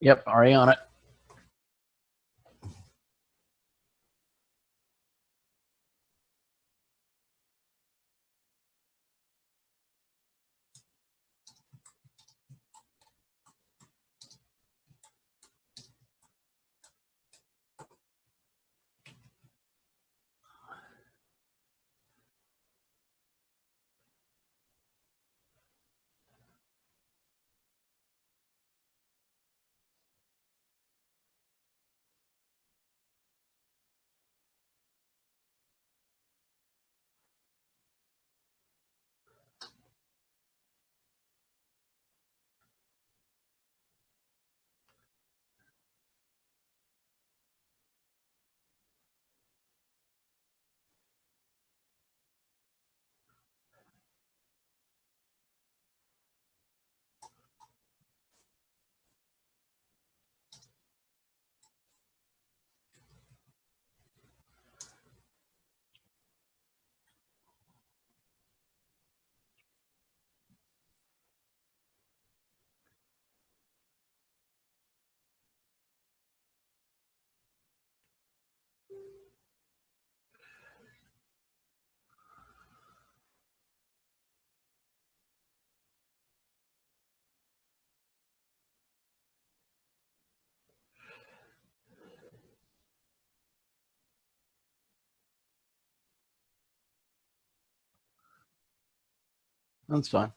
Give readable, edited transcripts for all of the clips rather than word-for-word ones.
Yep, already on it. That's fine.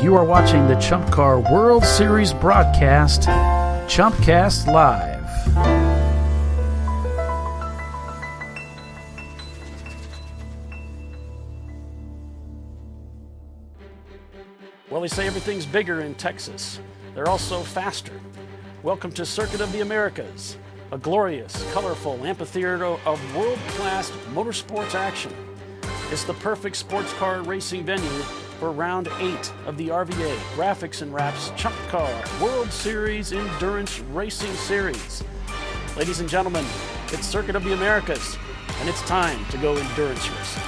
You are watching the Chump Car World Series broadcast, Chumpcast Live. Well, they say everything's bigger in Texas. They're also faster. Welcome to Circuit of the Americas, a glorious, colorful amphitheater of world-class motorsports action. It's the perfect sports car racing venue for round 8 of the RVA Graphics and Wraps Chump Car World Series Endurance Racing Series. Ladies and gentlemen, it's Circuit of the Americas, and it's time to go endurance racing.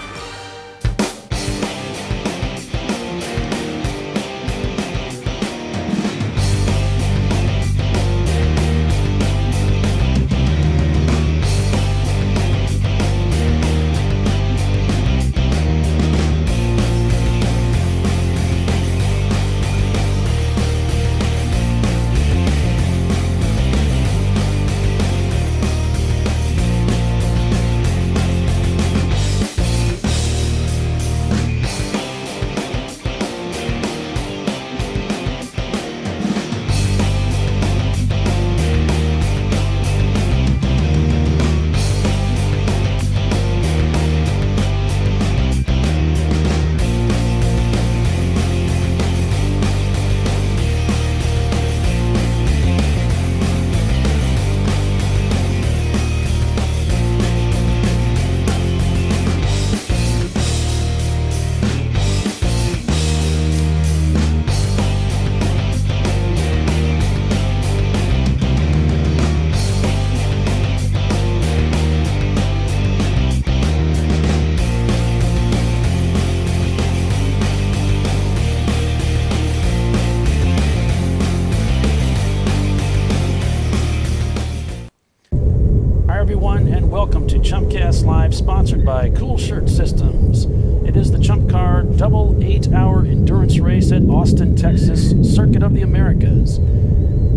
Shirt Systems. It is the Chump Car double 8-hour endurance race at Austin, Texas, Circuit of the Americas.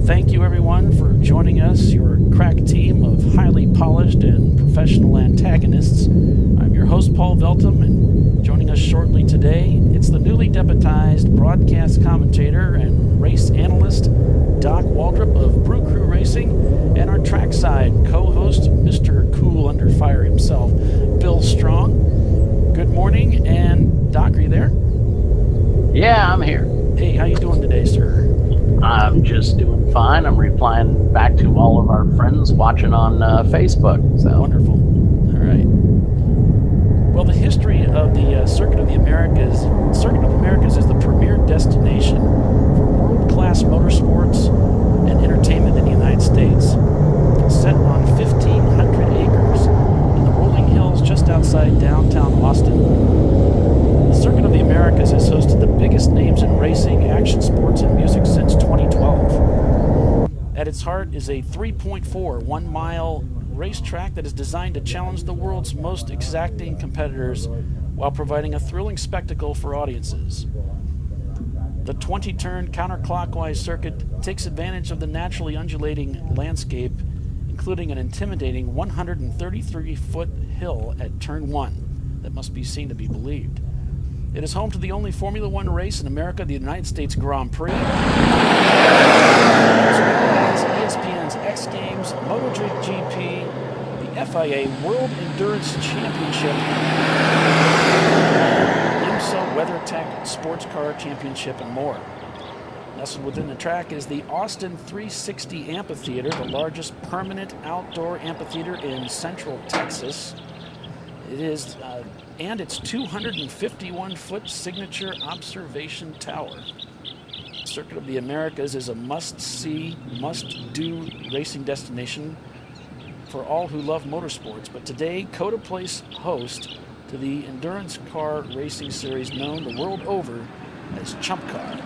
Thank you, everyone, for joining us, your crack team of highly polished and professional antagonists. I'm your host, Paul Veltum, and joining us shortly today, it's the newly deputized broadcast commentator and race analyst, Doc Waldrop of Brew Crew Racing, and our trackside co-host, Mr. Cool Under Fire himself, Bill Strong. Good morning, and Doc, are you there? Yeah, I'm here. Hey, how you doing today, sir? I'm just doing fine. I'm replying back to all of our friends watching on Facebook. So Wonderful. All right. Well, the history of the Circuit of the Americas is the premier destination for world-class motorsports and entertainment in the United States. It's set on 1,500 acres in the rolling hills just outside downtown Austin. The Circuit of the Americas has hosted the biggest names in racing, action sports, and music since 2012. At its heart is a 3.4 one-mile racetrack that is designed to challenge the world's most exacting competitors while providing a thrilling spectacle for audiences. The 20-turn counterclockwise circuit takes advantage of the naturally undulating landscape, including an intimidating 133-foot hill at Turn 1 that must be seen to be believed. It is home to the only Formula One race in America, the United States Grand Prix, as well as ESPN's X Games, MotoGP, the FIA World Endurance Championship, IMSA WeatherTech Sports Car Championship, and more. Nestled within the track is the Austin 360 Amphitheater, the largest permanent outdoor amphitheater in central Texas. It is, and its 251-foot signature observation tower. Circuit of the Americas is a must-see, must-do racing destination for all who love motorsports. But today, COTA plays host to the endurance car racing series known the world over as Chump Car.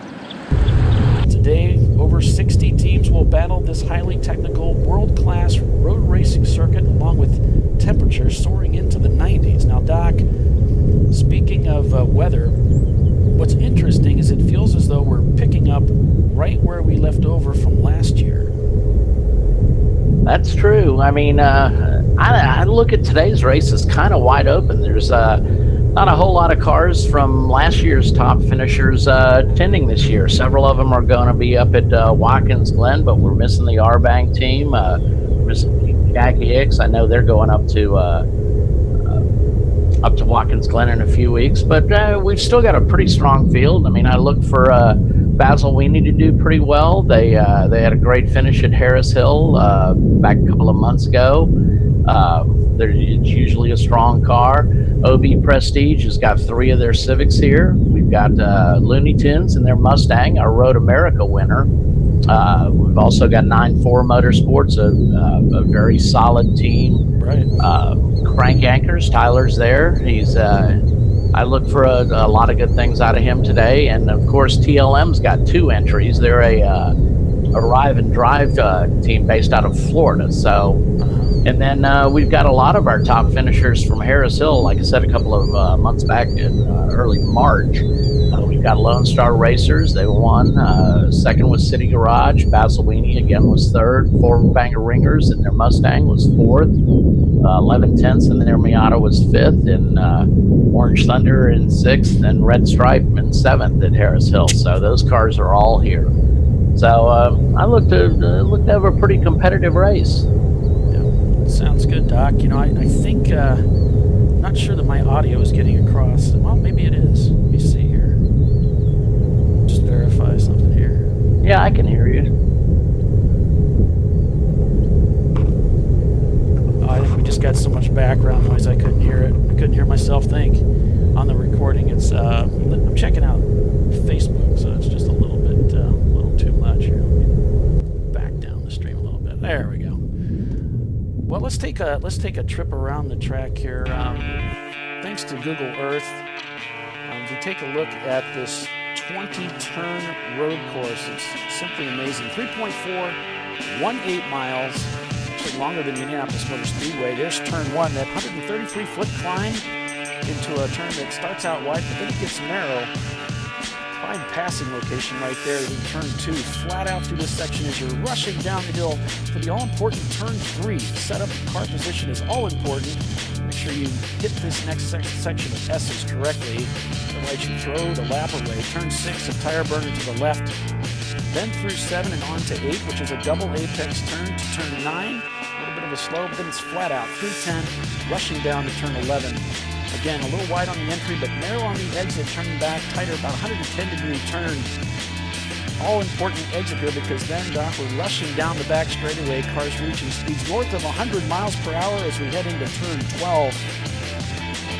Today, over 60 teams will battle this highly technical, world-class road racing circuit, along with temperatures soaring into the 90s. Now, Doc, speaking of weather, what's interesting is it feels as though we're picking up right where we left over from last year. that's true. I mean, I look at today's race as kind of wide open. There's not a whole lot of cars from last year's top finishers attending this year. Several of them are going to be up at Watkins Glen, but we're missing the R-Bank team. We're missing Jackie Hicks. I know they're going up to Watkins Glen in a few weeks, but we've still got a pretty strong field. I mean, I look for Basil Weenie to do pretty well. They had a great finish at Harris Hill back a couple of months ago. It's usually a strong car. OB Prestige has got 3 of their Civics here. We've got Looney Tunes and their Mustang, our Road America winner. We've also got 9-4 Motorsports, a very solid team. Right. Crank Anchors, Tyler's there. He's I look for a lot of good things out of him today. And of course, TLM's got 2 entries. They're a Arrive and Drive team based out of Florida. So, and then we've got a lot of our top finishers from Harris Hill. Like I said, a couple of months back in early March, we've got Lone Star Racers. They won. Second was City Garage. Basil Weenie again was third. 4 Banger Ringers and their Mustang was fourth. 11 tenths and their Miata was fifth. And Orange Thunder in sixth. And Red Stripe in seventh at Harris Hill. So those cars are all here. So I looked to have a pretty competitive race. Yeah, sounds good, Doc. You know, I think, not sure that my audio is getting across. Well, maybe it is. Let me see here. Just verify something here. Yeah, I can hear you. Oh, I think we just got so much background noise I couldn't hear it. I couldn't hear myself think on the recording. It's I'm checking out Facebook, so it's just a little too much here. Let me back down the stream a little bit. There we go. Well, let's take a trip around the track here. Thanks to Google Earth, if you take a look at this 20-turn road course, it's simply amazing. 3.418 miles, actually longer than Indianapolis Motor Speedway. There's turn 1, that 133-foot climb into a turn that starts out wide, but then it gets narrow. Fine passing location right there in turn 2. Flat out through this section as you're rushing down the hill for the all-important turn 3. Set up car position is all important. Make sure you hit this next section of S's correctly. Otherwise you throw the lap away. Turn 6, a tire burner to the left. Then through 7 and on to 8, which is a double apex turn to turn 9. A little bit of a slow, but then it's flat out. Through 10, rushing down to turn 11. Again, a little wide on the entry, but narrow on the exit, turning back, tighter, about 110-degree turn. All important exit here because then, Doc, we're rushing down the back straightaway. Cars reaching speeds north of 100 miles per hour as we head into turn 12.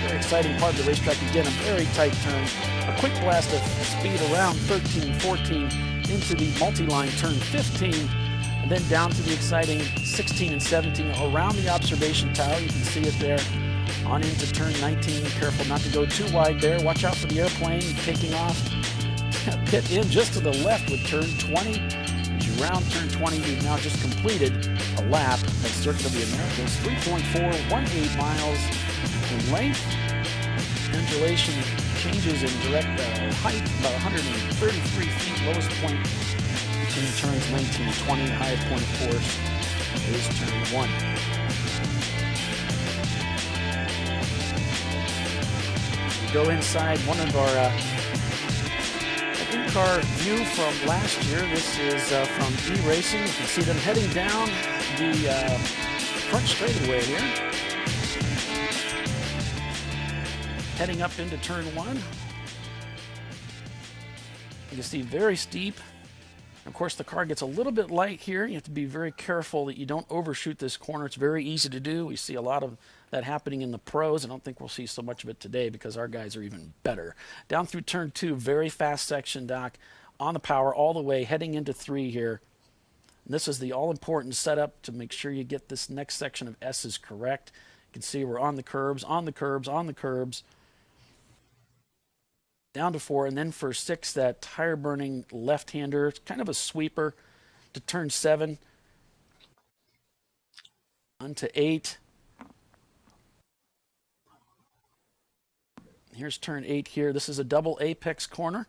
Very exciting part of the racetrack. Again, a very tight turn. A quick blast of speed around 13, 14 into the multi-line turn 15. And then down to the exciting 16 and 17 around the observation tower. You can see it there. On into turn 19, careful not to go too wide there. Watch out for the airplane taking off. Pit in just to the left with turn 20. As you round turn 20, you've now just completed a lap at Circuit of the Americas. 3.418 miles in length. Undulation changes in direct height, about 133 feet. Lowest point between turns 19 and 20. The highest point, of course, is turn 1. Go inside one of our in-car view from last year. This is from E-Racing. You can see them heading down the front straightaway here. Heading up into turn 1. You can see very steep. Of course, the car gets a little bit light here. You have to be very careful that you don't overshoot this corner. It's very easy to do. We see a lot of that happening in the pros. I don't think we'll see so much of it today because our guys are even better. Down through turn 2, very fast section, Doc, on the power all the way, heading into 3 here. And this is the all-important setup to make sure you get this next section of S's correct. You can see we're on the curbs, on the curbs, on the curbs. Down to 4, and then for 6, that tire-burning left-hander. It's kind of a sweeper to turn 7. On to 8. Here's turn 8 here. This is a double apex corner.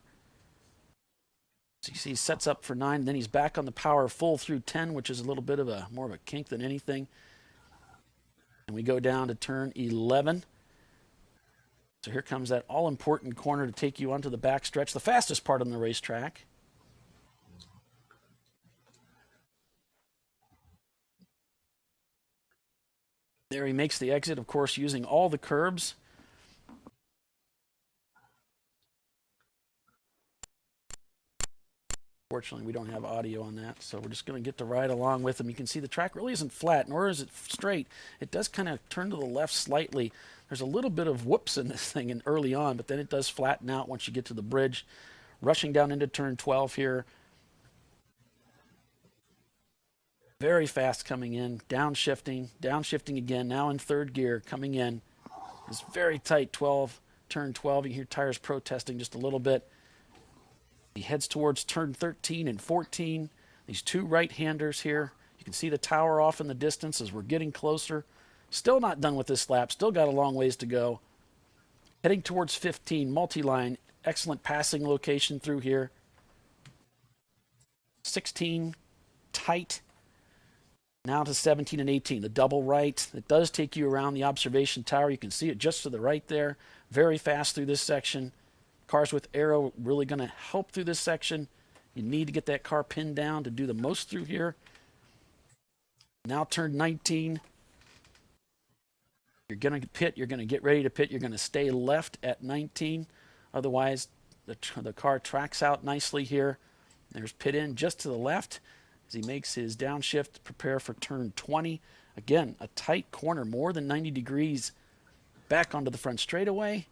So you see he sets up for 9, and then he's back on the power full through 10, which is a little bit of a more of a kink than anything. And we go down to turn 11. So here comes that all-important corner to take you onto the back stretch, the fastest part on the racetrack. There he makes the exit, of course, using all the curbs. Fortunately, we don't have audio on that, so we're just going to get to ride along with him. You can see the track really isn't flat, nor is it straight. It does kind of turn to the left slightly. There's a little bit of whoops in this thing early on, but then it does flatten out once you get to the bridge. Rushing down into turn 12 here. Very fast coming in, downshifting again, now in 3rd gear, coming in. It's very tight, turn 12. You hear tires protesting just a little bit. He heads towards turn 13 and 14. These 2 right-handers here. You can see the tower off in the distance as we're getting closer. Still not done with this lap. Still got a long ways to go. Heading towards 15, multi-line. Excellent passing location through here. 16, tight. Now to 17 and 18, the double right. It does take you around the observation tower. You can see it just to the right there. Very fast through this section. Cars with aero really going to help through this section. You need to get that car pinned down to do the most through here. Now turn 19. You're going to pit. You're going to get ready to pit. You're going to stay left at 19. Otherwise, the car tracks out nicely here. There's pit in just to the left as he makes his downshift, prepare for turn 20. Again, a tight corner, more than 90 degrees back onto the front straightaway.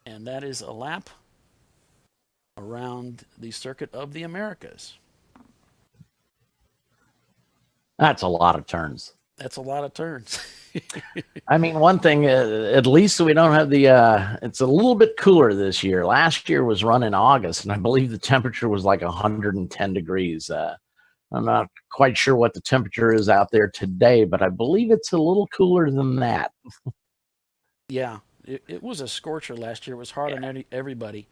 And that is a lap around the Circuit of the Americas. That's a lot of turns. That's a lot of turns. I mean, one thing, at least we don't have the, it's a little bit cooler this year. Last year was run in August, and I believe the temperature was like 110 degrees. I'm not quite sure what the temperature is out there today, but I believe it's a little cooler than that. Yeah, it was a scorcher last year. It was hard on everybody.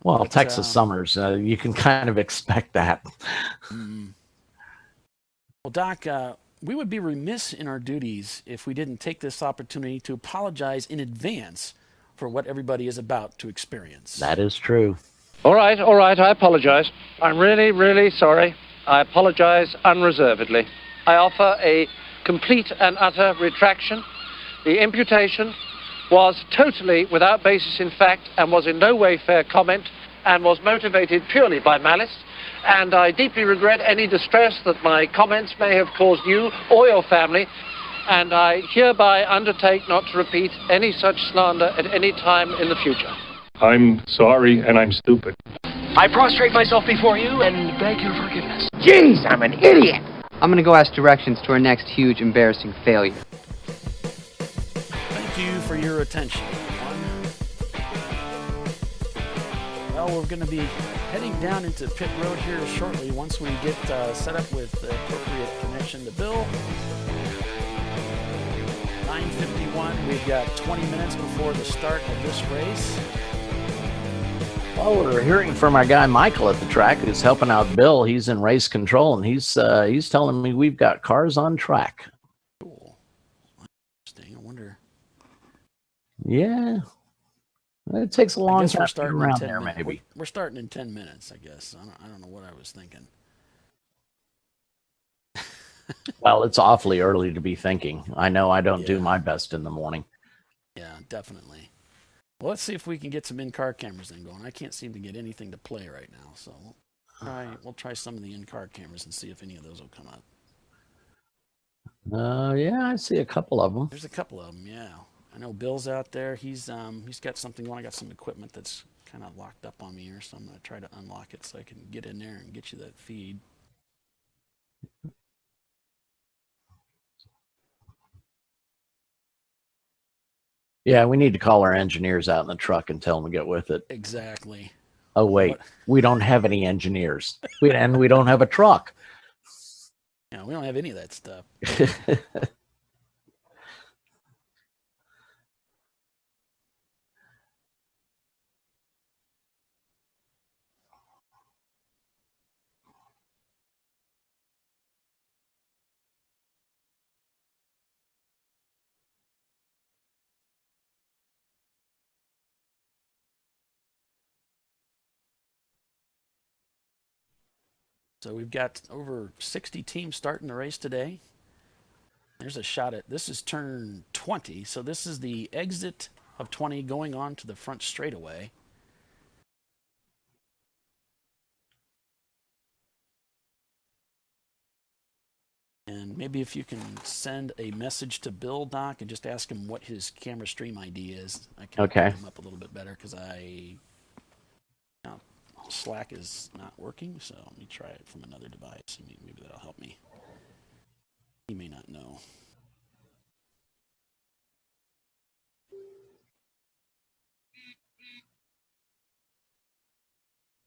Well, But, Texas summers, you can kind of expect that. Well, Doc, we would be remiss in our duties if we didn't take this opportunity to apologize in advance for what everybody is about to experience. That is true. All right, I apologize. I'm really, really sorry. I apologize unreservedly. I offer a complete and utter retraction. The imputation was totally without basis in fact and was in no way fair comment and was motivated purely by malice. And I deeply regret any distress that my comments may have caused you or your family. And I hereby undertake not to repeat any such slander at any time in the future. I'm sorry and I'm stupid. I prostrate myself before you and beg your forgiveness. Jeez, I'm an idiot! I'm gonna go ask directions to our next huge, embarrassing failure. Thank you for your attention, everyone. Well, we're going to be heading down into pit road here shortly once we get set up with the appropriate connection to Bill. 9:51, we've got 20 minutes before the start of this race. Well, we're hearing from our guy Michael at the track who's helping out Bill. He's in race control, and he's telling me we've got cars on track. Cool. Interesting. I wonder. Yeah. It takes a long time to get around there, minutes. maybe. We're starting in 10 minutes, I guess. I don't know what I was thinking. Well, it's awfully early to be thinking. I know I don't do my best in the morning. Yeah, definitely. Well, let's see if we can get some in-car cameras then going. I can't seem to get anything to play right now, so we'll try some of the in-car cameras and see if any of those will come up. Yeah, I see a couple of them. There's a couple of them, yeah. I know Bill's out there. He's got something going. I got some equipment that's kind of locked up on me here, so I'm going to try to unlock it so I can get in there and get you that feed. Yeah, we need to call our engineers out in the truck and tell them to get with it. Exactly. Oh, wait. We don't have any engineers. And we don't have a truck. Yeah, we don't have any of that stuff. So we've got over 60 teams starting the race today. There's a shot at, this is turn 20, so this is the exit of 20 going on to the front straightaway. And maybe if you can send a message to Bill, Doc, and just ask him what his camera stream ID is. I can pick him up a little bit better because Slack is not working, so let me try it from another device. Maybe that'll help me. He may not know.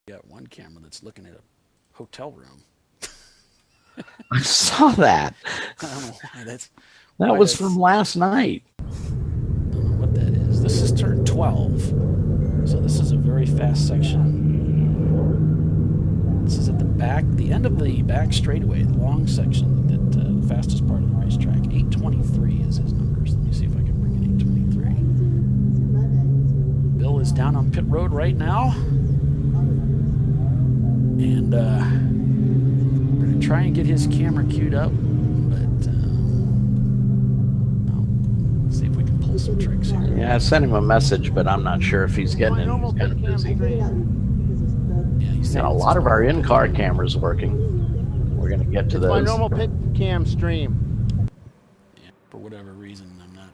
Got one camera that's looking at a hotel room. I saw that. I don't know why that was from last night. I don't know what that is. This is turn 12, so this is a very fast section. This is at the back, the end of the back straightaway, the long section, the fastest part of the racetrack. 823 is his numbers. Let me see if I can bring in 823. Bill is down on pit road right now. And we're going to try and get his camera queued up, but let's see if we can pull some tricks here. Yeah, I sent him a message, but I'm not sure if he's getting it. He's kind of busy. And a lot of our in-car cameras working. We're going to get to those. My normal pit cam stream. Yeah, for whatever reason, I'm not.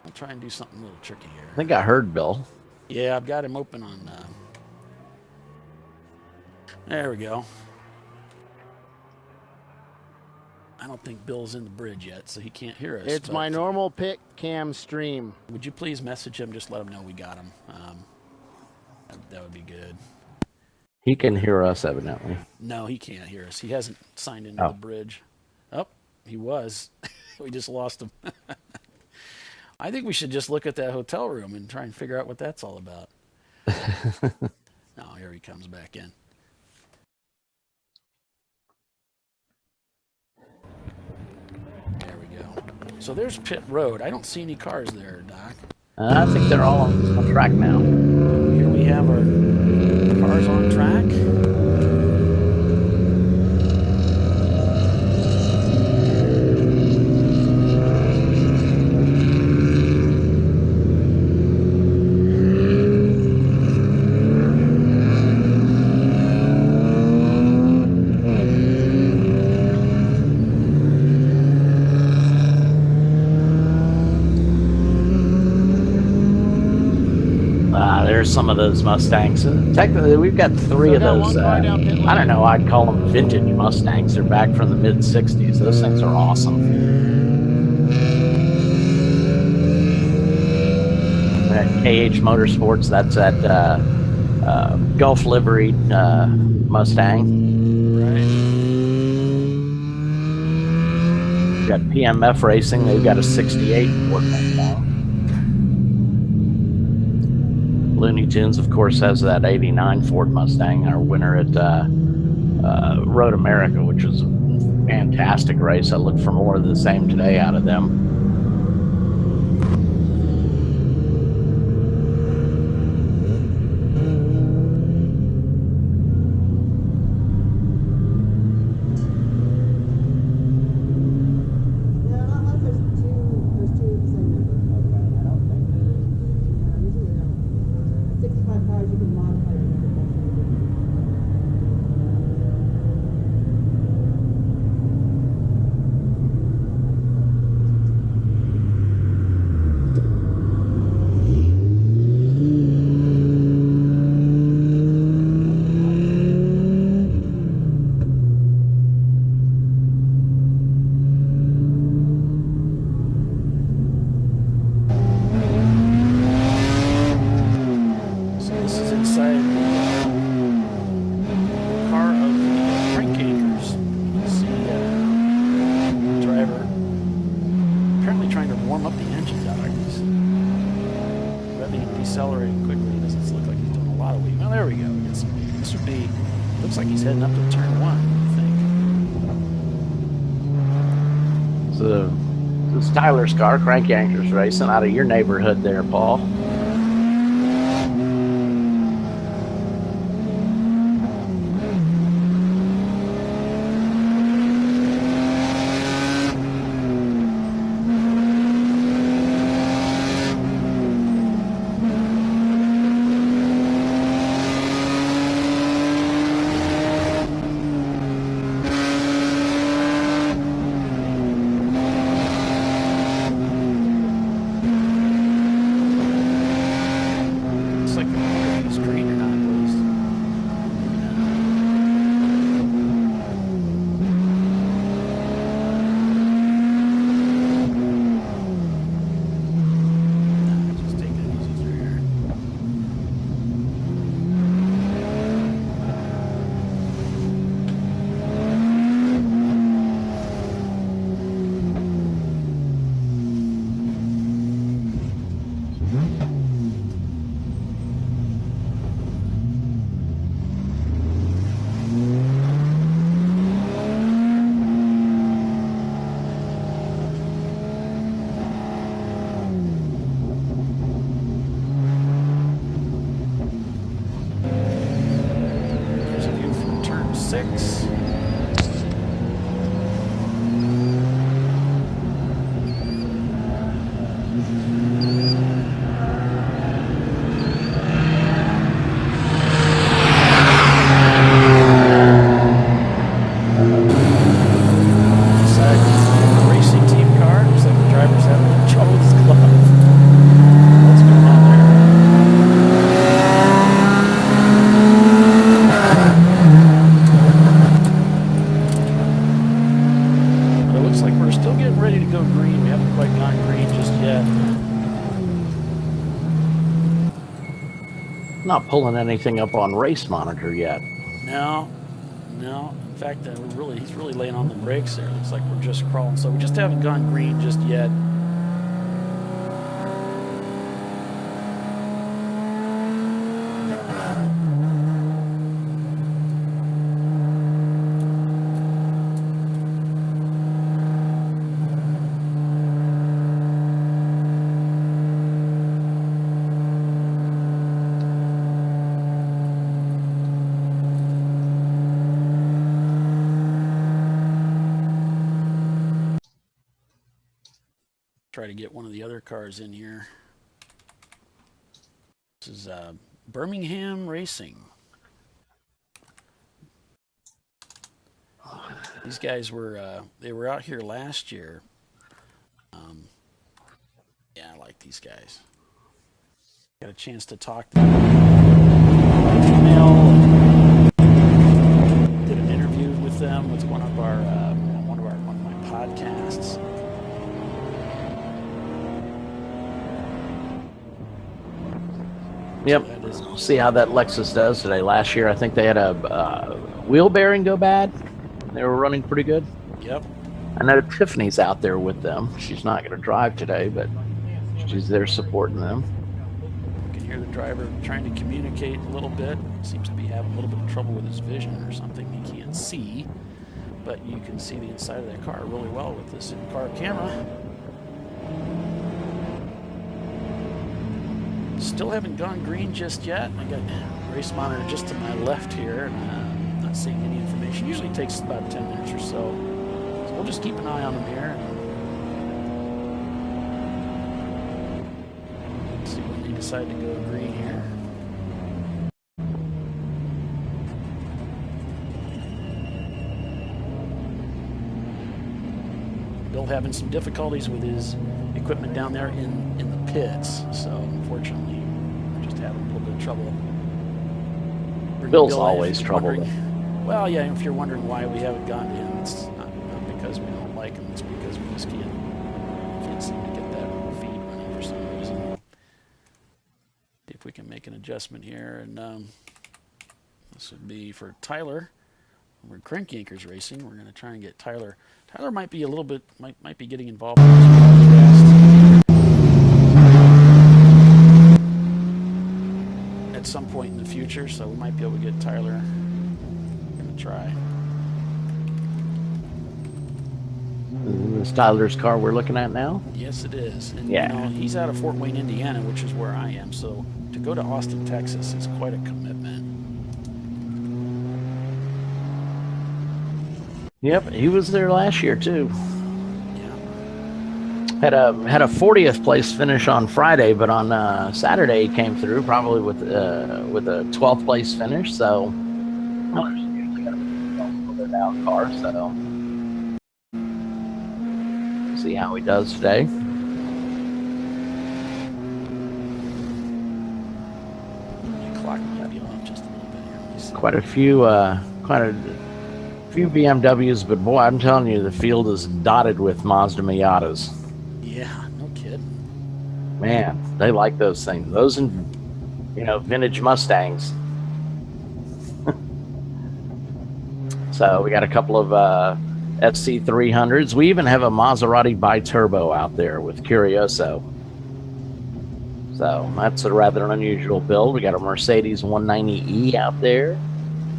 I'll try and do something a little tricky here. I think I heard Bill. Yeah, I've got him open on. There we go. I don't think Bill's in the bridge yet, so he can't hear us. It's my normal pit cam stream. Would you please message him? Just let him know we got him. That would be good. He can hear us, evidently. No, he can't hear us. He hasn't signed into the bridge. Oh, he was. We just lost him. I think we should just look at that hotel room and try and figure out what that's all about. Oh, here he comes back in. There we go. So there's pit road. I don't see any cars there, Doc. I think they're all on track now. Here we have our cars on track. There's some of those Mustangs. Technically, we've got three of those. I don't know. I'd call them vintage Mustangs. They're back from the mid '60s. Those things are awesome. At KH Motorsports, that's that Gulf liveried Mustang. Right. We've got PMF Racing. They've got a '68 Ford Mustang. Looney Tunes, of course, has that '89 Ford Mustang, our winner at Road America, which was a fantastic race. I look for more of the same today out of them. Tyler's car, Crank Anchors Racing, out of your neighborhood there, Paul. Not pulling anything up on Race Monitor yet. No. In fact, he's really laying on the brakes there. Looks like we're just crawling. So we just haven't gone green just yet. try to get one of the other cars in here. This is Birmingham Racing. These guys were they were out here last year. Yeah, I like these guys. Got a chance to talk to them. Did an interview with them with one of my podcasts. Yep. So We'll see how that Lexus does today. Last year, I think they had a wheel bearing go bad. They were running pretty good. Yep. I know Tiffany's out there with them. She's not going to drive today, but she's there supporting them. You can hear the driver trying to communicate a little bit. Seems to be having a little bit of trouble with his vision or something. He can't see, but you can see the inside of that car really well with this in-car camera. Still haven't gone green just yet. I got race monitor just to my left here, and I'm not seeing any information. Usually takes about 10 minutes or so. So we'll just keep an eye on them here and see when they decide to go green here. Bill having some difficulties with his equipment down there in the pits, so unfortunately we're just having a little bit of trouble. Bill's Bill, always if you're trouble. wondering- Well, yeah, if you're wondering why we haven't gone in, it's not because we don't like him, it's because we just can't seem to get that feed running for some reason. See if we can make an adjustment here, and this would be for Tyler. We're Crank Yankers Racing. We're going to try and get Tyler. Tyler might be a little bit, might be getting involved in this broadcast at some point in the future, so we might be able to get Tyler. Going to try. This Tyler's car we're looking at now? Yes, it is. And, Yeah. you know, he's out of Fort Wayne, Indiana, which is where I am, so to go to Austin, Texas is quite a commitment. Yep, he was there last year too. Yeah. Had a 40th place finish on Friday, but on Saturday he came through probably with a 12th place finish. So, well, there's usually got a little down car. So, see how he does today. The clock might be on just a little bit here. Let me see. Quite a few BMWs, but boy, I'm telling you, the field is dotted with Mazda Miatas. Yeah, no kidding. Man, they like those things. Those and vintage Mustangs. So we got a couple of FC300s. We even have a Maserati bi-turbo out there with Curioso. So that's a rather unusual build. We got a Mercedes 190E out there.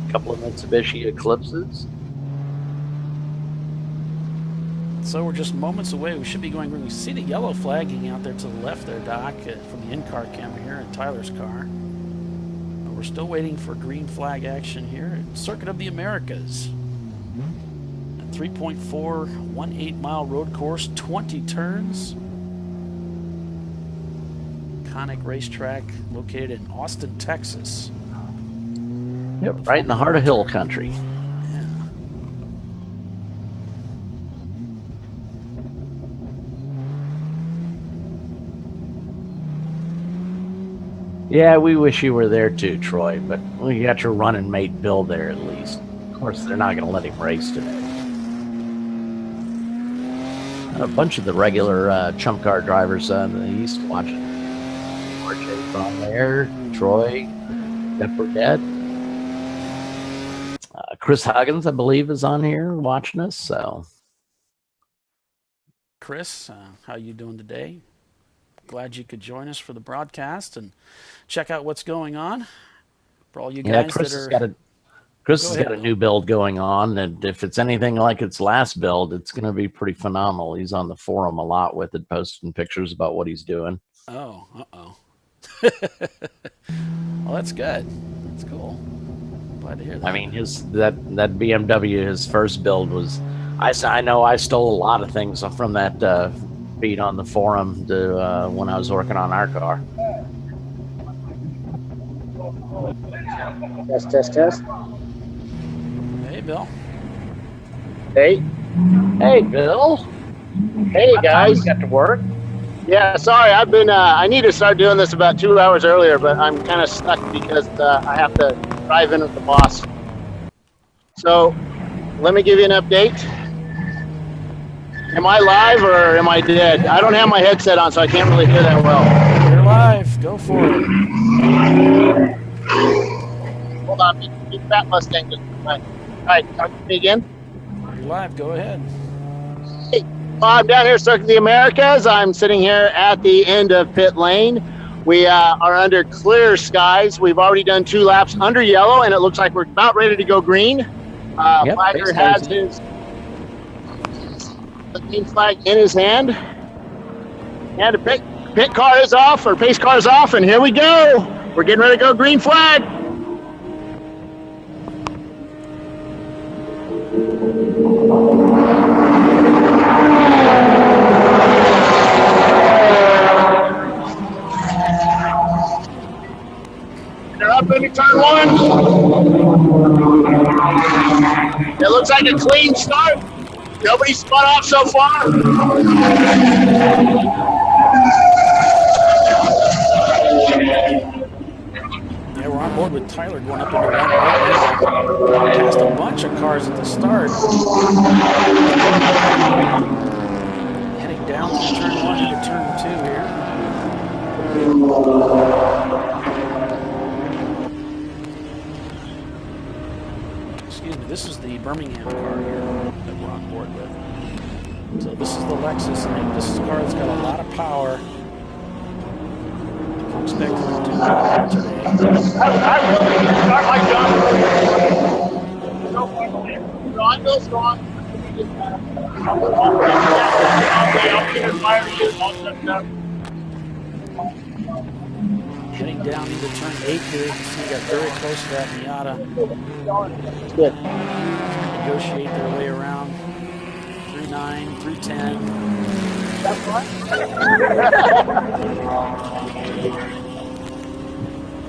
A couple of Mitsubishi Eclipses. So we're just moments away. We should be going. We see the yellow flagging out there to the left there, Doc, from the in-car camera here in Tyler's car. But we're still waiting for green flag action here at Circuit of the Americas. A 3.418 mile road course, 20 turns. Iconic racetrack located in Austin, Texas. Yep, right in the heart of hill country. Yeah, we wish you were there too, Troy, but we got your running mate Bill there at least. Of course, they're not going to let him race today. A bunch of the regular Chump Car drivers in the East watching. RJ's on there, Troy, Jeff Burdett. Chris Huggins, I believe, is on here watching us. So, Chris, how you doing today? Glad you could join us for the broadcast and check out what's going on. For all you guys Chris that are... Chris has got a new build going on, and if it's anything like its last build, it's going to be pretty phenomenal. He's on the forum a lot with it, posting pictures about what he's doing. Oh, uh-oh. Well, that's good. That's cool. Glad to hear that. I mean, that BMW, his first build was... I know I stole a lot of things from that feed on the forum to when I was working on our car. Test, test, test. Hey, Bill. Hey. Hey, Bill. Hey, What time guys. you got to work? Yeah, sorry. I've been, I need to start doing this about 2 hours earlier, but I'm kind of stuck because I have to drive in with the boss. So let me give you an update. Am I live or am I dead? I don't have my headset on, so I can't really hear that well. You're live. Go for it. Hold on. Big fat Mustang just went by. All right, talk to me again. You're live. Go ahead. Hey, I'm down here, Circuit of the Americas. I'm sitting here at the end of pit lane. We are under clear skies. We've already done 2 laps under yellow, and it looks like we're about ready to go green. Yep, Flagger base has cars. the green flag in his hand. And the pit car is off, or pace car is off, and here we go. We're getting ready to go green flag. They're up into turn 1. It looks like a clean start. Nobody's spun off so far. Yeah, we're on board with Tyler going up into 1 right now. Passed a bunch of cars at the start. Heading down through turn 1 into turn 2 here. Excuse me, this is the Birmingham car here that we're on board with. So this is the Lexus, and this is a car that's got a lot of power. You can expect it to do well here today. I really start my job. Ron goes strong. Heading down into turn 8 here, you can see we got very close to that Miata. Good. Negotiate their way around through 9, through 10.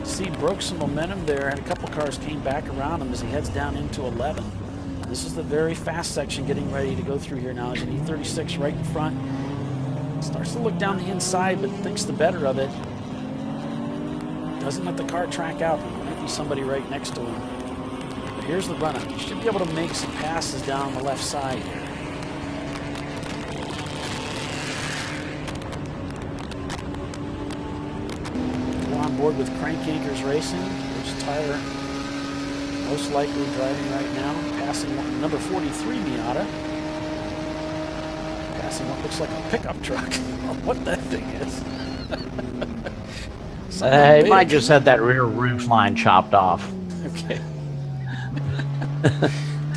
See, broke some momentum there, and a couple cars came back around him as he heads down into 11. This is the very fast section getting ready to go through here now. As an E36 right in front. Starts to look down the inside, but thinks the better of it. Doesn't let the car track out. There might be somebody right next to him. But here's the run-up. You should be able to make some passes down the left side here. We're on board with Crank Anchors Racing. There's Tyler, most likely driving right now, passing number 43 Miata. Passing what looks like a pickup truck. What that thing is. He might just had that rear roof line chopped off. Okay.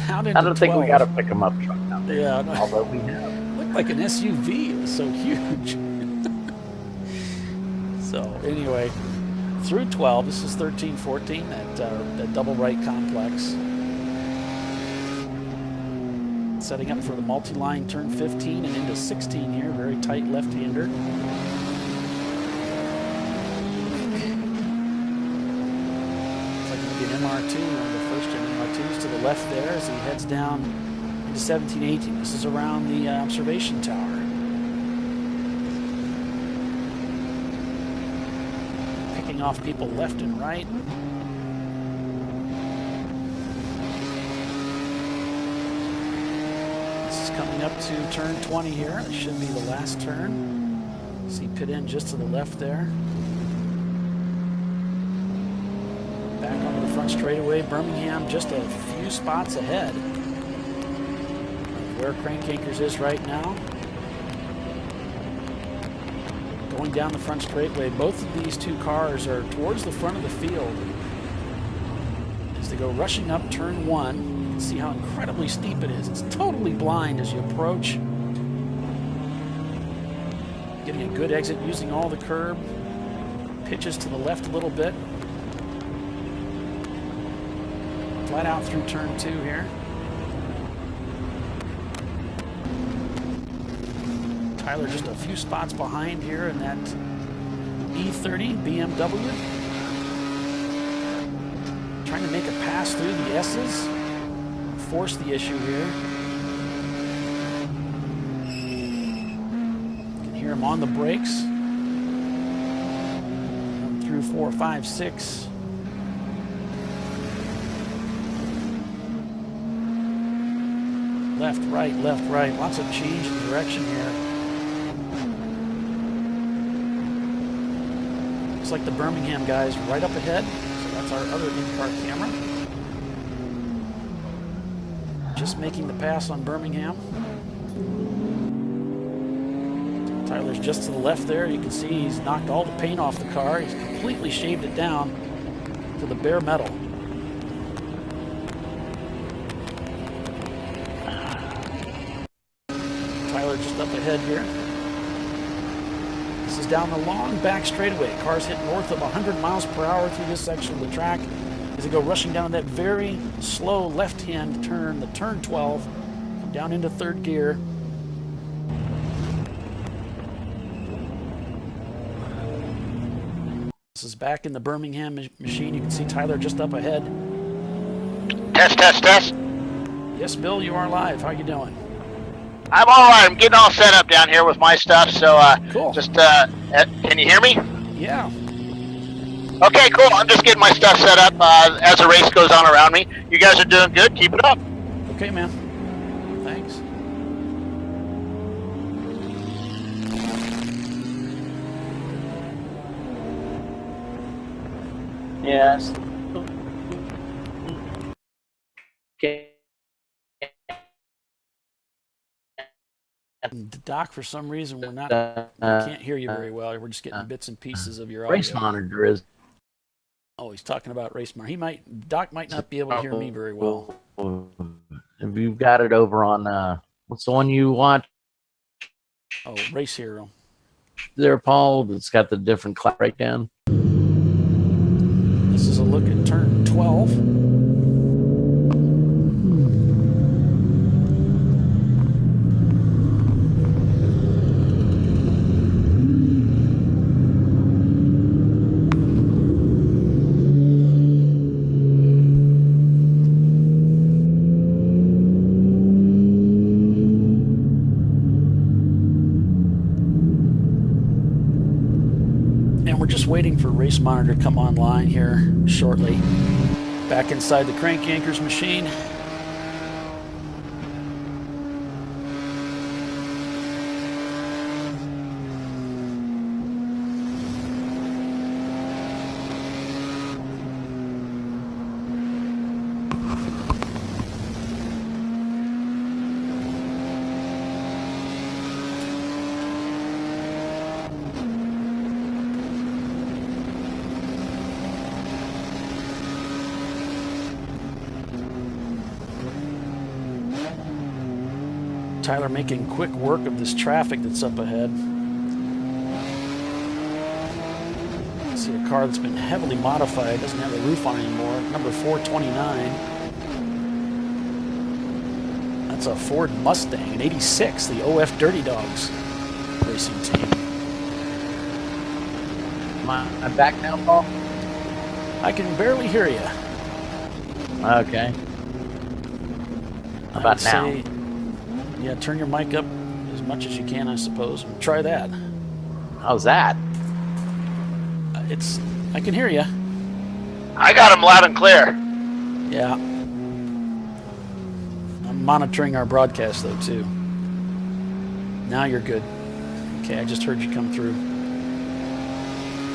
I don't think we got a pick 'em up truck out there. Yeah, no. Although we have. Looked like an SUV. It was so huge. So anyway, through 12. This is 13, 14. That double right complex. Setting up for the multi-line turn 15 and into 16 here. Very tight left-hander. MR2, one of the first gen MR2s to the left there as he heads down into 17, 18. This is around the observation tower. Picking off people left and right. This is coming up to turn 20 here. It should be the last turn. See pit in just to the left there. Back onto the front straightaway. Birmingham just a few spots ahead of where Crank Anchors is right now. Going down the front straightaway, both of these two cars are towards the front of the field. As they go rushing up turn 1, you can see how incredibly steep it is. It's totally blind as you approach. Getting a good exit using all the curb. Pitches to the left a little bit. Flat out through turn 2 here. Tyler just a few spots behind here in that E30 BMW. Trying to make a pass through the S's. Force the issue here. You can hear him on the brakes. Through 4, 5, 6. Left, right, left, right. Lots of change in direction here. Looks like the Birmingham guy's right up ahead. So that's our other in-car camera. Just making the pass on Birmingham. Tyler's just to the left there. You can see he's knocked all the paint off the car. He's completely shaved it down to the bare metal. Tyler just up ahead here. This is down the long back straightaway. Cars hit north of 100 miles per hour through this section of the track as they go rushing down that very slow left-hand turn, the turn 12, down into third gear. This is back in the Birmingham machine. You can see Tyler just up ahead. Test, test, test. Yes, Bill, you are live. How you doing? I'm all right. I'm getting all set up down here with my stuff. So Cool. just can you hear me? Yeah. Okay, cool. I'm just getting my stuff set up as the race goes on around me. You guys are doing good. Keep it up. Okay, man. Thanks. Yes. Okay. Doc, for some reason, we can't hear you very well. We're just getting bits and pieces of your audio. Race monitor is. Oh, he's talking about race monitor. Doc might not be able to hear me very well. If you've got it over on what's the one you want Oh, Race Hero. there, Paul? It's got the different breakdown. This is a look at turn 12. We're just waiting for Race Monitor to come online here shortly. Back inside the crank anchors machine. Tyler making quick work of this traffic that's up ahead. See a car that's been heavily modified, doesn't have a roof on anymore. Number 429. That's a Ford Mustang, an 86, the OF Dirty Dogs racing team. I'm back now, Paul? I can barely hear you. Okay. How about now? Yeah, turn your mic up as much as you can, I suppose. Try that. How's that? I can hear you. I got him loud and clear. Yeah. I'm monitoring our broadcast, though, too. Now you're good. Okay, I just heard you come through.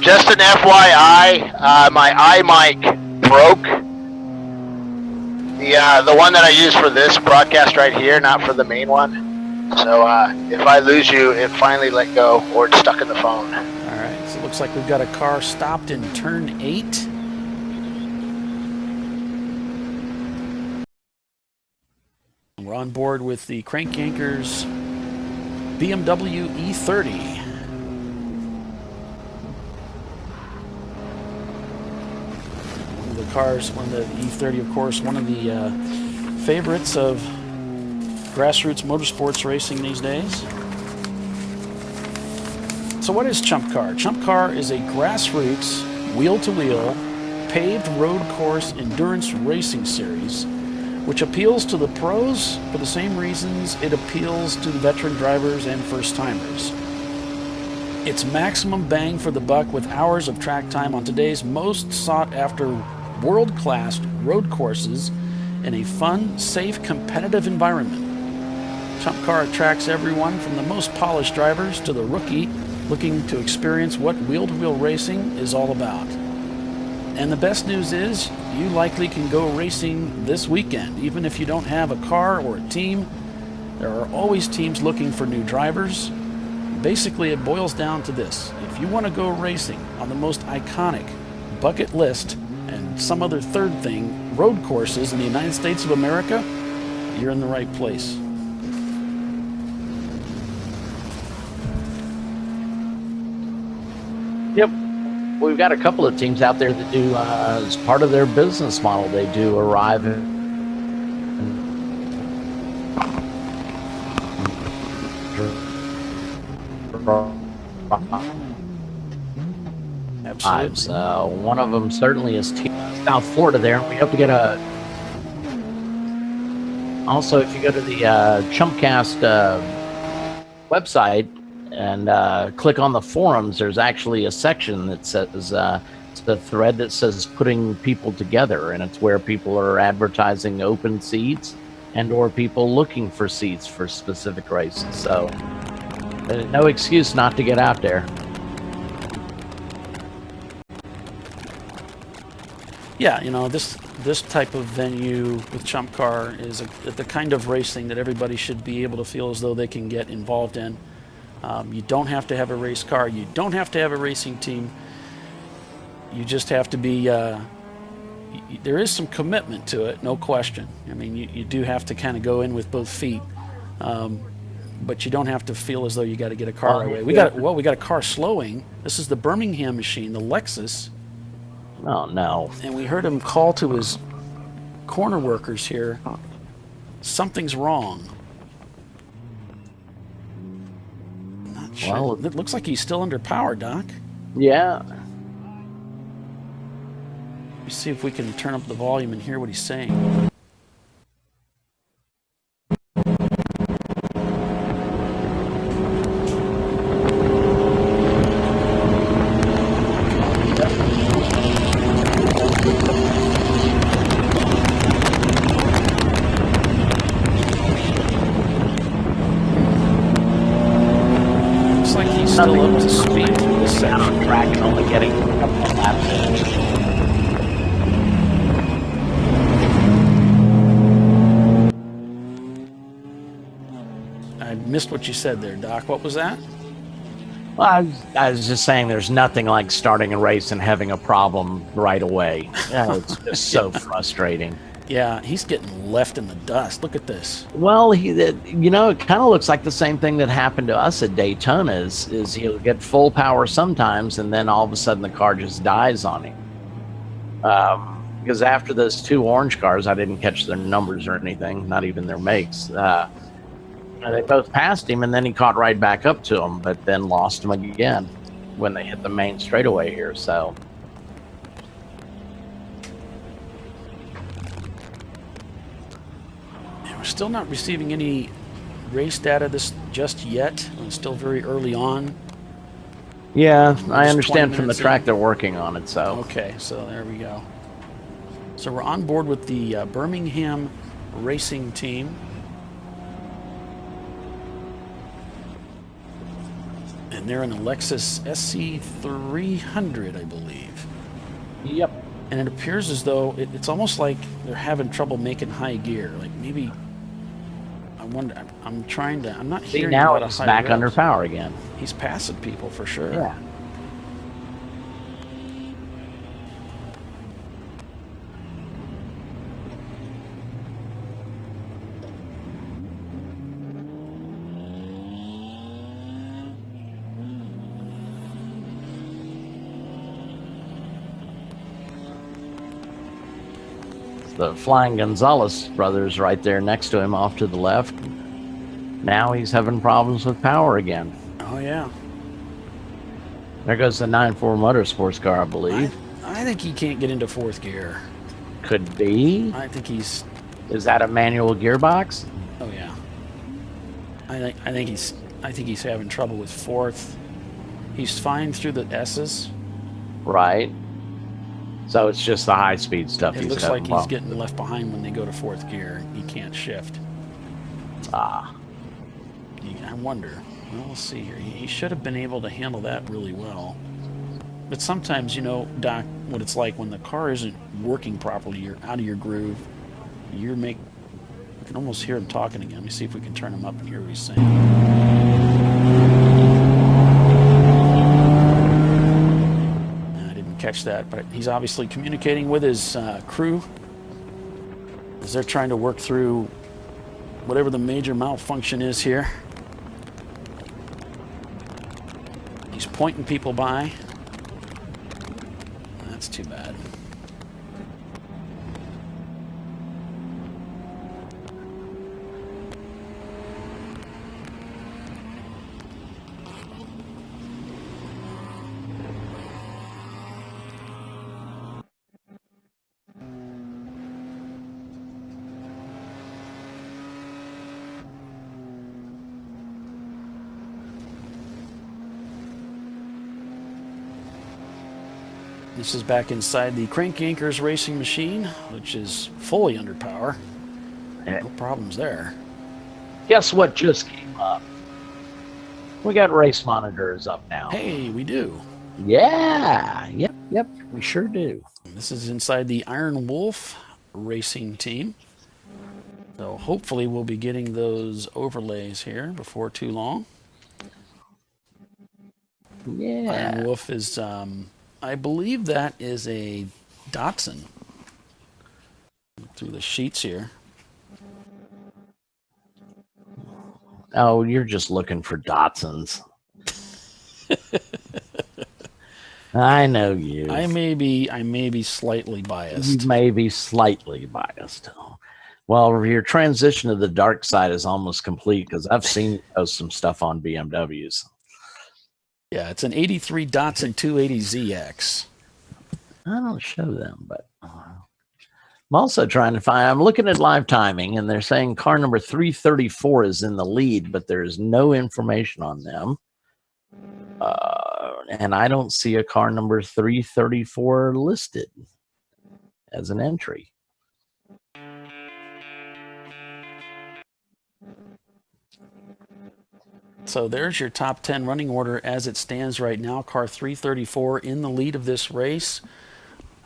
Just an FYI, my iMic broke. The one that I use for this broadcast right here, not for the main one. So if I lose you, it finally let go, or it's stuck in the phone. All right, so it looks like we've got a car stopped in turn 8. We're on board with the Crank Anchors BMW E30. Cars, one of the E30, of course, one of the favorites of grassroots motorsports racing these days. So what is Chump Car? Chump Car is a grassroots, wheel-to-wheel, paved road course endurance racing series, which appeals to the pros for the same reasons it appeals to veteran drivers and first-timers. It's maximum bang for the buck with hours of track time on today's most sought-after world-class road courses in a fun, safe, competitive environment. Chump Car attracts everyone from the most polished drivers to the rookie looking to experience what wheel-to-wheel racing is all about. And the best news is, you likely can go racing this weekend. Even if you don't have a car or a team, there are always teams looking for new drivers. Basically, it boils down to this. If you want to go racing on the most iconic bucket list and some other third thing, road courses in the United States of America, you're in the right place. Yep. We've got a couple of teams out there that do, as part of their business model, they do arrive Absolutely. One of them certainly is South Florida there. We hope to get a... Also, if you go to the ChumpCast website and click on the forums, there's actually a section that says, it's the thread that says putting people together, and it's where people are advertising open seats and or people looking for seats for specific races. So no excuse not to get out there. Yeah, you know, this type of venue with Chump Car is the kind of racing that everybody should be able to feel as though they can get involved in. You don't have to have a race car. You don't have to have a racing team. You just have to be... there is some commitment to it, no question. I mean, you do have to kind of go in with both feet. But you don't have to feel as though you got to get a car right away. We got a car slowing. This is the Birmingham machine, the Lexus. Oh, no. And we heard him call to his corner workers here. Something's wrong. Not sure. Well, it looks like he's still under power, Doc. Yeah. Let's see if we can turn up the volume and hear what he's saying. Still up to speed through this section. On track and only getting a couple of laps in. I missed what you said there, Doc. What was that? Well, I was just saying there's nothing like starting a race and having a problem right away. Yeah, it's just so frustrating. Yeah, he's getting left in the dust. Look at this. Well, it kind of looks like the same thing that happened to us at Daytona is he'll get full power sometimes, and then all of a sudden the car just dies on him. Because after those two orange cars, I didn't catch their numbers or anything, not even their makes. They both passed him, and then he caught right back up to them, but then lost him again when they hit the main straightaway here, so... We're still not receiving any race data just yet. It's still very early on. Yeah, I understand from the track they're working on it, so... Okay, so there we go. So we're on board with the Birmingham racing team. And they're in a Lexus SC300, I believe. Yep. And it appears as though it's almost like they're having trouble making high gear. Like maybe... I wonder. I'm not hearing now about he's a high back revs. under power again. He's passing people for sure. Yeah. The Flying Gonzalez brothers right there next to him off to the left. Now he's having problems with power again. Oh, yeah. There goes the 9.4 Motorsports car, I believe. I think he can't get into fourth gear. Could be. I think he's. Is that a manual gearbox? Oh yeah. I think he's having trouble with fourth. He's fine through the S's. Right. So it's just the high-speed stuff. It looks like he's getting left behind when they go to fourth gear. He can't shift. Ah. I wonder. Well, we'll see here. He should have been able to handle that really well. But sometimes, Doc, what it's like when the car isn't working properly, you're out of your groove. I can almost hear him talking again. Let me see if we can turn him up and hear what he's saying. I didn't catch that, but he's obviously communicating with his crew as they're trying to work through whatever the major malfunction is here. He's pointing people by. That's too bad. This is back inside the Crank Yankers racing machine, which is fully under power. No problems there. Guess what just came up? We got race monitors up now. Hey, we do. Yeah. Yep. We sure do. This is inside the Iron Wolf racing team. So hopefully we'll be getting those overlays here before too long. Yeah. Iron Wolf is... I believe that is a Datsun. Through the sheets here. Oh, you're just looking for Datsuns. I know you. I may be slightly biased. You may be slightly biased. Well, your transition to the dark side is almost complete because I've seen you post some stuff on BMWs. Yeah, it's an 83 Datsun 280ZX. I don't show them, but I'm also trying to find. I'm looking at live timing, and they're saying car number 334 is in the lead, but there's no information on them. And I don't see a car number 334 listed as an entry. So there's your top 10 running order as it stands right now. Car 334 in the lead of this race.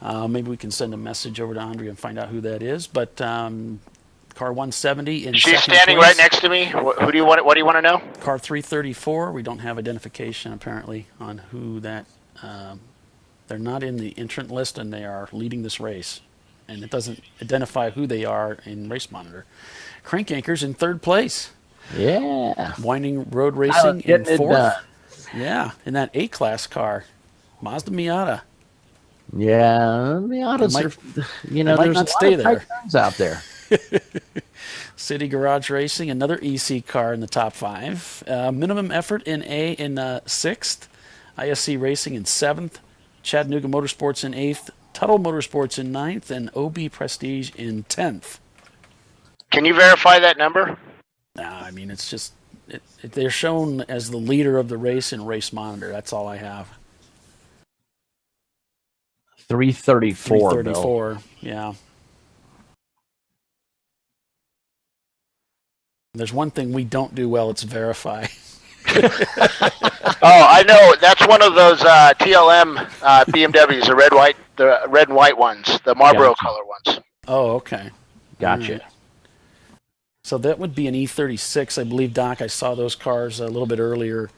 Maybe we can send a message over to Andrea and find out who that is. But car 170 in She's second standing place. right next to me. Who do you want? What do you want to know? Car 334. We don't have identification apparently on who that. They're not in the entrant list, and they are leading this race. And it doesn't identify who they are in Race Monitor. Crank Yankers in third place. Yeah. Winding Road Racing in fourth. Yeah, in that A-class car. Mazda Miata. Yeah, Miatas are, there's not stay there. Out there. City Garage Racing, another EC car in the top 5. Minimum Effort in sixth. ISC Racing in 7th. Chattanooga Motorsports in 8th. Tuttle Motorsports in 9th. And OB Prestige in 10th. Can you verify that number? Nah, I mean, it's just... they're shown as the leader of the race in Race Monitor. That's all I have. 334. 334, Bill. Yeah. There's one thing we don't do well, it's verify. Oh, I know. That's one of those TLM BMWs, the red and white ones, the Marlboro color ones. Oh, okay. Gotcha. Right. So that would be an E36, I believe, Doc. I saw those cars a little bit earlier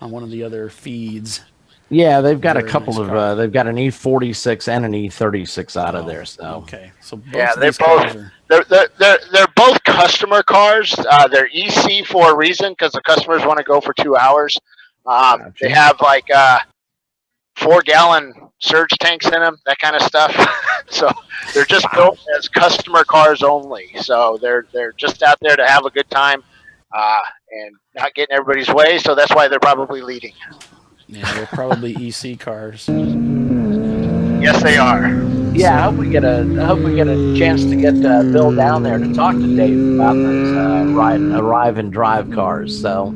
on one of the other feeds. Yeah, they've got a Very couple nice of. They've got an E46 and an E36 out of there. So okay, so both Yeah, of they're these cars both they're both customer cars. They're EC for a reason because the customers want to go for 2 hours. Gotcha. They have like 4-gallon surge tanks in them, that kind of stuff. So they're just built as customer cars only. So they're just out there to have a good time and not get in everybody's way. So that's why they're probably leading. Yeah, they're probably EC cars. Yes, they are. Yeah, I hope we get a chance to get Bill down there to talk to Dave about those arrive and drive cars. So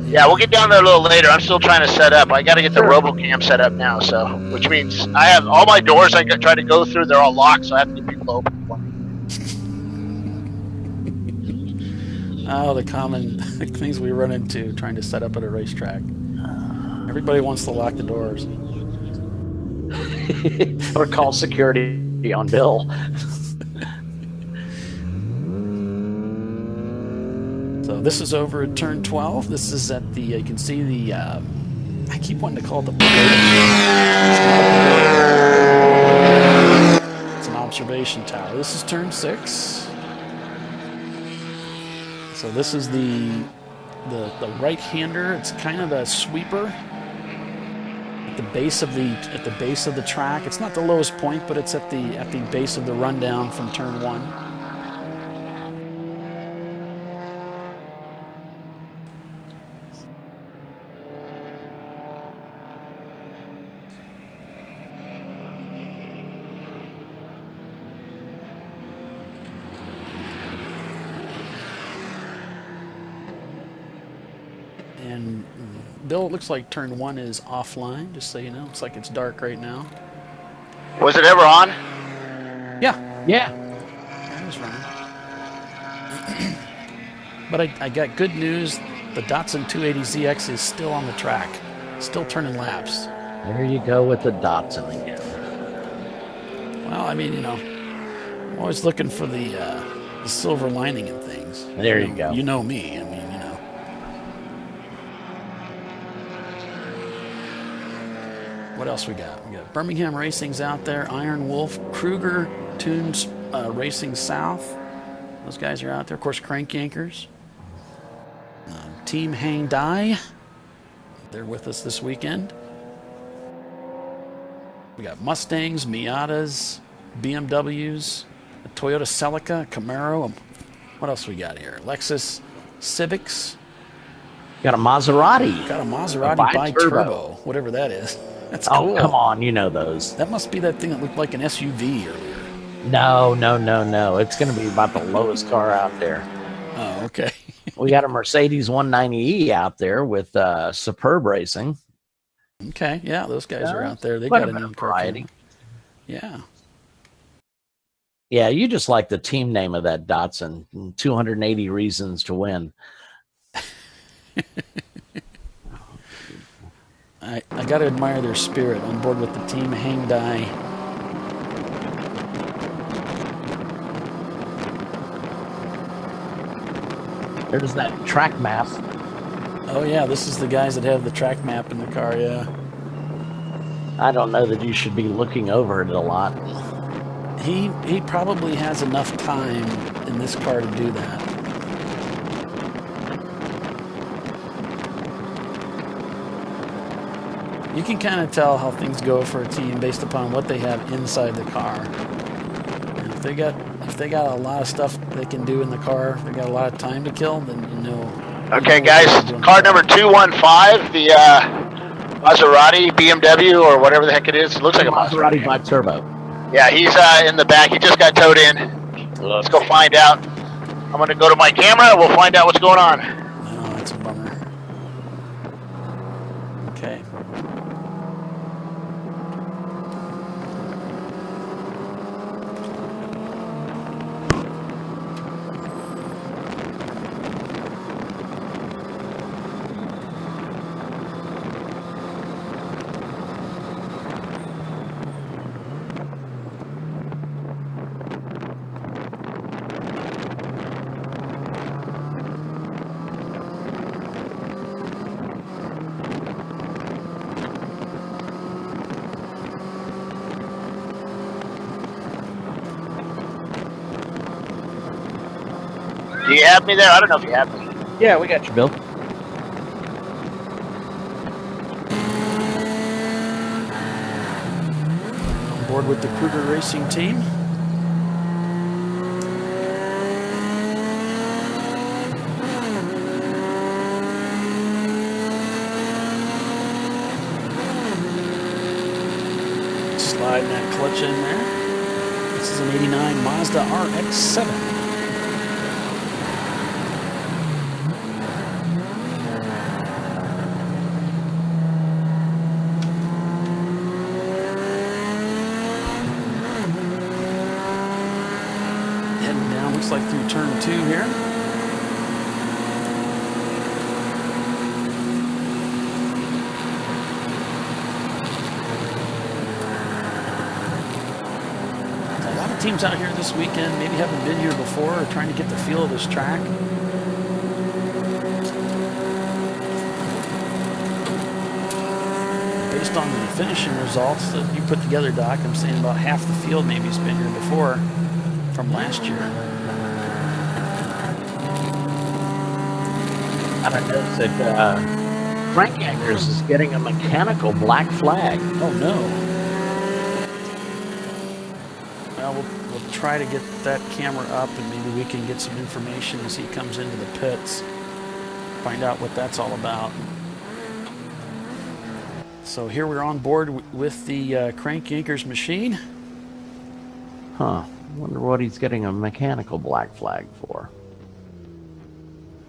Yeah, we'll get down there a little later. I'm still trying to set up. I got to get the Sure. RoboCam set up now, so which means I have all my doors I try to go through. They're all locked, so I have to get people to open for me. Oh, the common things we run into trying to set up at a racetrack. Everybody wants to lock the doors. or call security on Bill. So this is over at turn 12. This is at the, you can see the, I keep wanting to call it the pagoda. It's an observation tower. This is turn 6. So this is the right-hander. It's kind of a sweeper at the base of the track. It's not the lowest point, but it's at the base of the rundown from turn 1. And Bill, it looks like turn 1 is offline, just so you know. Looks like it's dark right now. Was it ever on? Yeah. Yeah. That was right. But I got good news. The Datsun 280ZX is still on the track. Still turning laps. There you go with the Datsun again. Well, I mean, you know, I'm always looking for the silver lining in things. There you go. You know me. I mean, you know. What else we got? We got Birmingham Racing's out there. Iron Wolf, Kruger Tunes Racing South. Those guys are out there. Of course, Crank Yankers. Team Hang Dai. They're with us this weekend. We got Mustangs, Miatas, BMWs, a Toyota Celica, Camaro. What else we got here? Lexus Civics. Got a Maserati. Got a Maserati bi-turbo, whatever that is. That's cool. Oh, come on. You know those. That must be that thing that looked like an SUV earlier. No. It's going to be about the lowest car out there. Oh, okay. We got a Mercedes 190E out there with Superb Racing. Okay, yeah, those guys are out there. They Quite got a a bit new of car. variety. Yeah. Yeah, you just like the team name of that Datsun. 280 Reasons to Win. I got to admire their spirit on board with the team Hang Dai. There's that track map. Oh yeah, this is the guys that have the track map in the car, yeah. I don't know that you should be looking over it a lot. He probably has enough time in this car to do that. You can kind of tell how things go for a team based upon what they have inside the car. And if they got a lot of stuff they can do in the car, they got a lot of time to kill, then you know. Okay, guys, car number 215, the Maserati BMW or whatever the heck it is. It looks like a Maserati bi-turbo. Yeah, he's in the back. He just got towed in. Let's go find out. I'm going to go to my camera. We'll find out what's going on. Oh, that's a bummer. Okay. Do you have me there? I don't know if you have me. Yeah, we got you, Bill. On board with the Kruger Racing team. sliding that clutch in there. This is an 89 Mazda RX-7. Heading down, looks like through turn 2 here. Teams out here this weekend maybe haven't been here before or trying to get the feel of this track. Based on the finishing results that you put together, Doc, I'm saying about half the field maybe has been here before from last year. I don't know that Frank Anchors is getting a mechanical black flag. Oh no. We'll try to get that camera up and maybe we can get some information as he comes into the pits. Find out what that's all about. So here we're on board with the Crank Yankers machine. Huh. Wonder what he's getting a mechanical black flag for.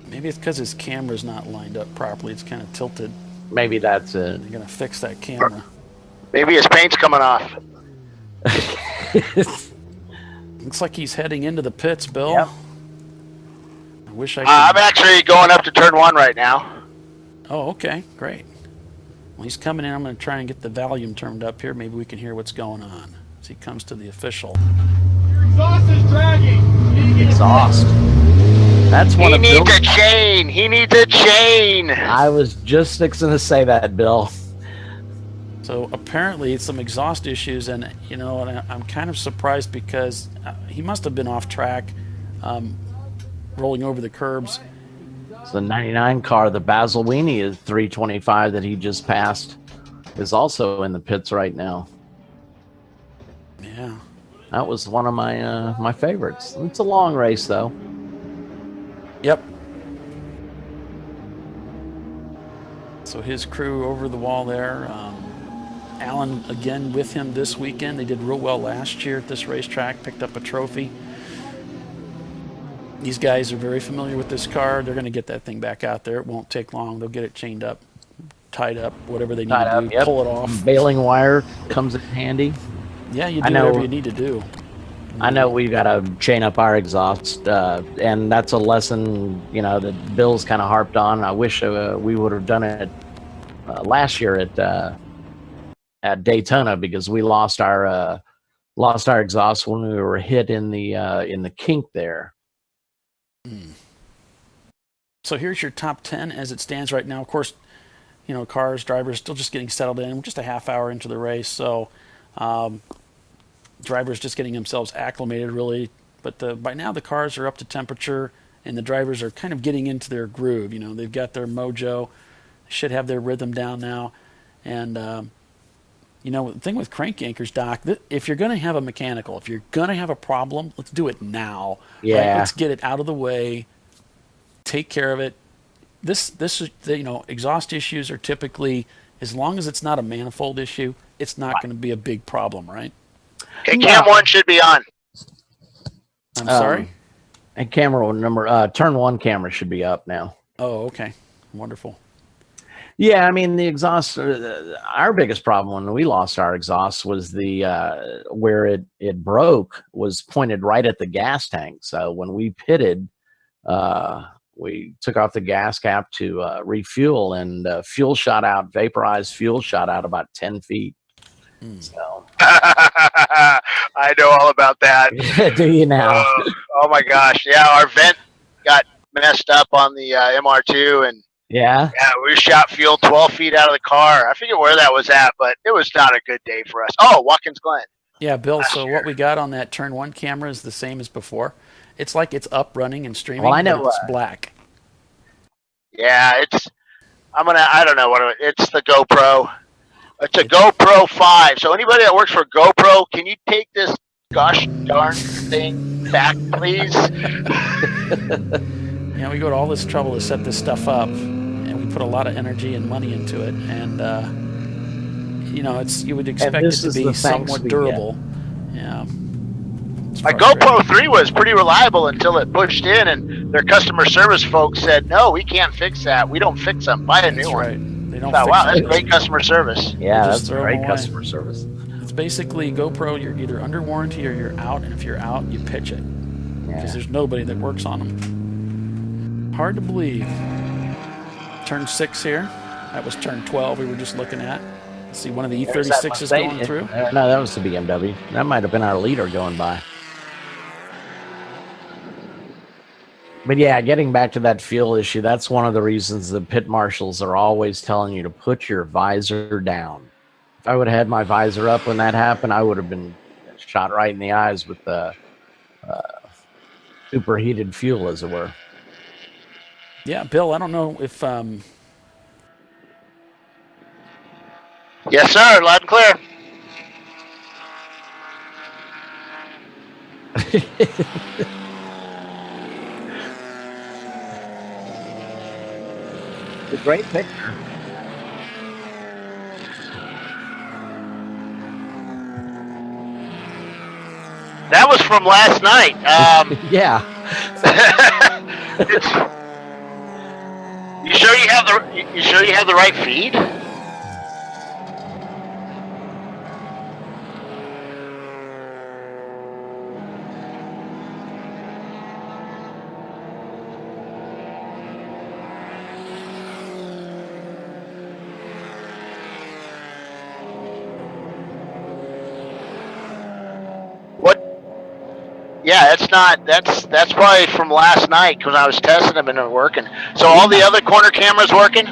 Maybe it's because his camera's not lined up properly. It's kind of tilted. Maybe that's it. They're going to fix that camera. Maybe his paint's coming off. Looks like he's heading into the pits, Bill. Yep. I wish I could. I'm actually going up to turn 1 right now. Oh, okay. Great. Well, he's coming in. I'm going to try and get the volume turned up here. Maybe we can hear what's going on as he comes to the official. Your exhaust is dragging. Exhaust. That's one of He needs a chain. He needs a chain. I was just fixing to say that, Bill. So apparently it's some exhaust issues, and you know, and I'm kind of surprised because he must have been off track, rolling over the curbs. It's the 99 car, the Basilwini is 325 that he just passed, is also in the pits right now. Yeah, that was one of my my favorites. It's a long race though. Yep. So his crew over the wall there. Alan again with him this weekend. They did real well last year at this racetrack, picked up a trophy. These guys are very familiar with this car. They're going to get that thing back out there. It won't take long. They'll get it chained up, tied up, whatever they need to do, yep. Pull it off. Baling wire comes in handy. Yeah, you do whatever you need to do. I know we've got to chain up our exhaust, and that's a lesson, you know, that Bill's kind of harped on. I wish we would have done it last year at Daytona, because we lost our exhaust when we were hit in the kink there. So here's your top 10 as it stands right now. Of course, you know, cars, drivers still just getting settled in. We're just a half hour into the race, so drivers just getting themselves acclimated, really. But by now the cars are up to temperature, and the drivers are kind of getting into their groove. You know, they've got their mojo, should have their rhythm down now, and you know, the thing with crank anchors, Doc, if you're going to have a mechanical, if you're going to have a problem, let's do it now. Yeah. Right? Let's get it out of the way. Take care of it. This is, you know, exhaust issues are typically, as long as it's not a manifold issue, it's not going to be a big problem, right? Okay, cam 1 should be on. I'm sorry? And camera number, turn 1 camera should be up now. Oh, okay. Wonderful. Yeah, I mean, the exhaust, our biggest problem when we lost our exhaust was the where it broke was pointed right at the gas tank. So when we pitted, we took off the gas cap to refuel, and fuel shot out, vaporized fuel shot out about 10 feet. So I know all about that. Do you now? Oh my gosh, yeah, our vent got messed up on the MR2, and yeah, we shot fuel 12 feet out of the car. I forget where that was at, but it was not a good day for us. Oh, Watkins Glen. Yeah, Bill, so what we got on that turn 1 camera is the same as before. It's like it's up, running, and streaming. Well, I know but it's black. Yeah, I don't know it's the GoPro. It's a GoPro 5. So anybody that works for GoPro, can you take this gosh darn thing back, please? You know, we go to all this trouble to set this stuff up, and we put a lot of energy and money into it, and you would expect it this to is be the thanks somewhat we durable. Yeah. My GoPro 3 was pretty reliable until it pushed in, and their customer service folks said, "No, we can't fix that. We don't fix them. Buy a new one." Right. They don't I thought, fix wow, them. that's great customer service. Yeah, Just that's throw 'em great away. customer service. It's basically GoPro. You're either under warranty or you're out, and if you're out, you pitch it because there's nobody that works on them. Hard to believe. Turn 6 here. That was turn 12 we were just looking at. See one of the E36s going through. No, that was the BMW. That might have been our leader going by. But yeah, getting back to that fuel issue, that's one of the reasons the pit marshals are always telling you to put your visor down. If I would have had my visor up when that happened, I would have been shot right in the eyes with the superheated fuel, as it were. Yeah, Bill, I don't know if Yes, sir. Loud and clear. It's a great picture. That was from last night. Yeah. You sure you have the right feed? Yeah, it's not. That's probably from last night because I was testing them and they're working. So all the other corner cameras working?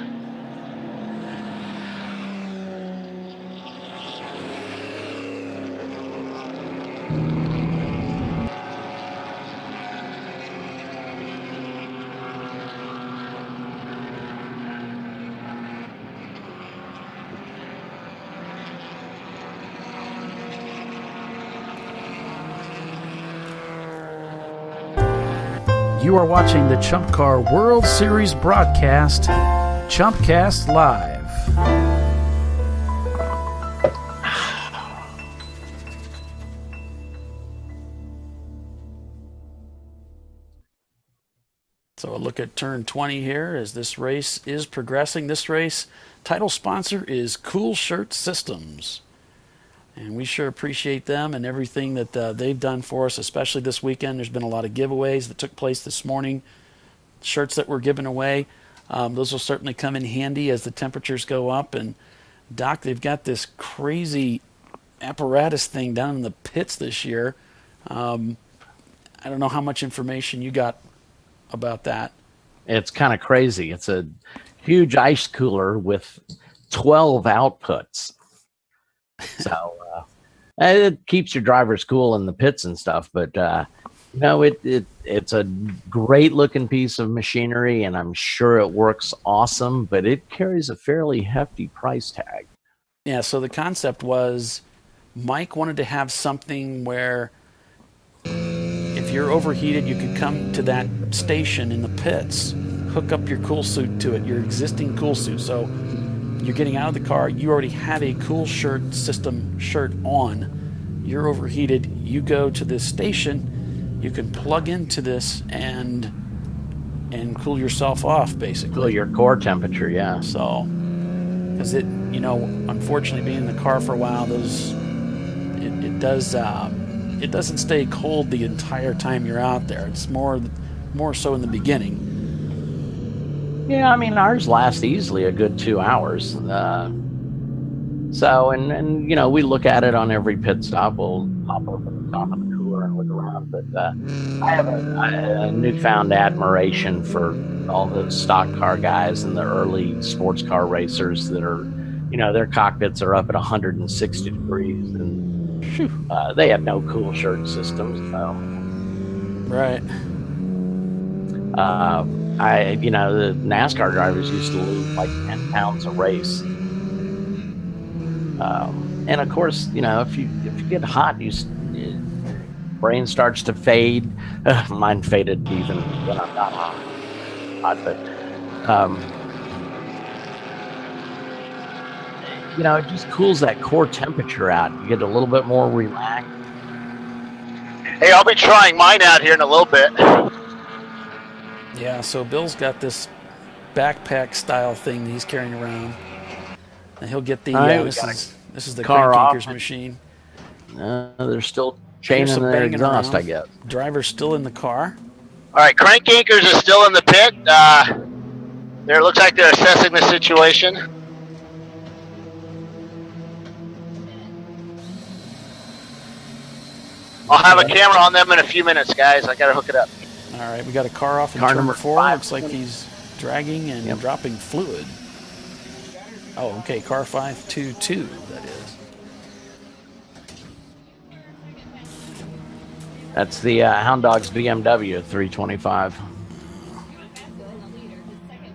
You are watching the Chump Car World Series broadcast, ChumpCast Live. So a look at turn 20 here as this race is progressing. This race title sponsor is Cool Shirt Systems. And we sure appreciate them and everything that they've done for us, especially this weekend. There's been a lot of giveaways that took place this morning. Shirts that were given away. Those will certainly come in handy as the temperatures go up. And, Doc, they've got this crazy apparatus thing down in the pits this year. I don't know how much information you got about that. It's kind of crazy. It's a huge ice cooler with 12 outputs. So it keeps your drivers cool in the pits and stuff, but it's a great looking piece of machinery, and I'm sure it works awesome, but it carries a fairly hefty price tag. Yeah, so the concept was Mike wanted to have something where if you're overheated, you could come to that station in the pits, hook up your cool suit to it, your existing cool suit. So you're getting out of the car, you already have a cool shirt system shirt on, you're overheated, you go to this station, you can plug into this and cool yourself off, basically. Cool your core temperature, yeah. So, because it, unfortunately being in the car for a while, it doesn't stay cold the entire time you're out there. It's more so in the beginning. Yeah, I mean, ours lasts easily a good 2 hours. So, we look at it on every pit stop. We'll hop over the top of the cooler and look around. But I have a newfound admiration for all the stock car guys and the early sports car racers that are, their cockpits are up at 160 degrees and they have no cool shirt systems. So. Right. The NASCAR drivers used to lose like 10 pounds a race. And of course, if you get hot, your brain starts to fade. Mine faded even when I'm not hot. But it just cools that core temperature out. You get a little bit more relaxed. Hey, I'll be trying mine out here in a little bit. Yeah, so Bill's got this backpack style thing he's carrying around, and he'll get the. This is the car Crank Anchors off. machine. They're still chaining their banging exhaust, around. I guess. Driver's still in the car. All right, Crank Anchors is still in the pit. There looks like they're assessing the situation. I'll have a camera on them in a few minutes, guys. I gotta hook it up. All right, we got a car off in Car turn number 4. 5. Looks like he's dragging and dropping fluid. Oh, okay, car 522, that is. That's the Hound Dog's BMW 325.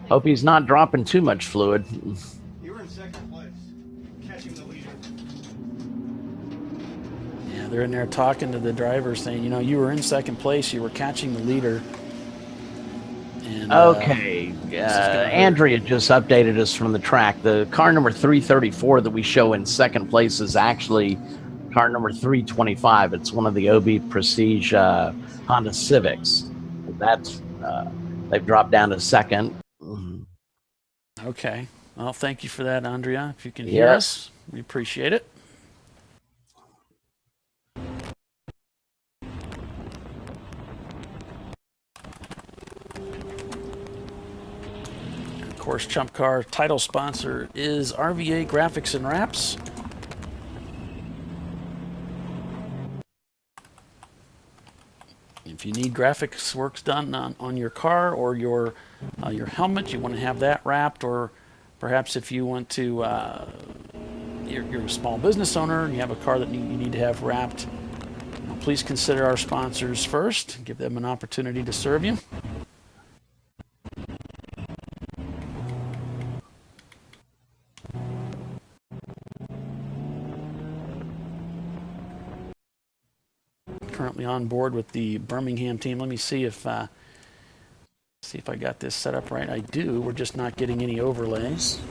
Hope he's not dropping too much fluid. You were in second place, catching the leader. Yeah, they're in there talking to the driver, saying, you were in second place, you were catching the leader. And, okay, Andrea just updated us from the track. The car number 334 that we show in second place is actually car number 325. It's one of the OB Prestige Honda Civics. That's they've dropped down to second. Okay. Well, thank you for that, Andrea. If you can hear us, we appreciate it. Of course, Chump Car title sponsor is RVA Graphics and Wraps. If you need graphics works done on your car or your helmet, you want to have that wrapped, or perhaps if you want to, you're a small business owner and you have a car that you need to have wrapped, please consider our sponsors first. Give them an opportunity to serve you. Currently on board with the Birmingham team. Let me see if I got this set up right. I do. We're just not getting any overlays.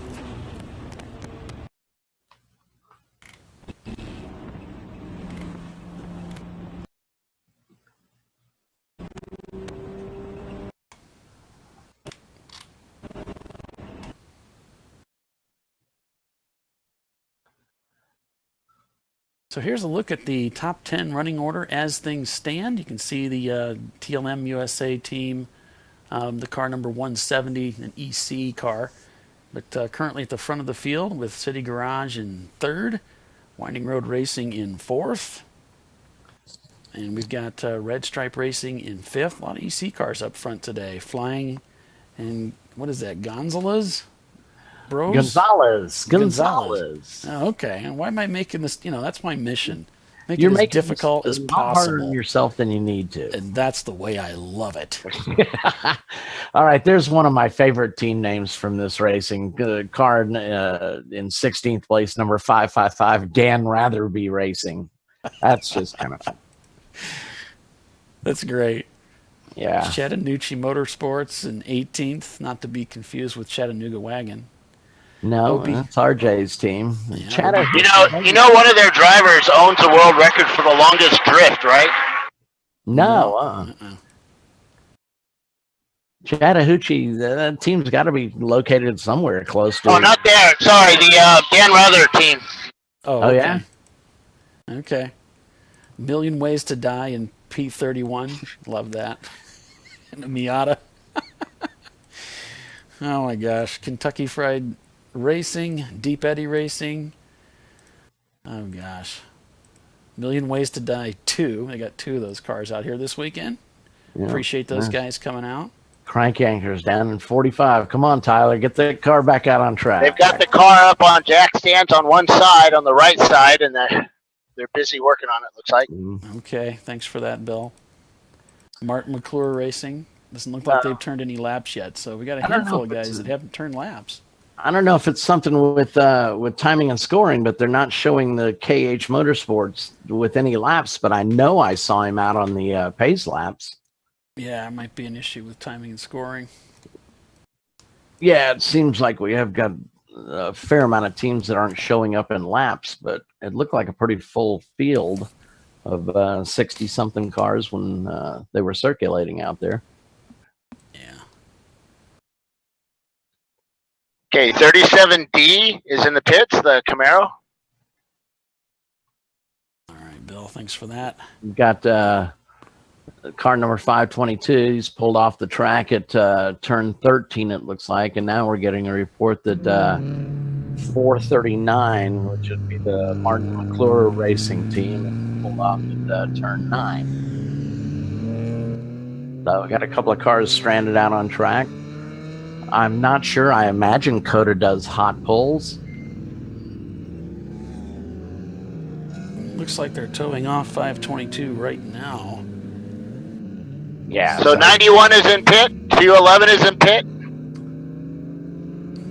So here's a look at the top 10 running order as things stand. You can see the TLM USA team, the car number 170, an EC car, but currently at the front of the field with City Garage in third, Winding Road Racing in fourth, and we've got Red Stripe Racing in fifth. A lot of EC cars up front today. Flying, and what is that, Gonzalez? Bros? Gonzalez. Oh, okay. And why am I making this? That's my mission. You're it as making difficult this as harder possible. on yourself than you need to. And that's the way I love it. All right, there's one of my favorite team names from this racing. Car in 16th place, number 555, Dan Ratherby Racing. That's just kind of fun. That's great. Yeah. Chattanooga Motorsports in 18th, not to be confused with Chattanooga Wagon. No, that's RJ's team. Yeah. You know, one of their drivers owns the world record for the longest drift, right? No. Chattahoochee, that team's got to be located somewhere close to. Oh, not there. Sorry, the Dan Rather team. Oh, okay. Yeah. Okay. Million Ways to Die in P31. Love that. And a Miata. Oh my gosh. Kentucky Fried Racing, Deep Eddy Racing. Oh gosh. Million Ways to Die 2. They got 2 of those cars out here this weekend. Yeah. Appreciate those guys coming out. Crank Anchors down in 45. Come on, Tyler. Get the car back out on track. They've got the car up on jack stands on one side, on the right side, and they're busy working on it, looks like. Okay. Thanks for that, Bill. Martin McClure Racing. Doesn't look like they've turned any laps yet, so we got a handful of guys that haven't turned laps. I don't know if it's something with timing and scoring, but they're not showing the KH Motorsports with any laps. But I know I saw him out on the pace laps. Yeah, it might be an issue with timing and scoring. Yeah, it seems like we have got a fair amount of teams that aren't showing up in laps, but it looked like a pretty full field of 60-something cars when they were circulating out there. Yeah. Okay, 37D is in the pits, the Camaro. All right, Bill, thanks for that. We've got car number 522. He's pulled off the track at turn 13, it looks like, and now we're getting a report that 439, which would be the Martin McClure racing team, pulled off at turn 9. So we got a couple of cars stranded out on track. I'm not sure. I imagine Coda does hot pulls. Looks like they're towing off 522 right now. Yeah. So 91 is in pit. 211 is in pit.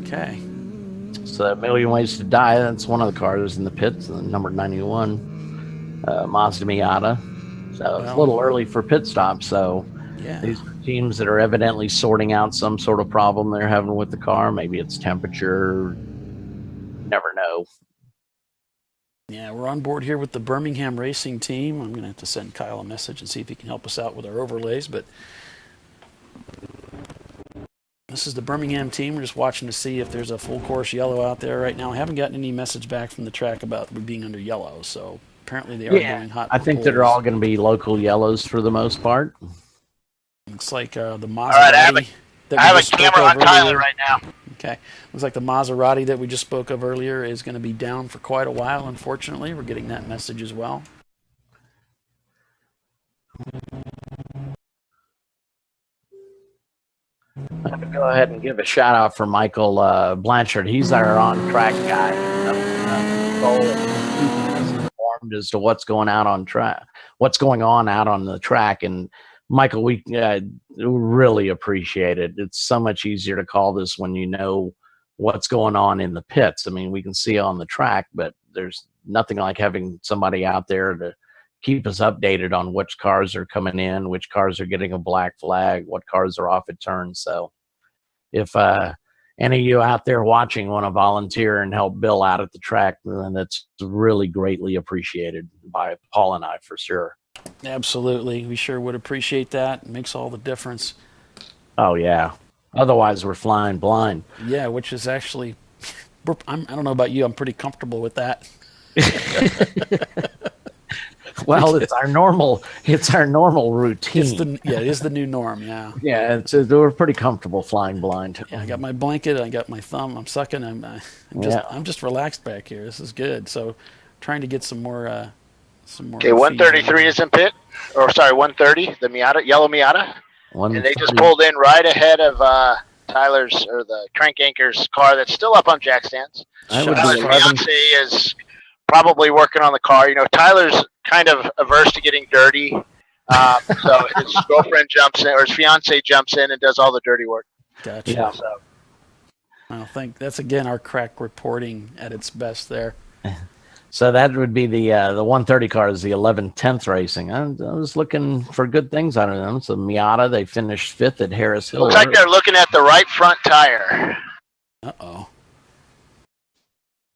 Okay. So A Million Ways to Die, that's one of the cars in the pits, number 91, Mazda Miata. So it's a little early for pit stops. So these are teams that are evidently sorting out some sort of problem they're having with the car. Maybe it's temperature. Never know. Yeah, we're on board here with the Birmingham racing team. I'm going to have to send Kyle a message and see if he can help us out with our overlays. But this is the Birmingham team. We're just watching to see if there's a full course yellow out there right now. I haven't gotten any message back from the track about being under yellow. So apparently they are doing hot I think they're all going to be local yellows for the most part. Looks like the Maserati. All right, I have a camera on Tyler right now. Okay. Looks like the Maserati that we just spoke of earlier is going to be down for quite a while, unfortunately. We're getting that message as well. I'm going to go ahead and give a shout out for Michael Blanchard. He's our on-track guy. Informed as to what's going on out on the track. And Michael, we really appreciate it. It's so much easier to call this when you know what's going on in the pits. I mean, we can see on the track, but there's nothing like having somebody out there to keep us updated on which cars are coming in, which cars are getting a black flag, what cars are off at turns. So if any of you out there watching want to volunteer and help Bill out at the track, then that's really greatly appreciated by Paul and I for sure. Absolutely. We sure would appreciate that. It makes all the difference. Oh, yeah. Otherwise, we're flying blind. Yeah, which is actually, I don't know about you, I'm pretty comfortable with that. Well, it's our normal routine. It is the new norm, yeah. Yeah, we're pretty comfortable flying blind. Yeah, I got my blanket, I got my thumb, I'm sucking, I'm just relaxed back here. This is good. So trying to get some more Okay, 133 is in pit. Or sorry, 130, the Miata, yellow Miata. And they just pulled in right ahead of Tyler's, or the Crank Anchor's car that's still up on jack stands. Tyler's fiance is probably working on the car. You know, Tyler's kind of averse to getting dirty. So his girlfriend jumps in, or his fiance jumps in and does all the dirty work. Gotcha. Yeah. So, I think that's, again, our crack reporting at its best there. So that would be the 130 cars, the 11/10th Racing. I was looking for good things out of them. So Miata, they finished 5th at Harris Hill. Looks like they're looking at the right front tire. Uh-oh.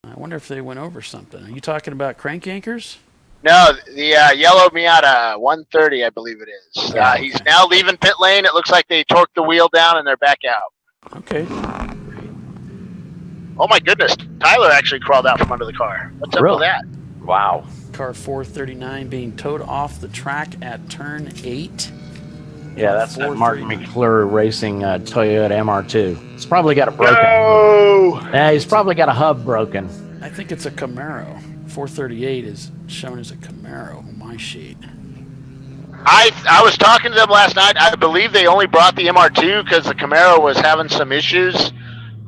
I wonder if they went over something. Are you talking about Crank Anchors? No, the yellow Miata 130, I believe it is. He's now leaving pit lane. It looks like they torqued the wheel down and they're back out. Okay. Oh my goodness! Tyler actually crawled out from under the car. What's up with that? Wow. Car 439 being towed off the track at turn 8. Yeah, that's that Martin McClure Racing Toyota MR2. It's probably got a broken. No! Yeah, he's probably got a hub broken. I think it's a Camaro. 438 is shown as a Camaro on my sheet. I was talking to them last night. I believe they only brought the MR2 because the Camaro was having some issues.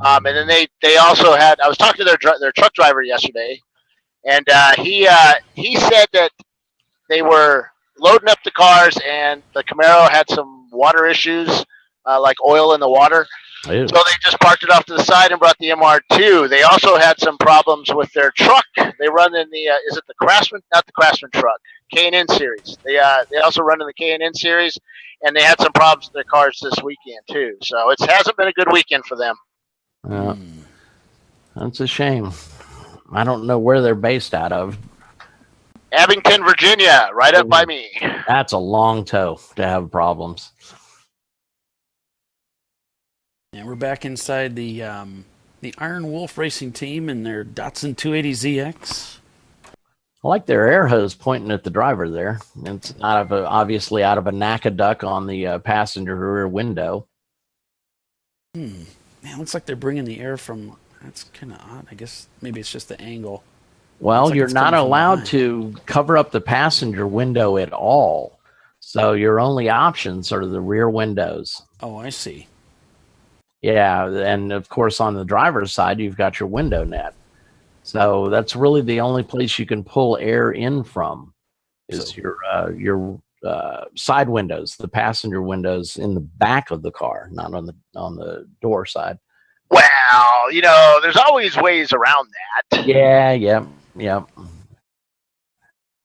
And then they also had. I was talking to their truck driver yesterday, and he said that they were loading up the cars, and the Camaro had some water issues, like oil in the water. Ew. So they just parked it off to the side and brought the MR2. They also had some problems with their truck. They run in the is it the Craftsman? Not the Craftsman truck, K&N series. They also run in the K&N series, and they had some problems with their cars this weekend too. So it hasn't been a good weekend for them. That's a shame. I don't know where they're based out of. Abington, Virginia, right up by me. That's a long tow to have problems. And we're back inside the Iron Wolf Racing Team and their Datsun 280ZX. I like their air hose pointing at the driver there. It's obviously out of a NACA duck on the passenger rear window. Man, looks like they're bringing the air from. That's kind of odd. I guess maybe it's just the angle. Well, like you're it's not coming from allowed behind. to cover up the passenger window at all. So your only options are the rear windows. Oh, I see. Yeah, and of course on the driver's side, you've got your window net. So that's really the only place you can pull air in from is your side windows, the passenger windows in the back of the car, not on the door side. Well, there's always ways around that. Yeah.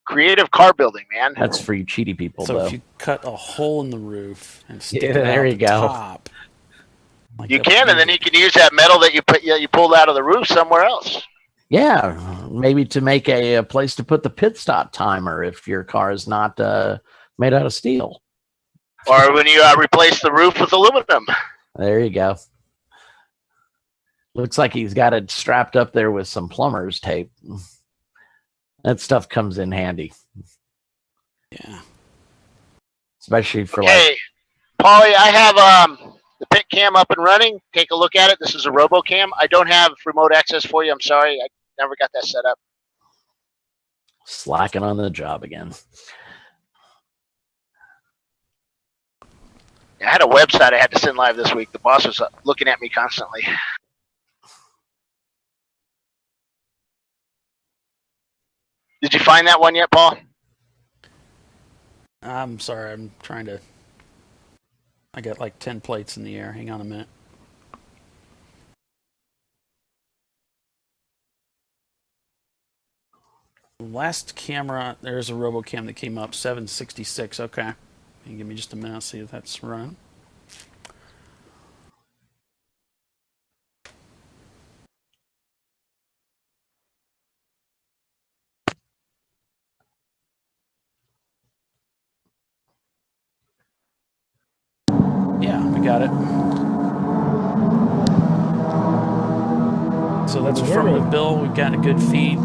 Creative car building, man. That's for you cheaty people, So though. if you cut a hole in the roof and stick it there out you the go. top, like You that's can, and then you can use that metal that you pulled out of the roof somewhere else. Yeah, maybe to make a place to put the pit stop timer if your car is not made out of steel. Or when you replace the roof with aluminum. There you go. Looks like he's got it strapped up there with some plumber's tape. That stuff comes in handy. Yeah. Especially for Hey, Paulie, I have the pit cam up and running. Take a look at it. This is a RoboCam. I don't have remote access for you. I'm sorry. I never got that set up. slacking on the job again. I had a website I had to send live this week. The boss was looking at me constantly. Did you find that one yet, Paul? I'm sorry. I'm trying to. I got like 10 plates in the air. Hang on a minute. Last camera, there's a RoboCam that came up, 766. Okay. Give me just a minute. I'll see if that's running. Yeah, we got it. So that's affirmative, Bill. We've got a good feed.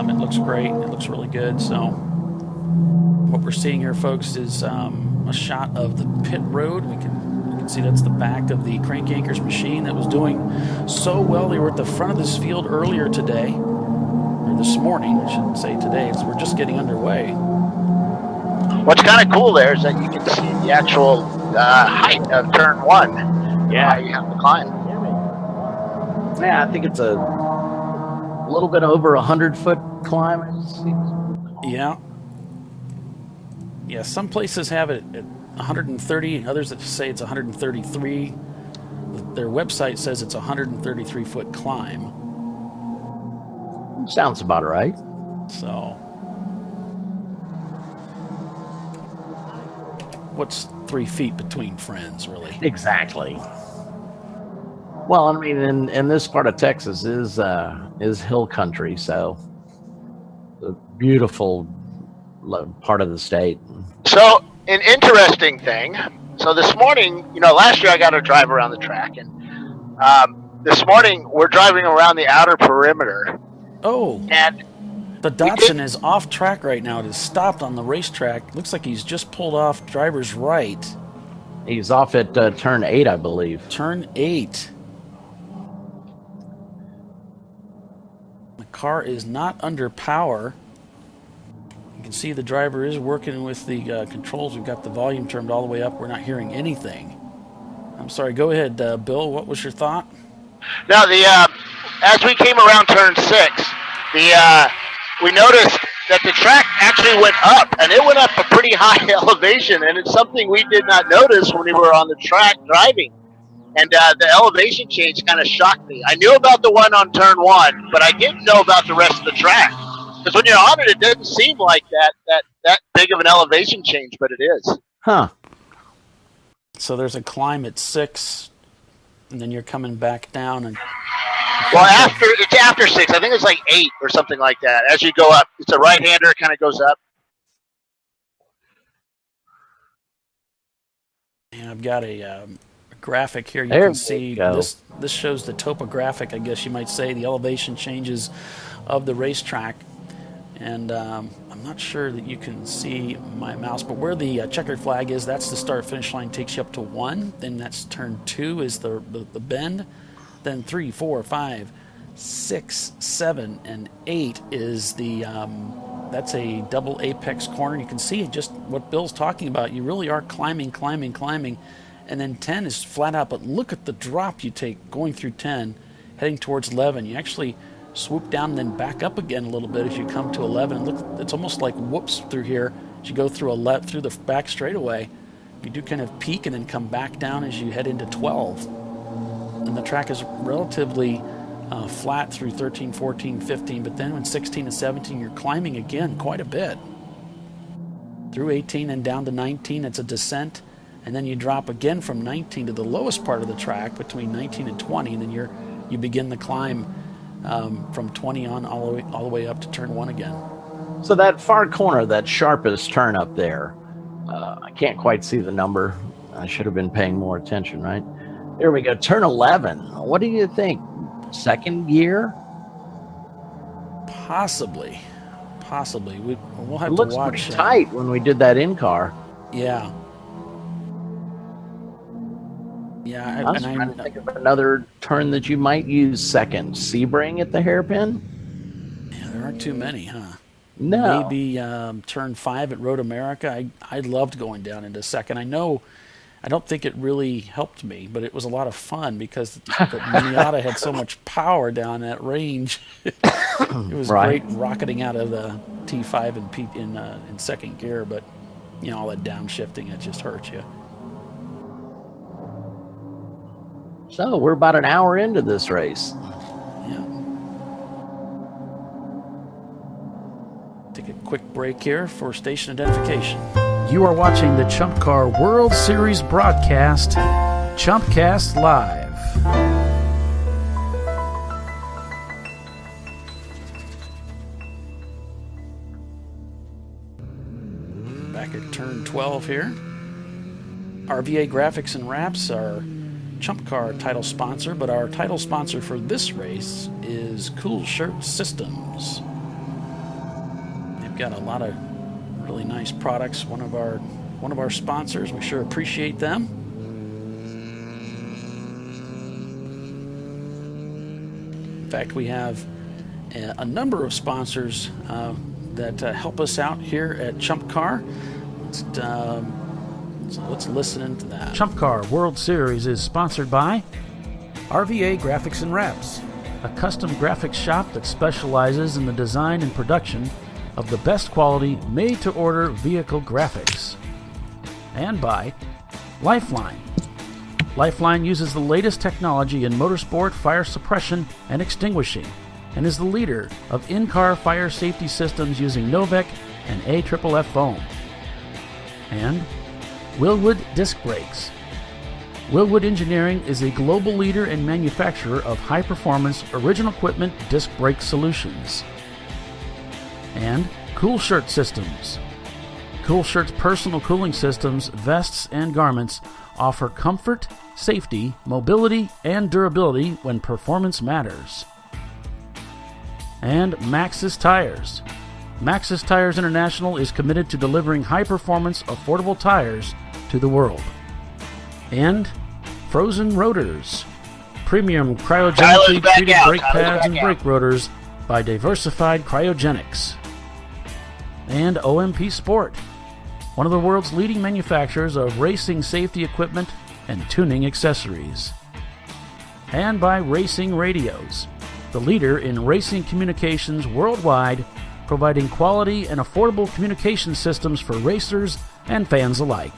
It looks great. It looks really good. So what we're seeing here, folks, is a shot of the pit road. You can see that's the back of the crank anchors machine that was doing so well. They were at the front of this field earlier today, or this morning, I shouldn't say today. So we're just getting underway. What's kind of cool there is that you can see the actual height of turn one. Yeah. How you have to climb. Yeah, I think it's a little bit over 100-foot climb. Yeah. Yeah, some places have it at 130, others that say it's 133. Their website says it's a 133-foot climb. Sounds about right. So, what's 3 feet between friends, really? Exactly. Well, I mean, in this part of Texas is hill country, so a beautiful part of the state. So, an interesting thing. So this morning, last year I got to drive around the track, and this morning we're driving around the outer perimeter. Oh, and the Datsun is off track right now. It is stopped on the racetrack. Looks like he's just pulled off driver's right. He's off at turn 8, I believe. Turn 8. The car is not under power. You can see the driver is working with the controls. We've got the volume turned all the way up. We're not hearing anything. I'm sorry. Go ahead, Bill. What was your thought? Now, as we came around turn 6, we noticed that the track actually went up, and it went up a pretty high elevation, and it's something we did not notice when we were on the track driving. And the elevation change kind of shocked me. I knew about the one on turn 1, but I didn't know about the rest of the track. Because when you're on it, it doesn't seem like that big of an elevation change, but it is. Huh. So there's a climb at 6. and then you're coming back down. And well, it's after 6. I think it's like 8 or something like that. As you go up, it's a right-hander. It kind of goes up. And I've got a graphic here. You There can we see go. this shows the topographic, I guess you might say, the elevation changes of the racetrack. And I'm not sure that you can see my mouse, but where the checkered flag is, that's the start-finish line, takes you up to 1. Then that's turn 2 is the bend. Then 3, 4, 5, 6, 7, and 8 is the that's a double apex corner. You can see just what Bill's talking about. You really are climbing. And then 10 is flat out, but look at the drop you take going through 10, heading towards 11. You actually swoop down and then back up again a little bit as you come to 11. Look, it's almost like whoops through here as you go through through the back straightaway. You do kind of peak and then come back down as you head into 12. And the track is relatively flat through 13, 14, 15, but then when 16 and 17, you're climbing again quite a bit. Through 18 and down to 19, it's a descent, and then you drop again from 19 to the lowest part of the track between 19 and 20, and then you begin the climb from 20 on all the way up to turn 1 again. So that far corner, that sharpest turn up there, I can't quite see the number. I should have been paying more attention, right? There we go. Turn 11. What do you think? Second gear? Possibly. We'll have It to looks watch. pretty tight when we did that in-car. Yeah. I was trying to think of another turn that you might use second. Sebring at the hairpin? Yeah, there aren't too many, huh? No. Maybe turn 5 at Road America. I loved going down into second. I don't think it really helped me, but it was a lot of fun because the Miata had so much power down that range. It was right. Great rocketing out of the T5 in second gear, but all that downshifting, it just hurts you. So we're about an hour into this race. Yeah. Take a quick break here for station identification. You are watching the Chump Car World Series broadcast, ChumpCast Live. Back at turn 12 here. RVA Graphics and Wraps are Chump Car title sponsor, but our title sponsor for this race is Cool Shirt Systems. They've got a lot of really nice products. One of our sponsors. We sure appreciate them. In fact, we have a number of sponsors that help us out here at Chump Car. Let's listen into that. Chump Car World Series is sponsored by RVA Graphics and Wraps, a custom graphics shop that specializes in the design and production of the best quality made-to-order vehicle graphics. And by Lifeline. Lifeline uses the latest technology in motorsport fire suppression and extinguishing, and is the leader of in-car fire safety systems using Novec and AFFF foam. And Willwood Disc Brakes. Willwood Engineering is a global leader and manufacturer of high-performance original equipment disc brake solutions. And Cool Shirt Systems. Cool Shirt's personal cooling systems, vests, and garments offer comfort, safety, mobility, and durability when performance matters. And Maxxis Tires. Maxxis Tires International is committed to delivering high-performance, affordable tires to the world. And Frozen Rotors. Premium cryogenically treated brake pads and brake rotors by Diversified Cryogenics. And OMP Sport, one of the world's leading manufacturers of racing safety equipment and tuning accessories. And by Racing Radios, the leader in racing communications worldwide, providing quality and affordable communication systems for racers and fans alike.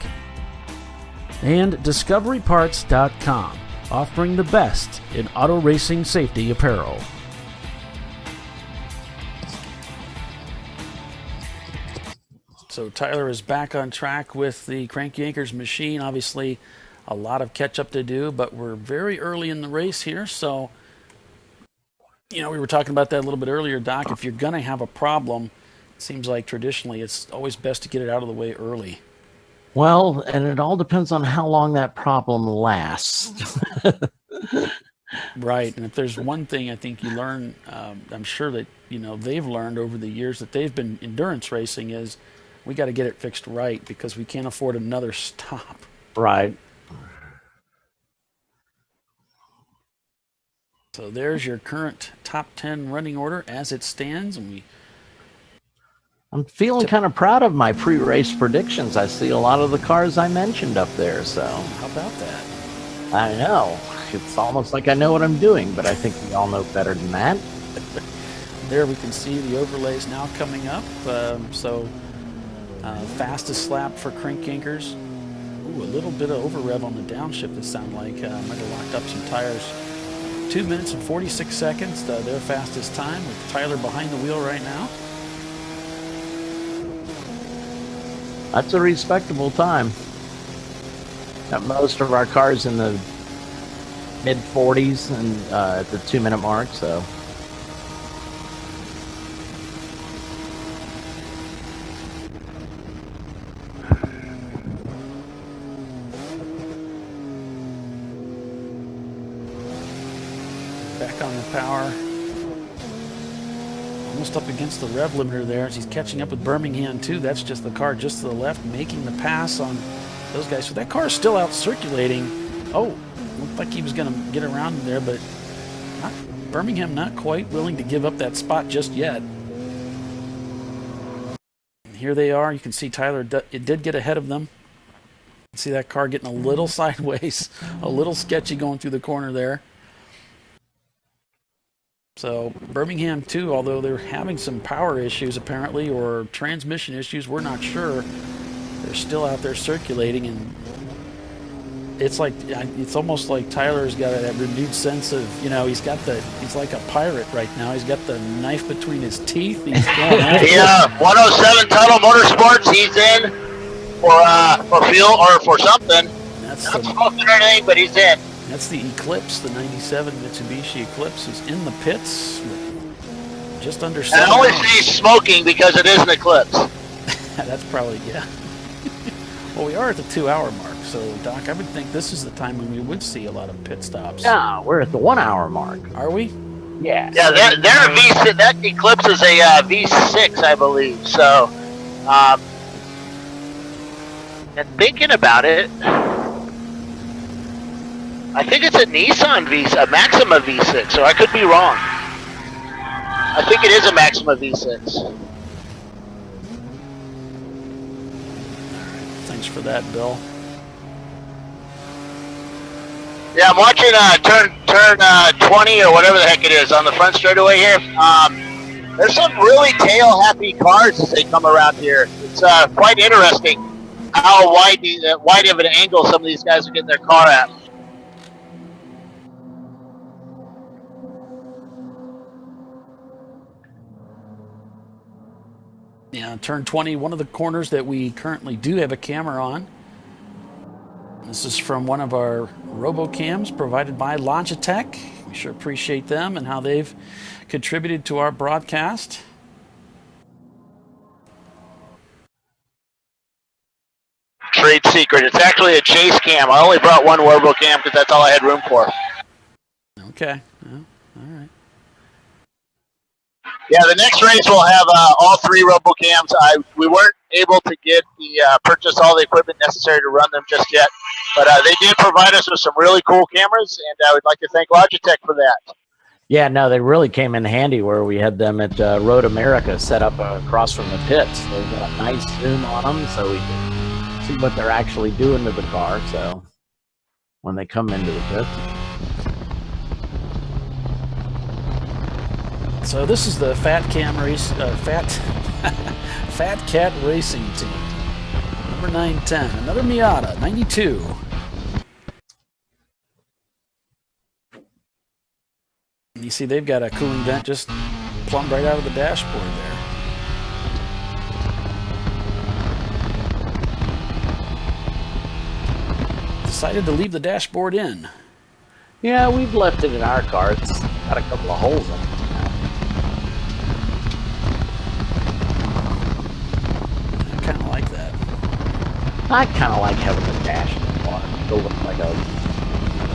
And DiscoveryParts.com, offering the best in auto racing safety apparel. So Tyler is back on track with the Cranky Anchors machine. Obviously, a lot of catch up to do, but we're very early in the race here. So, you know, we were talking about that a little bit earlier, Doc. If you're going to have a problem, it seems like traditionally it's always best to get it out of the way early. Well, and it all depends on how long that problem lasts. Right. And if there's one thing I think you learn, I'm sure that, you know, they've learned over the years that they've been endurance racing is we got to get it fixed right because we can't afford another stop. Right. So there's your current top 10 running order as it stands. And I'm feeling kind of proud of my pre-race predictions. I see a lot of the cars I mentioned up there. So how about that? I know. It's almost like I know what I'm doing, but I think we all know better than that. There we can see the overlays now coming up. Fastest lap for crank anchors. Ooh, a little bit of over rev on the downshift, it sounded like. Might have locked up some tires. 2 minutes and 46 seconds, their fastest time, with Tyler behind the wheel right now. That's a respectable time. Got most of our cars in the mid-40s and at the 2 minute mark, so. Back on the power. Almost up against the rev limiter there as he's catching up with Birmingham too. That's just the car just to the left making the pass on those guys. So that car is still out circulating. Oh, looked like he was going to get around there, but Birmingham not quite willing to give up that spot just yet. And here they are. You can see Tyler it did get ahead of them. You can see that car getting a little sideways, a little sketchy going through the corner there. So Birmingham too, although they're having some power issues apparently, or transmission issues, we're not sure. They're still out there circulating, and it's almost like Tyler's got a renewed sense of, you know, he's like a pirate right now. He's got the knife between his teeth. He's going yeah, 107 Tunnel Motorsports. He's in for fuel or for something. That's not smoking or anything, but he's in. That's the Eclipse, the 97 Mitsubishi Eclipse is in the pits, just under 7 hours. I only say smoking because it is an Eclipse. That's probably, yeah. Well, we are at the 2 hour mark, so Doc, I would think this is the time when we would see a lot of pit stops. Yeah, we're at the 1 hour mark. Are we? Yeah. Yeah, they're a V6. That Eclipse is a V6, I believe. So, and thinking about it, I think it's a Nissan a Maxima V6, so I could be wrong. I think it is a Maxima V6. Thanks for that, Bill. Yeah, I'm watching turn 20 or whatever the heck it is on the front straightaway here. There's some really tail-happy cars as they come around here. It's quite interesting how wide of an angle some of these guys are getting their car at. Yeah, turn 20, one of the corners that we currently do have a camera on. This is from one of our RoboCams provided by Logitech. We sure appreciate them and how they've contributed to our broadcast. Trade secret. It's actually a chase cam. I only brought one RoboCam because that's all I had room for. Okay. Well, all right. Yeah, the next race we'll have all 3 RoboCams. We weren't able to get purchase all the equipment necessary to run them just yet, but they did provide us with some really cool cameras, and I would like to thank Logitech for that. Yeah, no, they really came in handy where we had them at Road America set up across from the pits. They've got a nice zoom on them so we can see what they're actually doing to the car. So when they come into the pits. So this is the Fat Cat Racing Team, number 910, another Miata, 92. And you see they've got a cooling vent just plumbed right out of the dashboard there. decided to leave the dashboard in. Yeah, we've left it in our car. It's got a couple of holes in it. I kind of like that. I kind of like having the dash in the car. It looks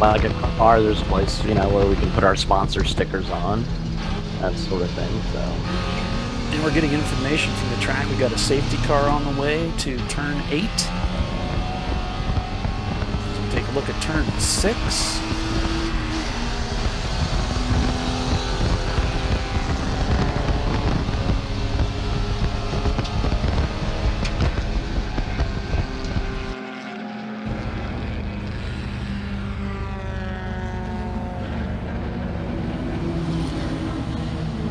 like a car. There's a place, where we can put our sponsor stickers on, that sort of thing. So. And we're getting information from the track. We got a safety car on the way to turn 8. So take a look at turn 6.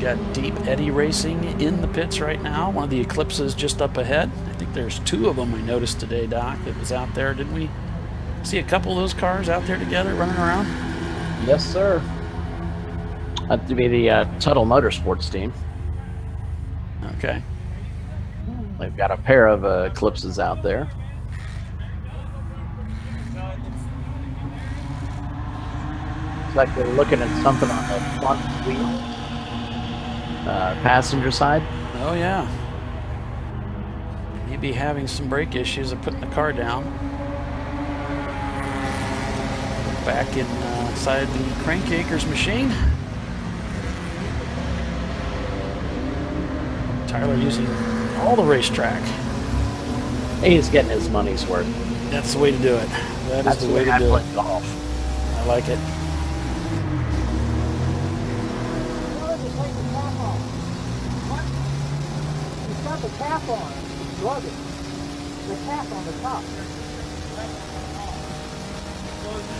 Got Deep Eddy Racing in the pits right now. One of the Eclipses just up ahead. I think there's 2 of them I noticed today, Doc, that was out there. Didn't we see a couple of those cars out there together running around? Yes, sir. That to be the Tuttle Motorsports team. Okay. They've got a pair of Eclipses out there. Looks like they're looking at something on the front wheel. Passenger side. Oh yeah. Maybe having some brake issues of putting the car down. Back inside the Crankacres machine. Tyler using all the racetrack. He's getting his money's worth. That's the way to do it. That's the way to do it. Golf. I like it. The cap on plug it. The cap on the top.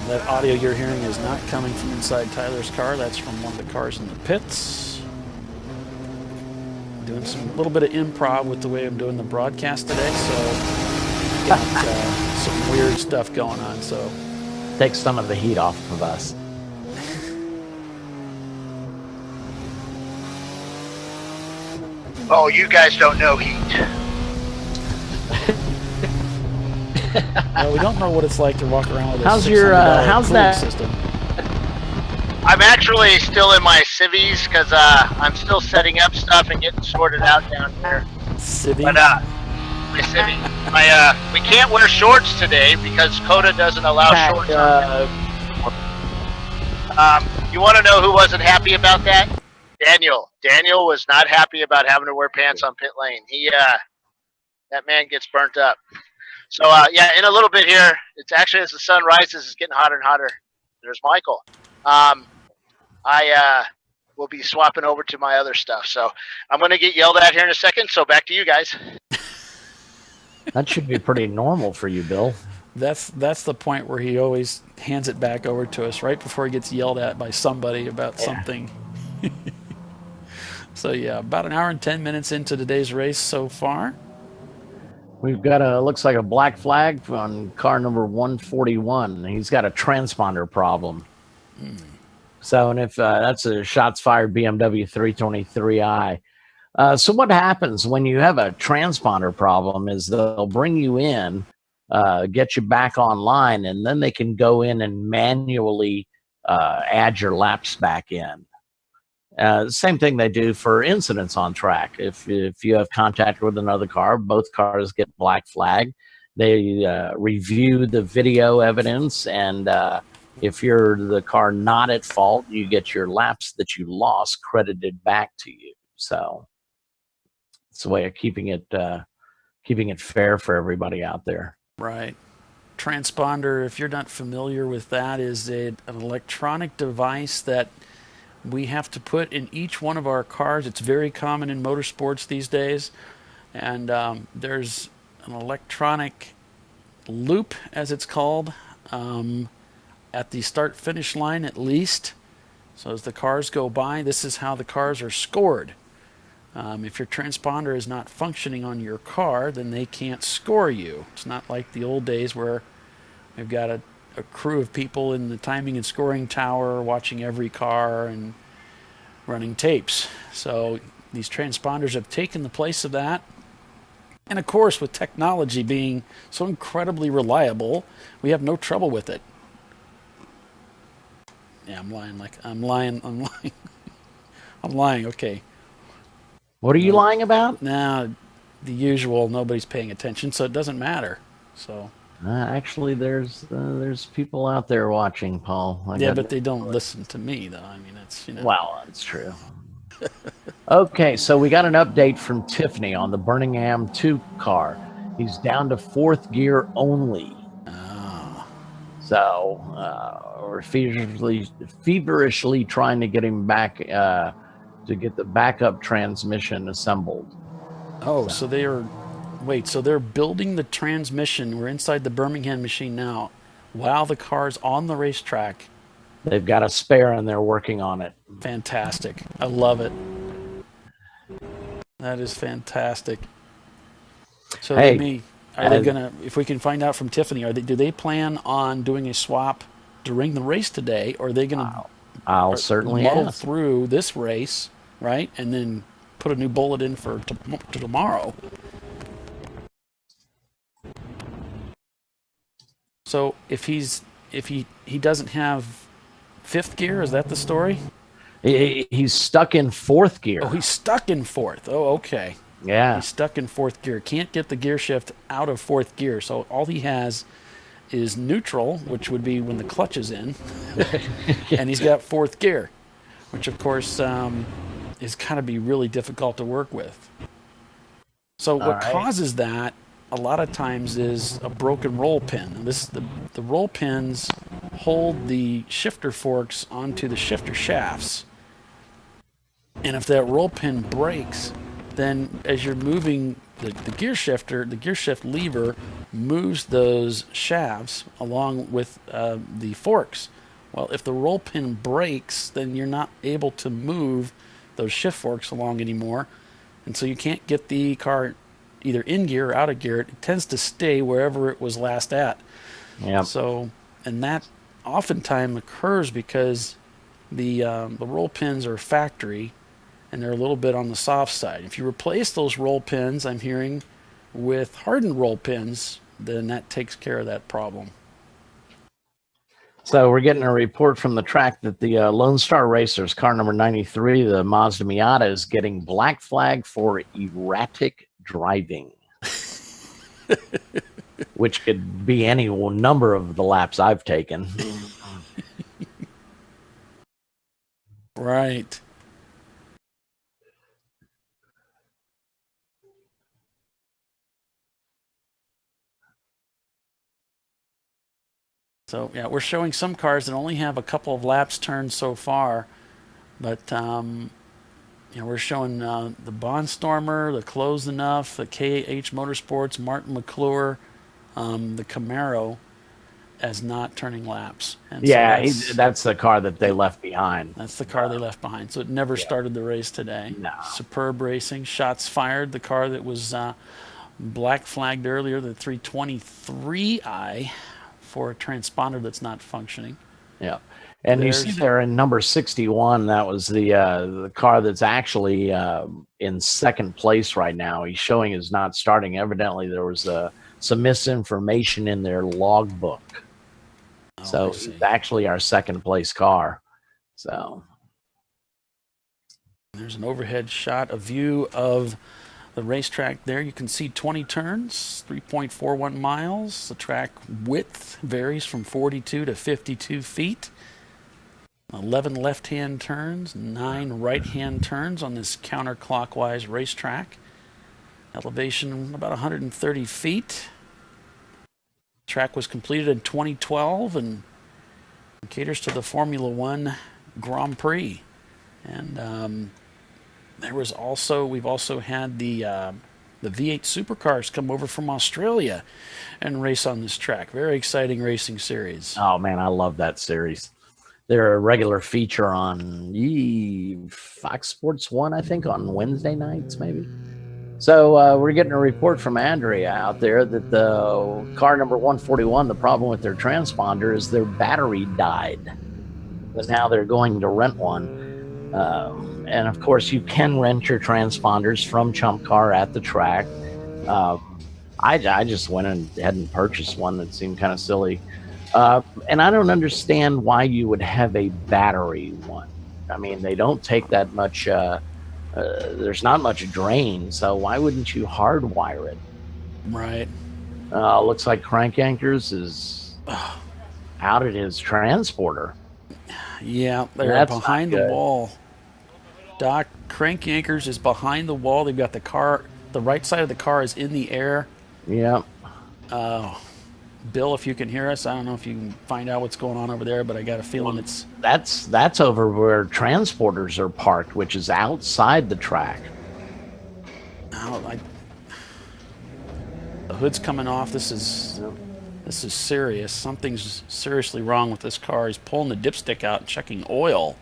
That audio you're hearing is not coming from inside Tyler's car. That's from one of the cars in the pits. Doing some little bit of improv with the way I'm doing the broadcast today, so got some weird stuff going on. So take some of the heat off of us. Oh, you guys don't know heat. Well, we don't know what it's like to walk around with a how's cooling that system. I'm actually still in my civvies because I'm still setting up stuff and getting sorted out down here. Civvies? But my civvy, we can't wear shorts today because COTA doesn't allow shorts. You want to know who wasn't happy about that? Daniel. Daniel was not happy about having to wear pants on pit lane. He, that man gets burnt up. So, yeah, in a little bit here, it's actually as the sun rises, it's getting hotter and hotter. There's Michael. I will be swapping over to my other stuff. So I'm going to get yelled at here in a second. So back to you guys. That should be pretty normal for you, Bill. That's the point where he always hands it back over to us right before he gets yelled at by somebody about something. So yeah, about an hour and 10 minutes into today's race so far. We've got looks like a black flag on car number 141. He's got a transponder problem. So, and if that's a shots fired BMW 323i. So what happens when you have a transponder problem is they'll bring you in, get you back online, and then they can go in and manually add your laps back in. Same thing they do for incidents on track. If you have contact with another car, both cars get black flag. They review the video evidence, and if you're the car not at fault, you get your laps that you lost credited back to you. So it's a way of keeping it fair for everybody out there. Right. Transponder, if you're not familiar with that, is an electronic device that we have to put in each one of our cars. It's very common in motorsports these days. And there's an electronic loop, as it's called, at the start-finish line at least. So as the cars go by, this is how the cars are scored. If your transponder is not functioning on your car, then they can't score you. It's not like the old days where we've got a crew of people in the timing and scoring tower watching every car and running tapes. So these transponders have taken the place of that. And of course, with technology being so incredibly reliable, we have no trouble with it. Yeah, I'm lying. I'm lying. Okay. What are you lying about? Nah, the usual. Nobody's paying attention, so it doesn't matter. So. Actually, there's people out there watching, Paul. But they don't listen to me, though. I mean, it's Well, that's true. Okay, so we got an update from Tiffany on the Birmingham 2 car. He's down to 4th gear only. So we're feverishly trying to get him back to get the backup transmission assembled. So they are. Wait, so they're building the transmission. We're inside the Birmingham machine now, while the car's on the racetrack. They've got a spare and they're working on it. Fantastic. I love it. That is fantastic. So hey, are they gonna? If we can find out from Tiffany, do they plan on doing a swap during the race today, or are they gonna? I'll certainly muddle ask. through this race, right, and then put a new bullet in for tomorrow. So if he doesn't have 5th gear, is that the story? He's stuck in 4th gear. Oh, he's stuck in 4th. Oh, okay. Yeah. He's stuck in 4th gear. Can't get the gear shift out of 4th gear. So all he has is neutral, which would be when the clutch is in, and he's got 4th gear, which of course is kind of be really difficult to work with. So what causes that a lot of times is a broken roll pin. And the roll pins hold the shifter forks onto the shifter shafts. And if that roll pin breaks, then as you're moving the gear shifter, the gear shift lever moves those shafts along with the forks. Well, if the roll pin breaks, then you're not able to move those shift forks along anymore. And so you can't get the car either in gear or out of gear. It tends to stay wherever it was last at. Yeah. So, and that oftentimes occurs because the roll pins are factory and they're a little bit on the soft side. If you replace those roll pins, I'm hearing, with hardened roll pins, then that takes care of that problem. So we're getting a report from the track that the Lone Star Racers, car number 93, the Mazda Miata, is getting black flag for erratic driving, which could be any number of the laps I've taken. Right. So yeah, we're showing some cars that only have a couple of laps turned so far, but we're showing the Bondstormer, the Close Enough, the KH Motorsports, Martin McClure, the Camaro, as not turning laps. And yeah, so that's the car that they left behind. That's the car they left behind. So it never started the race today. No. Superb racing. Shots fired. The car that was black flagged earlier, the 323i, for a transponder that's not functioning. Yeah. And you see there in number 61, that was the car that's actually in 2nd place right now. He's showing is not starting. Evidently, there was some misinformation in their logbook. So it's actually our 2nd place car. So there's an overhead shot, a view of the racetrack there. You can see 20 turns, 3.41 miles. The track width varies from 42 to 52 feet. 11 left-hand turns, 9 right-hand turns on this counterclockwise racetrack. Elevation about 130 feet. The track was completed in 2012 and caters to the Formula One Grand Prix. And we've also had the V8 supercars come over from Australia and race on this track. Very exciting racing series. Oh man, I love that series. They're a regular feature on Fox Sports 1, I think, on Wednesday nights, maybe. So we're getting a report from Andrea out there that the car number 141, the problem with their transponder is their battery died. But now they're going to rent one. And of course, you can rent your transponders from Chump Car at the track. I just went ahead and purchased one that seemed kind of silly. And I don't understand why you would have a battery one. I mean, they don't take that much. There's not much drain, so why wouldn't you hardwire it? Right. Looks like Crank Anchors is out at his transporter. Yeah, they're That's behind not the good. wall. Doc, Crank Anchors is behind the wall. They've got the car. The right side of the car is in the air. Yeah. Bill, if you can hear us, I don't know if you can find out what's going on over there, but I got a feeling it's... That's over where transporters are parked, which is outside the track. Oh, the hood's coming off. This is serious. Something's seriously wrong with this car. He's pulling the dipstick out and checking oil.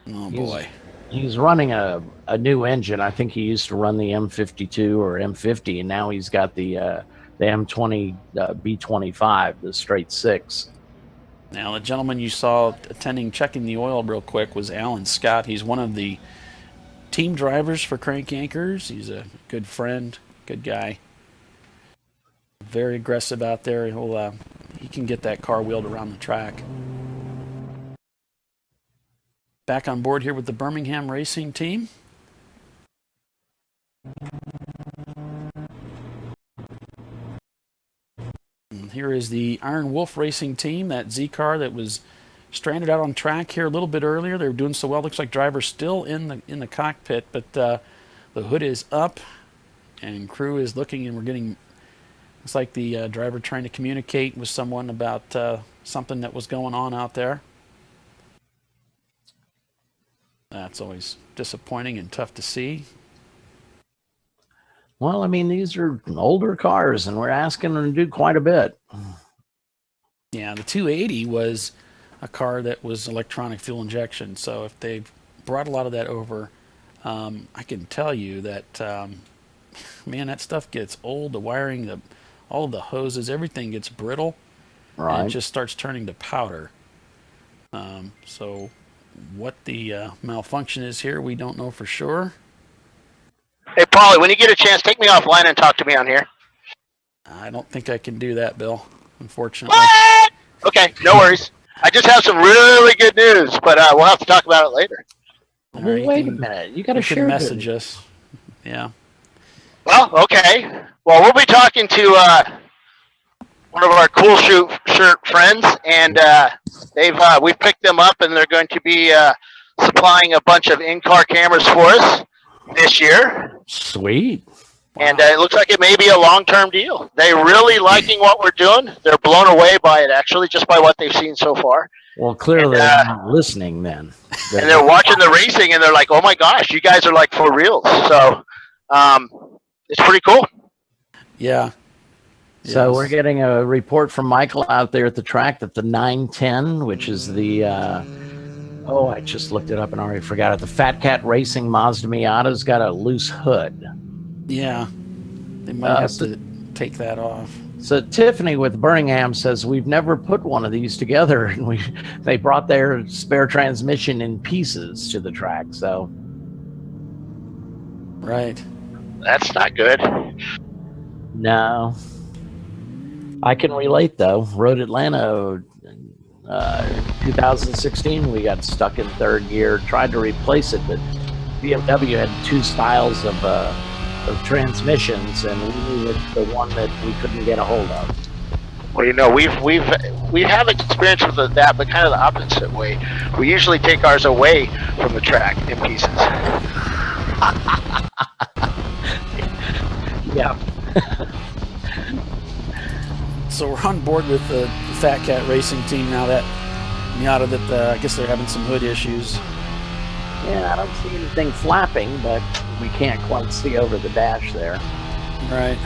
Oh, boy. He's running a new engine. I think he used to run the M52 or M50, and now he's got the M20 B25, the straight six. Now, the gentleman you saw checking the oil real quick was Alan Scott. He's one of the team drivers for Crank Anchors. He's a good friend, good guy. Very aggressive out there. He can get that car wheeled around the track. Back on board here with the Birmingham Racing Team. And here is the Iron Wolf Racing Team, that Z car that was stranded out on track here a little bit earlier. They were doing so well. Looks like driver's still in the cockpit, but the hood is up and crew is looking, and we're getting... It's like the driver trying to communicate with someone about something that was going on out there. That's always disappointing and tough to see. Well, I mean, these are older cars, and we're asking them to do quite a bit. Yeah, the 280 was a car that was electronic fuel injection. So if they've brought a lot of that over, I can tell you that, man, that stuff gets old. The wiring, all the hoses, everything gets brittle. Right. And it just starts turning to powder. So what the malfunction is here, we don't know for sure. Hey, Paulie, when you get a chance, take me offline and talk to me on here. I don't think I can do that, Bill, unfortunately. What? Okay, no worries. I just have some really good news, but we'll have to talk about it later. Well, wait a minute. You got to share message us. Yeah. Well, okay. Well, we'll be talking to one of our cool shirt friends, and we've picked them up, and they're going to be supplying a bunch of in-car cameras for us this year. Sweet. And it looks like it may be a long-term deal. They're really liking what we're doing. They're blown away by it, actually, just by what they've seen so far. Well, clearly they're not listening then. And they're watching the racing, and they're like, oh, my gosh, you guys are like for real. So it's pretty cool. Yeah. So we're getting a report from Michael out there at the track that the 910, which is the, I just looked it up and already forgot it. The Fat Cat Racing Mazda Miata's got a loose hood. Yeah. They might have to take that off. So Tiffany with Birmingham says, we've never put one of these together, and they brought their spare transmission in pieces to the track, so. Right. That's not good. No. I can relate, though. Road Atlanta, 2016, we got stuck in third gear, tried to replace it, but BMW had two styles of transmissions, and we needed the one that we couldn't get a hold of. Well, you know, we have experience with that, but kind of the opposite way. We usually take ours away from the track in pieces. Yeah. So we're on board with the Fat Cat Racing Team now. That Miata, that I guess they're having some hood issues. Yeah, I don't see anything flapping, but we can't quite see over the dash there. Right.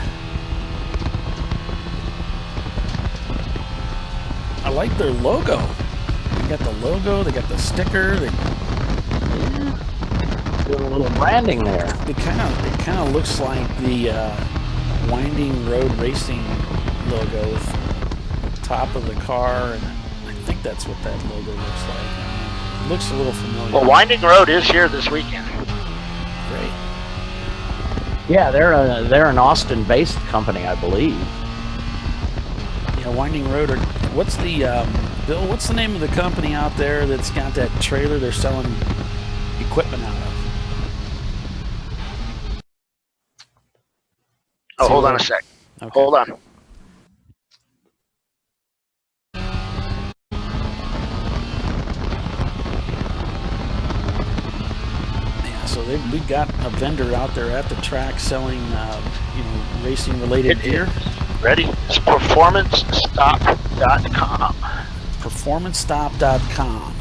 I like their logo. They got the logo, they got the sticker. Doing a little branding there. It kind of looks like the Winding Road Racing logo with the top of the car, and I think that's what that logo looks like. It looks a little familiar. Well, Winding Road is here this weekend. Great. Yeah, they're an Austin-based company, I believe. Yeah, Winding Road. What's the Bill? What's the name of the company out there that's got that trailer they're selling equipment out of? Oh, hold on a sec. Okay. Hold on. Yeah, so we've got a vendor out there at the track selling, racing-related gear. Ready? It's performancestop.com. Performancestop.com.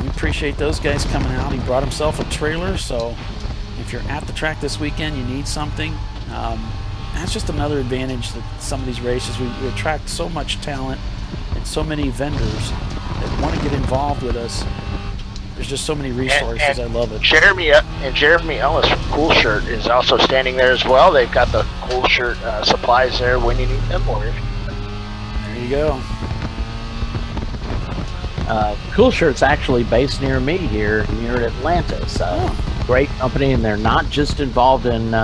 We appreciate those guys coming out. He brought himself a trailer, so if you're at the track this weekend, you need something. That's just another advantage that some of these races, we attract so much talent and so many vendors that want to get involved with us. There's just so many resources. I love it. Jeremy Ellis from Cool Shirt is also standing there as well. They've got the Cool Shirt supplies there when you need them, or if you need them. There you go. Cool Shirt's actually based near me here, near Atlanta. So great company, and they're not just involved in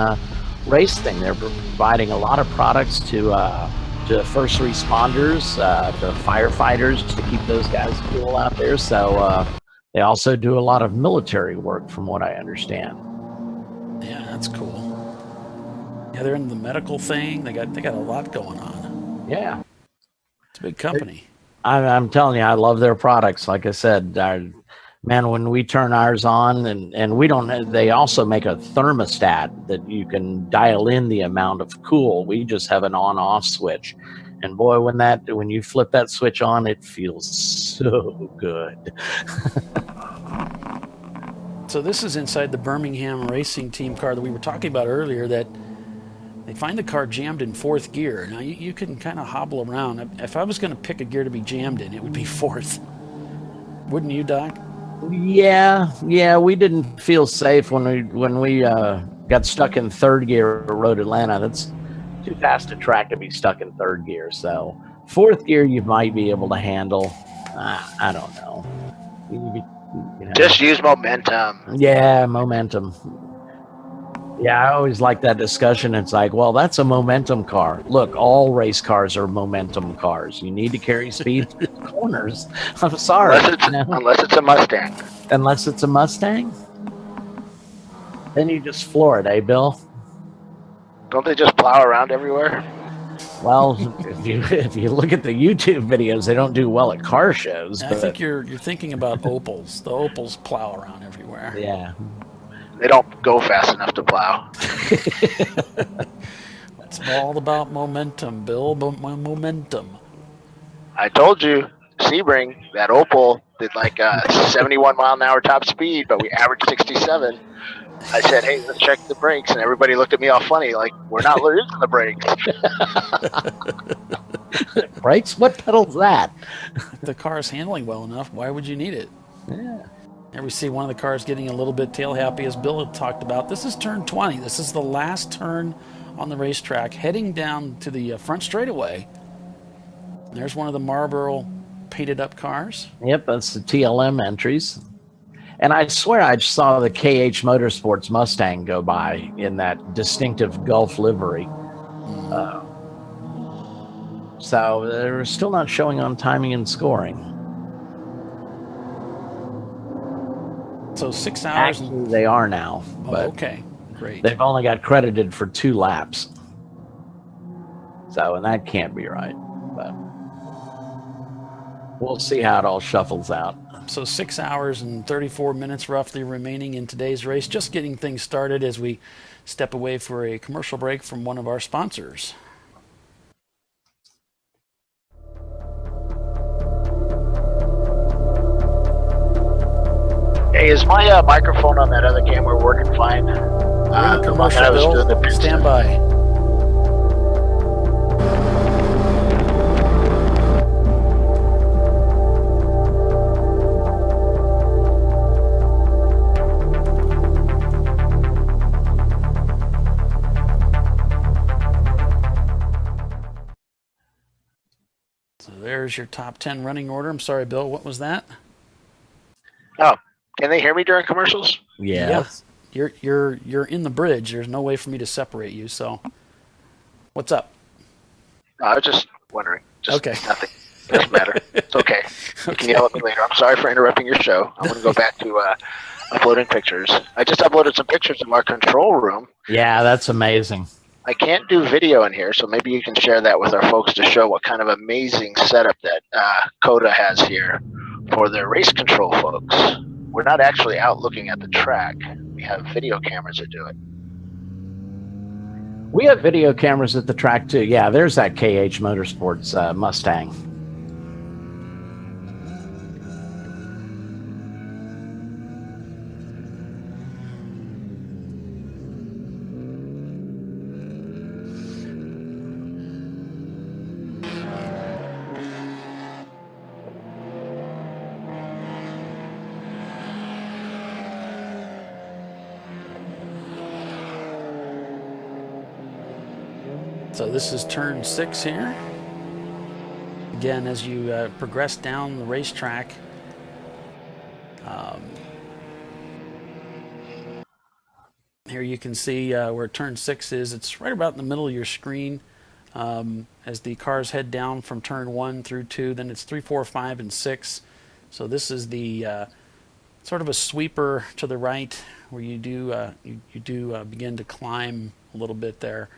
racing. They're providing a lot of products to first responders, to firefighters, to keep those guys cool out there. So they also do a lot of military work, from what I understand. Yeah, that's cool. Yeah, they're in the medical thing. They got a lot going on. Yeah, it's a big company. I'm telling you, I love their products. Like I said, man, when we turn ours on, and we don't, they also make a thermostat that you can dial in the amount of cool. We just have an on-off switch, and boy, when you flip that switch on, it feels so good. So this is inside the Birmingham racing team car that we were talking about earlier, that they find the car jammed in fourth gear. Now you can kind of hobble around. If I was going to pick a gear to be jammed in, it would be fourth. Wouldn't you, Doc? Yeah, we didn't feel safe when we got stuck in third gear at Road Atlanta. That's too fast a track to be stuck in third gear. So fourth gear you might be able to handle. I don't know. Just use momentum. Yeah, momentum. Yeah, I always like that discussion. It's like, well, that's a momentum car. Look, all race cars are momentum cars. You need to carry speed through the corners. I'm sorry. Unless it's a Mustang. Unless it's a Mustang? Then you just floor it, eh, Bill? Don't they just plow around everywhere? Well, if you look at the YouTube videos, they don't do well at car shows. I think you're thinking about Opals. The Opals plow around everywhere. Yeah. They don't go fast enough to plow. It's all about momentum, Bill. Momentum. I told you, Sebring, that Opal did like 71 mile an hour top speed, but we averaged 67. I said, hey, let's check the brakes. And everybody looked at me all funny, like, we're not using the brakes. Brakes? What pedal's that? If the car's handling well enough, why would you need it? Yeah. There we see one of the cars getting a little bit tail happy, as Bill had talked about. This is turn 20. This is the last turn on the racetrack, heading down to the front straightaway. There's one of the Marlboro painted up cars. Yep, that's the TLM entries. And I swear I saw the KH Motorsports Mustang go by in that distinctive Gulf livery. So they're still not showing on timing and scoring. So 6 hours. Actually, they are now. But okay, great. They've only got credited for 2 laps. So, and that can't be right. But we'll see how it all shuffles out. So 6 hours and 34 minutes roughly remaining in today's race. Just getting things started as we step away for a commercial break from one of our sponsors. Hey, is my microphone on that other camera working fine? Commercial, Bill. Stand by. So there's your top 10 running order. I'm sorry, Bill, what was that? Oh, can they hear me during commercials? Yes. you're in the bridge. There's no way for me to separate you. So, what's up? I was just wondering. Just Okay. nothing. Doesn't matter. It's okay. You can yell at me later. I'm sorry for interrupting your show. I'm going to go back to uploading pictures. I just uploaded some pictures of our control room. Yeah, that's amazing. I can't do video in here, so maybe you can share that with our folks to show what kind of amazing setup that Coda has here for their race control folks. We're not actually out looking at the track. We have video cameras that do it. We have video cameras at the track too. Yeah, there's that KH Motorsports Mustang. So this is turn 6 here. Again, as you progress down the racetrack, here you can see where turn 6 is. It's right about in the middle of your screen. As the cars head down from turn 1 through 2, then it's 3, 4, 5, and 6. So this is the sort of a sweeper to the right, where you do begin to climb a little bit there.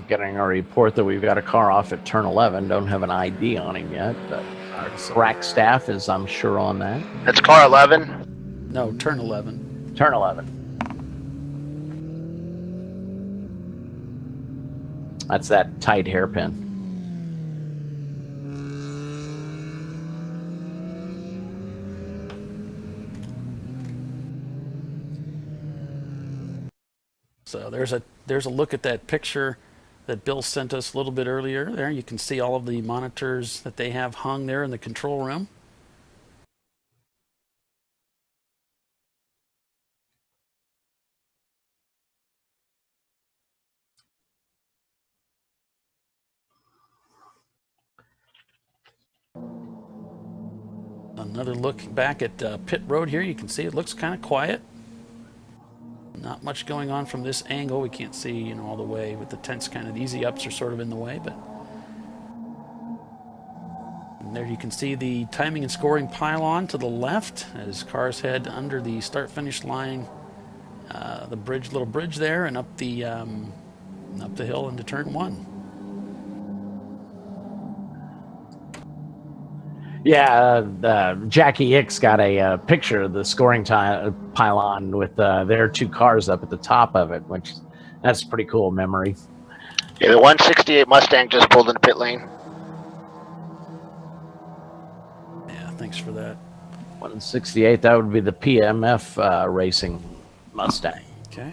Getting a report that we've got a car off at turn 11. Don't have an ID on him yet, but our track staff is, I'm sure, on that. That's car 11? No, turn 11. Turn 11. That's that tight hairpin. So there's a look at that picture that Bill sent us a little bit earlier. There you can see all of the monitors that they have hung there in the control room. Another look back at pit road here. You can see it looks kind of quiet. Not much going on from this angle. We can't see, all the way with the tents. Kind of the easy ups are sort of in the way, but and there you can see the timing and scoring pylon to the left as cars head under the start-finish line, the little bridge there, and up the hill into turn 1. Yeah, Jackie Hicks got a picture of the scoring pylon with their 2 cars up at the top of it, which that's a pretty cool memory. Yeah, the 168 Mustang just pulled into pit lane. Yeah, thanks for that. 168, that would be the PMF Racing Mustang. Okay.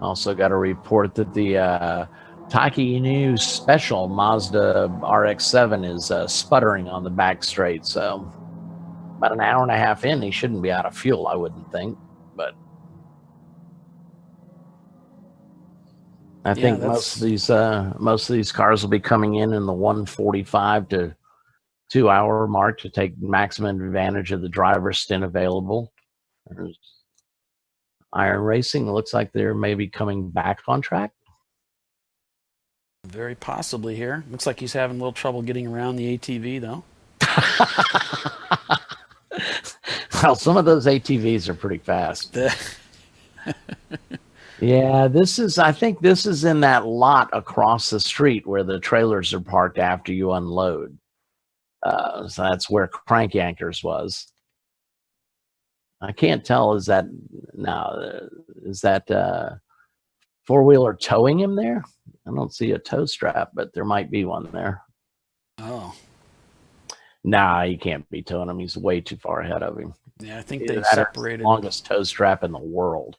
Also got a report that the Taki Inu Special Mazda RX-7 is sputtering on the back straight. So about an hour and a half in, he shouldn't be out of fuel, I wouldn't think. But I think most of these cars will be coming in the 1:45 to 2 hour mark to take maximum advantage of the driver's stint available. There's Iron Racing looks like they're maybe coming back on track. Very possibly here. Looks like he's having a little trouble getting around the ATV, though. Well, some of those ATVs are pretty fast. Yeah, I think this is in that lot across the street where the trailers are parked after you unload. So that's where Crank Anchors was. I can't tell. Is that four-wheeler towing him there? I don't see a tow strap, but there might be one there. Oh. Nah, he can't be towing him. He's way too far ahead of him. Yeah, I think they separated. The longest tow strap in the world.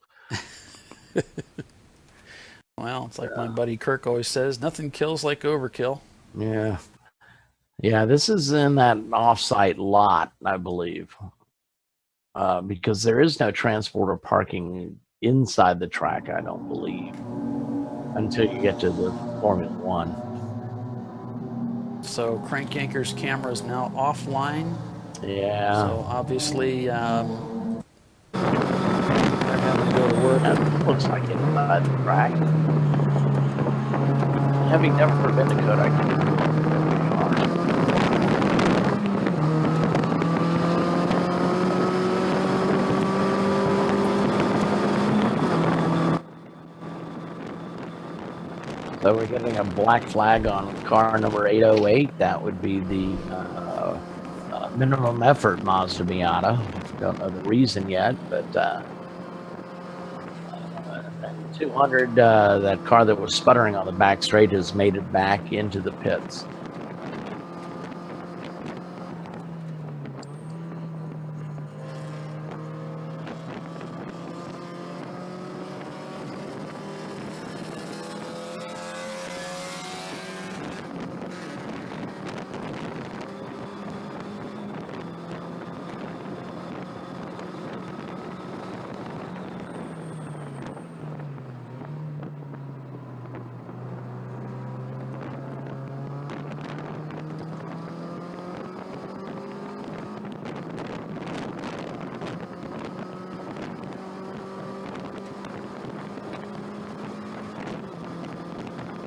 Well, it's like my buddy Kirk always says, nothing kills like overkill. Yeah. Yeah, this is in that off-site lot, I believe. Because there is no transporter parking inside the track, I don't believe, until you get to the Formula One. So Crank Yanker's camera is now offline. Yeah. So obviously, they're having to go to work. That looks like inside the track. Having never been to Kodak. So we're getting a black flag on car number 808. That would be the minimum effort Mazda Miata. Don't know the reason yet, but 200, that car that was sputtering on the back straight has made it back into the pits.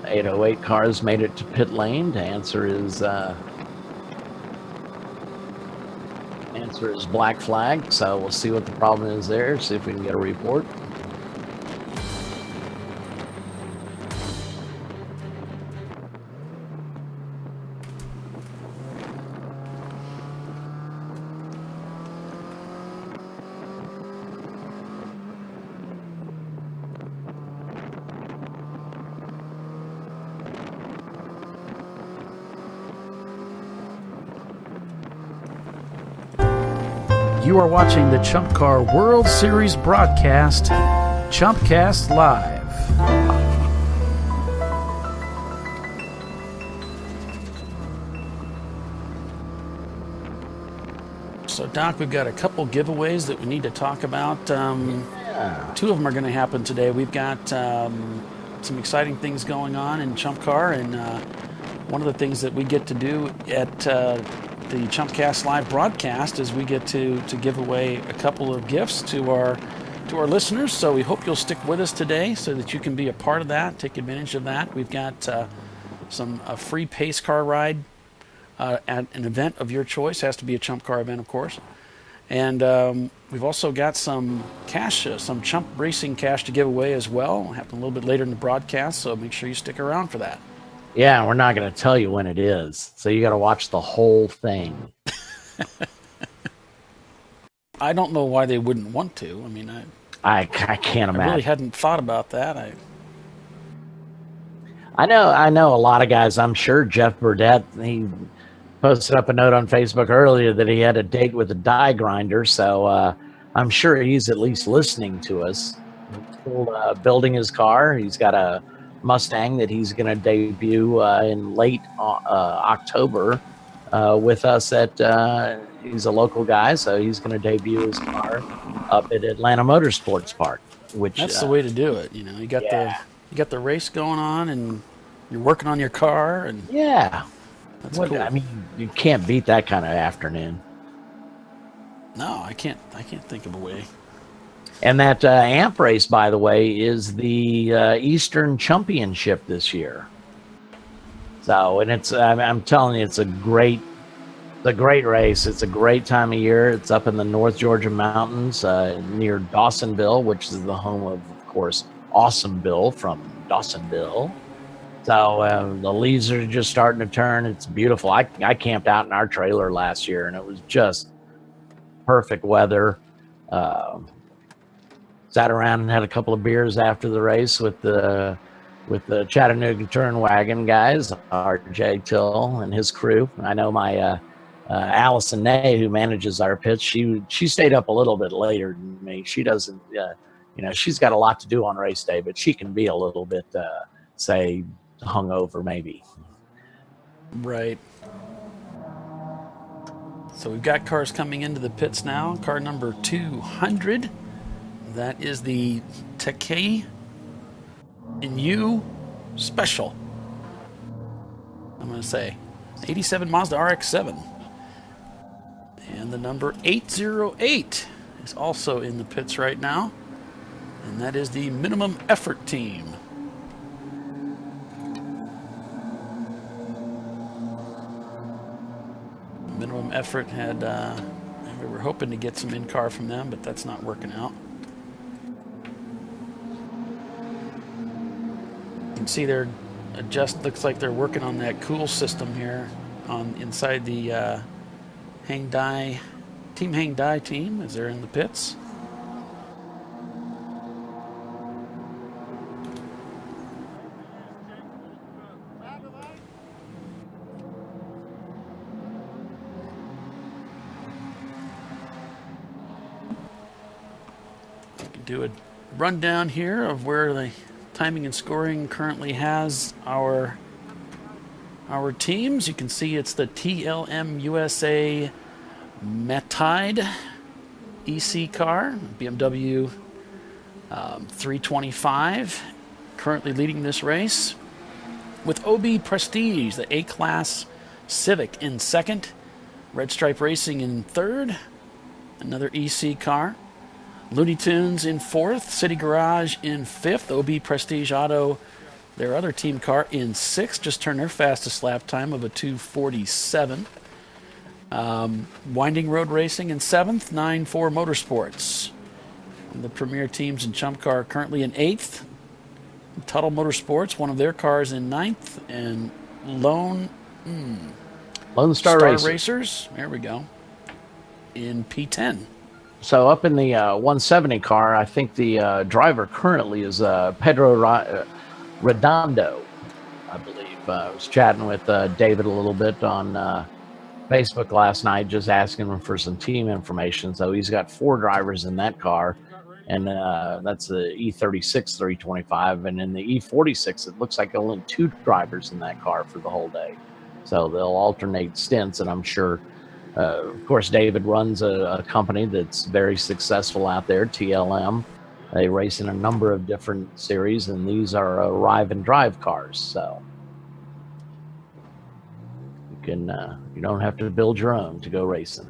The 808 cars made it to pit lane. The answer is black flag. So we'll see what the problem is there. See if we can get a report. You are watching the ChumpCar World Series broadcast, ChumpCast Live. So, Doc, we've got a couple giveaways that we need to talk about. Two of them are going to happen today. We've got some exciting things going on in Chump Car, and one of the things that we get to do at the ChumpCast Live broadcast is we get to give away a couple of gifts to our listeners. So we hope you'll stick with us today so that you can be a part of that, take advantage of that. We've got a free pace car ride at an event of your choice. It has to be a Chump Car event, of course. And we've also got some cash, some Chump Racing cash to give away as well. It'll happen a little bit later in the broadcast, so make sure you stick around for that. Yeah, we're not going to tell you when it is, so you got to watch the whole thing. I don't know why they wouldn't want to. I mean, I can't imagine. I really hadn't thought about that. I know a lot of guys. I'm sure Jeff Burdett, he posted up a note on Facebook earlier that he had a date with a die grinder, so I'm sure he's at least listening to us. He's still building his car. He's got a Mustang that he's going to debut in late October with us at he's a local guy, so he's going to debut his car up at Atlanta Motorsports Park, which that's the way to do it. You know, you got the race going on and you're working on your car, and that's cool. I mean, you can't beat that kind of afternoon. No, I can't think of a way. And that AMP race, by the way, is the Eastern Championship this year. So, and I'm telling you, it's a great race. It's a great time of year. It's up in the North Georgia mountains near Dawsonville, which is the home of course, Awesome Bill from Dawsonville. So the leaves are just starting to turn. It's beautiful. I camped out in our trailer last year, and it was just perfect weather. Sat around and had a couple of beers after the race with the Chattanooga Turn Wagon guys, RJ Till and his crew. I know my Allison Nay, who manages our pits, she stayed up a little bit later than me. She doesn't, she's got a lot to do on race day, but she can be a little bit, say, hungover maybe. Right. So we've got cars coming into the pits now. Car number 200. That is the Takei Inu Special. I'm going to say 87 Mazda RX-7. And the number 808 is also in the pits right now. And that is the Minimum Effort team. Minimum Effort had, we were hoping to get some in-car from them, but that's not working out. You can see they're looks like they're working on that cool system here on inside the Hyundai team as they're in the pits. Do a rundown here of where the timing and scoring currently has our teams. You can see it's the TLM USA Metide EC car, BMW 325, currently leading this race, with OB Prestige, the A-Class Civic in second, Red Stripe Racing in third, another EC car. Looney Tunes in fourth, City Garage in fifth, OB Prestige Auto, their other team car, in sixth, just turned their fastest lap time of a 2:47. Winding Road Racing in seventh, 9-4 Motorsports. And the premier teams in Chump Car currently in eighth. Tuttle Motorsports, one of their cars, in ninth, and Lone Star Racers, there we go, in P10. So up in the 170 car, I think the driver currently is Pedro Redondo, I believe. I was chatting with David a little bit on Facebook last night, just asking him for some team information. So he's got 4 drivers in that car, and that's the E36 325. And in the E46, it looks like only 2 drivers in that car for the whole day. So they'll alternate stints, and I'm sure... of course, David runs a company that's very successful out there, TLM. They race in a number of different series, and these are arrive and drive cars. So you don't have to build your own to go racing.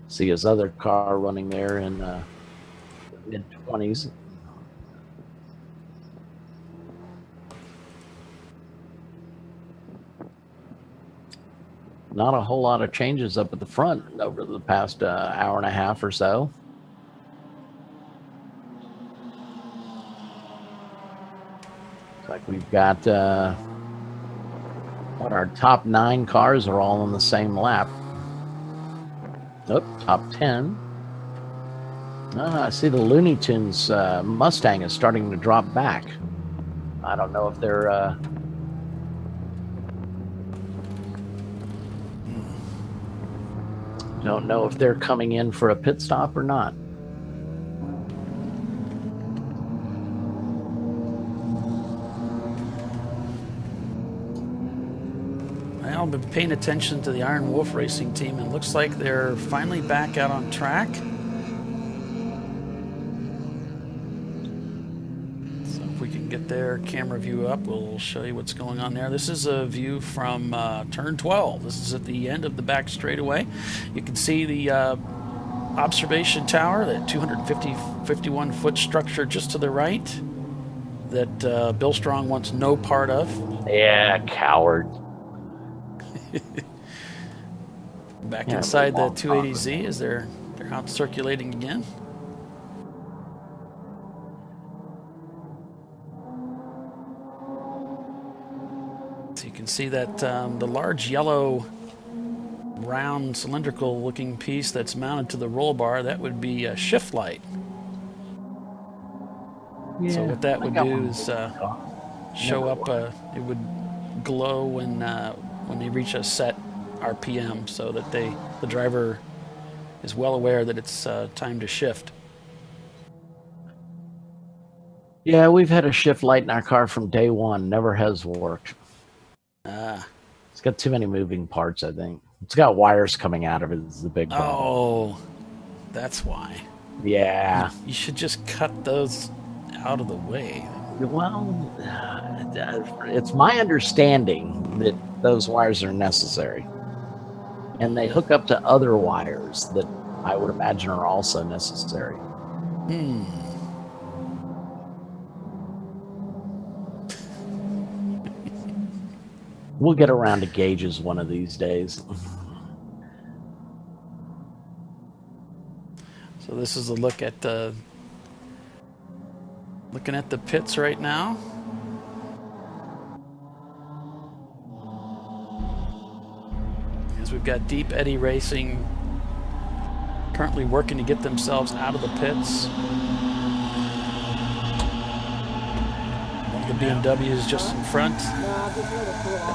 See his other car running there in the mid-20s. Not a whole lot of changes up at the front over the past hour and a half or so. Looks like we've got our top 9 cars are all on the same lap. Oh, top 10. I see the Looney Tunes Mustang is starting to drop back. I don't know if they're... Don't know if they're coming in for a pit stop or not. Well, I've been paying attention to the Iron Wolf Racing team, and it looks like they're finally back out on track. So if we can get their camera view up, we'll show you what's going on there. This is a view from turn 12. This is at the end of the back straightaway. You can see the observation tower, that 251-foot structure just to the right that Bill Strong wants no part of. Yeah, coward. Back inside the 280Z as they're out circulating again. So you can see that the large yellow round cylindrical looking piece that's mounted to the roll bar, that would be a shift light. Yeah, so what that would do is show up, it would glow when they reach a set RPM, so that the driver is well aware that it's time to shift. Yeah, we've had a shift light in our car from day one. Never has worked. It's got too many moving parts, I think. It's got wires coming out of it. Is the big problem. Oh, that's why. Yeah. You should just cut those out of the way. Well, it's my understanding that those wires are necessary. And they hook up to other wires that I would imagine are also necessary. We'll get around to gauges one of these days. So this is a look at looking at the pits right now. As we've got Deep Eddy Racing currently working to get themselves out of the pits. The BMW is just in front.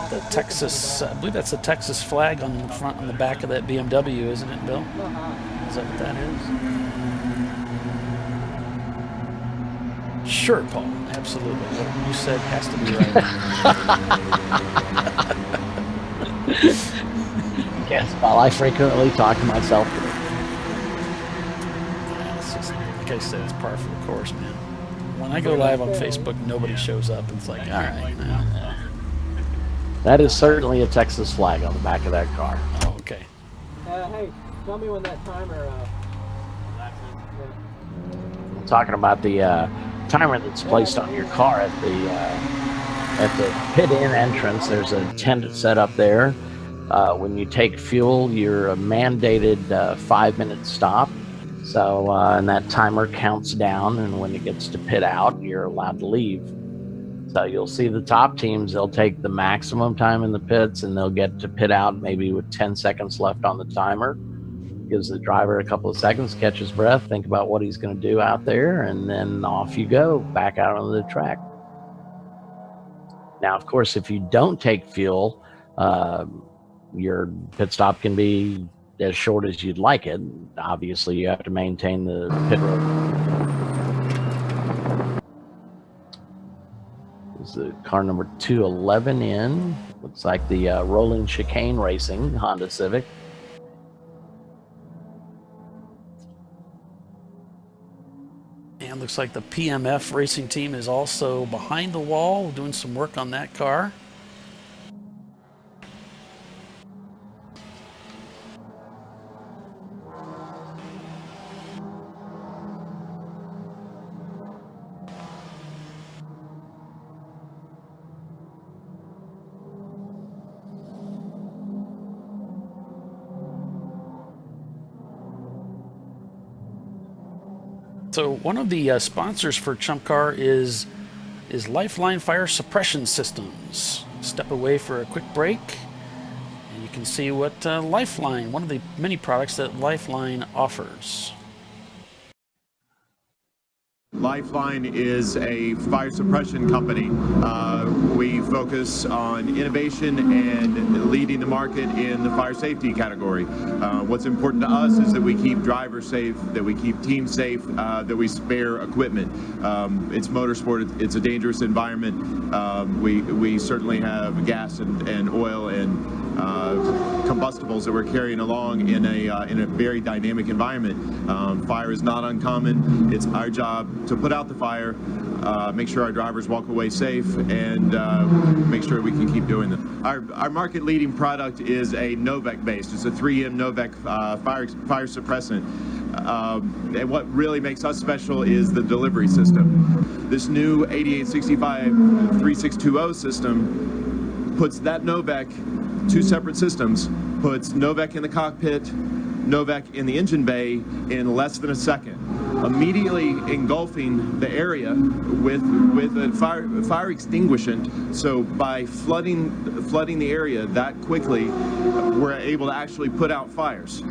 The Texas, I believe that's the Texas flag on the front and the back of that BMW, isn't it, Bill? Is that what that is? Sure, Paul. Absolutely. What you said has to be right. Yes, well, I frequently talk to myself. Yeah, it's just, like I said, it's par for the course, man. When I go live on Facebook, nobody shows up. It's like, all right. Now. That is certainly a Texas flag on the back of that car. Oh, okay. Hey, tell me when that timer. I'm talking about the timer that's placed on your car at the pit in entrance. There's a tent set up there. When you take fuel, you're a mandated 5-minute stop. So, and that timer counts down, and when it gets to pit out, you're allowed to leave. So you'll see the top teams, they'll take the maximum time in the pits, and they'll get to pit out maybe with 10 seconds left on the timer. Gives the driver a couple of seconds, catch his breath, think about what he's going to do out there, and then off you go, back out on the track. Now, of course, if you don't take fuel, your pit stop can be as short as you'd like it. Obviously, you have to maintain the pit road. This is the car number 211 in. Looks like the Rolling Chicane Racing Honda Civic. And looks like the PMF racing team is also behind the wall doing some work on that car. So one of the sponsors for Chump Car is Lifeline Fire Suppression Systems. Step away for a quick break, and you can see what Lifeline, one of the many products that Lifeline offers. Lifeline is a fire suppression company. We focus on innovation and leading the market in the fire safety category. What's important to us is that we keep drivers safe, that we keep teams safe, that we spare equipment. It's motorsport, it's a dangerous environment. We certainly have gas and oil and combustibles that we're carrying along in a very dynamic environment. Fire is not uncommon. It's our job to put out the fire, make sure our drivers walk away safe, and make sure we can keep doing that. Our market-leading product is a Novec based. It's a 3M Novec fire suppressant. And what really makes us special is the delivery system. This new 8865 3620 system puts that Novec, two separate systems, puts Novec in the cockpit, Novec in the engine bay in less than a second, immediately engulfing the area with a fire extinguishant. So by flooding the area that quickly, we're able to actually put out fires,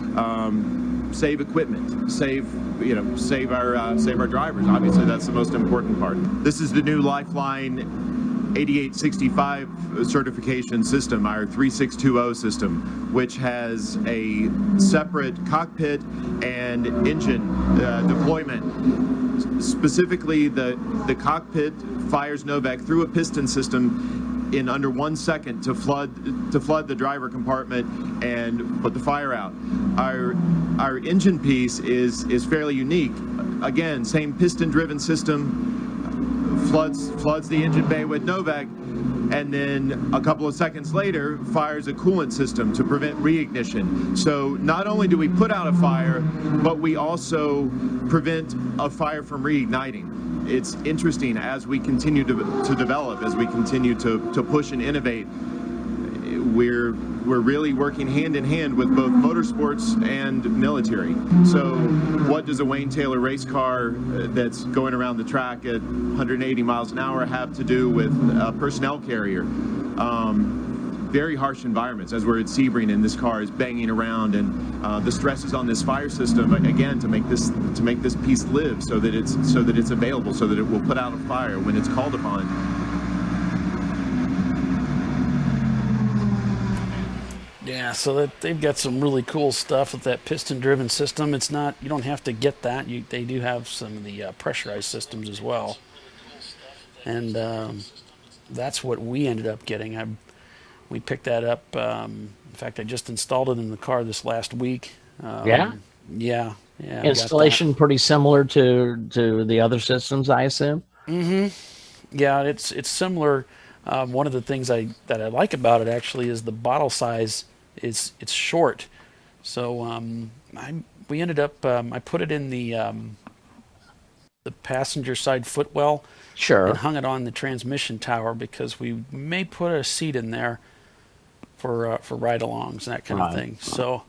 save equipment, save our drivers. Obviously, that's the most important part. This is the new Lifeline 8865 certification system, our 3620 system, which has a separate cockpit and engine deployment. Specifically, the cockpit fires Novec through a piston system in under 1 second to flood the driver compartment and put the fire out. Our engine piece is fairly unique. Again, same piston-driven system, floods the engine bay with Novec, and then a couple of seconds later fires a coolant system to prevent reignition. So not only do we put out a fire, but we also prevent a fire from reigniting. It's interesting as we continue to develop, as we continue to push and innovate. We're really working hand in hand with both motorsports and military. So what does a Wayne Taylor race car that's going around the track at 180 miles an hour have to do with a personnel carrier? Very harsh environments, as we're at Sebring and this car is banging around, and the stresses on this fire system again to make this piece live, so that it's available, so that it will put out a fire when it's called upon. Yeah, so that they've got some really cool stuff with that piston-driven system. It's not, you don't have to get that. They do have some of the pressurized systems as well, and that's what we ended up getting. We picked that up. In fact, I just installed it in the car this last week. Yeah. Yeah. Installation pretty similar to the other systems, I assume. Mm-hmm. Yeah, it's similar. One of the things that I like about it actually is the bottle size. It's short, so we ended up. I put it in the passenger side footwell. Sure. And hung it on the transmission tower because we may put a seat in there for ride-alongs and that kind of thing. So.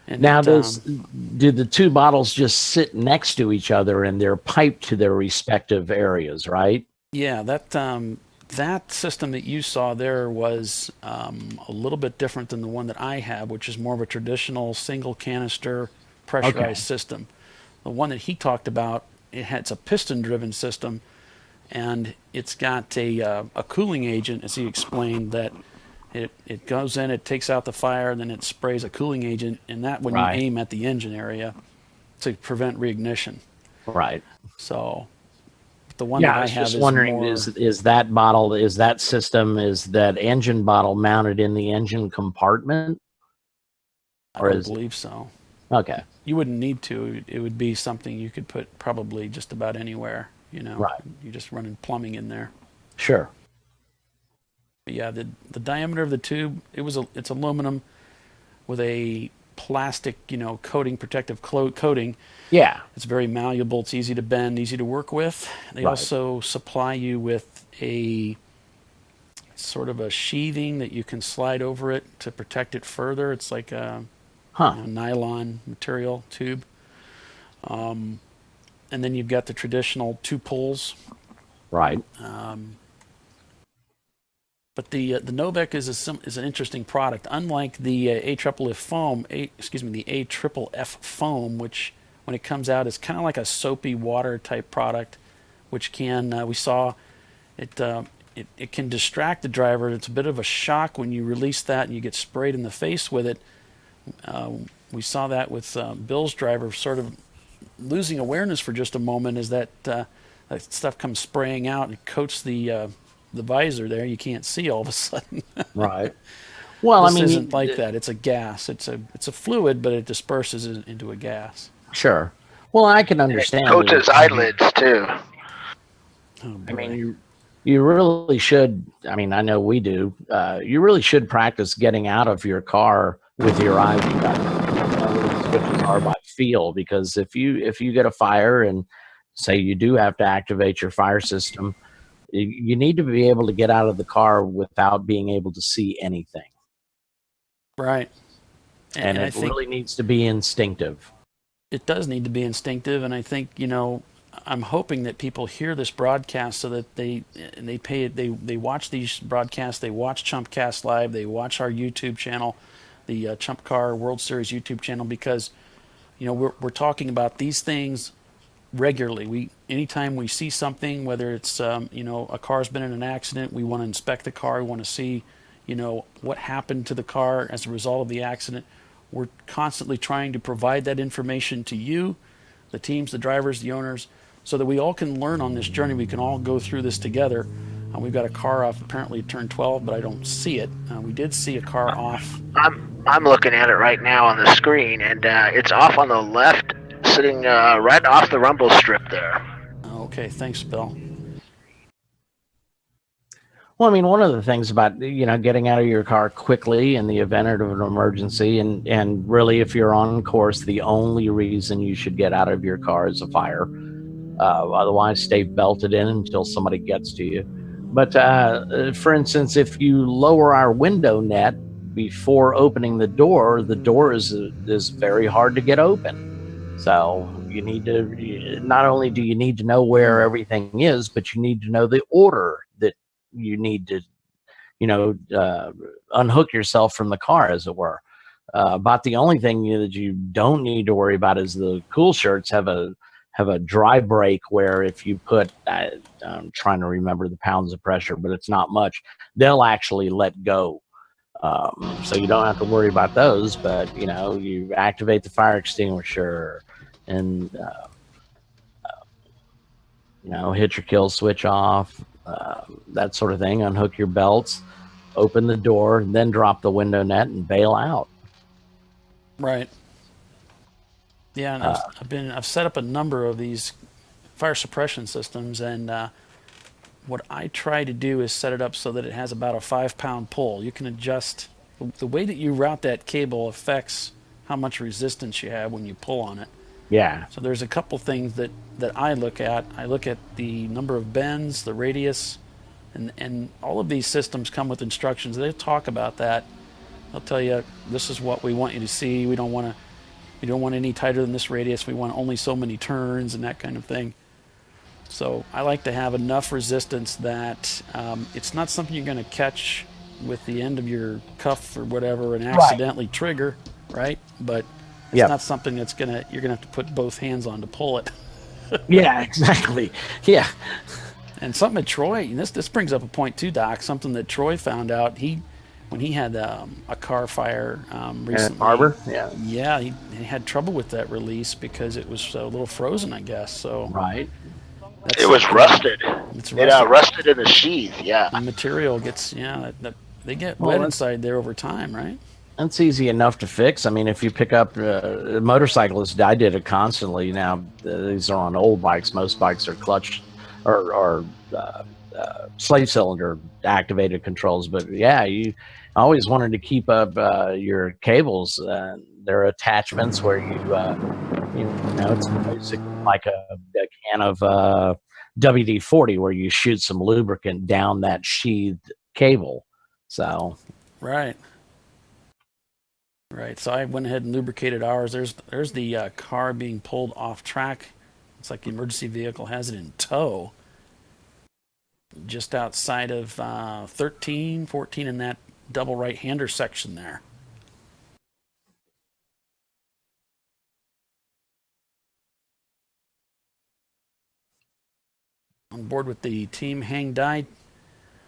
And now, do the two bottles just sit next to each other and they're piped to their respective areas, right? Yeah, that system that you saw there was a little bit different than the one that I have, which is more of a traditional single canister pressurized system. The one that he talked about, it's a piston-driven system, and it's got a cooling agent, as he explained, that it goes in, it takes out the fire, and then it sprays a cooling agent, and that when you aim at the engine area to prevent reignition. Right. So the one that I have just wondering, is that bottle, is that system, is that engine bottle mounted in the engine compartment? I don't believe so. Okay. You wouldn't need to. It would be something you could put probably just about anywhere, you know. Right. You're just running plumbing in there. Sure. But yeah, the diameter of the tube, it's aluminum with a plastic, coating, protective coating. Yeah. It's very malleable. It's easy to bend, easy to work with. They also supply you with a sort of a sheathing that you can slide over it to protect it further. It's like a nylon material tube. And then you've got the traditional 2 pulls. Right. But the Novec is an interesting product. Unlike the AFFF foam, which when it comes out is kind of like a soapy water type product, which can we saw it can distract the driver. It's a bit of a shock when you release that and you get sprayed in the face with it. We saw that with Bill's driver sort of losing awareness for just a moment as that stuff comes spraying out and coats the visor there. You can't see all of a sudden. Right. Well, this isn't like that. It's a gas. It's a fluid, but it disperses into a gas. Sure. Well, I can understand. It coats his eyelids too. Oh, I mean, you really should. I mean, I know we do. You really should practice getting out of your car with your eyes shut. Where the switches are by feel, because if you get a fire and say you do have to activate your fire system, you need to be able to get out of the car without being able to see anything. Right. And it really needs to be instinctive. It does need to be instinctive, and I think, I'm hoping that people hear this broadcast so that they watch these broadcasts, they watch ChumpCast Live, they watch our YouTube channel, the ChumpCar World Series YouTube channel, because we're talking about these things regularly. Anytime we see something, whether it's a car's been in an accident, we want to inspect the car, we want to see what happened to the car as a result of the accident. We're constantly trying to provide that information to you, the teams, the drivers, the owners, so that we all can learn on this journey. We can all go through this together. We've got a car off, apparently turned 12, but I don't see it. We did see a car off. I'm looking at it right now on the screen, and it's off on the left, sitting right off the rumble strip there. Okay, thanks, Bill. Well, I mean, one of the things about, getting out of your car quickly in the event of an emergency, and really, if you're on course, the only reason you should get out of your car is a fire. Otherwise, stay belted in until somebody gets to you. But for instance, if you lower our window net before opening the door is very hard to get open. So you need to, not only do you need to know where everything is, but you need to know the order that you need to, unhook yourself from the car, as it were. About the only thing that you don't need to worry about is the cool shirts have a dry brake where if you put, I'm trying to remember the pounds of pressure, but it's not much, they'll actually let go. So you don't have to worry about those, but you activate the fire extinguisher and hit your kill switch off, that sort of thing. Unhook your belts, open the door, then drop the window net and bail out. Right. Yeah, and I've set up a number of these fire suppression systems, and what I try to do is set it up so that it has about a 5-pound pull. You can adjust the way that you route that cable affects how much resistance you have when you pull on it. Yeah. So there's a couple things that I look at. I look at the number of bends, the radius, and all of these systems come with instructions. They talk about that. They'll tell you, this is what we want you to see. We don't want any tighter than this radius. We want only so many turns and that kind of thing. So I like to have enough resistance that it's not something you're going to catch with the end of your cuff or whatever and accidentally trigger, right? But it's not something that's you're gonna have to put both hands on to pull it. Yeah, exactly. Yeah. And something that Troy, and this brings up a point too, Doc. Something that Troy found out. When he had a car fire recently. Harbor? Yeah, he had trouble with that release because it was a little frozen, I guess. So right. It was rusted. It's rusted. It rusted in the sheath. Yeah. The material gets they get wet inside there over time, right? That's easy enough to fix. I mean, if you pick up motorcyclists, I did it constantly. Now these are on old bikes. Most bikes are clutch or slave cylinder activated controls. But yeah, you always wanted to keep up your cables. There are attachments where it's basically like a can of WD-40 where you shoot some lubricant down that sheathed cable. So right. So I went ahead and lubricated ours. There's the car being pulled off track. It's like the emergency vehicle has it in tow. Just outside of 13, 14 in that double right-hander section there. On board with the Team Hang Dai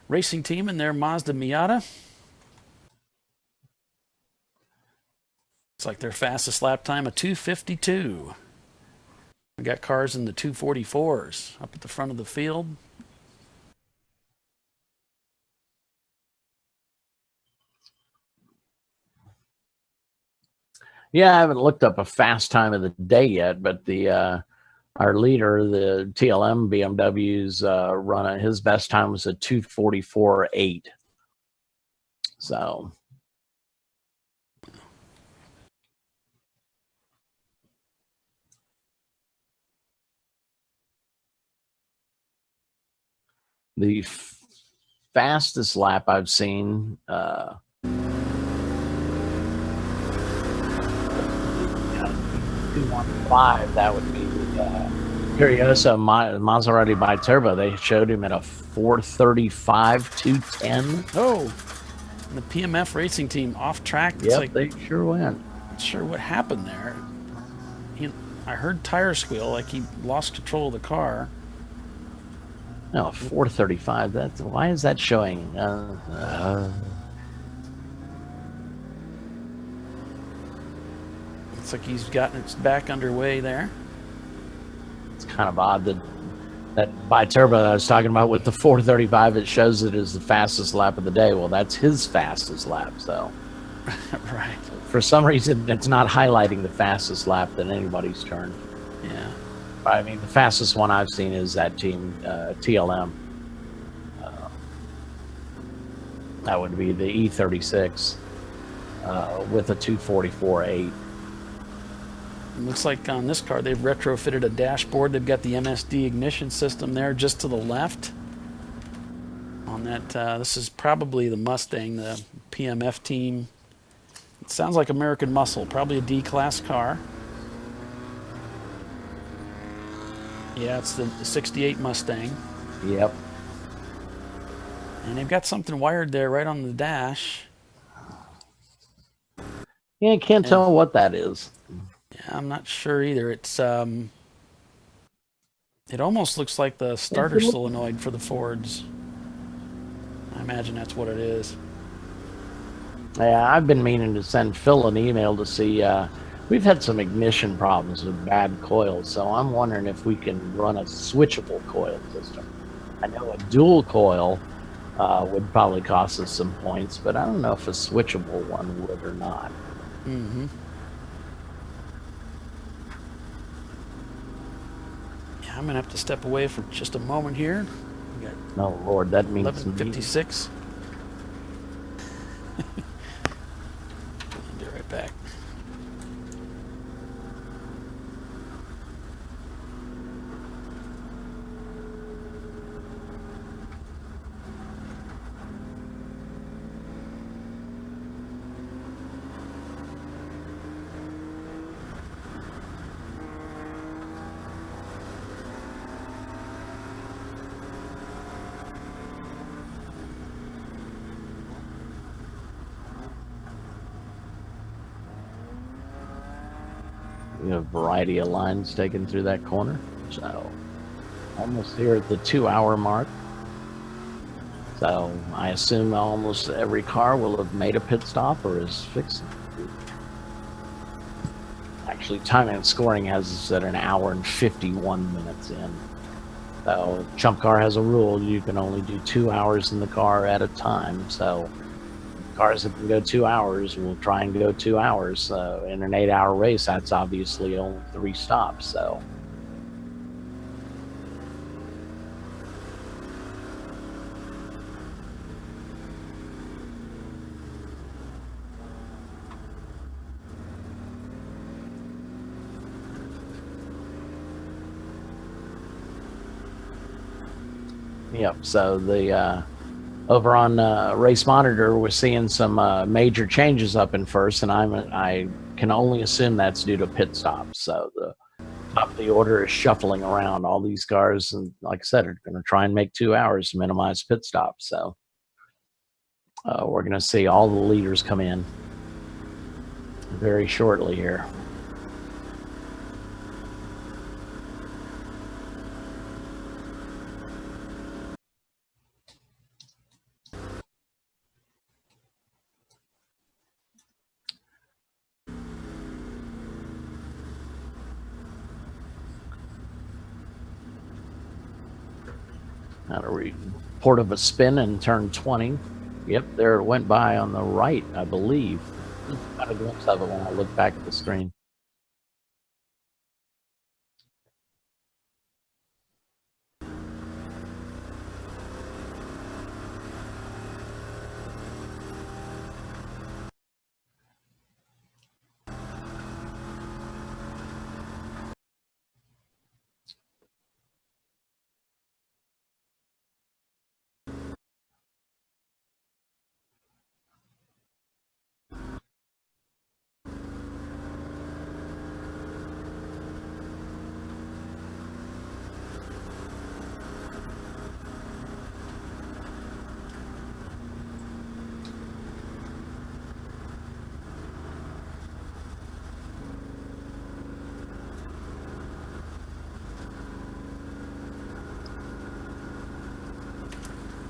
racing team and their Mazda Miata. It's like their fastest lap time, a 2:52. We got cars in the 2:44s up at the front of the field. Yeah, I haven't looked up a fast time of the day yet, but our leader, the TLM BMW's run, his best time was a 2:44.8. So the fastest lap I've seen, 2:15, that would be Curioso Maserati Biturbo. They showed him at a 4:35 2:10. Oh, and the PMF racing team off track. Yep, they sure went. Not sure what happened there. I heard tire squeal, like he lost control of the car. No, 4:35. Why is that showing? Looks like he's gotten its back underway there. It's kind of odd that That bi-turbo that I was talking about with the 435, it shows it as the fastest lap of the day. Well, that's his fastest lap, so. Right. For some reason, it's not highlighting the fastest lap that anybody's turned. Yeah. I mean, the fastest one I've seen is that team, TLM. That would be the E36 with a 244.8. Looks like on this car they've retrofitted a dashboard. They've got the MSD ignition system there just to the left. On that, this is probably the Mustang, the PMF team. It sounds like American Muscle, probably a D-class car. Yeah, it's the 68 Mustang. Yep. And they've got something wired there right on the dash. Yeah, I can't tell what that is. Yeah, I'm not sure either. It's it almost looks like the starter solenoid for the Fords. I imagine that's what it is. Yeah, I've been meaning to send Phil an email to see. We've had some ignition problems with bad coils, so I'm wondering if we can run a switchable coil system. I know a dual coil would probably cost us some points, but I don't know if a switchable one would or not. Mm-hmm. I'm gonna have to step away for just a moment here. We got oh Lord, that means 11:56. I'll be right back. We have a variety of lines taken through that corner, so almost here at the 2-hour mark. So I assume almost every car will have made a pit stop or is fixing. Actually, timing and scoring has us at 1 hour and 51 minutes in. So Chump Car has a rule: you can only do 2 hours in the car at a time. So cars that can go 2 hours will try and go 2 hours. In an 8-hour race, that's obviously only 3 stops. So. Yep. So the over on Race Monitor, we're seeing some major changes up in first, and I can only assume that's due to pit stops. So the top of the order is shuffling around. All these cars, and like I said, are going to try and make 2 hours to minimize pit stops. So we're going to see all the leaders come in very shortly here. Got a report of a spin in turn 20. Yep, there it went by on the right, I believe. Got a glimpse of it when I look back at the screen.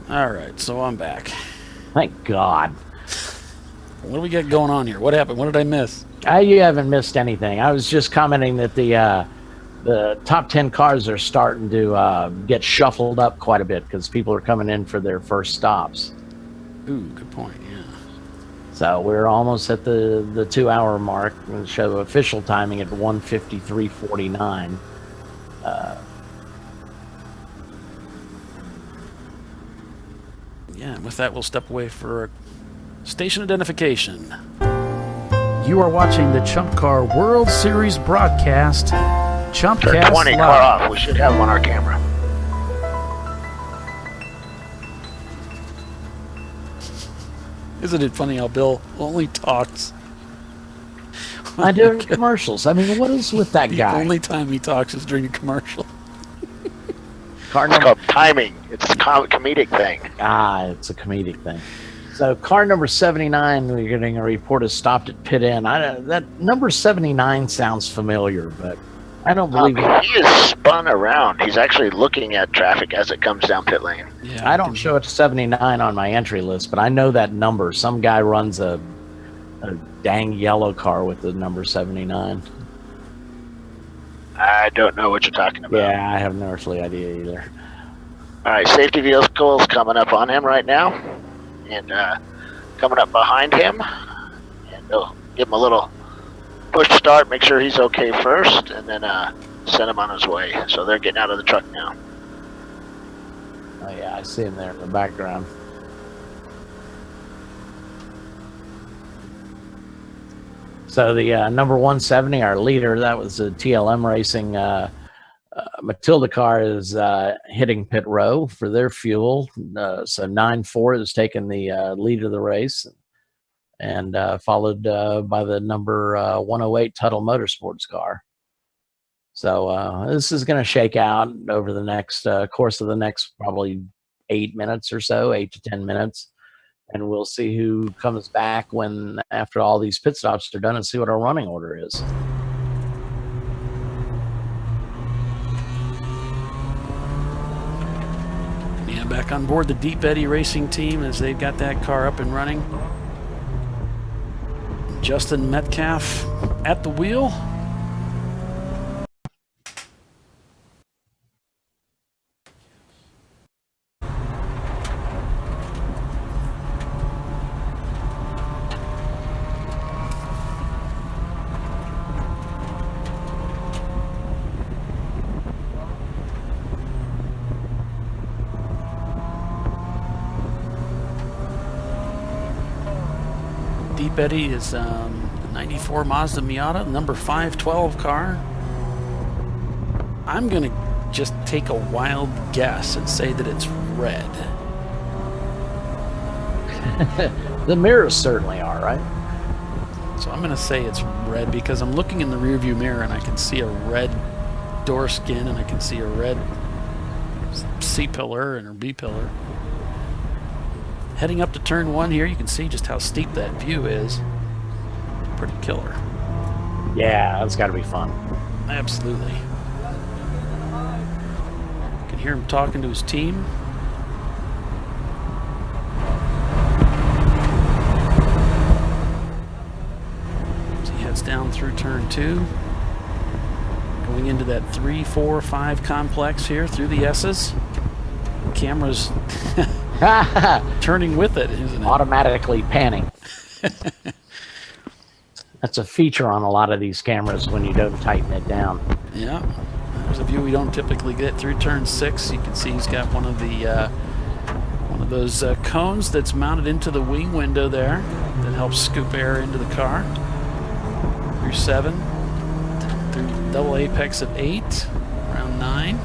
All right, so I'm back. Thank God. What do we got going on here? What happened? What did I miss? You haven't missed anything. I was just commenting that the the top 10 cars are starting to get shuffled up quite a bit because people are coming in for their first stops. Ooh, good point. Yeah. So we're almost at the 2 hour mark. We'll show official timing at 1:53:49. Yeah, and with that, we'll step away for station identification. You are watching the Chump Car World Series broadcast. Turn ChumpCast 20, car Live. off. We should have him on our camera. Isn't it funny how Bill only talks? I do it in commercials. I mean, what is with that guy? The only time he talks is during a commercial. It's called timing. It's a comedic thing. It's a comedic thing. So car number 79, we're getting a report is stopped at pit end. That number 79 sounds familiar, but I don't believe it. He is spun around. He's actually looking at traffic as it comes down pit lane. Yeah, I don't show it 79 on my entry list, but I know that number. Some guy runs a dang yellow car with the number 79. I don't know what you're talking about. Yeah, I have no earthly idea either. All right, safety vehicle's coming up on him right now, and coming up behind him, and they'll give him a little push start, make sure he's okay first, and then send him on his way. So they're getting out of the truck now. Oh yeah, I see him there in the background. So the number 170, our leader, that was a TLM Racing. Matilda car is hitting pit row for their fuel. So 9-4 is taking the lead of the race, and followed by the number 108 Tuttle Motorsports car. So this is going to shake out over the next course of the next probably 8 minutes or so, 8 to 10 minutes. And we'll see who comes back after all these pit stops are done, and see what our running order is. Yeah, back on board the Deep Eddy Racing team as they've got that car up and running. Justin Metcalf at the wheel. Deep Eddy is a 94 Mazda Miata, number 512 car. I'm going to just take a wild guess and say that it's red. The mirrors certainly are, right? So I'm going to say it's red because I'm looking in the rearview mirror and I can see a red door skin and I can see a red C-pillar and a B-pillar. Heading up to turn 1 here, you can see just how steep that view is. Pretty killer. Yeah, that's got to be fun. Absolutely. You can hear him talking to his team. As he heads down through turn 2. Going into that 3, 4, 5 complex here through the S's. Camera's turning with it, isn't it? Automatically panning. That's a feature on a lot of these cameras when you don't tighten it down. Yeah. There's a view we don't typically get through turn 6. You can see he's got one of those cones that's mounted into the wing window there that helps scoop air into the car. Through 7, through double apex of 8, around 9.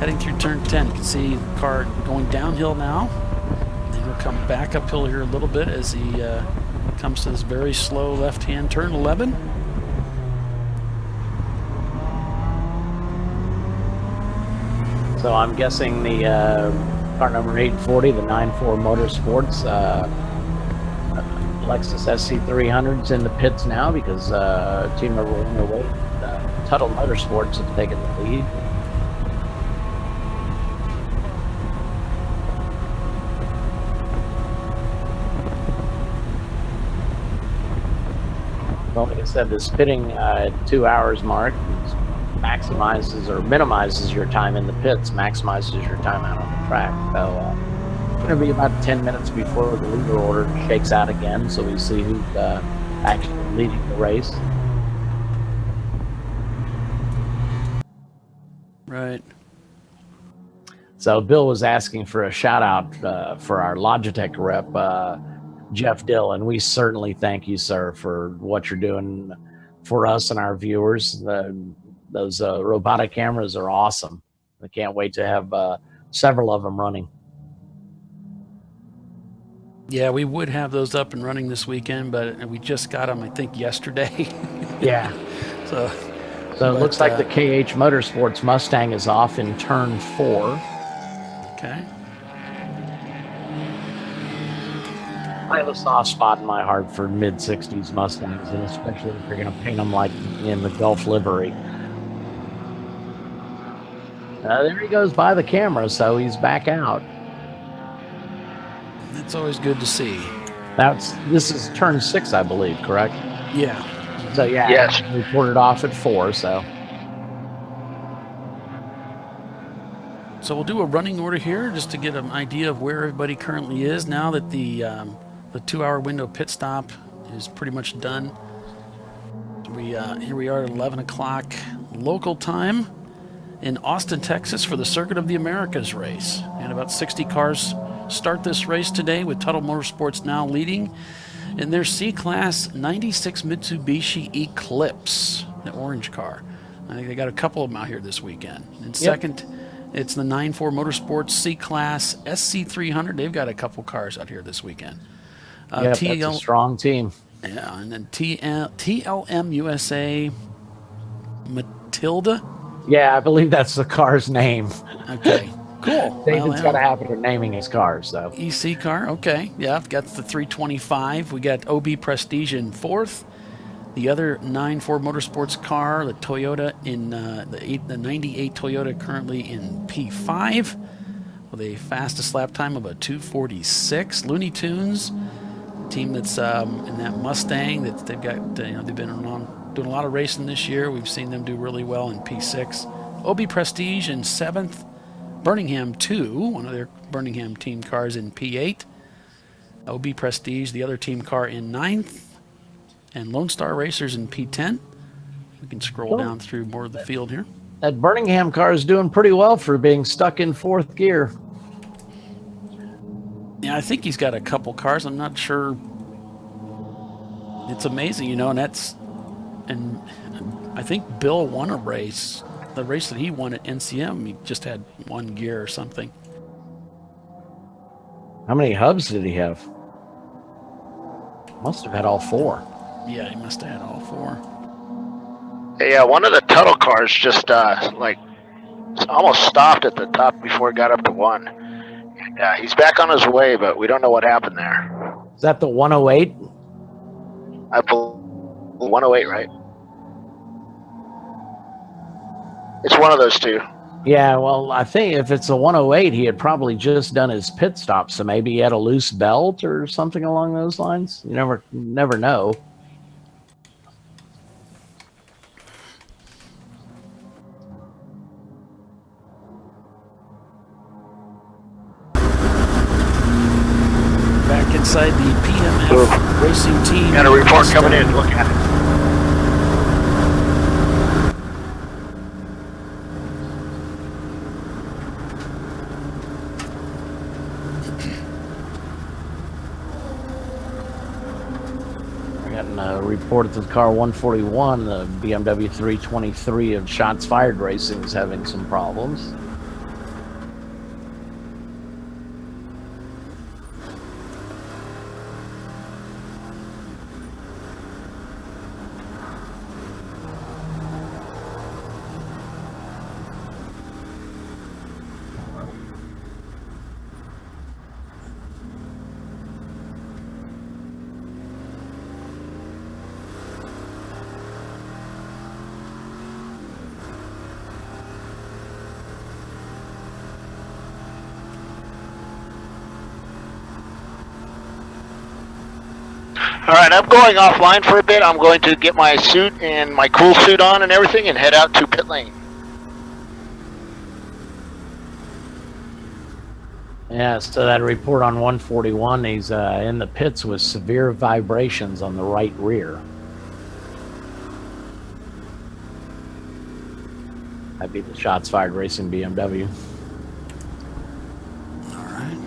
Heading through turn 10, you can see the car going downhill now. And then he'll come back uphill here a little bit as he comes to this very slow left-hand turn 11. So I'm guessing the car number 840, the 94 Motorsports, Lexus SC300's in the pits now because team number 108, Tuttle Motorsports, have taken the lead. Well, like I said, this pitting 2 hours mark is maximizes or minimizes your time in the pits, maximizes your time out on the track. So it's going to be about 10 minutes before the leader order shakes out again, so we see who's actually leading the race. Right. So Bill was asking for a shout out for our Logitech rep, Jeff Dillon. We certainly thank you, sir, for what you're doing for us and our viewers. Those robotic cameras are awesome. I can't wait to have several of them running. Yeah, we would have those up and running this weekend, but we just got them, I think, yesterday. Yeah. So it looks like the KH Motorsports Mustang is off in turn 4. Okay. I have a soft spot in my heart for mid-60s Mustangs, and especially if you're going to paint them like in the Gulf livery. There he goes by the camera, so he's back out. That's always good to see. This is turn 6, I believe, correct? Yeah. So yeah, yes. Reported off at 4, so. So we'll do a running order here just to get an idea of where everybody currently is now that the 2-hour window pit stop is pretty much done. Here we are at 11 o'clock local time in Austin, Texas for the Circuit of the Americas race. And about 60 cars start this race today with Tuttle Motorsports now leading in their C-Class 96 Mitsubishi Eclipse, the orange car. I think they got a couple of them out here this weekend. And second, it's the 9-4 Motorsports C-Class SC300. They've got a couple cars out here this weekend. That's a strong team. Yeah, and then TLM USA Matilda. Yeah, I believe that's the car's name. Okay, cool. David's got a habit of naming his cars, though. EC car, okay. Yeah, I've got the 325. We got OB Prestige in 4th. The other 9-4 Motorsports car, the Toyota in the 98 Toyota currently in P5 with a fastest lap time of a 2:46. Looney Tunes, team that's in that Mustang that they've got. They've been doing a lot of racing this year. We've seen them do really well in P6. OB Prestige in 7th. Birmingham 2, one of their Birmingham team cars in P8. OB Prestige, the other team car in 9th. And Lone Star Racers in P10. We can scroll down through more of the field here. That Birmingham car is doing pretty well for being stuck in 4th gear. Yeah, I think he's got a couple cars. I'm not sure. It's amazing, and I think Bill won a race. The race that he won at NCM, he just had 1 gear or something. How many hubs did he have? Must have had all 4. Yeah, he must have had all 4. Yeah, one of the Tuttle cars just almost stopped at the top before it got up to 1. And he's back on his way, but we don't know what happened there. Is that the 108? I believe 108, right? It's one of those two. Yeah, well, I think if it's a 108, he had probably just done his pit stop, so maybe he had a loose belt or something along those lines. You never know. Back inside the PMF racing team. Got a report coming in. Look at it. Reported that car 141, the BMW 323 of Shots Fired Racing, is having some problems. All right, I'm going offline for a bit. I'm going to get my suit and my cool suit on and everything and head out to pit lane. Yeah, so that report on 141, he's in the pits with severe vibrations on the right rear. That'd be the Shots Fired Racing BMW. All right.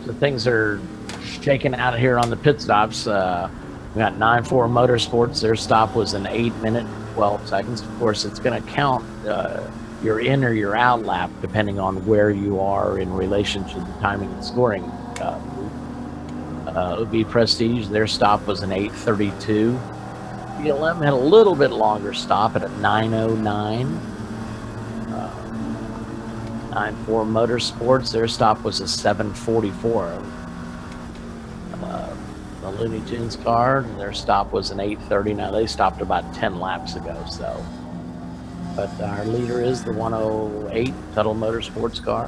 So things are shaking out here on the pit stops. We got 9-4 Motorsports. Their stop was an 8-minute 12 seconds. Of course, it's going to count your in or your out lap depending on where you are in relation to the timing and scoring. OB Prestige, their stop was an 8:32. BLM had a little bit longer stop at a 9:09. 9-4 Motorsports, their stop was a 7:44. The Looney Tunes car, their stop was an 8:30. Now they stopped about 10 laps ago, so. But our leader is the 108 Tuttle Motorsports car.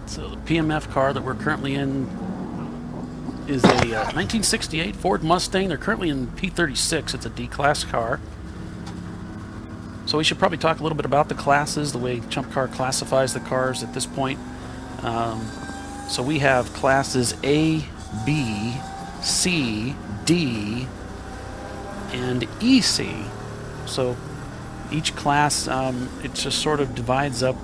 So the PMF car that we're currently in is a 1968 Ford Mustang. They're currently in P36. It's a D-class car. So we should probably talk a little bit about the classes, the way Chump Car classifies the cars at this point. So we have classes A, B, C, D, and EC. So each class, it just sort of divides up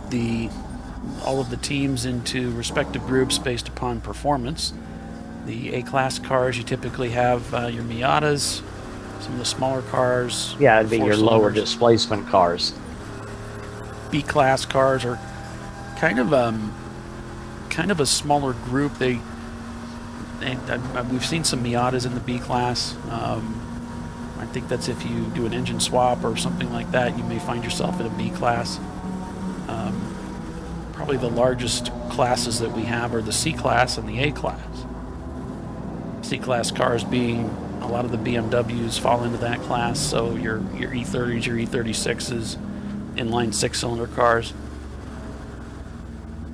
all of the teams into respective groups based upon performance. The A-class cars, you typically have your Miatas, some of the smaller cars. Yeah, it'd be your lower displacement cars. B-class cars are kind of a smaller group. We've seen some Miatas in the B-class. I think that's if you do an engine swap or something like that, you may find yourself in a B-class. Probably the largest classes that we have are the C-class and the A-class. C-class cars being a lot of the BMWs fall into that class, so your E30s, your E36s, inline 6-cylinder cars.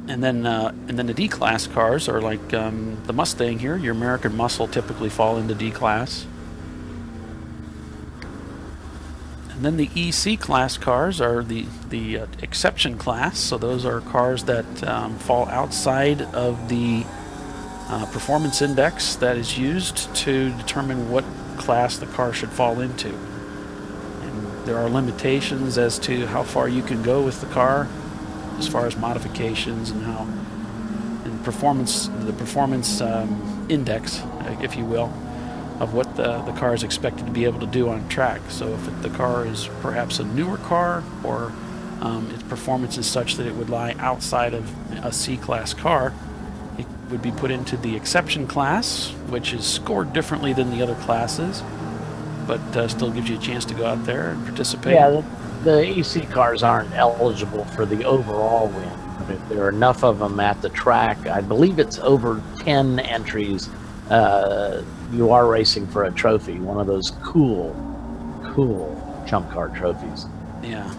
And then the D-class cars are like the Mustang here. Your American Muscle typically fall into D-class. And then the EC class cars are the exception class. So those are cars that fall outside of the performance index that is used to determine what class the car should fall into. And there are limitations as to how far you can go with the car, as far as modifications and the performance index, if you will, of what the car is expected to be able to do on track. So if the car is perhaps a newer car, or its performance is such that it would lie outside of a C-class car, it would be put into the exception class, which is scored differently than the other classes, but still gives you a chance to go out there and participate. Yeah, the EC cars aren't eligible for the overall win, but if there are enough of them at the track, I believe it's over 10 entries, you are racing for a trophy, one of those cool Chump Car trophies. Yeah.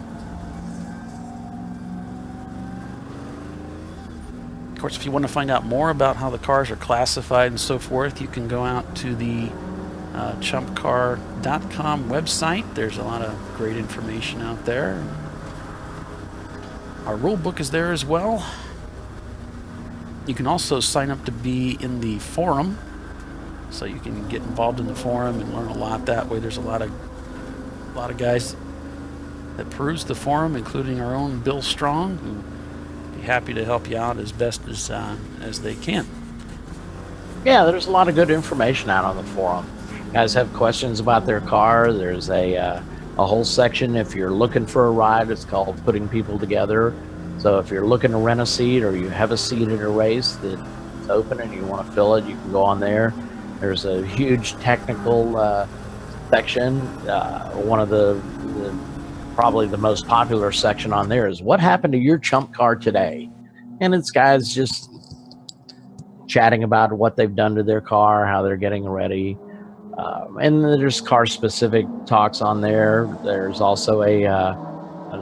Of course, if you want to find out more about how the cars are classified and so forth, you can go out to the ChumpCar.com website. There's a lot of great information out there. Our rule book is there as well. You can also sign up to be in the forum, so you can get involved in the forum and learn a lot that way. There's a lot of guys that peruse the forum, including our own Bill Strong, who will be happy to help you out as best as they can. Yeah, there's a lot of good information out on the forum. Guys have questions about their car. There's a whole section if you're looking for a ride. It's called Putting People Together. So if you're looking to rent a seat or you have a seat at a race that's open and you want to fill it, you can go on there. There's a huge technical section. One of the probably the most popular section on there is what happened to your Chump car today? And it's guys just chatting about what they've done to their car, how they're getting ready. And there's car-specific talks on there. There's also a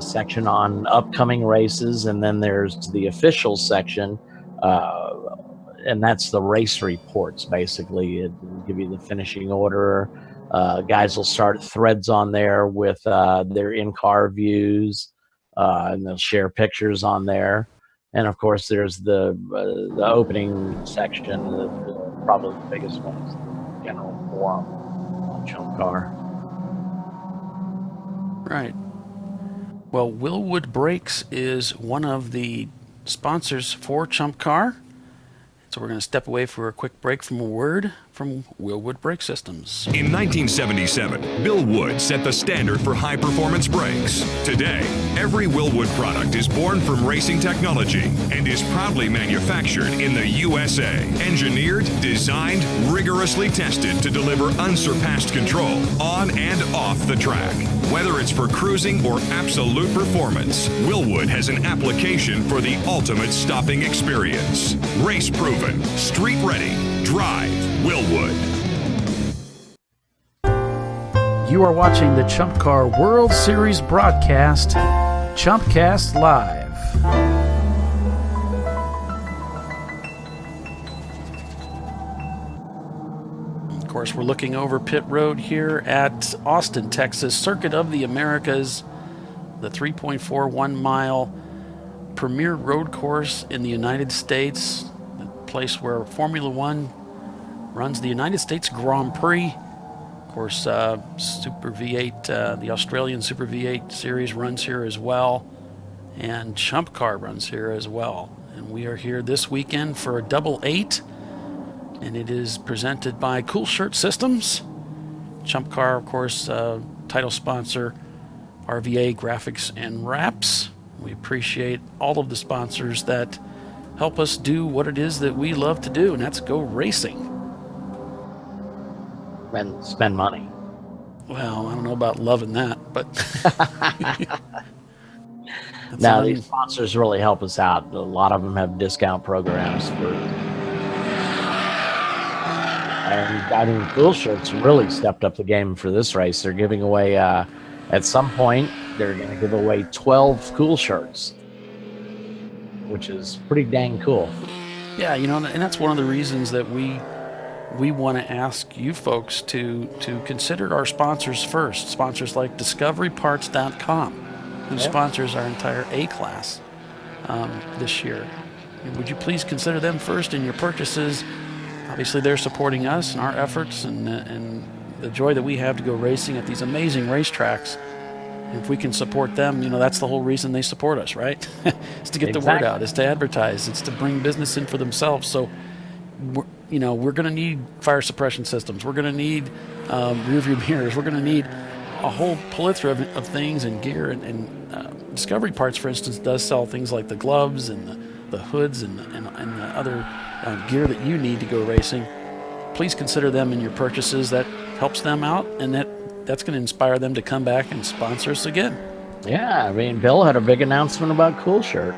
section on upcoming races, and then there's the official section, and that's the race reports, basically. It will give you the finishing order. Guys will start threads on there with their in-car views, and they'll share pictures on there. And of course, there's the opening section. Probably the biggest one is the general forum on Chump Car. Right. Well, Willwood Brakes is one of the sponsors for Chump Car. So we're going to step away for a quick break from a word from Willwood Brake Systems. In 1977, Bill Wood set the standard for high-performance brakes. Today, every Willwood product is born from racing technology and is proudly manufactured in the USA. Engineered, designed, rigorously tested to deliver unsurpassed control on and off the track. Whether it's for cruising or absolute performance, Willwood has an application for the ultimate stopping experience. Race-proven, street-ready, drive Willwood. You are watching the ChumpCar World Series broadcast, ChumpCast Live. Of course, we're looking over pit road here at Austin, Texas, Circuit of the Americas, the 3.41 mile premier road course in the United States, the place where Formula One runs the United States Grand Prix. Of course, Super V8, the Australian Super V8 series runs here as well, and Chump Car runs here as well. And we are here this weekend for a double eight, and it is presented by Cool Shirt Systems. Chump Car, of course, title sponsor, RVA Graphics and Wraps. We appreciate all of the sponsors that help us do what it is that we love to do, and that's go racing. And spend money. Well, I don't know about loving that, but now these sponsors really help us out. A lot of them have discount programs for. And I mean, Cool Shirts really stepped up the game for this race. They're giving away, at some point, they're going to give away 12 Cool Shirts, which is pretty dang cool. Yeah, you know, and that's one of the reasons that we want to ask you folks to consider our sponsors first. Sponsors like DiscoveryParts.com, who sponsors our entire A-Class this year. Would you please consider them first in your purchases? Obviously, they're supporting us and our efforts and the joy that we have to go racing at these amazing racetracks. And if we can support them, you know, that's the whole reason they support us, right? It's to get the word out. It's to advertise. It's to bring business in for themselves. So, we're going to need fire suppression systems. We're going to need rear view mirrors. We're going to need a whole plethora of things and gear. And Discovery Parts, for instance, does sell things like the gloves and the hoods and the other gear that you need to go racing. Please consider them in your purchases. That helps them out, and that's going to inspire them to come back and sponsor us again. Yeah, I mean, Bill had a big announcement about Cool Shirt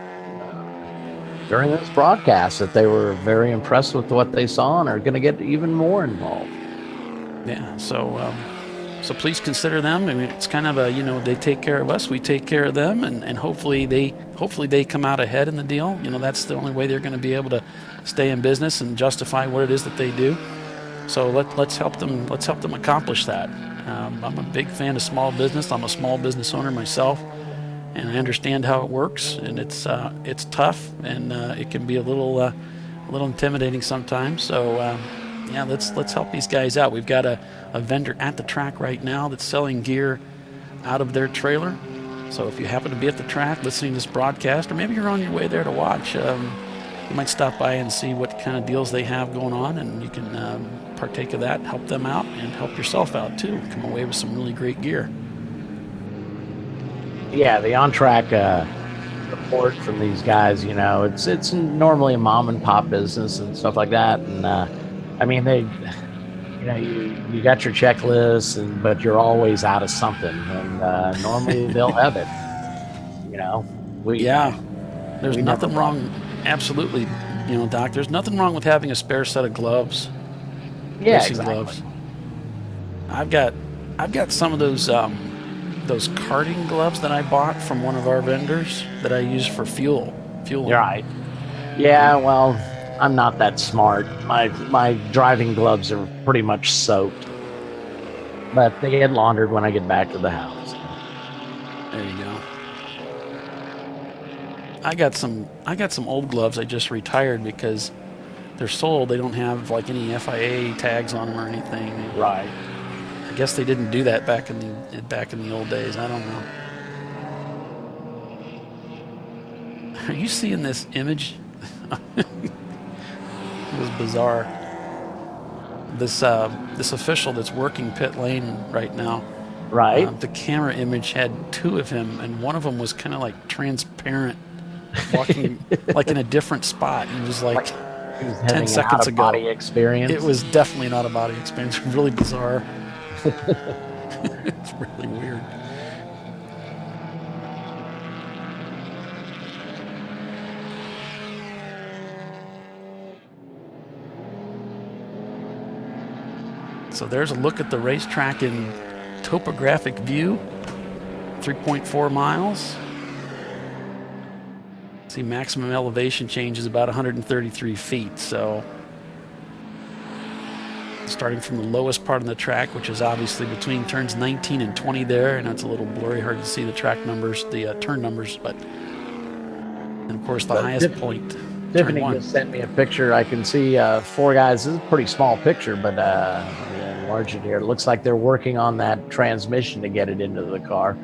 during this broadcast that they were very impressed with what they saw and are going to get even more involved. Yeah, so please consider them. I mean, it's kind of a, they take care of us, we take care of them, and hopefully they come out ahead in the deal. You know, that's the only way they're going to be able to stay in business and justify what it is that they do. So let's help them accomplish that. I'm a big fan of small business. I'm a small business owner myself, and I understand how it works. And it's tough, and it can be a little intimidating sometimes. So let's help these guys out. We've got a vendor at the track right now that's selling gear out of their trailer, So if you happen to be at the track listening to this broadcast, or maybe you're on your way there to watch, you might stop by and see what kind of deals they have going on, and you can partake of that, help them out, and help yourself out too. Come away with some really great gear. Yeah, the on-track support from these guys, it's normally a mom and pop business and stuff like that. And I mean, they, you got your checklist, but you're always out of something. And normally they'll have it. There's nothing wrong. Absolutely, Doc. There's nothing wrong with having a spare set of gloves. Yeah, racing exactly. gloves. I've got some of those karting gloves that I bought from one of our vendors that I use for fueling. Right. Yeah, well, I'm not that smart. My driving gloves are pretty much soaked, but they get laundered when I get back to the house. There you go. I got some old gloves I just retired because they're sold. They don't have like any FIA tags on them or anything. Right. I guess they didn't do that back in the old days. I don't know. Are you seeing this image? It was bizarre. This official that's working pit lane right now. Right. The camera image had two of him, and one of them was kind of like transparent, walking like in a different spot. He was like 10 seconds ago. Body experience. It was definitely not a body experience. Really bizarre. It's really weird. So there's a look at the racetrack in topographic view. 3.4 miles. See, maximum elevation change is about 133 feet. So starting from the lowest part of the track, which is obviously between turns 19 and 20 there, and it's a little blurry, hard to see the track numbers, the turn numbers, but and of course the highest point. Tiffany just sent me a picture. I can see 4 guys. This is a pretty small picture, but enlarge it here. It looks like they're working on that transmission to get it into the car.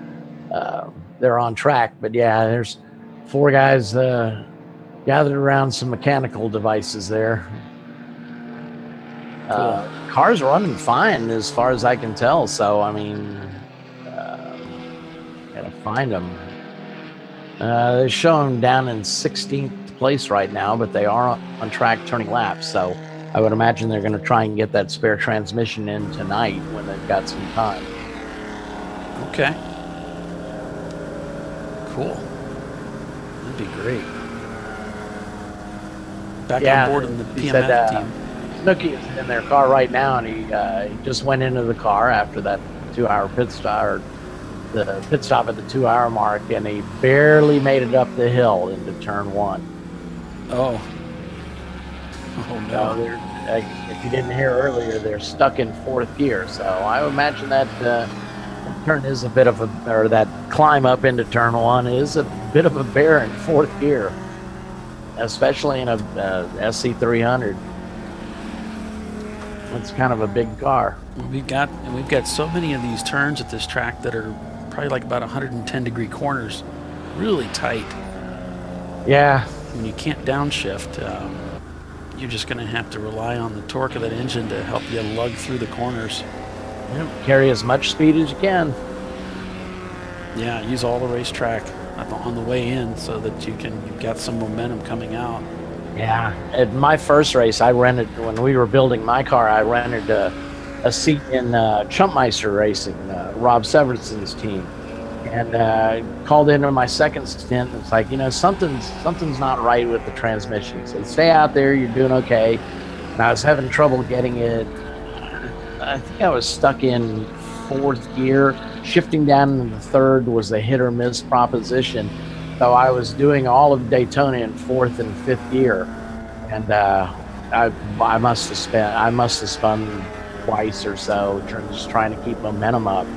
They're on track, but yeah, there's 4 guys gathered around some mechanical devices there. Cool. Car's running fine as far as I can tell, so I mean, gotta find them. They show them down in 16th place right now, but they are on track turning laps, so I would imagine they're going to try and get that spare transmission in tonight when they've got some time. Okay. Cool. That'd be great. Back on board in the PMF team. Snooki is in their car right now, and he just went into the car after that 2-hour pit stop, or the pit stop at the 2-hour mark, and he barely made it up the hill into turn 1. Oh. Oh no. If you didn't hear earlier, they're stuck in 4th gear, so I would imagine that turn is a bit of or that climb up into turn 1 is a bit of a bear in 4th gear, especially in a SC300. It's kind of a big car. We've got so many of these turns at this track that are probably like about 110-degree corners, really tight. Yeah. When you can't downshift, you're just going to have to rely on the torque of that engine to help you lug through the corners. Yeah, carry as much speed as you can. Yeah, use all the racetrack on the way in so that you've got some momentum coming out. Yeah, at my first race, I rented, when we were building my car, I rented a seat in Chumpmeister Racing, Rob Severinson's team, and called into my second stint. It's like, something's not right with the transmission. He said, stay out there, you're doing okay. And I was having trouble getting it. I think I was stuck in 4th gear. Shifting down into the 3rd was a hit or miss proposition. So I was doing all of Daytona in 4th and 5th gear, and I must have spun twice or so, just trying to keep momentum up.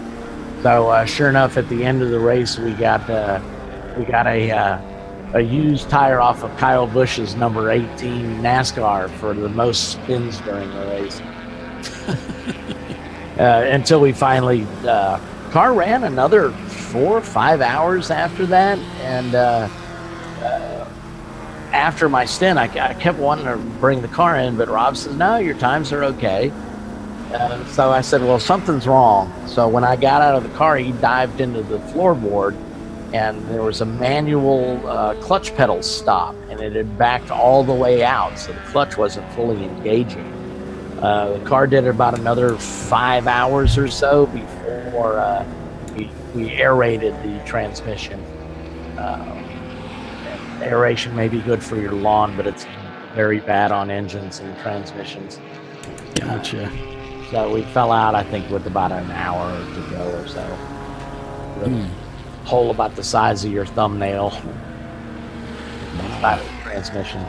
So sure enough, at the end of the race, we got a used tire off of Kyle Busch's number 18 NASCAR for the most spins during the race. until we finally car ran another 4 or 5 hours after that, and after my stint, I kept wanting to bring the car in, but Rob says, no, your times are okay. So I said, well, something's wrong. So when I got out of the car, he dived into the floorboard, and there was a manual clutch pedal stop, and it had backed all the way out, so the clutch wasn't fully engaging. The car did about another 5 hours or so before we aerated the transmission. Aeration may be good for your lawn, but it's very bad on engines and transmissions. Gotcha. So we fell out, I think, with about an hour to go or so. Hole about the size of your thumbnail. About the transmission.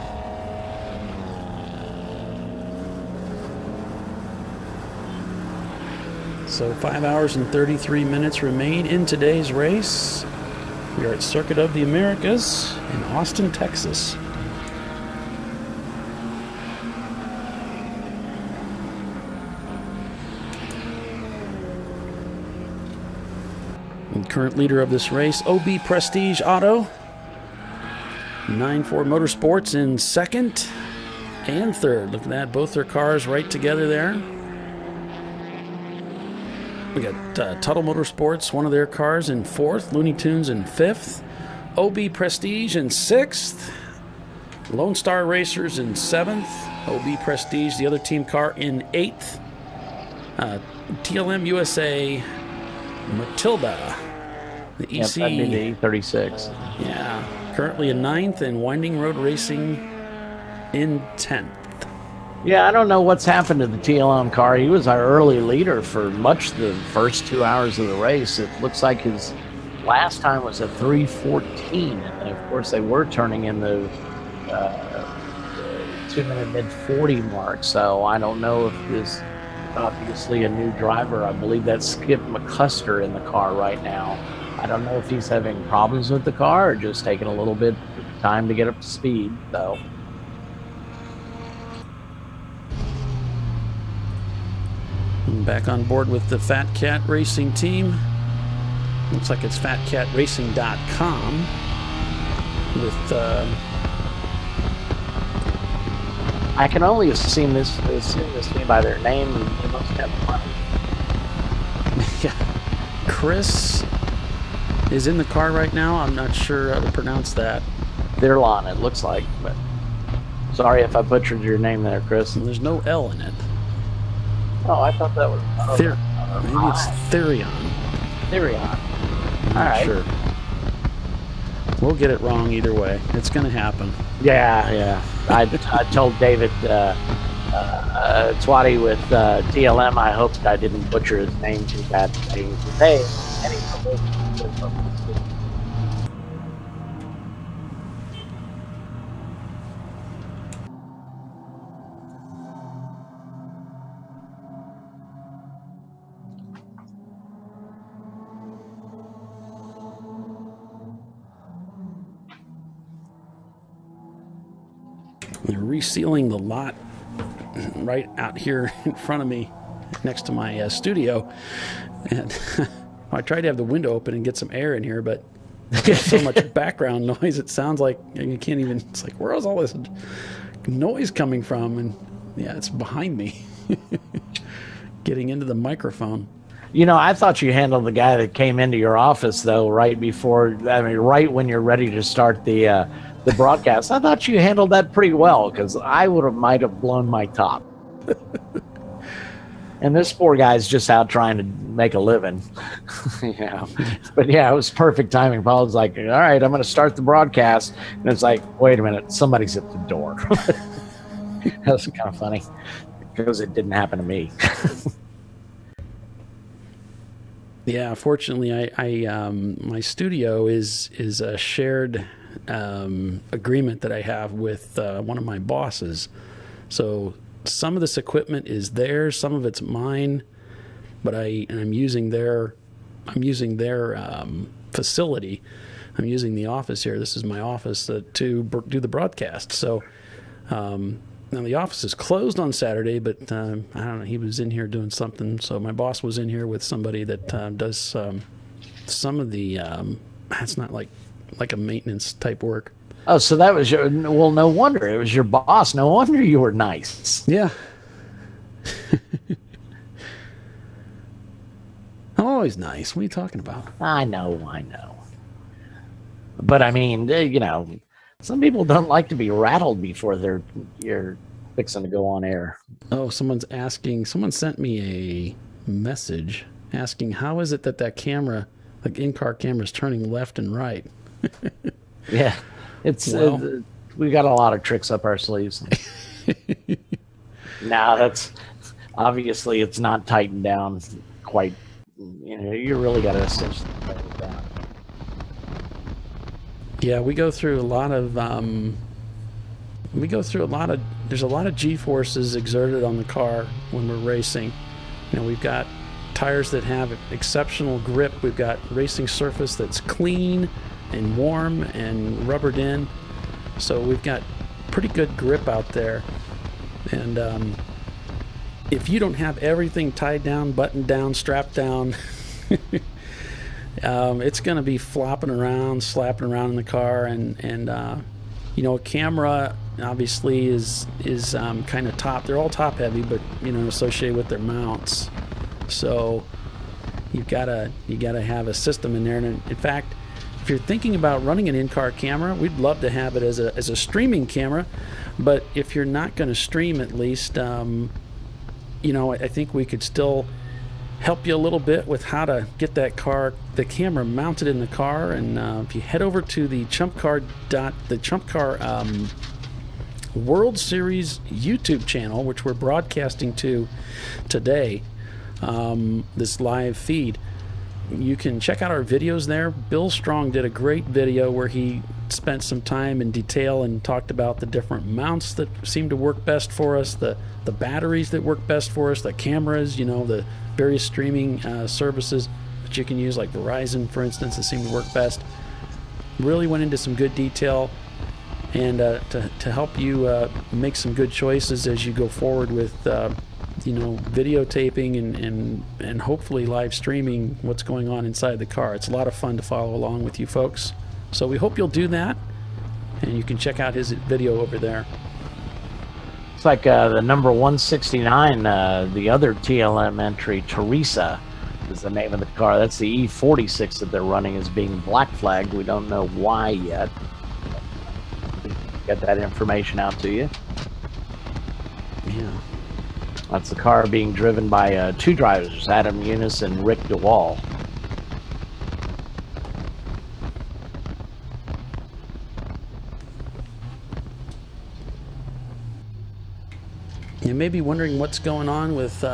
So 5 hours and 33 minutes remain in today's race. We are at Circuit of the Americas in Austin, Texas. And current leader of this race, OB Prestige Auto. 9-4 Motorsports in second and third. Look at that, both their cars right together there. We got Tuttle Motorsports, one of their cars, in fourth. Looney Tunes in fifth. OB Prestige in sixth. Lone Star Racers in seventh. OB Prestige, the other team car, in eighth. TLM USA Matilda, the EC. Yep, that'd be the E36. Yeah, currently in ninth, and Winding Road Racing in 10th. Yeah, I don't know what's happened to the TLM car. He was our early leader for much the first 2 hours of the race. It looks like his last time was a 3:14, and of course they were turning in the 2-minute mid-40 mark. So I don't know if this obviously a new driver. I believe that's Skip McCusker in the car right now. I don't know if he's having problems with the car or just taking a little bit of time to get up to speed, though. Back on board with the Fat Cat Racing team. Looks like it's fatcatracing.com with I can only assume this team by their name. They must have money. Yeah. Chris is in the car right now. I'm not sure how to pronounce that. Thirlon, it looks like, but sorry if I butchered your name there, Chris. There's no L in it. Oh, I thought that was... maybe it's Therion. Therion. I'm not sure. We'll get it wrong either way. It's going to happen. Yeah. I told David Twatty with TLM, I hoped I didn't butcher his name too bad. He said, hey, any They're resealing the lot right out here in front of me next to my studio. And I tried to have the window open and get some air in here, but there's so much background noise. It sounds like you can't even, it's like, where is all this noise coming from? And yeah, it's behind me getting into the microphone. You know, I thought you handled the guy that came into your office, though, right right when you're ready to start the broadcast. I thought you handled that pretty well, because I might have blown my top. And this poor guy's just out trying to make a living. But yeah, it was perfect timing. Paul was like, all right, I'm going to start the broadcast. And it's like, wait a minute, somebody's at the door. That was kind of funny, because it didn't happen to me. Yeah, fortunately, I my studio is a shared agreement that I have with one of my bosses. So some of this equipment is theirs, some of it's mine, but I'm using their facility. I'm using the office here. This is my office to do the broadcast. So now the office is closed on Saturday, but I don't know. He was in here doing something. So my boss was in here with somebody that does some of the it's not like a maintenance type work. Oh, so that was your, well, no wonder. It was your boss. No wonder you were nice. Yeah. I'm always nice. What are you talking about? I know. But I mean, you know, some people don't like to be rattled before you're fixing to go on air. Oh, someone sent me a message asking, how is it that camera, like in-car camera, is turning left and right? Yeah. It's we got a lot of tricks up our sleeves. Now that's obviously it's not tightened down quite. You know, you really got to cinch it down. Yeah, we go through a lot of. There's a lot of G-forces exerted on the car when we're racing. You know, we've got tires that have exceptional grip. We've got racing surface that's clean and warm and rubbered in, so we've got pretty good grip out there. And if you don't have everything tied down, buttoned down, strapped down, it's going to be flopping around, slapping around in the car. And you know, a camera obviously is kind of top. They're all top heavy, but you know, associated with their mounts. So you gotta have a system in there. And in fact, if you're thinking about running an in-car camera, we'd love to have it as a streaming camera. But if you're not going to stream, at least, you know, I think we could still help you a little bit with how to get the camera mounted in the car. And if you head over to the ChumpCar World Series YouTube channel, which we're broadcasting to today, this live feed, you can check out our videos there. Bill Strong did a great video where he spent some time in detail and talked about the different mounts that seem to work best for us, the batteries that work best for us, the cameras, you know, the various streaming services that you can use, like Verizon, for instance, that seem to work best. Really went into some good detail, and to help you make some good choices as you go forward with you know, videotaping and hopefully live streaming what's going on inside the car. It's a lot of fun to follow along with you folks. So we hope you'll do that, and you can check out his video over there. It's like the number 169, the other TLM entry, Teresa, is the name of the car. That's the E46 that they're running as being black flagged. We don't know why yet. Get that information out to you. Yeah. That's the car being driven by two drivers, Adam Eunice and Rick DeWall. You may be wondering what's going on with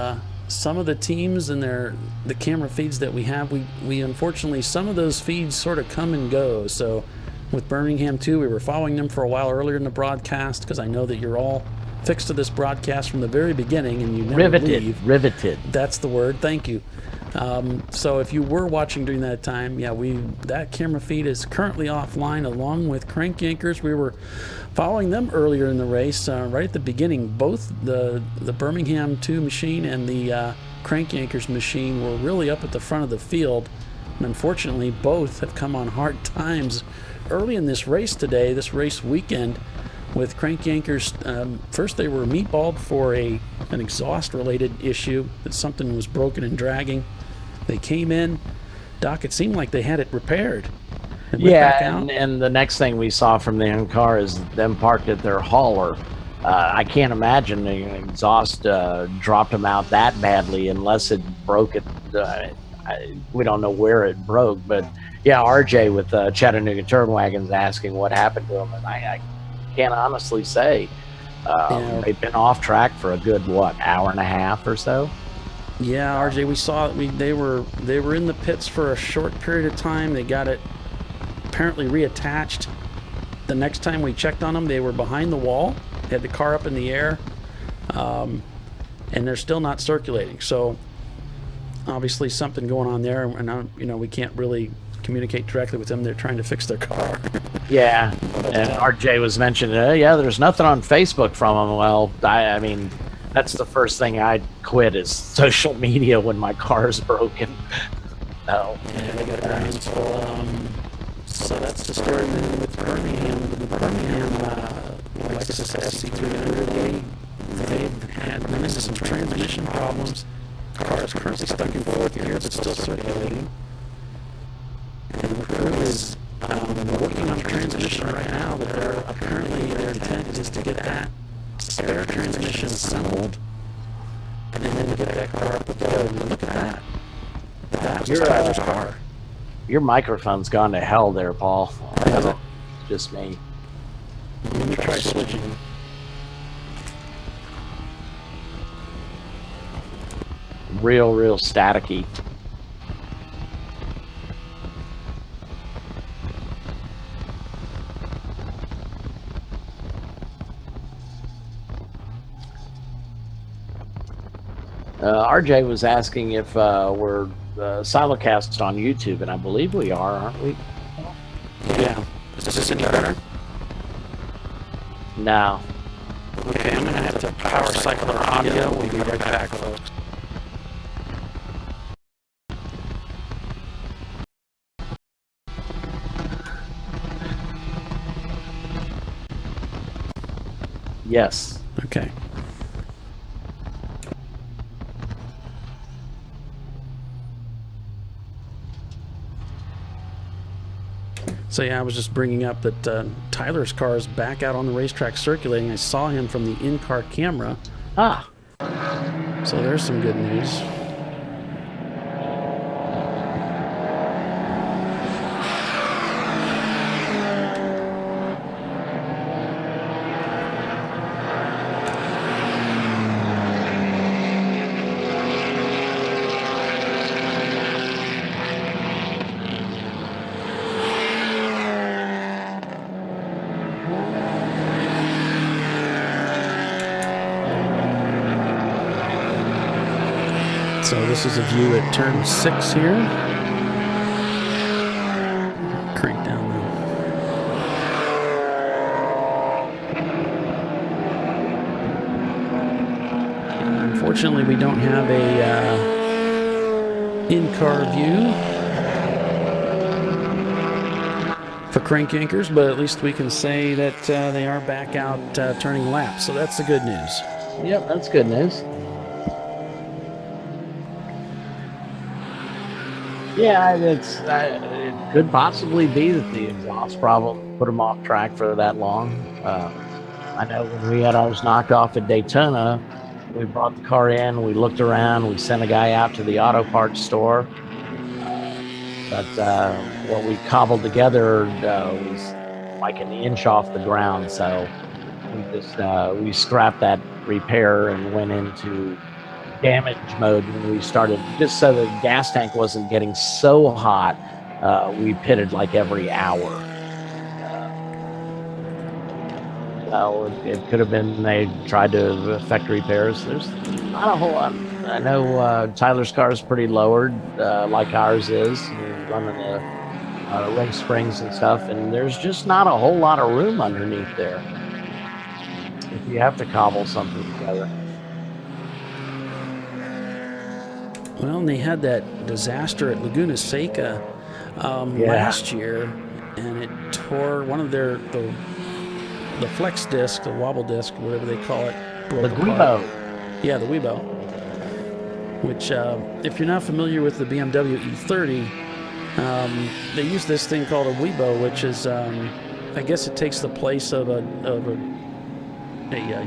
some of the teams and the camera feeds that we have. We unfortunately, some of those feeds sort of come and go. So with Birmingham 2, we were following them for a while earlier in the broadcast, because I know that you're all fixed to this broadcast from the very beginning, and you never leave. Riveted. That's the word. Thank you. So if you were watching during that time, yeah, that camera feed is currently offline, along with Crank Yankers. We were following them earlier in the race, right at the beginning. Both the Birmingham 2 machine and the Crank Yankers machine were really up at the front of the field, and unfortunately both have come on hard times early in this race today, this race weekend. With Crank Yankers, first they were meatballed for an exhaust-related issue, that something was broken and dragging. They came in, Doc, it seemed like they had it repaired. Yeah, and the next thing we saw from the car is them parked at their hauler. I can't imagine the exhaust dropped them out that badly unless it broke it. We don't know where it broke, but yeah, RJ with Chattanooga Turnwagons asking what happened to him, and I can't honestly say. They've been off track for a good, hour and a half or so? Yeah, RJ, we saw they were in the pits for a short period of time. They got it apparently reattached. The next time we checked on them, they were behind the wall, had the car up in the air, and they're still not circulating. So obviously something going on there, and we can't really communicate directly with them. They're trying to fix their car. Yeah, and RJ was mentioning, yeah, there's nothing on Facebook from them. Well, I mean, that's the first thing I'd quit is social media when my car is broken. No. Yeah, they got their hands full. So that's the story with Birmingham. The Birmingham Lexus SC300, they've had limited some transmission problems. The car is currently stuck in fourth gear, but still circulating. And the crew is working on the transmission right now, but apparently their intent is to get that spare transmission assembled and then to get that car put together. And look at that. That was Tyler's car. Your microphone's gone to hell there, Paul. Has it? Just me. Let me try switching. Real staticky. RJ was asking if we're simulcast on YouTube, and I believe we are, aren't we? Yeah. Is this any better? No. Okay, I'm going to have to power cycle our audio. We'll be right back, folks. Yes. Okay. So yeah, I was just bringing up that Tyler's car is back out on the racetrack circulating. I saw him from the in-car camera. Ah. So there's some good news. So this is a view at turn 6 here. Crank down the... Unfortunately, we don't have a in-car view for crank anchors, but at least we can say that they are back out turning laps. So that's the good news. Yep, that's good news. Yeah, it could possibly be that the exhaust problem put them off track for that long. I know when we had ours knocked off at Daytona, we brought the car in, we looked around, we sent a guy out to the auto parts store. But what we cobbled together was like an inch off the ground, so we scrapped that repair and went into damage mode when we started, just so the gas tank wasn't getting so hot. We pitted like every hour. So it could have been they tried to effect repairs. There's not a whole lot. I know Tyler's car is pretty lowered, like ours is. We're running the race springs and stuff, and there's just not a whole lot of room underneath there if you have to cobble something together. Well, and they had that disaster at Laguna Seca last year, and it tore one of the flex disc, the wobble disc, whatever they call it, broke apart. Weibo. Yeah, the Weibo. Which, if you're not familiar with the BMW E30, they use this thing called a Weibo, which is, I guess it takes the place of a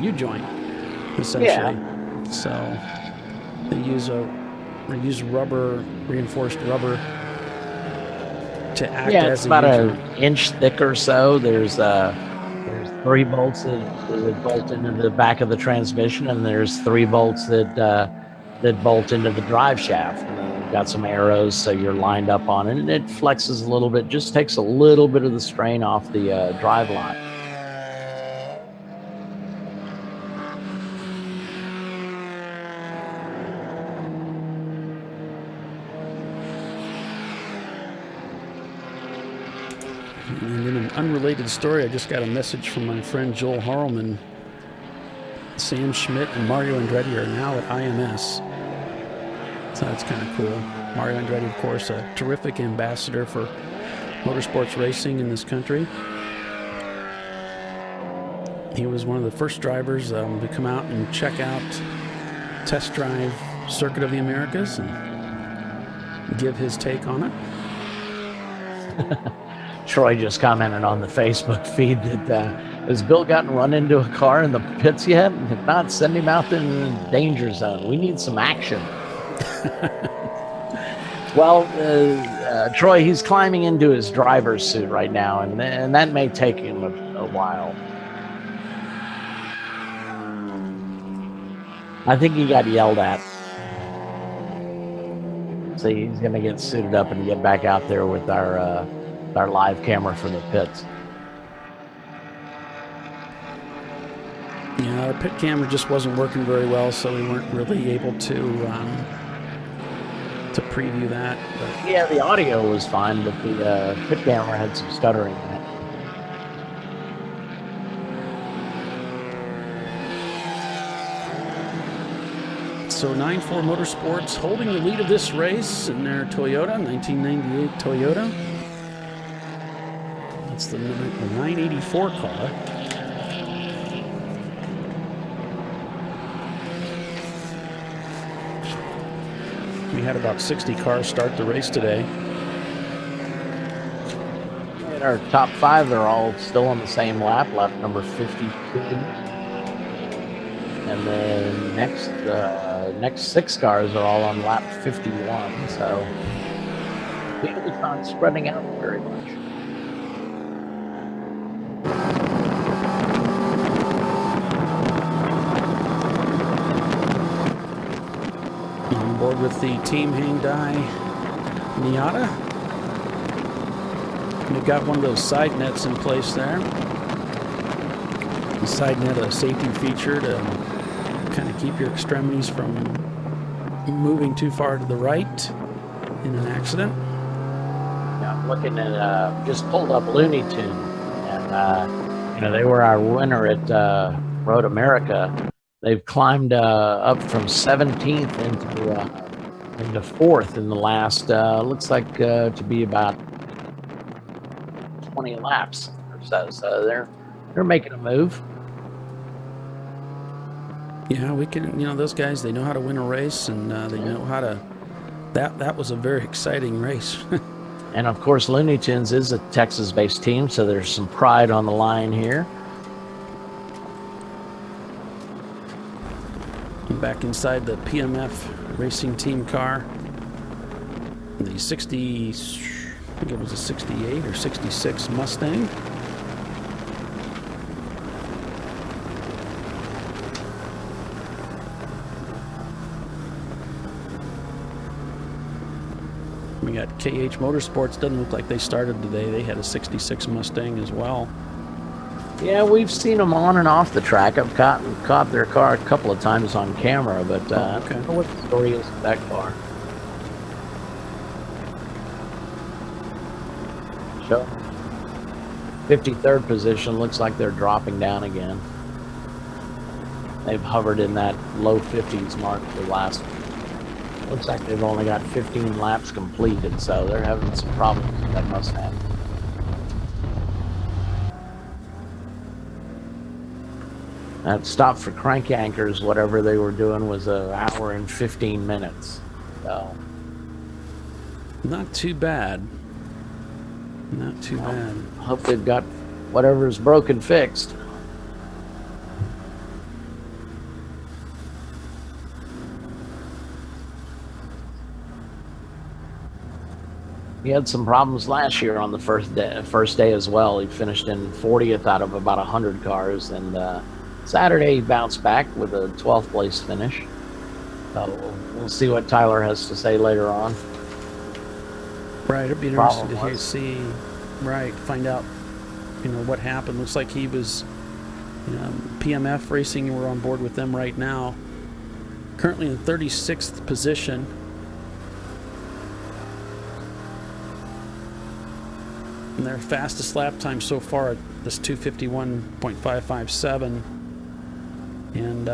U-joint, essentially. Yeah. So they use rubber, reinforced rubber, to act as it's about an inch thick or so. There's 3 bolts that bolt into the back of the transmission, and there's 3 bolts that bolt into the drive shaft. And then we've got some arrows, so you're lined up on it, and it flexes a little bit, just takes a little bit of the strain off the drive line. And in an unrelated story, I just got a message from my friend Joel Harleman. Sam Schmidt and Mario Andretti are now at IMS. So that's kind of cool. Mario Andretti, of course, a terrific ambassador for motorsports racing in this country. He was one of the first drivers to come out and check out, test drive Circuit of the Americas and give his take on it. Troy just commented on the Facebook feed that has Bill gotten run into a car in the pits yet? If not, send him out in the danger zone. We need some action. Well, Troy, he's climbing into his driver's suit right now, and that may take him a while. I think he got yelled at. So he's going to get suited up and get back out there with our live camera for the pits. Yeah, our pit camera just wasn't working very well, so we weren't really able to preview that. But yeah, the audio was fine, but the pit camera had some stuttering in it. So 9-4 Motorsports holding the lead of this race in their Toyota, 1998 Toyota. That's the 984 car. We had about 60 cars start the race today. And our top 5, they're all still on the same lap number 52. And then next 6 cars are all on lap 51, so it's not spreading out very much. On board with the Team Hyundai Miata. We've got one of those side nets in place there. The side net, a safety feature to kind of keep your extremities from moving too far to the right in an accident. Yeah, I'm looking at just pulled up Looney Tune, and they were our winner at Road America. They've climbed up from 17th into 4th in the last looks like to be about 20 laps or so. So they're making a move. Yeah, we can, those guys, they know how to win a race, and they know how to, that was a very exciting race. And of course, Looney Tunes is a Texas-based team, so there's some pride on the line here. Back inside the PMF racing team car, the 60, I think it was a 68 or 66 Mustang. We got KH Motorsports. Doesn't look like they started today. They had a 66 Mustang as well. Yeah, we've seen them on and off the track. I've caught their car a couple of times on camera, but okay. I don't know what the story is with that car. So, 53rd position. Looks like they're dropping down again. They've hovered in that low 50s mark for the last. Looks like they've only got 15 laps completed, so they're having some problems with that Mustang. That stop for crank anchors, whatever they were doing, was an hour and 15 minutes. So, not too bad. Not too bad. Hope they've got whatever's broken fixed. He had some problems last year on the first day as well. He finished in 40th out of about 100 cars, and Saturday he bounced back with a 12th place finish. So we'll see what Tyler has to say later on. Right, it'd be interesting to see, find out, what happened. Looks like he was, PMF Racing. We're on board with them right now. Currently in 36th position. And their fastest lap time so far at this 251.557. And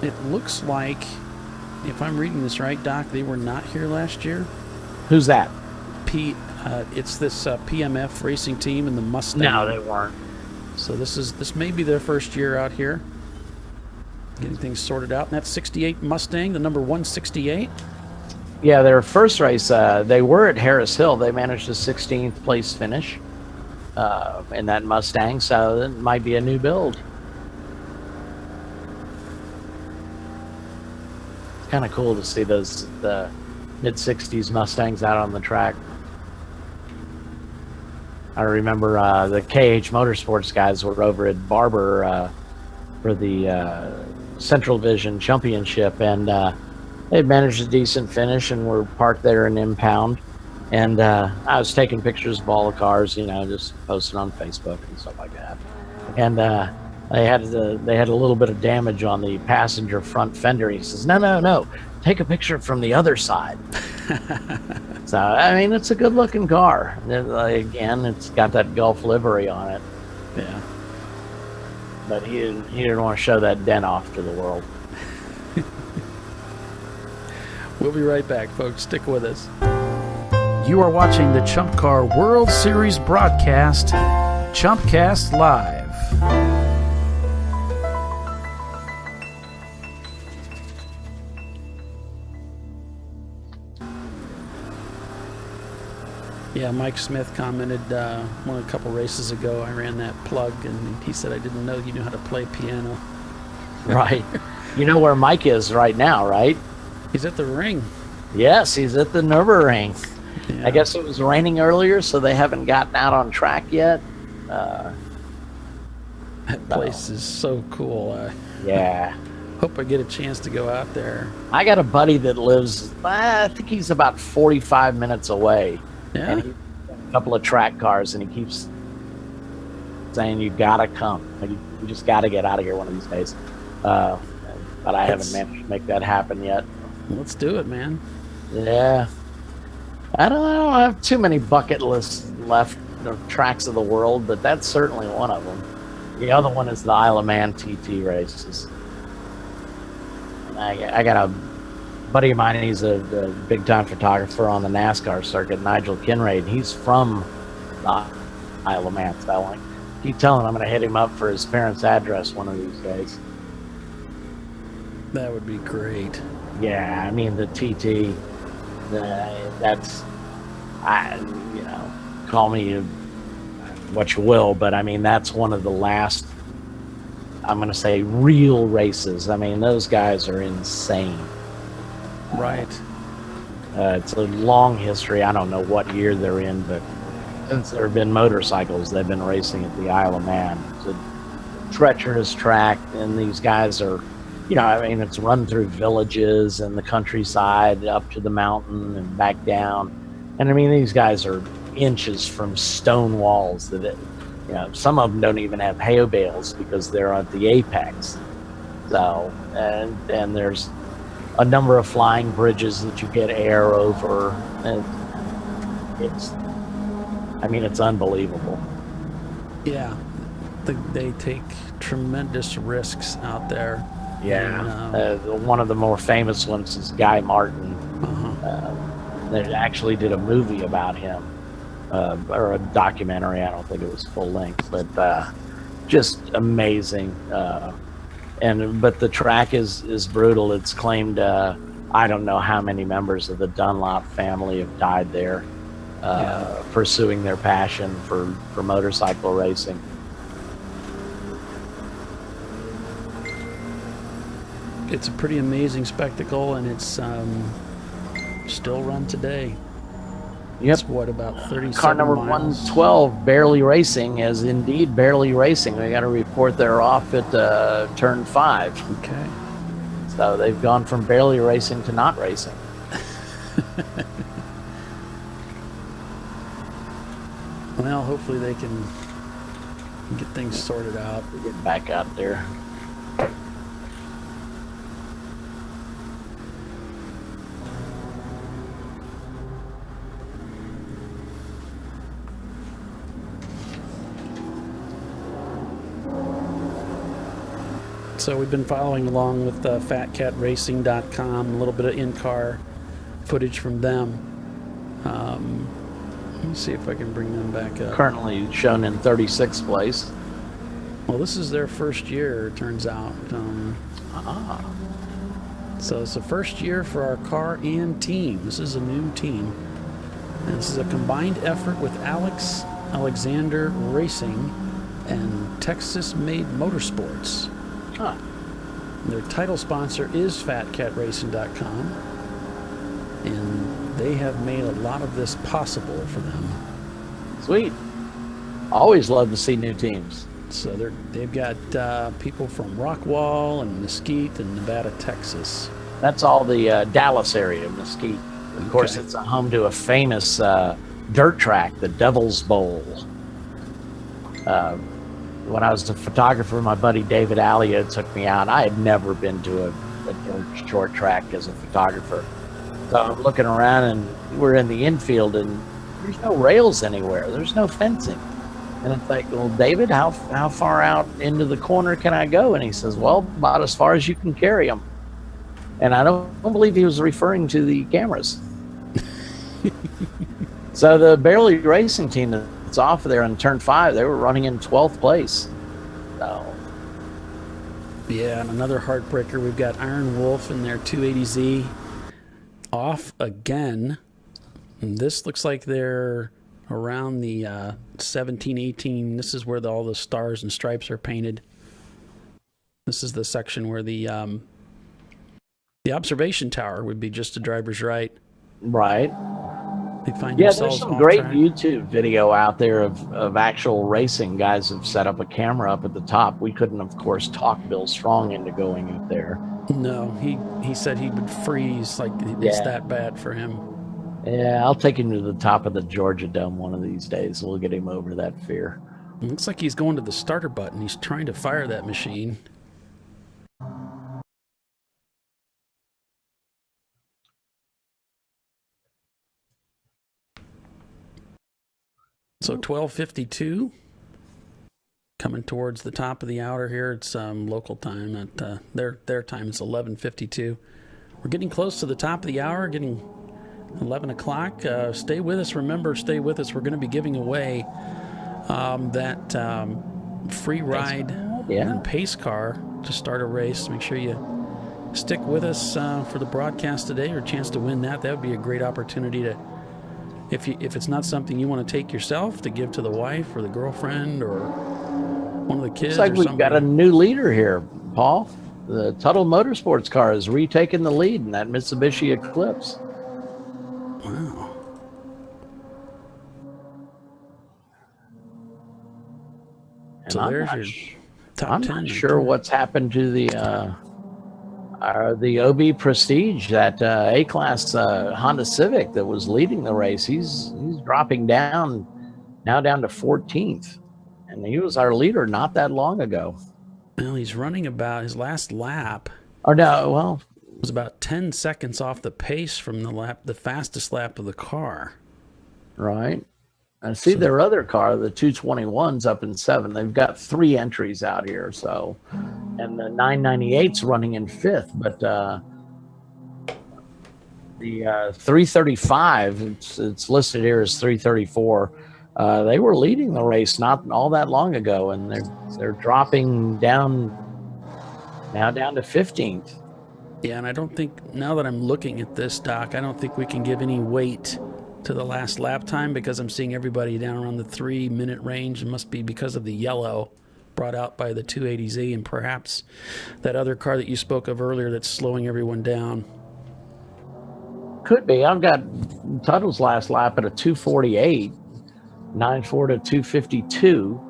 it looks like if I'm reading this right, Doc, they were not here last year. Who's that? It's this PMF racing team and the Mustang. No, they weren't. So this may be their first year out here, getting things sorted out. And that 68 Mustang, the number 168. Yeah, their first race, they were at Harris Hill. They managed a 16th place finish in that Mustang, so it might be a new build. It's kind of cool to see the mid-60s Mustangs out on the track. I remember the KH Motorsports guys were over at Barber for the Central Division Championship, and they managed a decent finish and were parked there in impound. And I was taking pictures of all the cars, you know, just posting on Facebook and stuff like that. And they had a little bit of damage on the passenger front fender. He says, no, take a picture from the other side. So, I mean, it's a good-looking car. Again, it's got that Gulf livery on it. Yeah. But he didn't want to show that dent off to the world. We'll be right back, folks. Stick with us. You are watching the Chump Car World Series broadcast, Chumpcast Live. Yeah, Mike Smith commented a couple races ago, I ran that plug, and he said, I didn't know you knew how to play piano. Right. You know where Mike is right now, right? He's at the ring. Yes, he's at the Nürburgring. Yeah. I guess it was raining earlier, so they haven't gotten out on track yet. That place is so cool. Yeah. Hope I get a chance to go out there. I got a buddy that lives, I think he's about 45 minutes away. Yeah. And he's got a couple of track cars, and he keeps saying, you gotta come. You just gotta get out of here one of these days. But I haven't managed to make that happen yet. Let's do it, man. Yeah. I don't have too many bucket lists left of tracks of the world, but that's certainly one of them. The other one is the Isle of Man TT races. And I got a buddy of mine, and he's a big-time photographer on the NASCAR circuit, Nigel Kinraid. He's from the Isle of Man, so I keep telling him I'm going to hit him up for his parents' address one of these days. That would be great. Yeah, I mean, the TT, call me what you will, but I mean, that's one of the last, I'm going to say, real races. I mean, those guys are insane. Right. It's a long history. I don't know what year they're in, but since there have been motorcycles, they've been racing at the Isle of Man. It's a treacherous track, and these guys are, I mean, it's run through villages and the countryside up to the mountain and back down. And I mean, these guys are inches from stone walls that, some of them don't even have hay bales because they're at the apex. So, and there's a number of flying bridges that you get air over. And it's unbelievable. Yeah. They take tremendous risks out there. Yeah, one of the more famous ones is Guy Martin. They actually did a movie about him, or a documentary. I don't think it was full length, but just amazing. But the track is brutal. It's claimed I don't know how many members of the Dunlop family have died there, pursuing their passion for motorcycle racing. It's a pretty amazing spectacle, and it's still run today. Yep. It's what, about 37 Car number miles? 112, Barely Racing, is indeed Barely Racing. They got a report they're off at turn 5. Okay. So they've gone from Barely Racing to not racing. Well, hopefully they can get things sorted out. Get back out there. So we've been following along with fatcatracing.com, a little bit of in-car footage from them. Let me see if I can bring them back up. Currently shown in 36th place. Well, this is their first year, it turns out. So it's the first year for our car and team. This is a new team. And this is a combined effort with Alexander Racing and Texas Made Motorsports. Huh. Their title sponsor is fatcatracing.com. And they have made a lot of this possible for them. Sweet. Always love to see new teams. So they've got people from Rockwall and Mesquite and Nevada, Texas. That's all the Dallas area, Mesquite. Of course, it's a home to a famous dirt track, the Devil's Bowl. When I was a photographer, my buddy David Alia took me out. I had never been to a dirt short track as a photographer. So I'm looking around, and we're in the infield, and there's no rails anywhere. There's no fencing. And it's like, well, David, how far out into the corner can I go? And he says, well, about as far as you can carry them. And I don't believe he was referring to the cameras. So the Barely Racing team that's off there on turn 5, they were running in 12th place. So. Yeah, and another heartbreaker, we've got Iron Wolf in their 280Z off again. And this looks like they're around the 17, 18. This is where all the stars and stripes are painted. This is the section where the observation tower would be just to driver's right. Right. They find there's themselves some off great track. YouTube video out there of actual racing. Guys have set up a camera up at the top. We couldn't, of course, talk Bill Strong into going up there. No, he said he would freeze. Like, it's that bad for him. Yeah, I'll take him to the top of the Georgia Dome one of these days. We'll get him over that fear. It looks like he's going to the starter button. He's trying to fire that machine. So 12:52, coming towards the top of the hour here. It's local time. At their time it's 11:52. We're getting close to the top of the hour, getting 11 o'clock. Stay with us. Remember, stay with us. We're going to be giving away that free ride and pace car to start a race. Make sure you stick with us for the broadcast today, or a chance to win that. That would be a great opportunity to, if it's not something you want to take yourself, to give to the wife or the girlfriend or one of the kids. Looks like we've got a new leader here, Paul. The Tuttle Motorsports car is retaking the lead in that Mitsubishi Eclipse. Wow. And So there's your top 10. I'm not sure what's happened to the OB Prestige, that A-Class Honda Civic that was leading the race. He's dropping down, now down to 14th. And he was our leader not that long ago. Well, he's running about his last lap. Or no, well, was about 10 seconds off the pace from the fastest lap of the car. Right. And see, their other car, the 221's up in 7th. They've got 3 entries out here. So, and the 998's running in 5th. But the 335, it's listed here as 334. They were leading the race not all that long ago, and they're dropping down now down to 15th. Yeah, and I don't think, now that I'm looking at this, Doc, I don't think we can give any weight to the last lap time, because I'm seeing everybody down around the 3-minute range. It must be because of the yellow brought out by the 280Z, and perhaps that other car that you spoke of earlier that's slowing everyone down. Could be. I've got Tuttle's last lap at a 248, 9.4 to 252.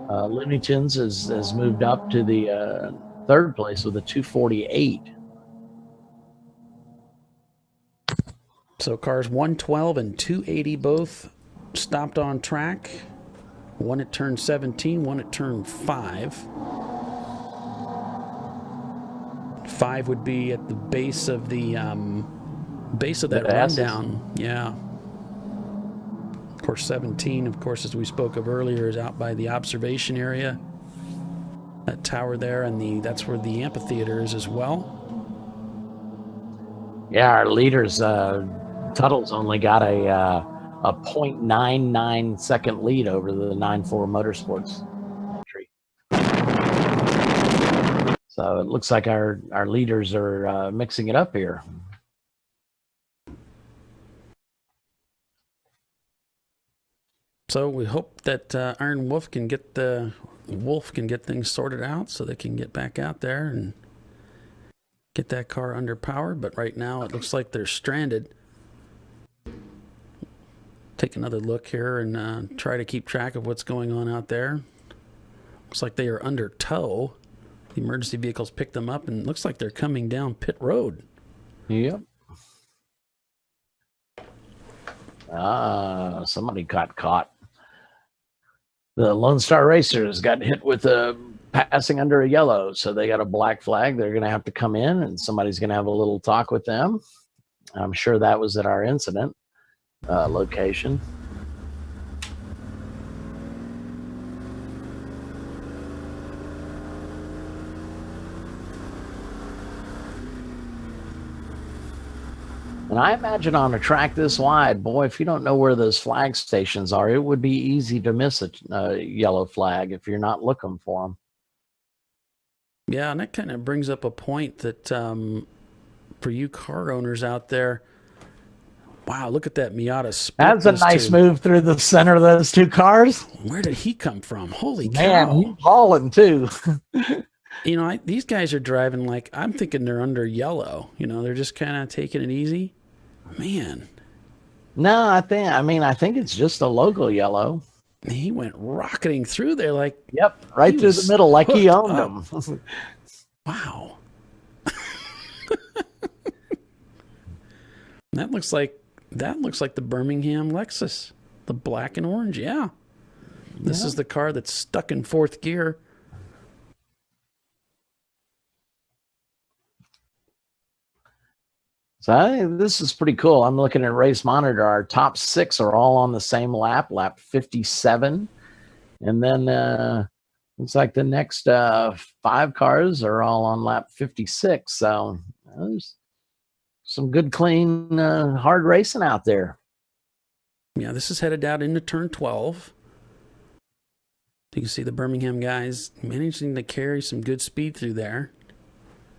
Looney Tunes has moved up to the 3rd place with a 248. So cars 112 and 280 both stopped on track. One at turn 17, one at turn 5. 5 would be at the base of the that rundown. Yeah. Of course, 17, of course, as we spoke of earlier, is out by the observation area. That tower there, and that's where the amphitheater is as well. Yeah, our leaders, Tuttle's only got a 0.99 second lead over the 9.4 Motorsports entry. So it looks like our leaders are mixing it up here. So we hope that Iron Wolf can get things sorted out so they can get back out there and get that car under power. But right now it looks like they're stranded. Take another look here and try to keep track of what's going on out there. Looks like they are under tow. The emergency vehicles picked them up, and it looks like they're coming down pit road. Yep. Somebody got caught. The Lone Star Racers got hit with a passing under a yellow, so they got a black flag. They're going to have to come in, and somebody's going to have a little talk with them. I'm sure that was at our incident location. And I imagine on a track this wide, boy, if you don't know where those flag stations are, it would be easy to miss a yellow flag if you're not looking for them. Yeah, and that kind of brings up a point that for you car owners out there, wow, look at that Miata split. That's a nice move through the center of those two cars. Where did he come from? Holy cow. Man, he's hauling too. You know, these guys are driving like, I'm thinking they're under yellow. You know, they're just kind of taking it easy. Man. No, I think it's just a logo yellow. He went rocketing through there like... Yep, right through the middle like he owned them. Wow. That looks like the Birmingham Lexus. The black and orange, yeah. This is the car that's stuck in fourth gear. So I think this is pretty cool. I'm looking at Race Monitor. Our top 6 are all on the same lap 57. And then looks like the next 5 cars are all on lap 56. So there's some good, clean, hard racing out there. Yeah, this is headed out into turn 12. You can see the Birmingham guys managing to carry some good speed through there.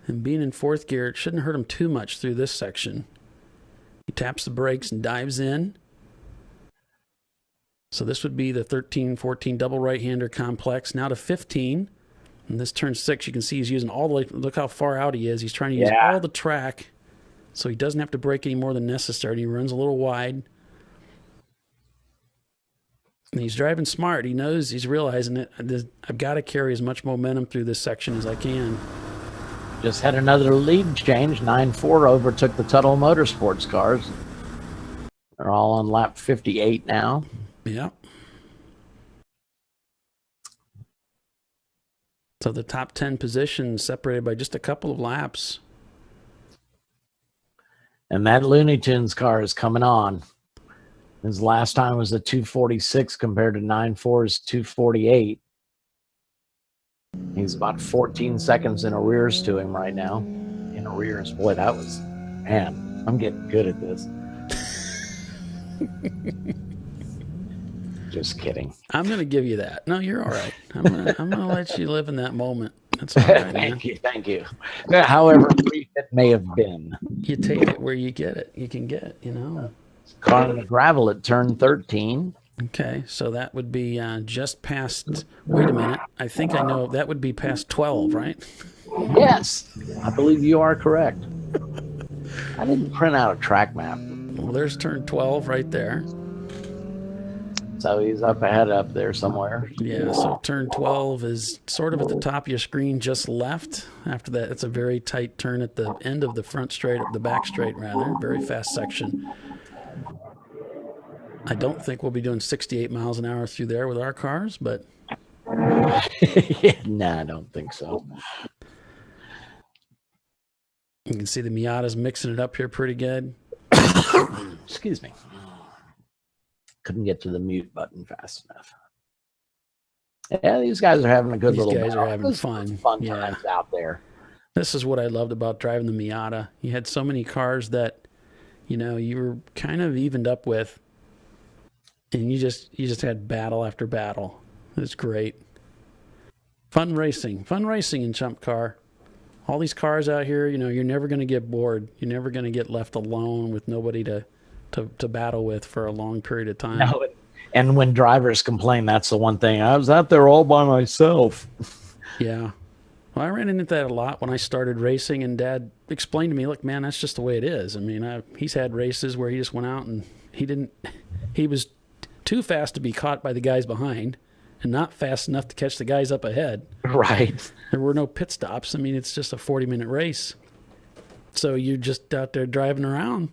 And being in fourth gear, it shouldn't hurt him too much through this section. He taps the brakes and dives in. So this would be the 13, 14 double right-hander complex. Now to 15. And this turn 6, you can see he's using all the way. Look how far out he is. He's trying to use all the track so he doesn't have to brake any more than necessary. He runs a little wide. And he's driving smart. He knows, he's realizing it. I've got to carry as much momentum through this section as I can. Just had another lead change. 9.4 overtook the Tuttle Motorsports cars. They're all on lap 58 now. Yeah. So the top 10 positions separated by just a couple of laps. And that Looney Tunes car is coming on. His last time was a 246 compared to 9.4's 248. He's about 14 seconds in arrears to him right now. In arrears. Boy, that was... Man, I'm getting good at this. Just kidding. I'm going to give you that. No, you're all right. I'm gonna let you live in that moment. That's all right, man. Thank you. However brief it may have been. You take it where you get it. You can get it, you know. Car in the gravel at turn 13. Okay, so that would be just past... Wait a minute. I think I know. That would be past 12, right? Yes. I believe you are correct. I didn't print out a track map. Well, there's turn 12 right there. So he's up ahead up there somewhere. Yeah, so turn 12 is sort of at the top of your screen, just left. After that, it's a very tight turn at the end of the front straight, the back straight rather. Very fast section. I don't think we'll be doing 68 miles an hour through there with our cars, but... Nah, I don't think so. You can see the Miata's mixing it up here pretty good. Excuse me. Couldn't get to the mute button fast enough. Yeah, these guys are having a good These little. guys are having fun. Fun Yeah. times out there. This is what I loved about driving the Miata. You had so many cars that, you know, you were kind of evened up with, and you just had battle after battle. It was great. Fun racing in Chump Car. All these cars out here, you know, you're never going to get bored. You're never going to get left alone with nobody to battle with for a long period of time. No, and when drivers complain, that's the one thing. I was out there all by myself. Yeah. Well, I ran into that a lot when I started racing, and Dad explained to me, look, man, that's just the way it is. I mean, he's had races where he just went out and he was too fast to be caught by the guys behind and not fast enough to catch the guys up ahead. Right. There were no pit stops. I mean, it's just a 40-minute race. So you're just out there driving around.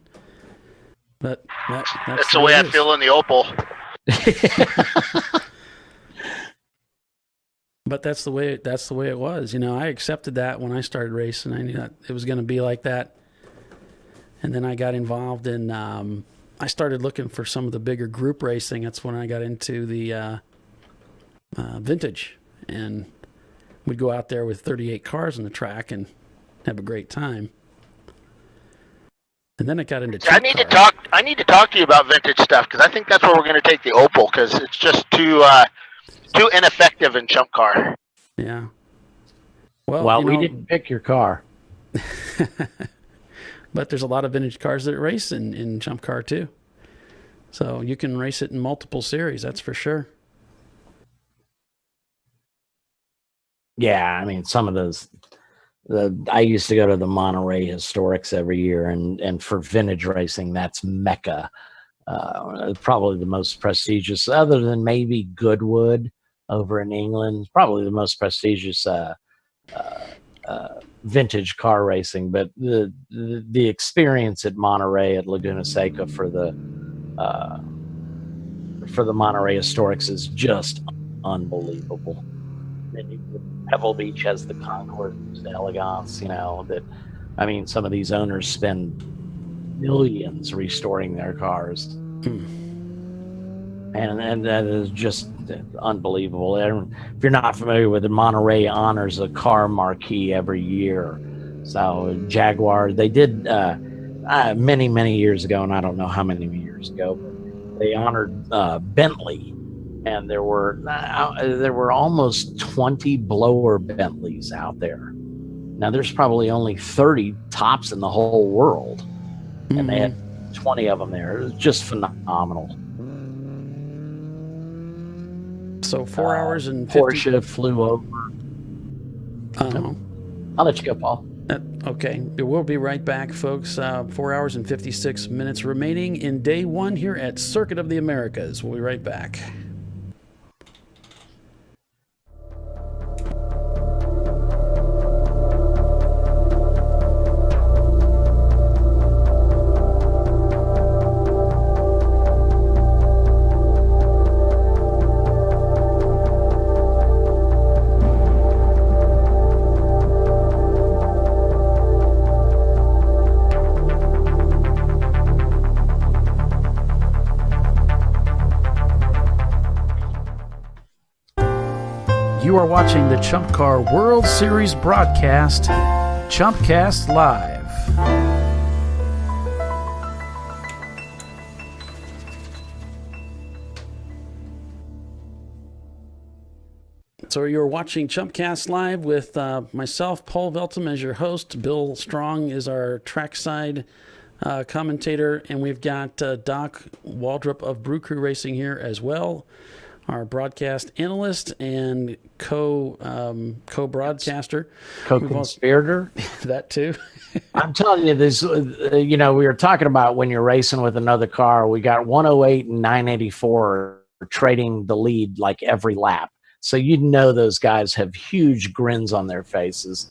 But that's the way I feel in the Opal. But that's the way it was. You know, I accepted that when I started racing. I knew that it was going to be like that. And then I got involved in I started looking for some of the bigger group racing. That's when I got into the vintage, and we'd go out there with 38 cars on the track and have a great time. And then it got into I need to talk to you about vintage stuff, because I think that's where we're going to take the Opal, because it's just too ineffective in Chump Car. Yeah. Well, we didn't pick your car. But there's a lot of vintage cars that race in Chump Car too. So you can race it in multiple series, that's for sure. Yeah, I mean, some of those. I used to go to the Monterey Historics every year, and for vintage racing, that's Mecca. Probably the most prestigious, other than maybe Goodwood over in England, probably the most prestigious vintage car racing. But the experience at Monterey at Laguna Seca for the Monterey Historics is just unbelievable. And Pebble Beach has the Concours d'Elegance, you know, that, I mean, some of these owners spend millions restoring their cars. And that is just unbelievable. And if you're not familiar with it, Monterey honors a car marquee every year. So Jaguar, they did many, many years ago, and I don't know how many years ago, but they honored Bentley. And there were almost 20 blower Bentleys out there. Now there's probably only 30 tops in the whole world, and they had 20 of them there. It was just phenomenal. So 4 hours and 50... Porsche flew over. I'll let you go, Paul. Okay, we'll be right back, folks. 4 hours and 56 minutes remaining in day one here at Circuit of the Americas. We'll be right back. You are watching the Chump Car World Series broadcast, Chumpcast Live. So you're watching Chumpcast Live with myself, Paul Veltum, as your host. Bill Strong is our trackside commentator, and we've got Doc Waldrop of Brew Crew Racing here as well, our broadcast analyst and co-broadcaster. Co-conspirator. That too. I'm telling you this, we were talking about when you're racing with another car, we got 108 and 984 trading the lead like every lap. So those guys have huge grins on their faces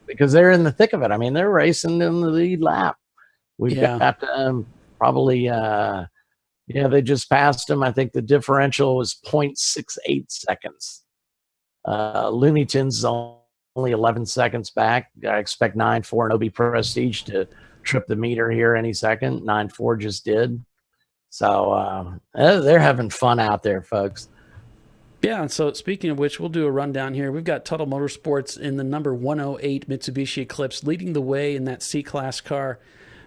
because they're in the thick of it. I mean, they're racing in the lead lap. We've got probably... they just passed him. I think the differential was 0.68 seconds. Looney Tunes is only 11 seconds back. I expect 9.4 and OB Prestige to trip the meter here any second. 9.4 just did. So they're having fun out there, folks. Yeah, and so speaking of which, we'll do a rundown here. We've got Tuttle Motorsports in the number 108 Mitsubishi Eclipse leading the way in that C-Class car.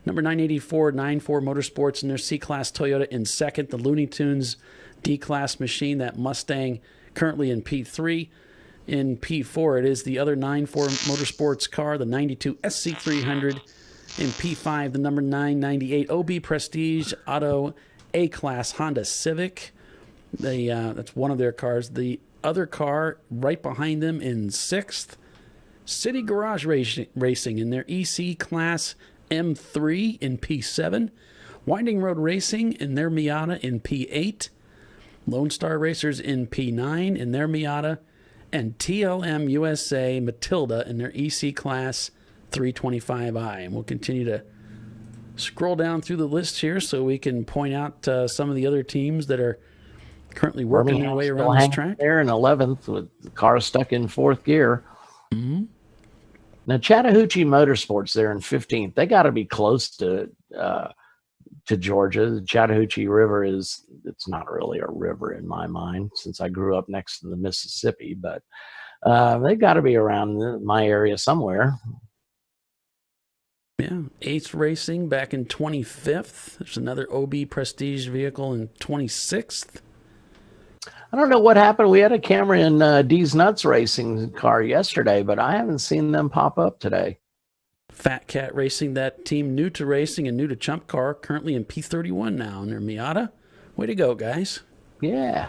Number 984, 94 Motorsports in their C-Class Toyota in second. The Looney Tunes D-Class machine, that Mustang, currently in P3. In P4, it is the other 94 Motorsports car, the 92 SC300. In P5, the number 998 OB Prestige Auto A-Class Honda Civic. That's one of their cars. The other car right behind them in sixth, City Garage Racing in their EC Class M3 in P7. Winding Road Racing in their Miata in P8. Lone Star Racers in P9 in their Miata. And TLM USA Matilda in their EC Class 325i. And we'll continue to scroll down through the list here so we can point out some of the other teams that are currently working their way around this track. There in 11th with the car stuck in fourth gear. Mm-hmm. Now, Chattahoochee Motorsports there in 15th. They got to be close to Georgia. The Chattahoochee River it's not really a river in my mind since I grew up next to the Mississippi, but they've got to be around my area somewhere. Yeah, Ace Racing back in 25th. There's another OB Prestige vehicle in 26th. I don't know what happened. We had a camera in D's Nuts Racing car yesterday, but I haven't seen them pop up today. Fat Cat Racing, that team new to racing and new to Chump Car, currently in P31 now in their Miata. Way to go, guys. Yeah.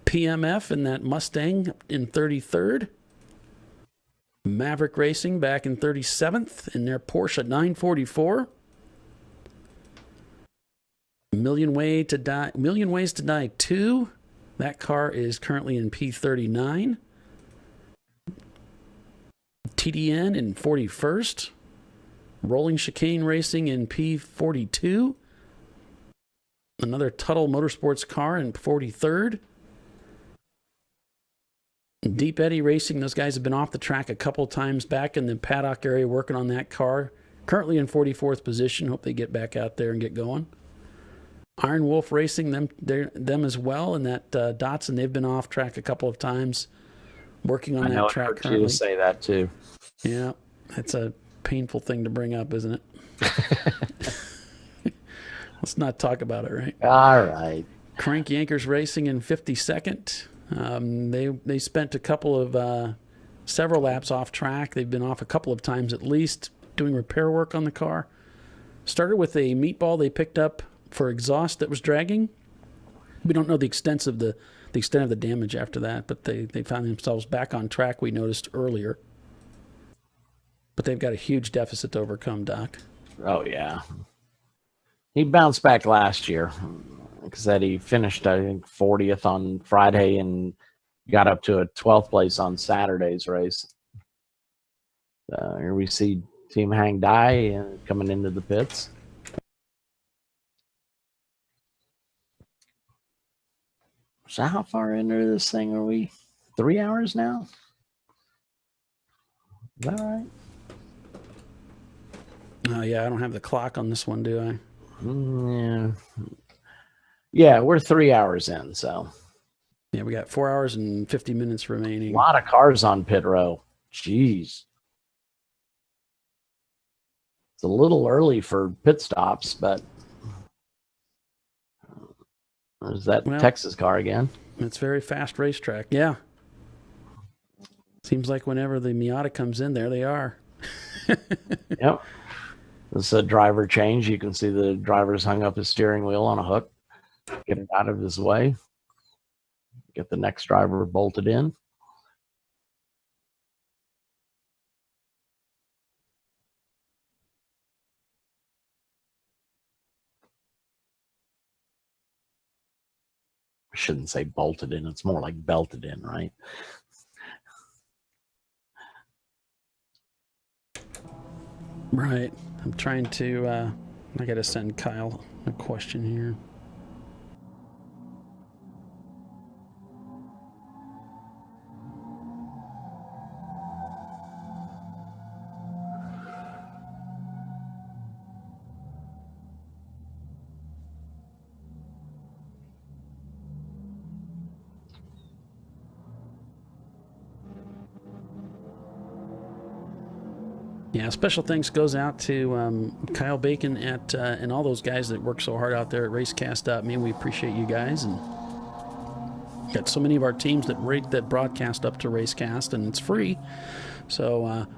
PMF in that Mustang in 33rd. Maverick Racing back in 37th in their Porsche 944. Million Ways to Die 2. That car is currently in P39. TDN in 41st. Rolling Chicane Racing in P42. Another Tuttle Motorsports car in 43rd. Deep Eddy Racing, those guys have been off the track a couple times back in the paddock area working on that car. Currently in 44th position. Hope they get back out there and get going. Iron Wolf Racing, them as well, and that Datsun, they've been off track a couple of times working on that track currently. I know I heard you say that too. Yeah, that's a painful thing to bring up, isn't it? Let's not talk about it, right? All right. Crank Yankers Racing in 52nd. They spent several laps off track. They've been off a couple of times at least doing repair work on the car. Started with a meatball they picked up for exhaust that was dragging. We don't know the extent of the damage after that, but they found themselves back on track, we noticed earlier. But they've got a huge deficit to overcome, Doc. Oh, yeah. He bounced back last year. Like I said, he finished, I think, 40th on Friday and got up to a 12th place on Saturday's race. Here we see Team Hang Dai coming into the pits. So how far into this thing are we? 3 hours now? Is that right? Oh, yeah, I don't have the clock on this one, do I? Yeah. Yeah, we're 3 hours in, so. Yeah, we got 4 hours and 50 minutes remaining. A lot of cars on pit row. Jeez. It's a little early for pit stops, but there's that Texas car again. It's a very fast racetrack. Yeah. Seems like whenever the Miata comes in, there they are. Yep. This is a driver change. You can see the driver's hung up his steering wheel on a hook. Get it out of his way. Get the next driver bolted in. I shouldn't say bolted in. It's more like belted in, right? Right. I'm trying to, I got to send Kyle a question here. Yeah, special thanks goes out to Kyle Bacon and all those guys that work so hard out there at Racecast.me. We appreciate you guys, and got so many of our teams that broadcast up to Racecast, and it's free. So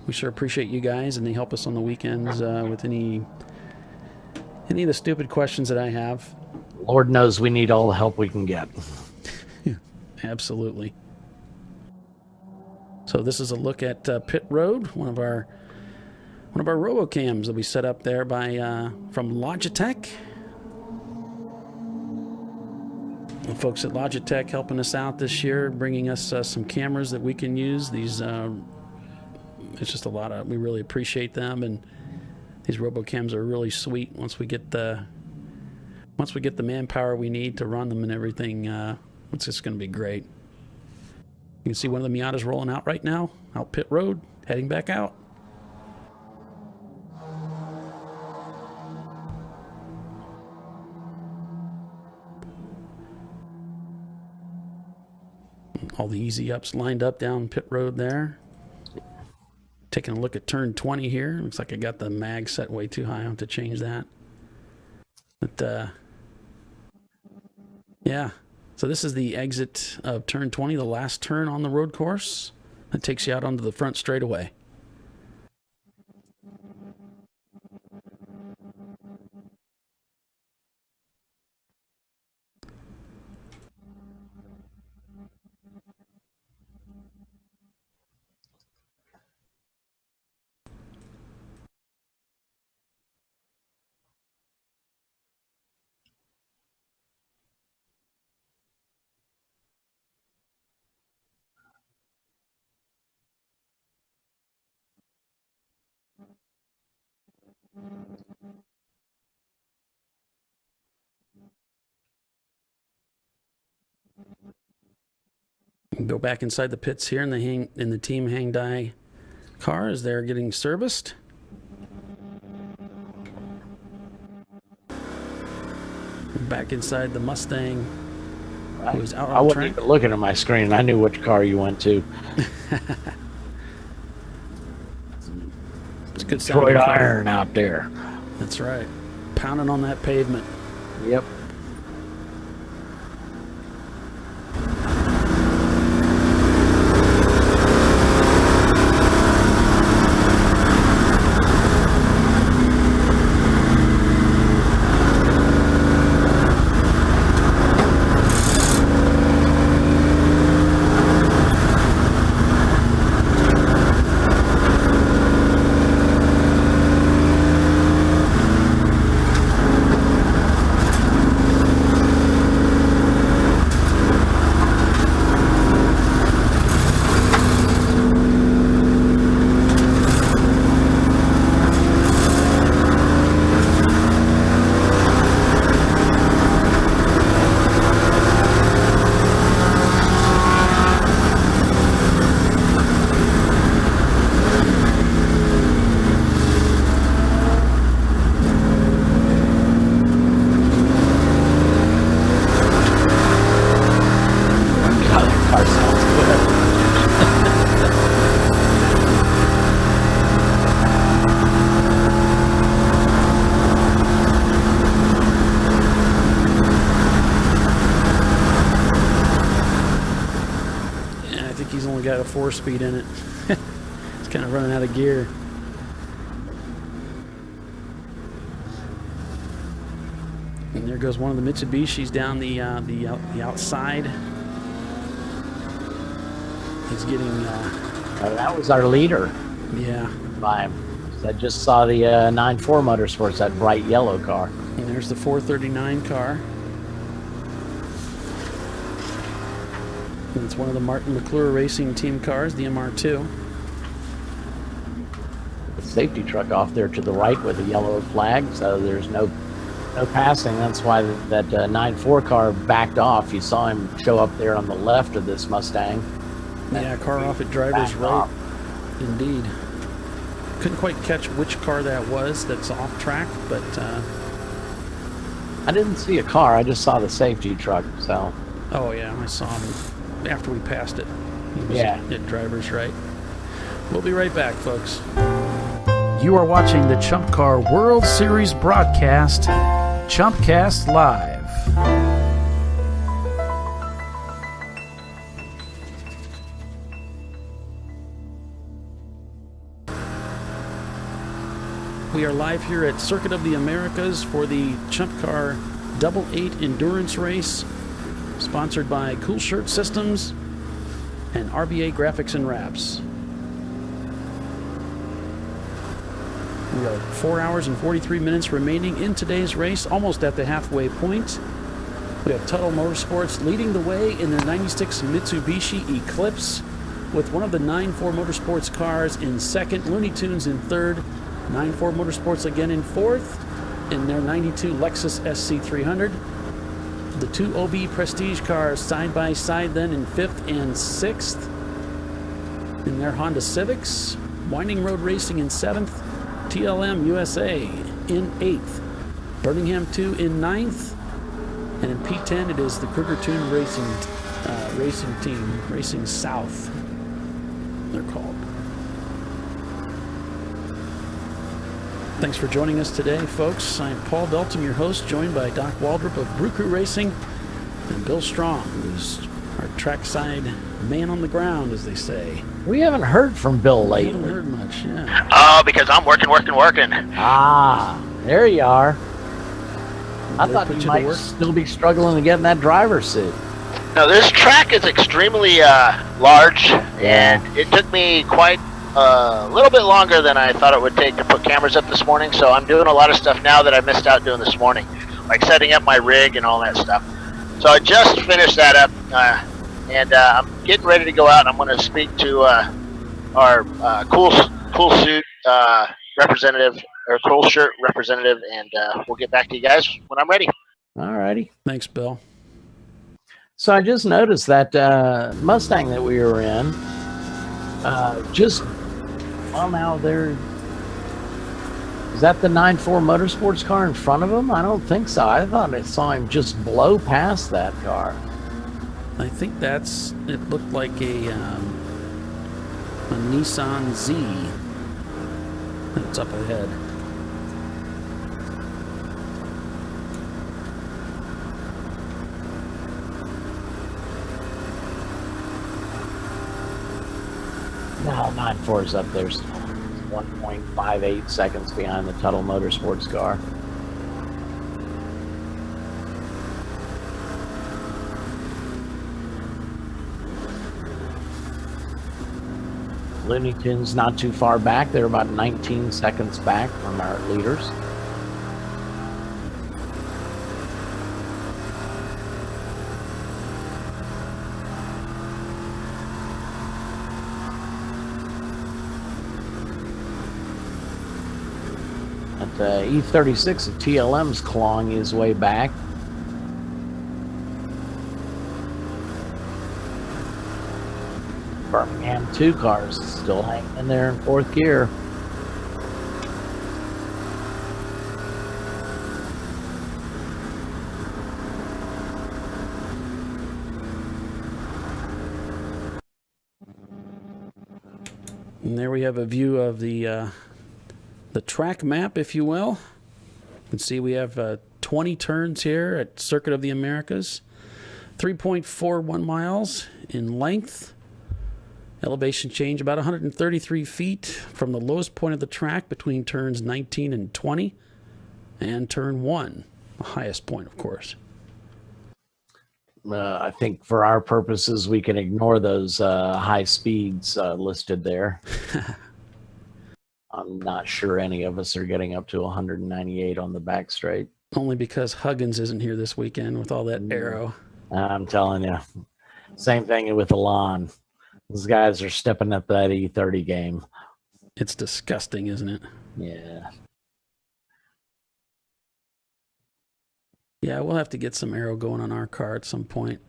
we sure appreciate you guys, and they help us on the weekends with any of the stupid questions that I have. Lord knows we need all the help we can get. Absolutely. So this is a look at Pit Road, one of our RoboCams that we set up there from Logitech. The folks at Logitech helping us out this year, bringing us some cameras that we can use. These it's just we really appreciate them, and these RoboCams are really sweet. Once we get the manpower we need to run them and everything, it's just going to be great. You can see one of the Miatas rolling out right now, out Pit Road, heading back out. All the easy ups lined up down Pit Road there. Taking a look at turn 20 here. Looks like I got the mag set way too high. I have to change that. But, yeah. So this is the exit of turn 20, the last turn on the road course. That takes you out onto the front straightaway. Go back inside the pits here in the Team Hangdai car as they're getting serviced. Back inside the Mustang. Who's out I wasn't even looking at my screen. I knew which car you went to. It's a good Detroit Iron out there. That's right. Pounding on that pavement. Yep. Got a 4-speed in it. It's kind of running out of gear. And there goes one of the Mitsubishis down the outside. He's getting. That was our leader. Yeah. By him. I just saw the 9.4 Motorsports, that bright yellow car. And there's the 439 car. And it's one of the Martin McClure Racing Team cars, the MR2. The safety truck off there to the right with a yellow flag, so there's no passing. That's why that 9.4 car backed off. You saw him show up there on the left of this Mustang. Yeah, car off at driver's right. Indeed. Couldn't quite catch which car that was that's off track, but I didn't see a car. I just saw the safety truck. So. Oh yeah, I saw him after we passed it. He was at driver's right. We'll be right back, folks. You are watching the ChumpCar World Series broadcast, ChumpCast Live. We are live here at Circuit of the Americas for the Chump Car Double 8 Endurance Race, sponsored by Cool Shirt Systems and RBA Graphics and Wraps. We are 4 hours and 43 minutes remaining in today's race, almost at the halfway point. We have Tuttle Motorsports leading the way in their 96 Mitsubishi Eclipse, with one of the 9-4 Motorsports cars in second, Looney Tunes in third, 9-4 Motorsports again in fourth, in their 92 Lexus SC300. The two OB Prestige cars side by side then in fifth and sixth, in their Honda Civics. Winding Road Racing in seventh, TLM USA in eighth, Birmingham 2 in ninth, and in P10 it is the Kruger Tune Racing Team, Racing South, they're called. Thanks for joining us today, folks. I'm Paul Belton, your host, joined by Doc Waldrop of Brew Crew Racing and Bill Strong, who's our trackside man on the ground, as they say. We haven't heard from Bill lately. We haven't heard much, yeah. Oh, because I'm working. Ah, there you are. I thought you might still be struggling to get in that driver's seat. No, this track is extremely large, and it took me quite a little bit longer than I thought it would take to put cameras up this morning, so I'm doing a lot of stuff now that I missed out doing this morning, like setting up my rig and all that stuff. So I just finished that up, and I'm getting ready to go out. I'm going to speak to our cool suit representative, or cool shirt representative, and we'll get back to you guys when I'm ready. All righty. Thanks, Bill. So I just noticed that Mustang that we were in, now there, is that the 9-4 Motorsports car in front of him? I don't think so. I thought I saw him just blow past that car. I think it looked like a Nissan Z that's up ahead. No, 9-4 is up there still. 1.58 seconds behind the Tuttle Motorsports car. Looney Tunes not too far back. They're about 19 seconds back from our leaders. E36 of TLM's clawing his way back. Birmingham 2 cars still hanging in there in fourth gear. And there we have a view of the track map, if you will. You can see we have 20 turns here at Circuit of the Americas, 3.41 miles in length, elevation change about 133 feet from the lowest point of the track between turns 19 and 20, and turn 1, the highest point, of course. I think for our purposes, we can ignore those high speeds listed there. I'm not sure any of us are getting up to 198 on the back straight. Only because Huggins isn't here this weekend with all that aero. I'm telling you. Same thing with Alon. Those guys are stepping up that E30 game. It's disgusting, isn't it? Yeah. Yeah, we'll have to get some aero going on our car at some point.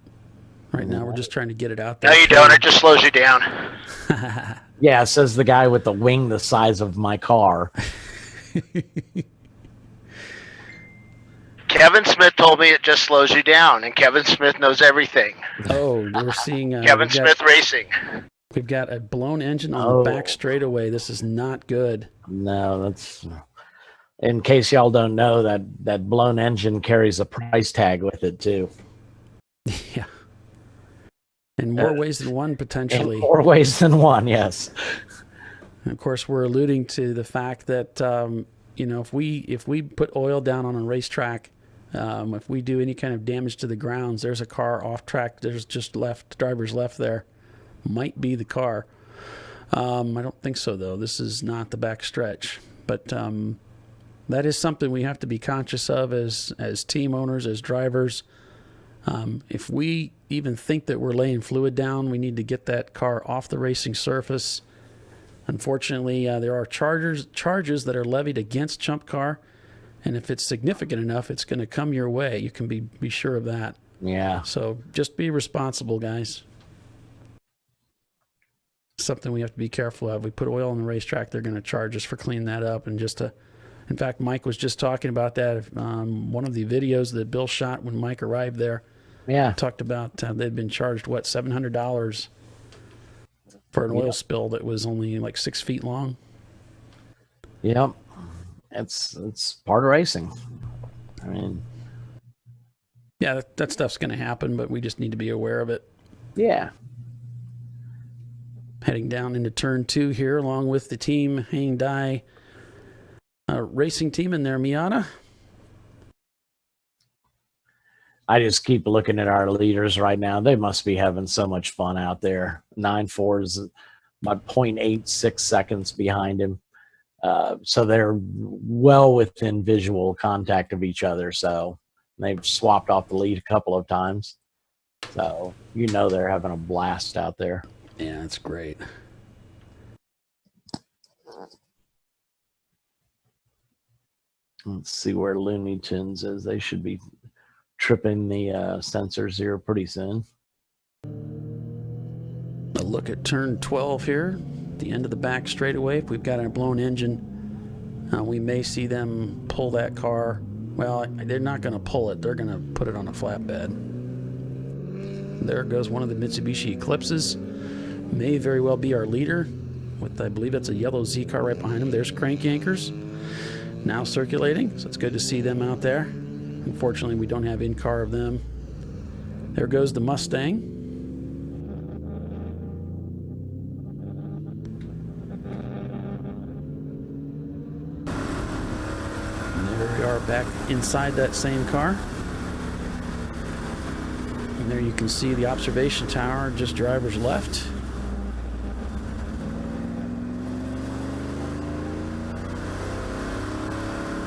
Right now, we're just trying to get it out there. No, you don't. It just slows you down. Yeah, says the guy with the wing the size of my car. Kevin Smith told me it just slows you down, and Kevin Smith knows everything. Oh, we're seeing... Kevin Smith Racing. We've got a blown engine on the back straightaway. This is not good. No, that's... In case y'all don't know, that blown engine carries a price tag with it, too. Yeah. In more ways than one, potentially. In more ways than one, yes. And of course, we're alluding to the fact that, if we put oil down on a racetrack, if we do any kind of damage to the grounds, there's a car off track. There's just drivers left there. Might be the car. I don't think so, though. This is not the back stretch. But that is something we have to be conscious of as team owners, as drivers. If we even think that we're laying fluid down, we need to get that car off the racing surface. Unfortunately, there are charges that are levied against Chump Car, and if it's significant enough, it's going to come your way. You can be sure of that. Yeah. So just be responsible, guys. Something we have to be careful of. We put oil on the racetrack, they're going to charge us for cleaning that up. And in fact, Mike was just talking about that. One of the videos that Bill shot when Mike arrived there. Yeah. Talked about they'd been charged, $700 for an oil spill that was only like 6 feet long. Yep. It's part of racing. I mean, yeah, that stuff's going to happen, but we just need to be aware of it. Yeah. Heading down into turn 2 here, along with the team Hyundai racing team in their Miata. I just keep looking at our leaders right now. They must be having so much fun out there. 9.4 is about 0.86 seconds behind him. So they're well within visual contact of each other. So they've swapped off the lead a couple of times. So they're having a blast out there. Yeah, that's great. Let's see where Looney Tunes is. They should be tripping the sensors here pretty soon. A look at turn 12 here, the end of the back straightaway. If we've got a blown engine, we may see them pull that car. Well, they're not going to pull it. They're going to put it on a flatbed. There goes one of the Mitsubishi Eclipses. May very well be our leader with, I believe it's a yellow Z car right behind him. There's crank anchors now circulating, so it's good to see them out there. Unfortunately, we don't have in-car of them. There goes the Mustang. And there we are back inside that same car. And there you can see the observation tower, just drivers left.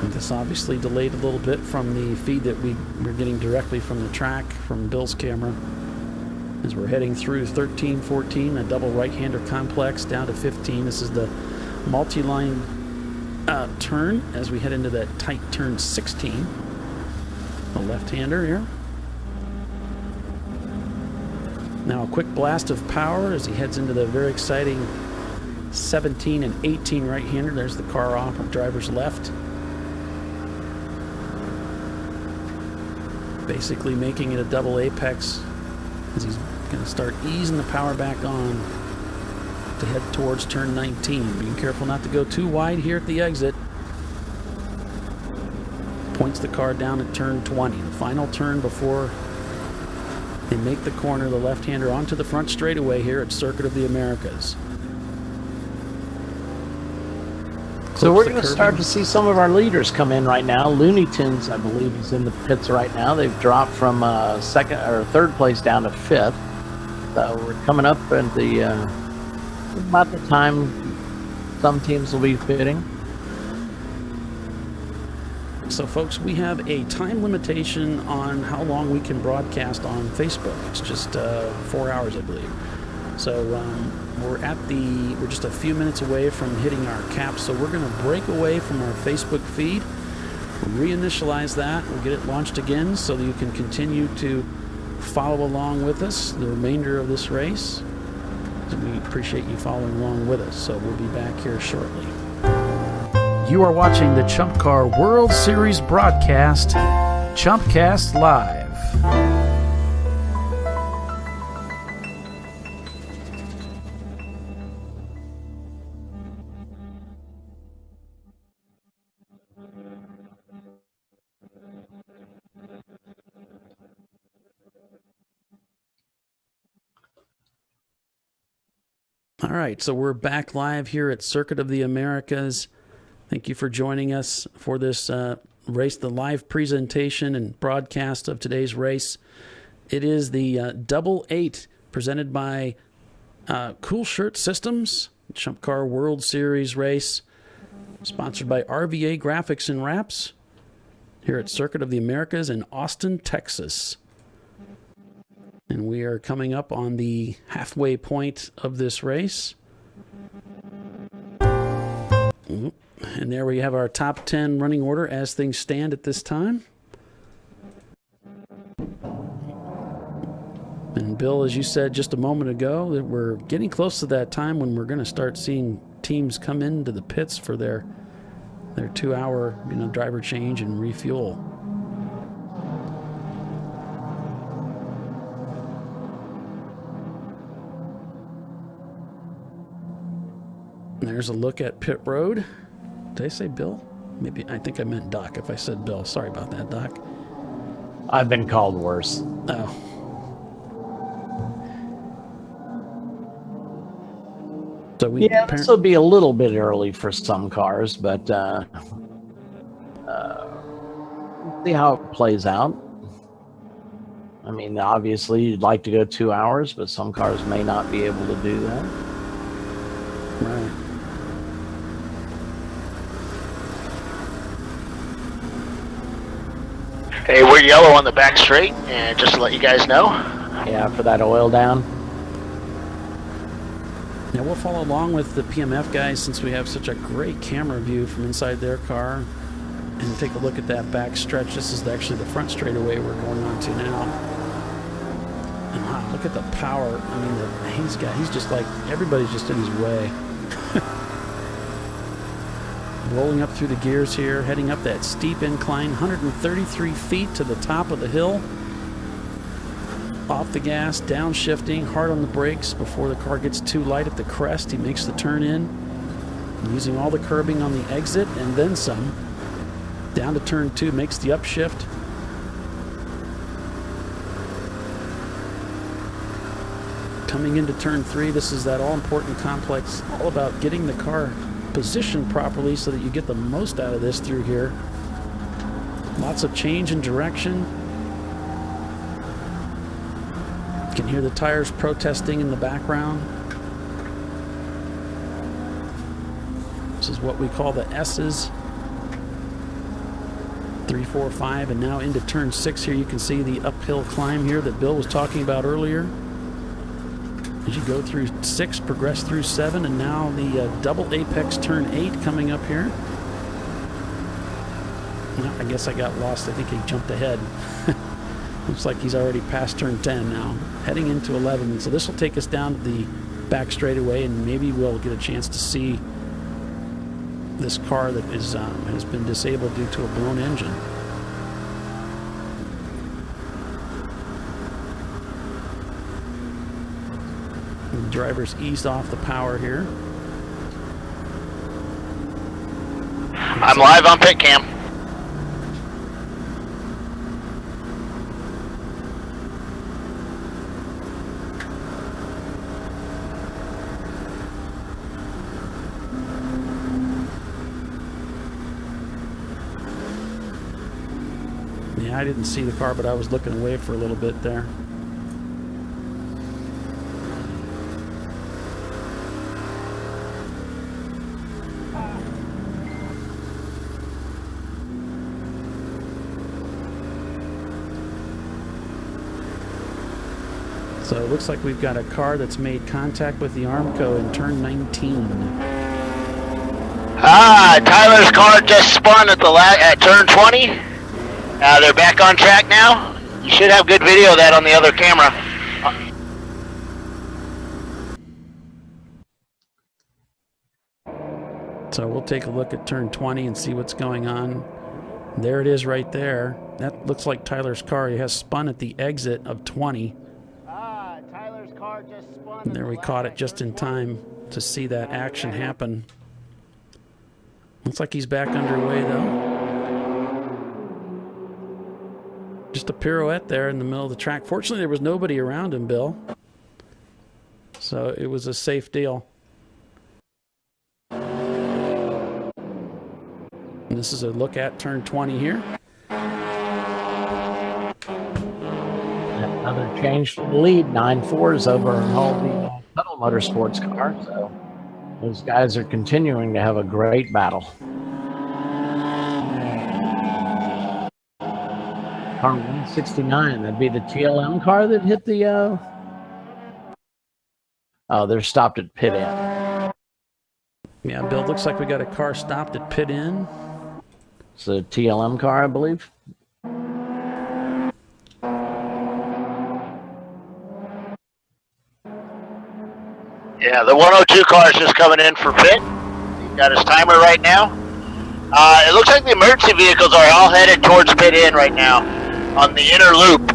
And this obviously delayed a little bit from the feed that we're getting directly from the track, from Bill's camera. As we're heading through 13, 14, a double right-hander complex down to 15. This is the multi-line turn as we head into that tight turn 16. A left-hander here. Now a quick blast of power as he heads into the very exciting 17 and 18 right-hander. There's the car off of driver's left. Basically making it a double apex as he's going to start easing the power back on to head towards turn 19. Being careful not to go too wide here at the exit. Points the car down at turn 20. The final turn before they make the corner, the left-hander onto the front straightaway here at Circuit of the Americas. So we're going to start to see some of our leaders come in right now. Looney Tunes, I believe, is in the pits right now. They've dropped from second or third place down to fifth. So we're coming up at the about the time some teams will be pitting. So, folks, we have a time limitation on how long we can broadcast on Facebook. It's just 4 hours, I believe. So we're just a few minutes away from hitting our cap. So we're going to break away from our Facebook feed, reinitialize that, we'll get it launched again so that you can continue to follow along with us the remainder of this race. We appreciate you following along with us. So we'll be back here shortly. You are watching the Chump Car World Series broadcast, Chumpcast Live. All right, so we're back live here at Circuit of the Americas. Thank you for joining us for this race, the live presentation and broadcast of today's race. It is the Double 8 presented by Cool Shirt Systems, ChumpCar World Series race, sponsored by RVA Graphics and Wraps here at Circuit of the Americas in Austin, Texas. And we are coming up on the halfway point of this race. And there we have our top 10 running order as things stand at this time. And Bill, as you said just a moment ago, that we're getting close to that time when we're going to start seeing teams come into the pits for their 2-hour, driver change and refuel. There's a look at pit road. Did I say Bill? Maybe I think I meant Doc if I said Bill. Sorry about that, Doc. I've been called worse. Oh. So this will be a little bit early for some cars, but see how it plays out. I mean, obviously you'd like to go 2 hours, but some cars may not be able to do that. Right. Hey, we're yellow on the back straight, and just to let you guys know. Yeah, for that oil down. Now we'll follow along with the PMF guys since we have such a great camera view from inside their car, and take a look at that back stretch. This is actually the front straightaway we're going on to now. And wow, look at the power. I mean, he's just like, everybody's just in his way. Rolling up through the gears here, heading up that steep incline, 133 feet to the top of the hill. Off the gas, downshifting, hard on the brakes before the car gets too light at the crest. He makes the turn in, using all the curbing on the exit and then some. Down to turn 2, makes the upshift. Coming into turn 3, this is that all-important complex, all about getting the car positioned properly so that you get the most out of this through here. Lots of change in direction. You can hear the tires protesting in the background. This is what we call the S's. 3, 4, 5, and now into turn 6 here. You can see the uphill climb here that Bill was talking about earlier. As you go through 6, progress through 7, and now the double apex turn 8 coming up here. No, I guess I got lost. I think he jumped ahead. Looks like he's already past turn 10 now, heading into 11. So this will take us down to the back straightaway, and maybe we'll get a chance to see this car that is has been disabled due to a blown engine. The driver's eased off the power here. I'm live on pit cam. Yeah, I didn't see the car, but I was looking away for a little bit there. So it looks like we've got a car that's made contact with the Armco in turn 19. Tyler's car just spun at turn 20. They're back on track now. You should have good video of that on the other camera. So we'll take a look at turn 20 and see what's going on. There it is right there. That looks like Tyler's car. He has spun at the exit of 20. Tyler's car just spun. And there we caught it just in time to see that action happen. Looks like he's back underway though. Just a pirouette there in the middle of the track. Fortunately, there was nobody around him, Bill. So it was a safe deal. this is a look at turn 20 here. Another change for the lead. 9-4s over all the Tuttle Motorsports car. So those guys are continuing to have a great battle. Car 169, that'd be the TLM car that hit the... Oh, they're stopped at pit end. Yeah, Bill, looks like we got a car stopped at pit end. It's a TLM car, I believe. Yeah, the 102 car is just coming in for pit. He's got his timer right now. It looks like the emergency vehicles are all headed towards pit in right now on the inner loop.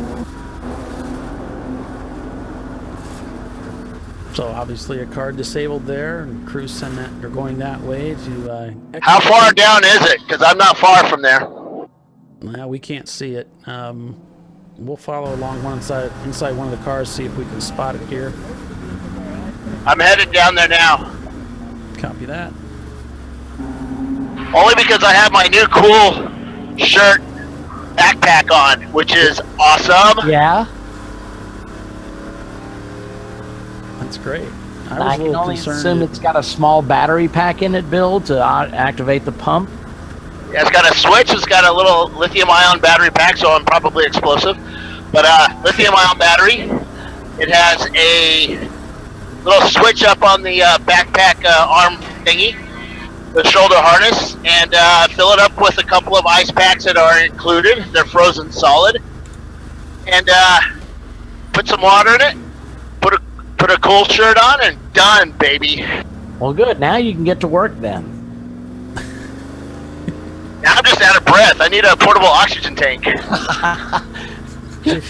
So obviously a car disabled there, and crews send that, they're going that way to... How far down is it? Because I'm not far from there. Well, we can't see it. We'll follow along inside one of the cars, see if we can spot it here. I'm headed down there now. Copy that. Only because I have my new cool shirt backpack on, which is awesome. Yeah. That's great. I can only assume it's got a small battery pack in it, Bill, to activate the pump. Yeah, it's got a switch. It's got a little lithium-ion battery pack, so I'm probably explosive. But lithium-ion battery. It has a little switch up on the backpack arm thingy, the shoulder harness, and fill it up with a couple of ice packs that are included. They're frozen solid. And put some water in it. Put a cool shirt on and done, baby. Well, good. Now you can get to work then. Now I'm just out of breath. I need a portable oxygen tank. You're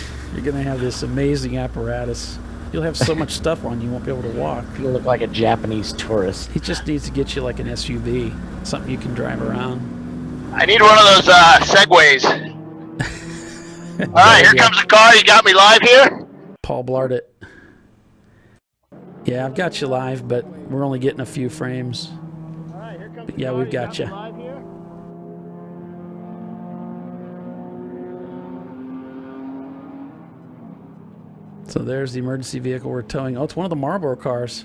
going to have this amazing apparatus. You'll have so much stuff on you won't be able to walk. You look like a Japanese tourist. He just needs to get you like an SUV, something you can drive around. I need one of those Segways. All right, here comes the car. You got me live here? Paul Blart it. Yeah, I've got you live, but we're only getting a few frames. All right, here comes But yeah, we've got you. live here. So there's the emergency vehicle we're towing. Oh, it's one of the Marlboro cars.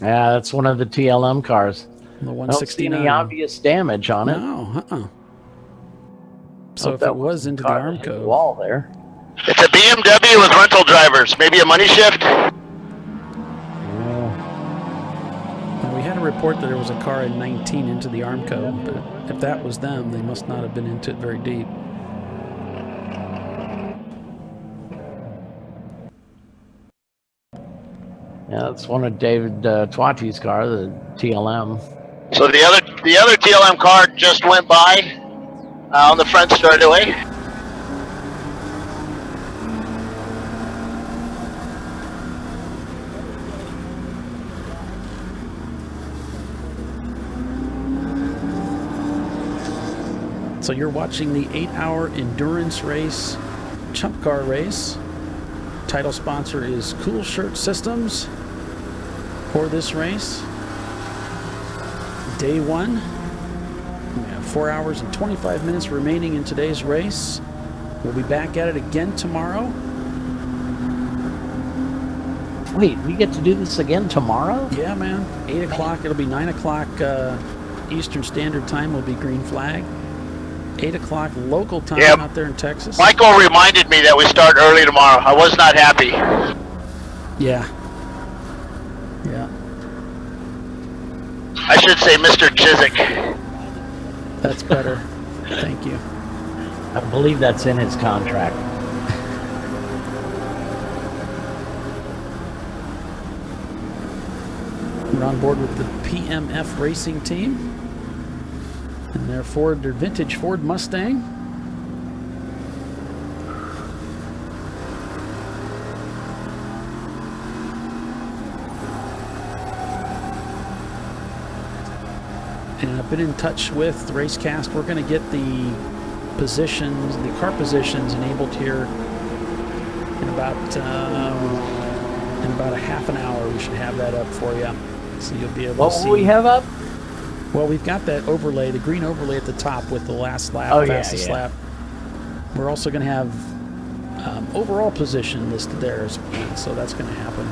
Yeah, that's one of the TLM cars. The I don't see any 169. obvious damage on it. No, So if it was into the Armco wall there. It's a BMW with rental drivers. Maybe a money shift? Well, we had a report that there was a car in 19 into the Armco, but if that was them, they must not have been into it very deep. Yeah, that's one of David Twati's car, the TLM. So the other TLM car just went by on the front straightaway. So you're watching the 8-hour endurance race, Chump Car race. Title sponsor is Cool Shirt Systems for this race. Day one. We have 4 hours and 25 minutes remaining in today's race. We'll be back at it again tomorrow. Wait, we get to do this again tomorrow? Yeah, man. 8 o'clock. It'll be 9 o'clock Eastern Standard Time will be green flag. 8 o'clock local time out there in Texas. Michael reminded me that we start early tomorrow. I was not happy. Yeah. Yeah. I should say Mr. Chiswick. That's better. Thank you. I believe that's in his contract. We're on board with the PMF racing team. And their vintage Ford Mustang. And I've been in touch with Racecast. We're going to get the positions, the car positions enabled here in about a half an hour. We should have that up for you. So you'll be able to see. What will we have up? Well, we've got that overlay, the green overlay at the top with the last lap, fastest lap. We're also going to have overall position listed there, so that's going to happen.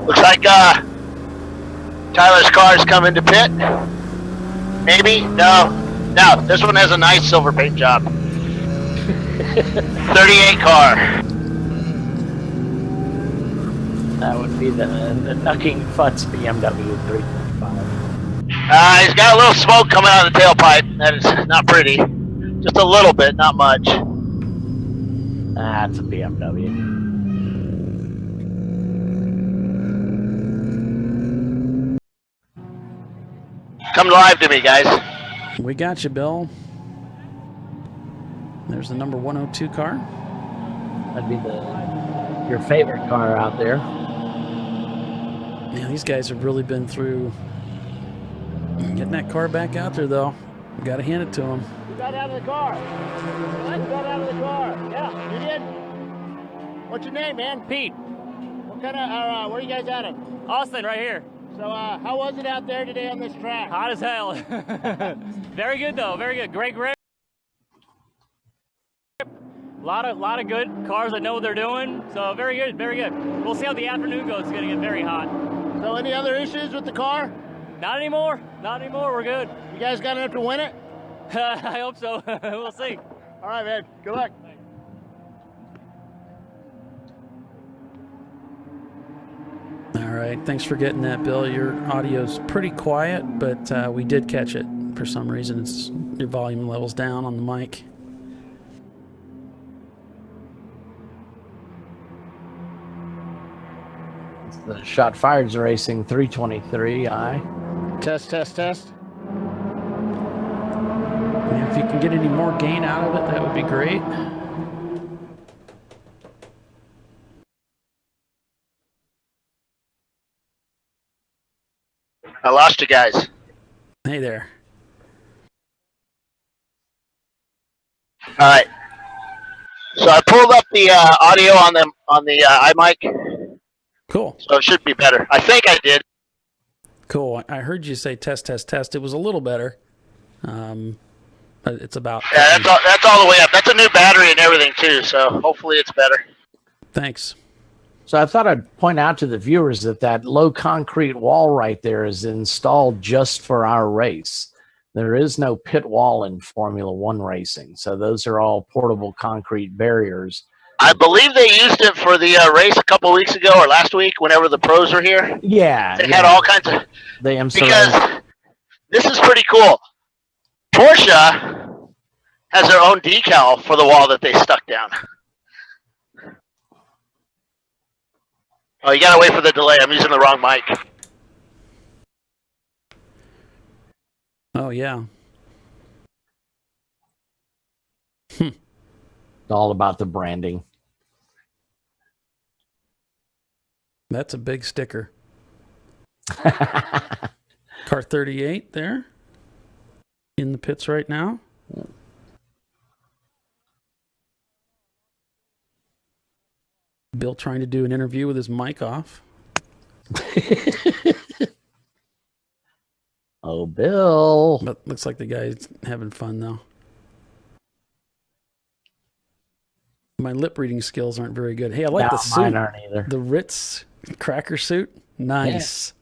Looks like Tyler's car's coming to pit. Maybe? No. This one has a nice silver paint job. 38 car. That would be the Knucking Futz BMW 325. He's got a little smoke coming out of the tailpipe. That is not pretty. Just a little bit, not much. That's a BMW. Come live to me, guys. We got you, Bill. There's the number 102 car. That'd be your favorite car out there. Yeah, these guys have really been through getting that car back out there, though. We got to hand it to them. You got out of the car. You got out of the car. Yeah, you did. What's your name, man? Pete. What kind of? Where are you guys out of? Austin, right here. So, how was it out there today on this track? Hot as hell. Very good, though. Very good. Great grip. A lot of good cars that know what they're doing. So very good, very good. We'll see how the afternoon goes. It's going to get very hot. So, any other issues with the car? Not anymore. Not anymore. We're good. You guys got enough to win it? I hope so. We'll see. All right, man. Good luck. All right, thanks for getting that, Bill. Your audio's pretty quiet, but we did catch it. For some reason, your volume level's down on the mic. It's the Shot Fired's Racing 323i. Test. And if you can get any more gain out of it, that would be great. I lost you guys. Hey there. All right. So I pulled up the audio on the iMic. Cool. So it should be better. I think I did. Cool. I heard you say test. It was a little better. But it's about. Yeah, that's all the way up. That's a new battery and everything too. So hopefully it's better. Thanks. So I thought I'd point out to the viewers that low concrete wall right there is installed just for our race. There is no pit wall in Formula One racing. So those are all portable concrete barriers. I believe they used it for the race a couple weeks ago or last week whenever the pros were here. Yeah. They had all kinds of... Because this is pretty cool. Porsche has their own decal for the wall that they stuck down. Oh, you gotta wait for the delay. I'm using the wrong mic. Oh, yeah. It's all about the branding. That's a big sticker. Car 38 there. In the pits right now. Bill trying to do an interview with his mic off. Oh, Bill. But looks like the guy's having fun, though. My lip reading skills aren't very good. Hey, I like the suit. Mine aren't either. The Ritz cracker suit. Nice. Yeah.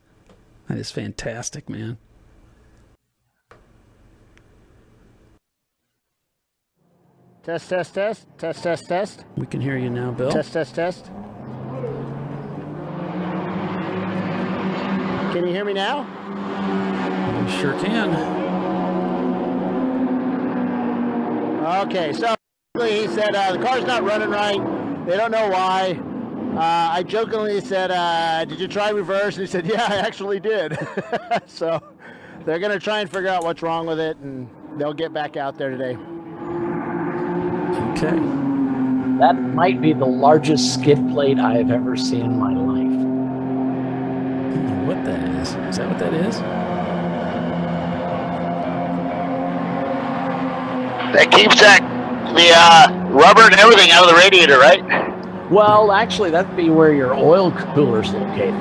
That is fantastic, man. Test. We can hear you now, Bill. Test. Can you hear me now? We sure can. Okay, so he said the car's not running right. They don't know why. I jokingly said, did you try reverse? And he said, yeah, I actually did. So they're going to try and figure out what's wrong with it, and they'll get back out there today. Okay. That might be the largest skid plate I have ever seen in my life. I don't know what that is. Is that what that is? That keeps the rubber and everything out of the radiator, right? Well, actually, that'd be where your oil cooler's located.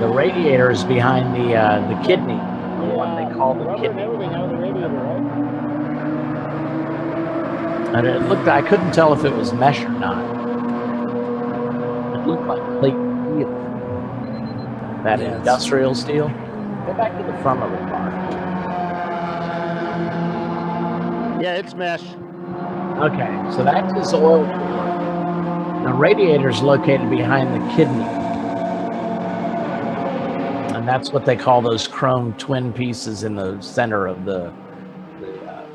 The radiator is behind the kidney, the one they call the rubber kidney. and everything out of the radiator, right? And it looked, I couldn't tell if it was mesh or not. It looked like plate steel. That industrial steel. Go back to the front of the car. Yeah, it's mesh. Okay, so that's his oil cooler. The radiator is located behind the kidney. And that's what they call those chrome twin pieces in the center of the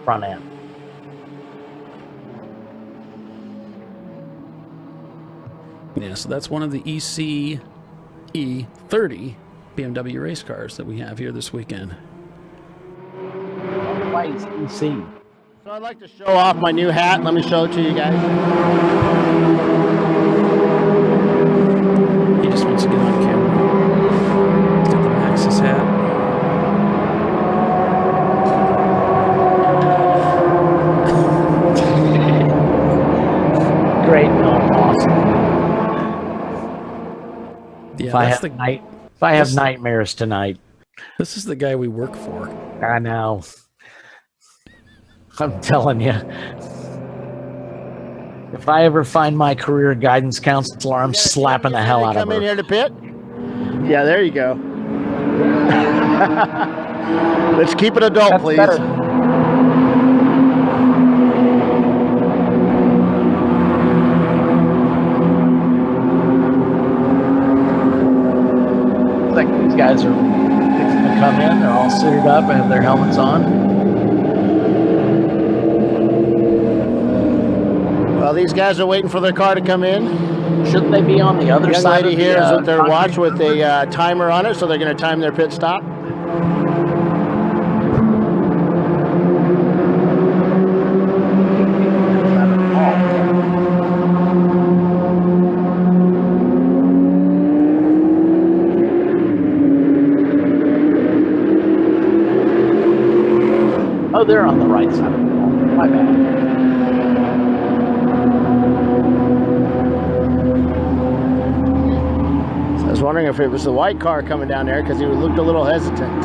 front end. Yeah, so that's one of the EC E30 BMW race cars that we have here this weekend. Why is EC? So I'd like to show off my new hat. Let me show it to you guys. He just wants to get on camera. He's got the Maxxis hat. Great, no, awesome. Yeah, if I have nightmares tonight. This is the guy we work for. I know. I'm telling you. If I ever find my career guidance counselor, I'm slapping the hell out of her. Come in here to pit? Yeah, there you go. Let's keep it adult, That's please. better. Looks like these guys are fixing to come in. They're all suited up and have their helmets on. Well, these guys are waiting for their car to come in. Shouldn't they be on the other Young side? lady of the, here is with their concrete watch with a timer on it, so they're going to time their pit stop. Oh, they're on the right side of the wall. My bad. I was wondering if it was the white car coming down there because he looked a little hesitant.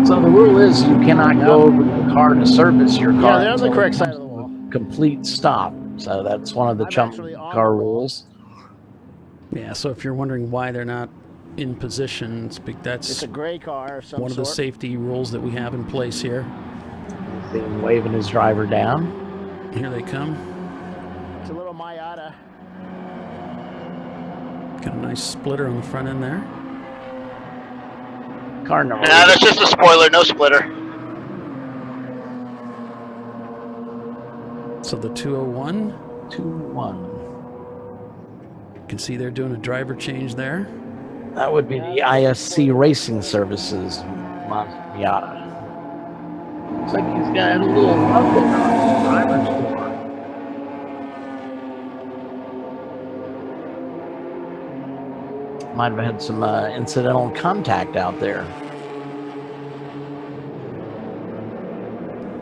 So the rule is you cannot go over to the car to service your car. Yeah, they're on the correct side of the wall. Complete stop. So that's one of the Chump Car rules. Yeah, so if you're wondering why they're not in position, that's It's a gray car of some one of the sort. safety rules that we have in place here. See him waving his driver down. Here they come. It's a little Miata. Got a nice splitter on the front end there. Car number. Nah, that's just a spoiler, no splitter. So the 201. 201. You can see they're doing a driver change there. That would be the ISC Racing Services Miata. Looks like he's got a little love there on his driver's door. Might have had some incidental contact out there.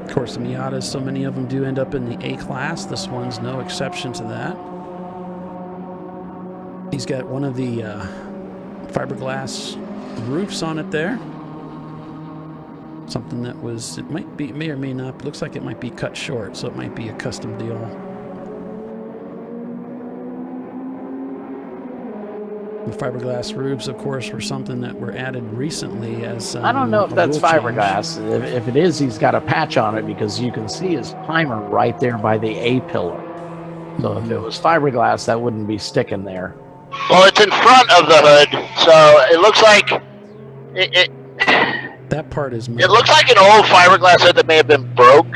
Of course, the Miatas, so many of them do end up in the A class. This one's no exception to that. He's got one of the fiberglass roofs on it there. Something that was, it might be, may or may not, but looks like it might be cut short, so it might be a custom deal. The fiberglass roofs, of course, were something that were added recently as I don't know if that's rule change. fiberglass. If it is, he's got a patch on it because you can see his timer right there by the A pillar. So if it was fiberglass, that wouldn't be sticking there. Well, it's in front of the hood, so it looks like that part is. It looks like an old fiberglass hood that may have been broke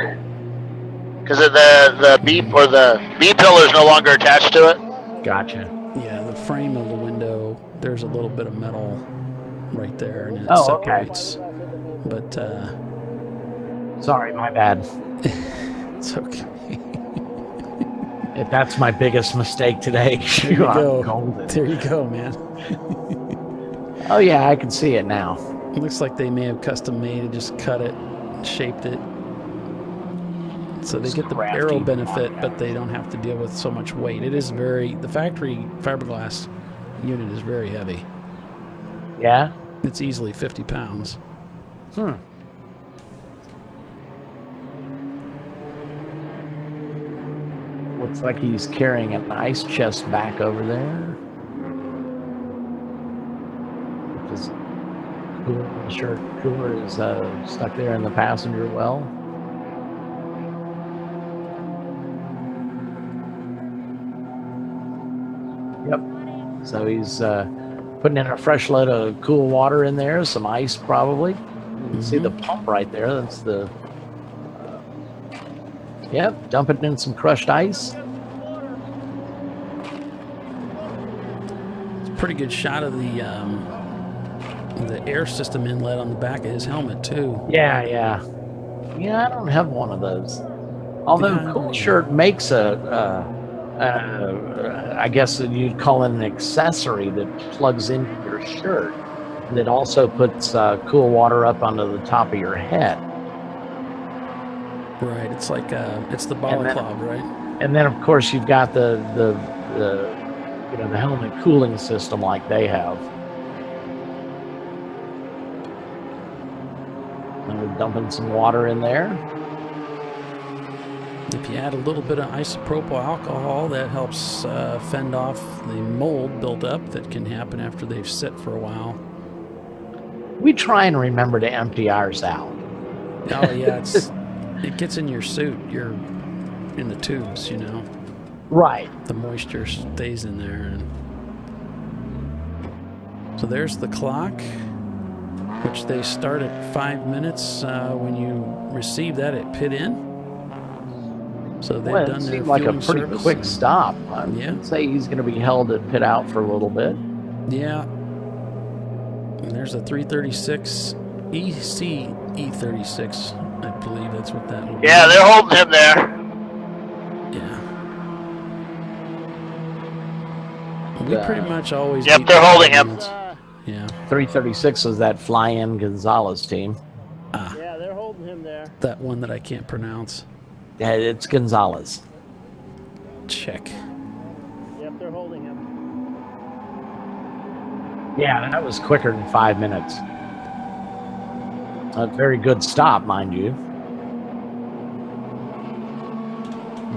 because of the B or the B pillar is no longer attached to it. Gotcha. Yeah, the frame of the window. There's a little bit of metal right there, and it separates. But sorry, my bad. It's okay. If that's my biggest mistake today, There you go. There you go, man. Oh yeah, I can see it now. It looks like they may have custom made it, just cut it, shaped it So they get the aero benefit, but they don't have to deal with so much weight. It is the factory fiberglass unit is very heavy. Yeah? It's easily 50 pounds. Looks like he's carrying an ice chest back over there. His cooler is stuck there in the passenger well. Yep. So he's putting in a fresh load of cool water in there, some ice probably. You can see the pump right there. That's the... Yep, dumping in some crushed ice. It's a pretty good shot of the air system inlet on the back of his helmet too. Yeah, I don't have one of those. Although Cool Shirt makes I guess you'd call it an accessory that plugs into your shirt that also puts cool water up onto the top of your head. Right, it's like it's the balaclava, right? And then of course you've got the helmet cooling system like they have. And we're dumping some water in there. If you add a little bit of isopropyl alcohol, that helps fend off the mold buildup that can happen after they've sit for a while. We try and remember to empty ours out. Oh yeah, it gets in your suit. You're in the tubes, Right. The moisture stays in there. So there's the clock, which they start at 5 minutes when you receive that at pit in. So they've done their seemed like a pretty service quick stop. I'd say he's going to be held at pit out for a little bit. Yeah. And there's a 336 EC E36. I believe that's what that will be. Yeah, they're holding him there. Yeah. We pretty much always. Yep, they're holding him. Yeah. 336 was that fly-in Gonzalez team. Yeah, they're holding him there. That one that I can't pronounce. Yeah, it's Gonzalez. Check. Yep, they're holding him. Yeah, that was quicker than 5 minutes. A very good stop, mind you.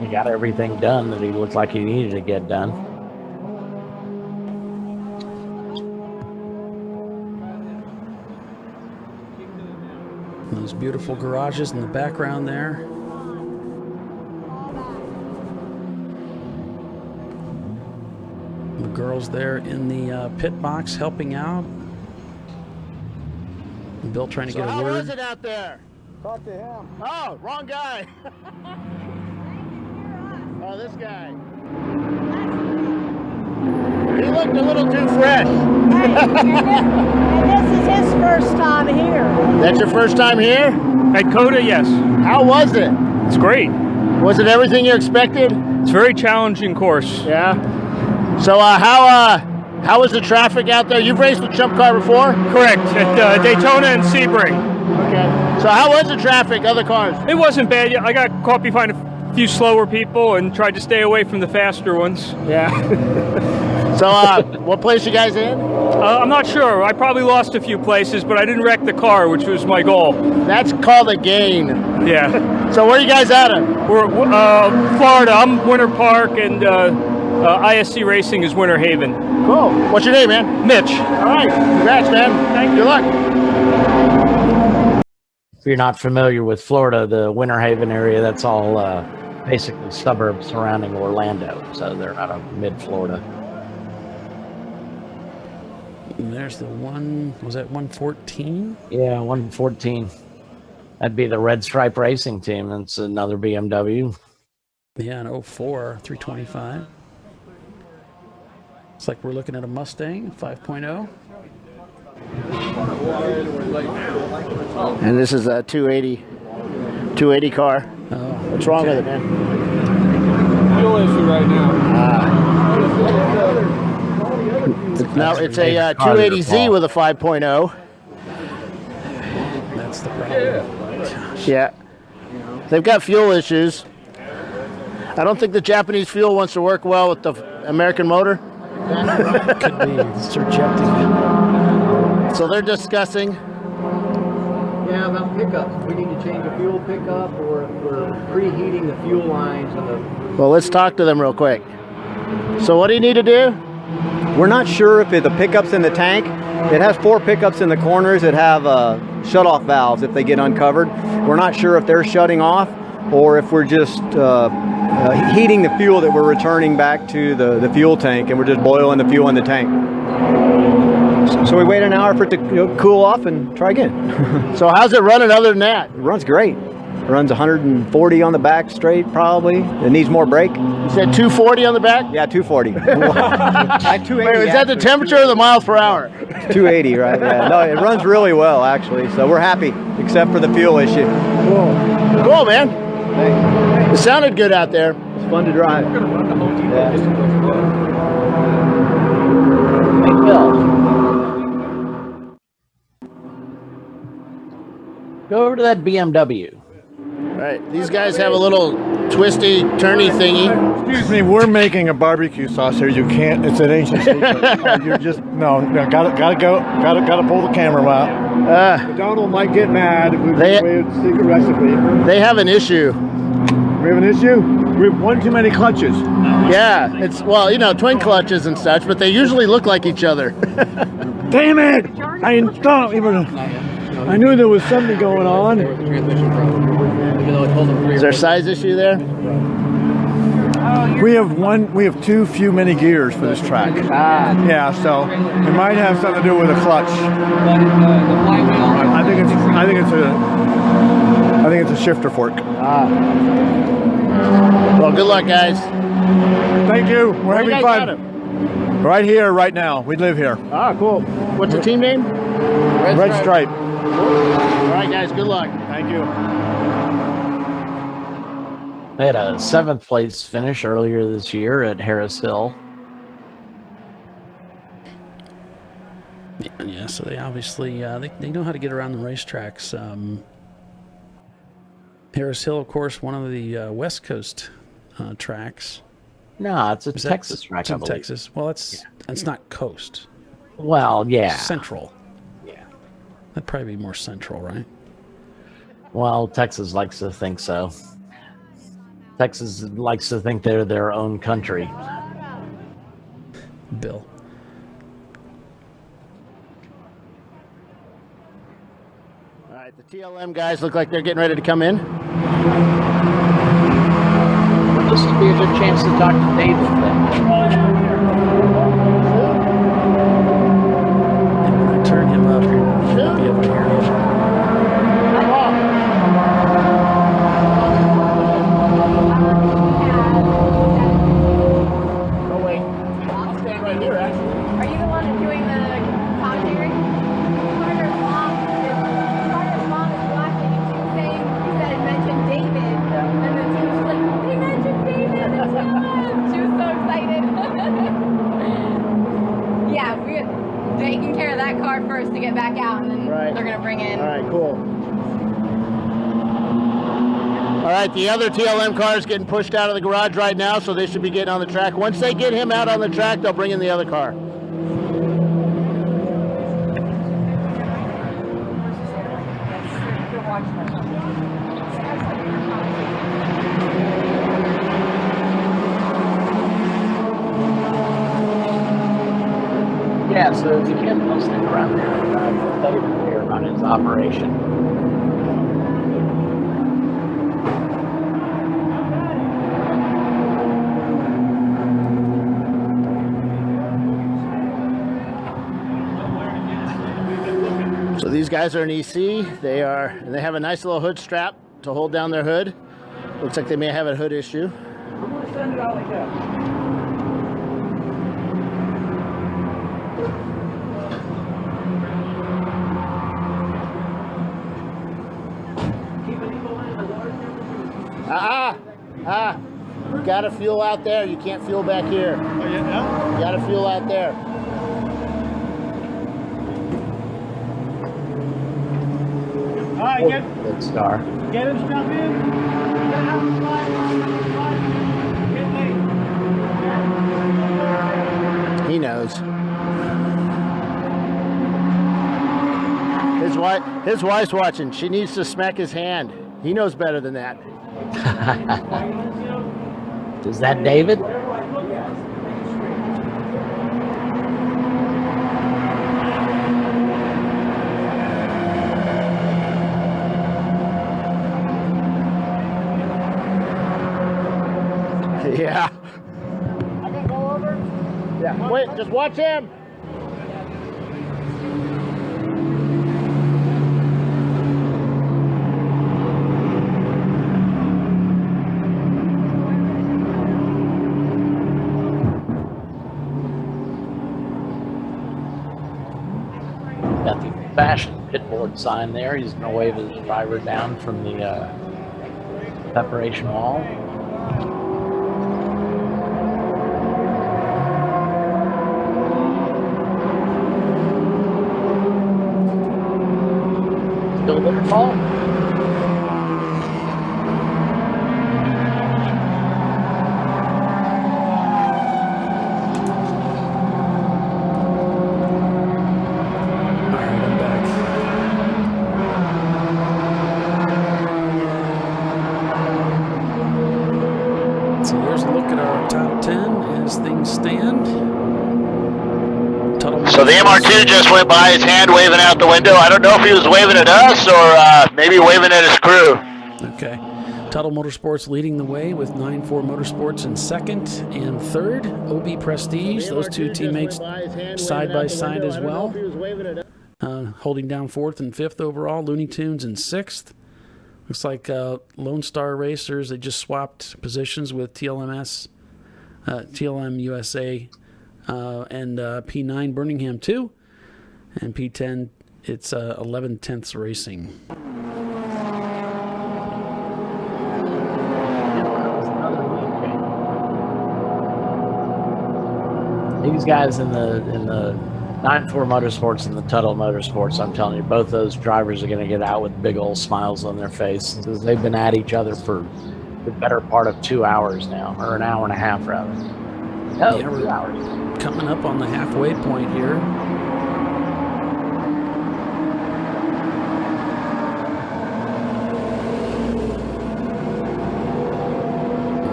He got everything done that he looked like he needed to get done. Those beautiful garages in the background there. The girls there in the pit box helping out. And Bill trying to get a how word. is it out there? Talk to him. Oh, wrong guy. Oh, this guy. He looked a little too fresh. And this is his first time here. That's your first time here? At Coda, yes. How was it? It's great. Was it everything you expected? It's a very challenging course. Yeah. So how was the traffic out there? You've raced with Chump Car before? Correct, at Daytona and Sebring. Okay. So how was the traffic, other cars? It wasn't bad. I got caught behind a few slower people and tried to stay away from the faster ones. Yeah. So what place you guys in? I'm not sure. I probably lost a few places, but I didn't wreck the car, which was my goal. That's called a gain. Yeah. So where are you guys at? We're Florida. I'm Winter Park, and ISC Racing is Winter Haven. Cool. What's your name, man? Mitch. All right. Congrats, man. Thank you. Good luck. If you're not familiar with Florida, the Winter Haven area, that's all basically suburbs surrounding Orlando. So they're out of mid-Florida. And there's the one, was that 114? Yeah, 114. That'd be the Red Stripe Racing Team. That's another BMW. Yeah, an 04, 325. It's like we're looking at a Mustang 5.0. And this is a 280 car. Oh, what's wrong with it, man? Fuel issue right now. Now it's a 280Z with a 5.0. That's the problem. Yeah. They've got fuel issues. I don't think the Japanese fuel wants to work well with the American motor. Could be. It's rejecting it. So they're discussing. Yeah, about pickups. We need to change a fuel pickup, or if we're preheating the fuel lines and the. Well, let's talk to them real quick. So what do you need to do? We're not sure if the pickup's in the tank. It has 4 pickups in the corners that have shut-off valves if they get uncovered. We're not sure if they're shutting off or if we're just heating the fuel that we're returning back to the fuel tank, and we're just boiling the fuel in the tank. So we wait an hour for it to cool off and try again. So how's it running other than that? It runs great. It runs 140 on the back straight, probably. It needs more brake. You said 240 on the back? Yeah, 240. 280. Wait, is that the temperature or the miles per hour? 280, right? Yeah. No, it runs really well, actually. So we're happy, except for the fuel issue. Cool, man. Thanks. It sounded good out there. It's fun to drive. We're going to run the whole team. Yeah. Hey, Bill. Go over to that BMW. All right, these guys have a little twisty, turny thingy. Excuse me, we're making a barbecue sauce here. You can't. It's an ancient secret. You're just gotta pull the camera out. Donald might get mad if we give away a secret recipe. They have an issue. We have an issue. We have one too many clutches. Yeah, it's twin clutches and such, but they usually look like each other. Damn it! I knew there was something going on. Is there a size issue there? We have too few many gears for this track. Yeah, so it might have something to do with the clutch. I think it's a shifter fork. Well, good luck, guys. Thank you. We're having fun. Right here, right now. We live here. Cool. What's the team name? Red Stripe. All right, guys. Good luck. Thank you. They had a 7th place finish earlier this year at Harris Hill. Yeah, so they obviously they know how to get around the racetracks. Harris Hill, of course, one of the West Coast tracks. No, it's a Texas track, I believe. Texas. Well, it's not coast. Well, yeah. Central. Yeah. That'd probably be more central, right? Well, Texas likes to think so. Texas likes to think they're their own country. Bill. All right, the TLM guys look like they're getting ready to come in. Well, this would be a good chance to talk to David then. When I turn him up, you'll be able to hear him. Oh, wait. I'll stand right here, actually. Are you the one doing the commentary? Carter's mom is watching, and she was saying, you said it mentioned David, and then she was like, they mentioned David, it's him. She was so excited. Yeah, we're taking care of that car first to get back out, and then they're going to bring in. All right, cool. All right, the other TLM car is getting pushed out of the garage right now, so they should be getting on the track. Once they get him out on the track, they'll bring in the other car. Yeah, so if you can post it around there, David here about his operation. So these guys are an EC. They have a nice little hood strap to hold down their hood. Looks like they may have a hood issue. You gotta fuel out there. You can't fuel back here. Oh, yeah? You gotta fuel out there. right, Good star. get him, jump in. He knows. His wife's watching. She needs to smack his hand. He knows better than that. Is that David? Yeah. I can go over? Yeah. Wait, just watch him. Got the fashioned pit board sign there. He's going to wave his driver down from the separation wall. Still there, Paul? So there's a look at our top 10 as things stand. So the MR2 just went by, his hand waving out the window. I don't know if he was waving at us or maybe waving at his crew. Okay. Tuttle Motorsports leading the way with 9-4 Motorsports in second and third. OB Prestige, those two teammates side by side as well. Holding down fourth and fifth overall. Looney Tunes in sixth. Looks like Lone Star Racers, they just swapped positions with TLM USA and P9 Birmingham 2. And P10, it's 11/10ths Racing. These guys in the 9-4 Motorsports and the Tuttle Motorsports, I'm telling you, both those drivers are going to get out with big old smiles on their face because they've been at each other for the better part of 2 hours now, or an hour and a half rather. No, Yeah, 2 hours. Coming up on the halfway point here.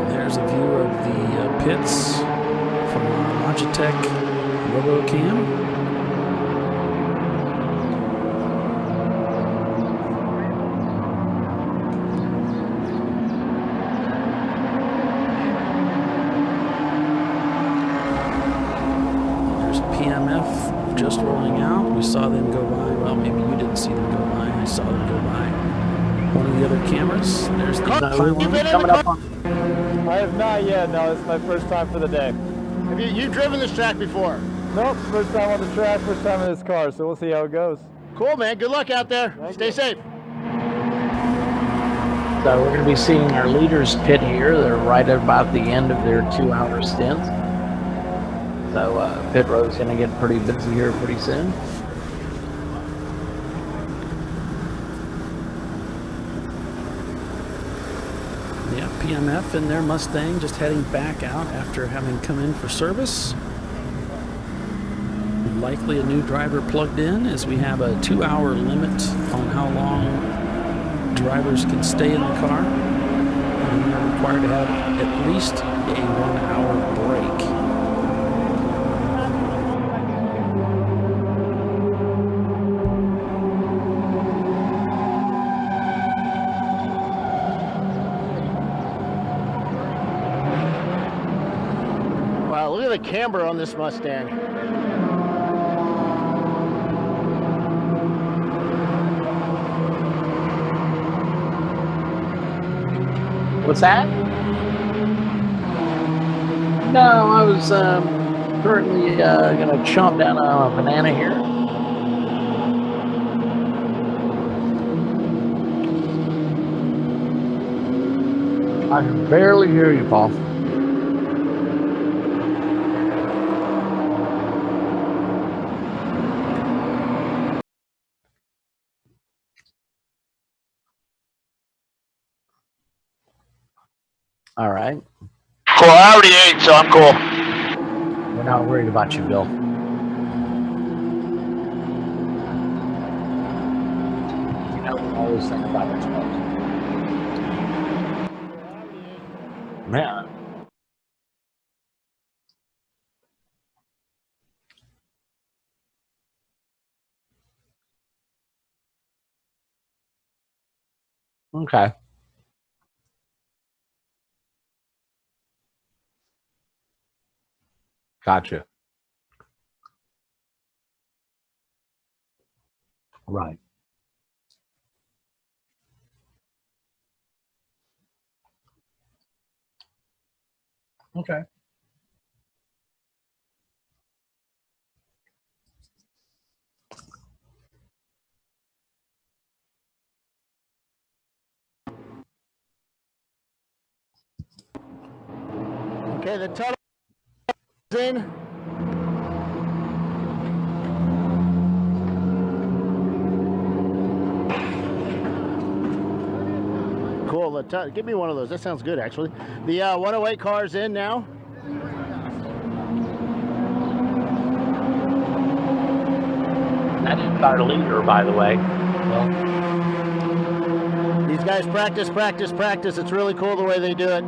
There's a view of the pits from Logitech RoboCam. There's PMF just rolling out. We saw them go by. Well, maybe you didn't see them go by. I saw them go by. One of the other cameras. There's the pylon coming up on. I have not yet. No, this is my first time for the day. Have you've driven this track before? Nope, first time on the track, first time in this car, so we'll see how it goes. Cool, man. Good luck out there. Stay safe. So we're going to be seeing our leaders pit here. They're right at about the end of their 2-hour stint. So pit road's going to get pretty busy here pretty soon. Yeah, PMF in their Mustang just heading back out after having come in for service. Likely a new driver plugged in as we have a 2-hour limit on how long drivers can stay in the car. And they're required to have at least a 1-hour break. Wow, look at the camber on this Mustang. What's that? No, I was currently going to chomp down a banana here. I can barely hear you, Paul. All right. Cool. I already ate, so I'm cool. We're not worried about you, Bill. You know, we always think about ourselves. Yeah. Okay. Gotcha. Right. Okay. Okay, the tunnel is in. Cool. Give me one of those. That sounds good, actually. The 108 car's in now. That is our leader, by the way. Well, these guys practice. It's really cool the way they do it.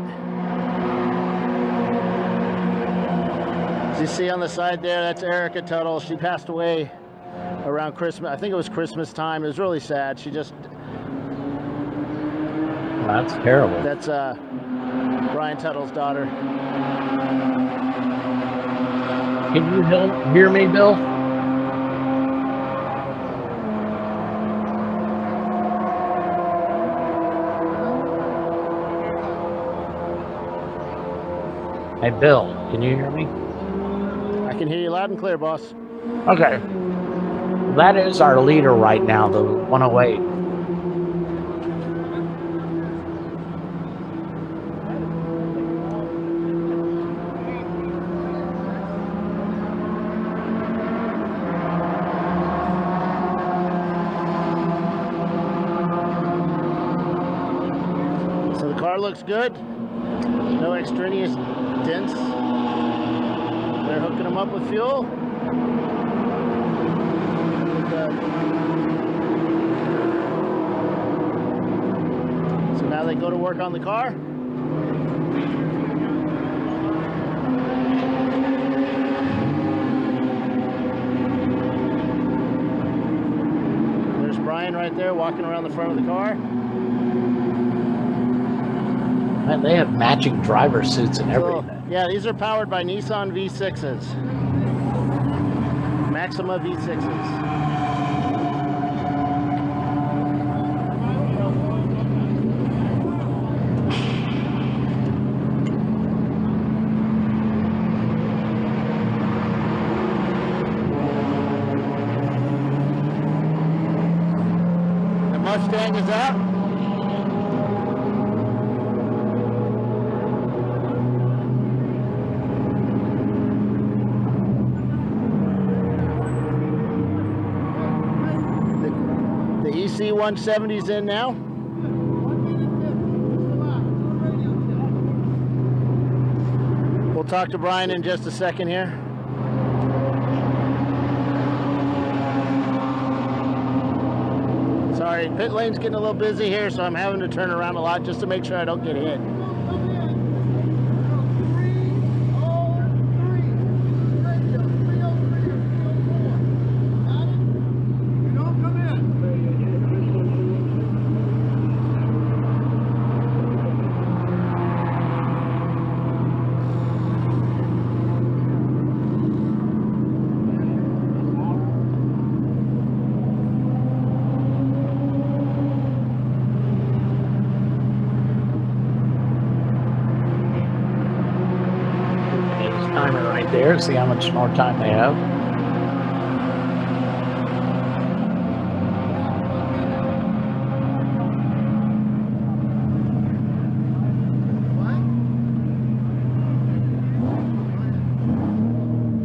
As you see on the side there, that's Erica Tuttle. She passed away around Christmas. I think it was Christmas time. It was really sad. She just... That's terrible. That's Brian Tuttle's daughter. Can you hear me, Bill? Hey, Bill, can you hear me? I can hear you loud and clear, boss. Okay. That is our leader right now, the 108. So the car looks good. No extraneous dents. They're hooking them up with fuel. So now they go to work on the car. There's Brian right there walking around the front of the car. Man, they have matching driver suits and everything. So, yeah, these are powered by Nissan V6s. Maxima V6s. The Mustang is out. EC170's in now. We'll talk to Brian in just a second here. Sorry, pit lane's getting a little busy here, so I'm having to turn around a lot just to make sure I don't get hit. Timer right there. See how much more time they have.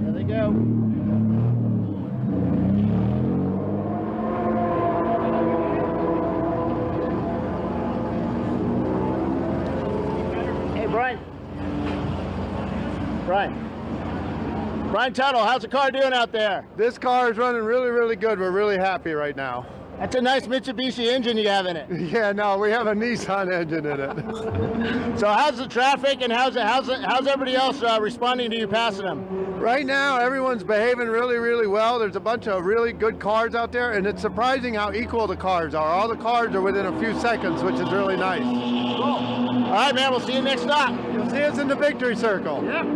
There they go. Brian Tuttle, how's the car doing out there? This car is running really, really good. We're really happy right now. That's a nice Mitsubishi engine you have in it. Yeah, no, we have a Nissan engine in it. So how's the traffic and how's everybody else responding to you passing them? Right now, everyone's behaving really, really well. There's a bunch of really good cars out there, and it's surprising how equal the cars are. All the cars are within a few seconds, which is really nice. Cool. All right, man, we'll see you next stop. You'll see us in the victory circle. Yep.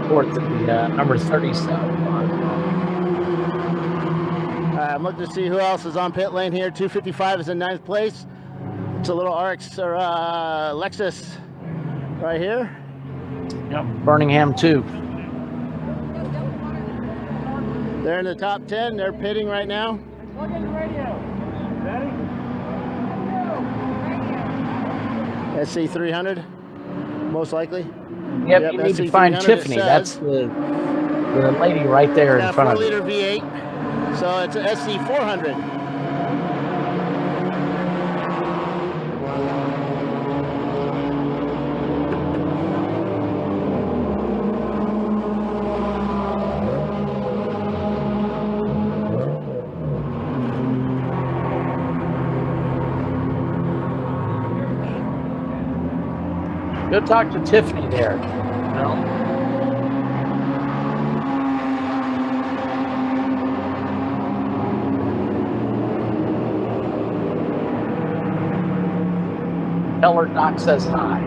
Report to the number 37. I'm looking to see who else is on pit lane here. 255 is in 9th place. It's a little RX or Lexus right here. Yep, Birmingham 2. They're in the top 10. They're pitting right now. Plug in the radio. Ready? SC300, most likely. Yep, you need to find Tiffany. That's the lady right there in front of you. 4-liter V8. So it's an SC400. Go talk to Tiffany there. No. Tell her Doc says hi.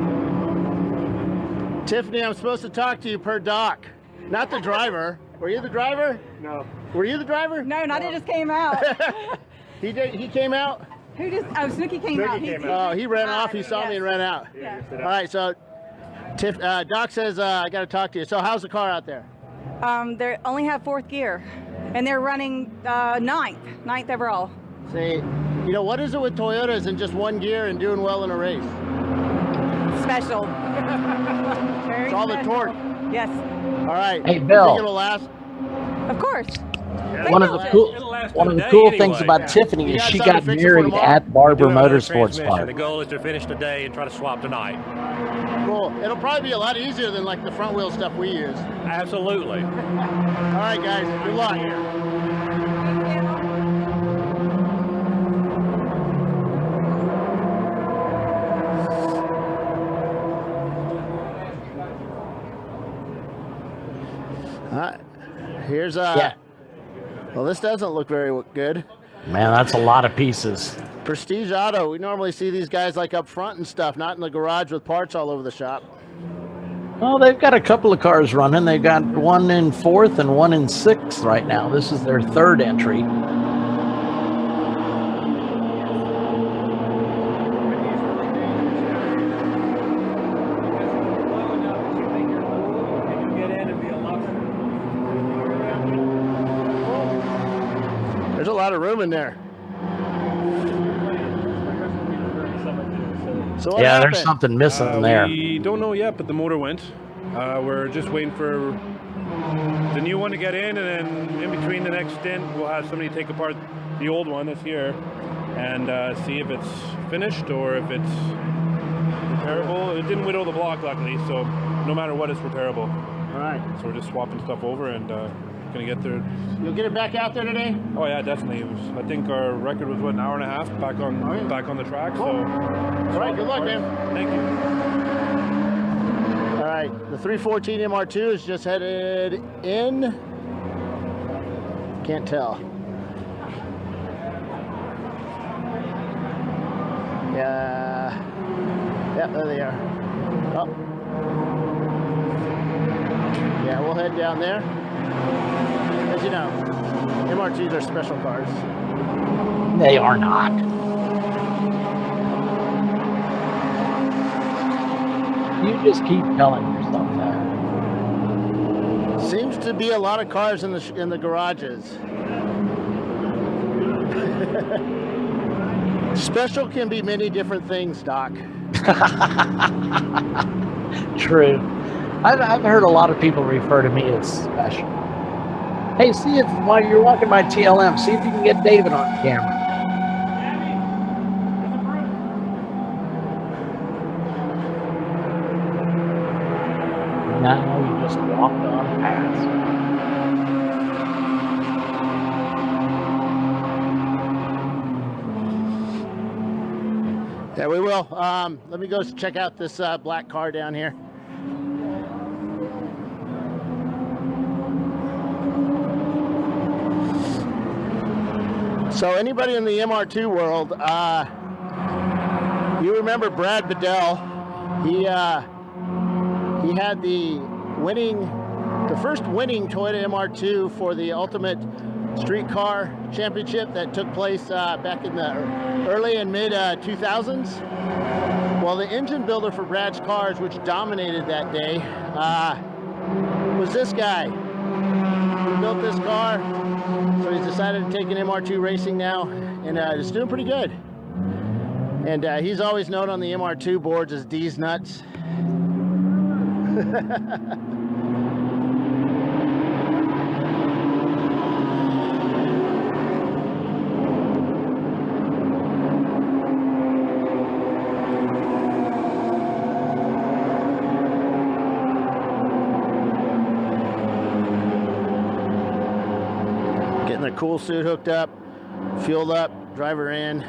Tiffany, I'm supposed to talk to you per Doc, not the driver. Were you the driver? No. Were you the driver? No, Nadia just came out. He did. He came out. Who just? Oh, Snooki came out. Oh, he ran off. He saw me and ran out. Yeah. All right. So, Doc says I got to talk to you. So, how's the car out there? They only have 4th gear, and they're running 9th overall. See, you know what is it with Toyotas and just one gear and doing well in a race? Special. It's all the torque. Yes. All right. Hey, Bill. You think it'll last? Of course. One of the cool things about Tiffany is she got married at Barber Motorsports Park. The goal is to finish today and try to swap tonight. Cool. It'll probably be a lot easier than like the front wheel stuff we use. Absolutely. All right, guys. Good luck. Here's yeah. Well, this doesn't look very good. Man, that's a lot of pieces. Prestige Auto. We normally see these guys like up front and stuff, not in the garage with parts all over the shop. Well, they've got a couple of cars running. They've got one in 4th and one in 6th right now. This is their 3rd entry. There's a lot of room in there. So what happened? There's something missing there. We don't know yet, but the motor went. We're just waiting for the new one to get in, and then in between the next stint, we'll have somebody take apart the old one that's here and see if it's finished or if it's repairable. It didn't whittle the block, luckily, so no matter what, it's repairable. All right. So we're just swapping stuff over and gonna get there. You'll get it back out there today? Oh yeah, definitely. I think our record was what, an hour and a half back on the track. Cool. So all right, good luck, man. Thank you. All right, the 314 MR2 is just headed in. Can't tell. Yeah. Yep, there they are. Oh. Yeah, we'll head down there. As you know, MR2s are special cars. They are not. You just keep telling yourself that. Seems to be a lot of cars in the garages. Special can be many different things, Doc. True. I've heard a lot of people refer to me as special. Hey, see if while you're walking by TLM, see if you can get David on camera. Now you just walked on past. Yeah, we will. Let me go check out this black car down here. So anybody in the MR2 world, you remember Brad Bedell? He had the first winning Toyota MR2 for the Ultimate Street Car Championship that took place back in the early and mid 2000s. Well, the engine builder for Brad's cars, which dominated that day, was this guy. He built this car, so he's decided to take an MR2 racing now, and it's doing pretty good. And he's always known on the MR2 boards as D's Nuts. Getting the cool suit hooked up, fueled up, driver in.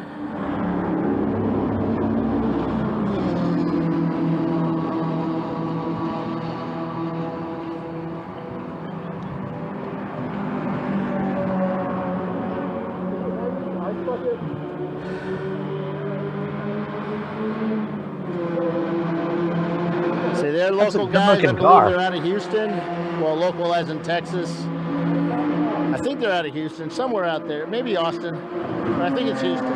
See, they're local guys. I believe they're out of Houston. Well, local as in Texas. I think they're out of Houston, somewhere out there. Maybe Austin, but I think it's Houston.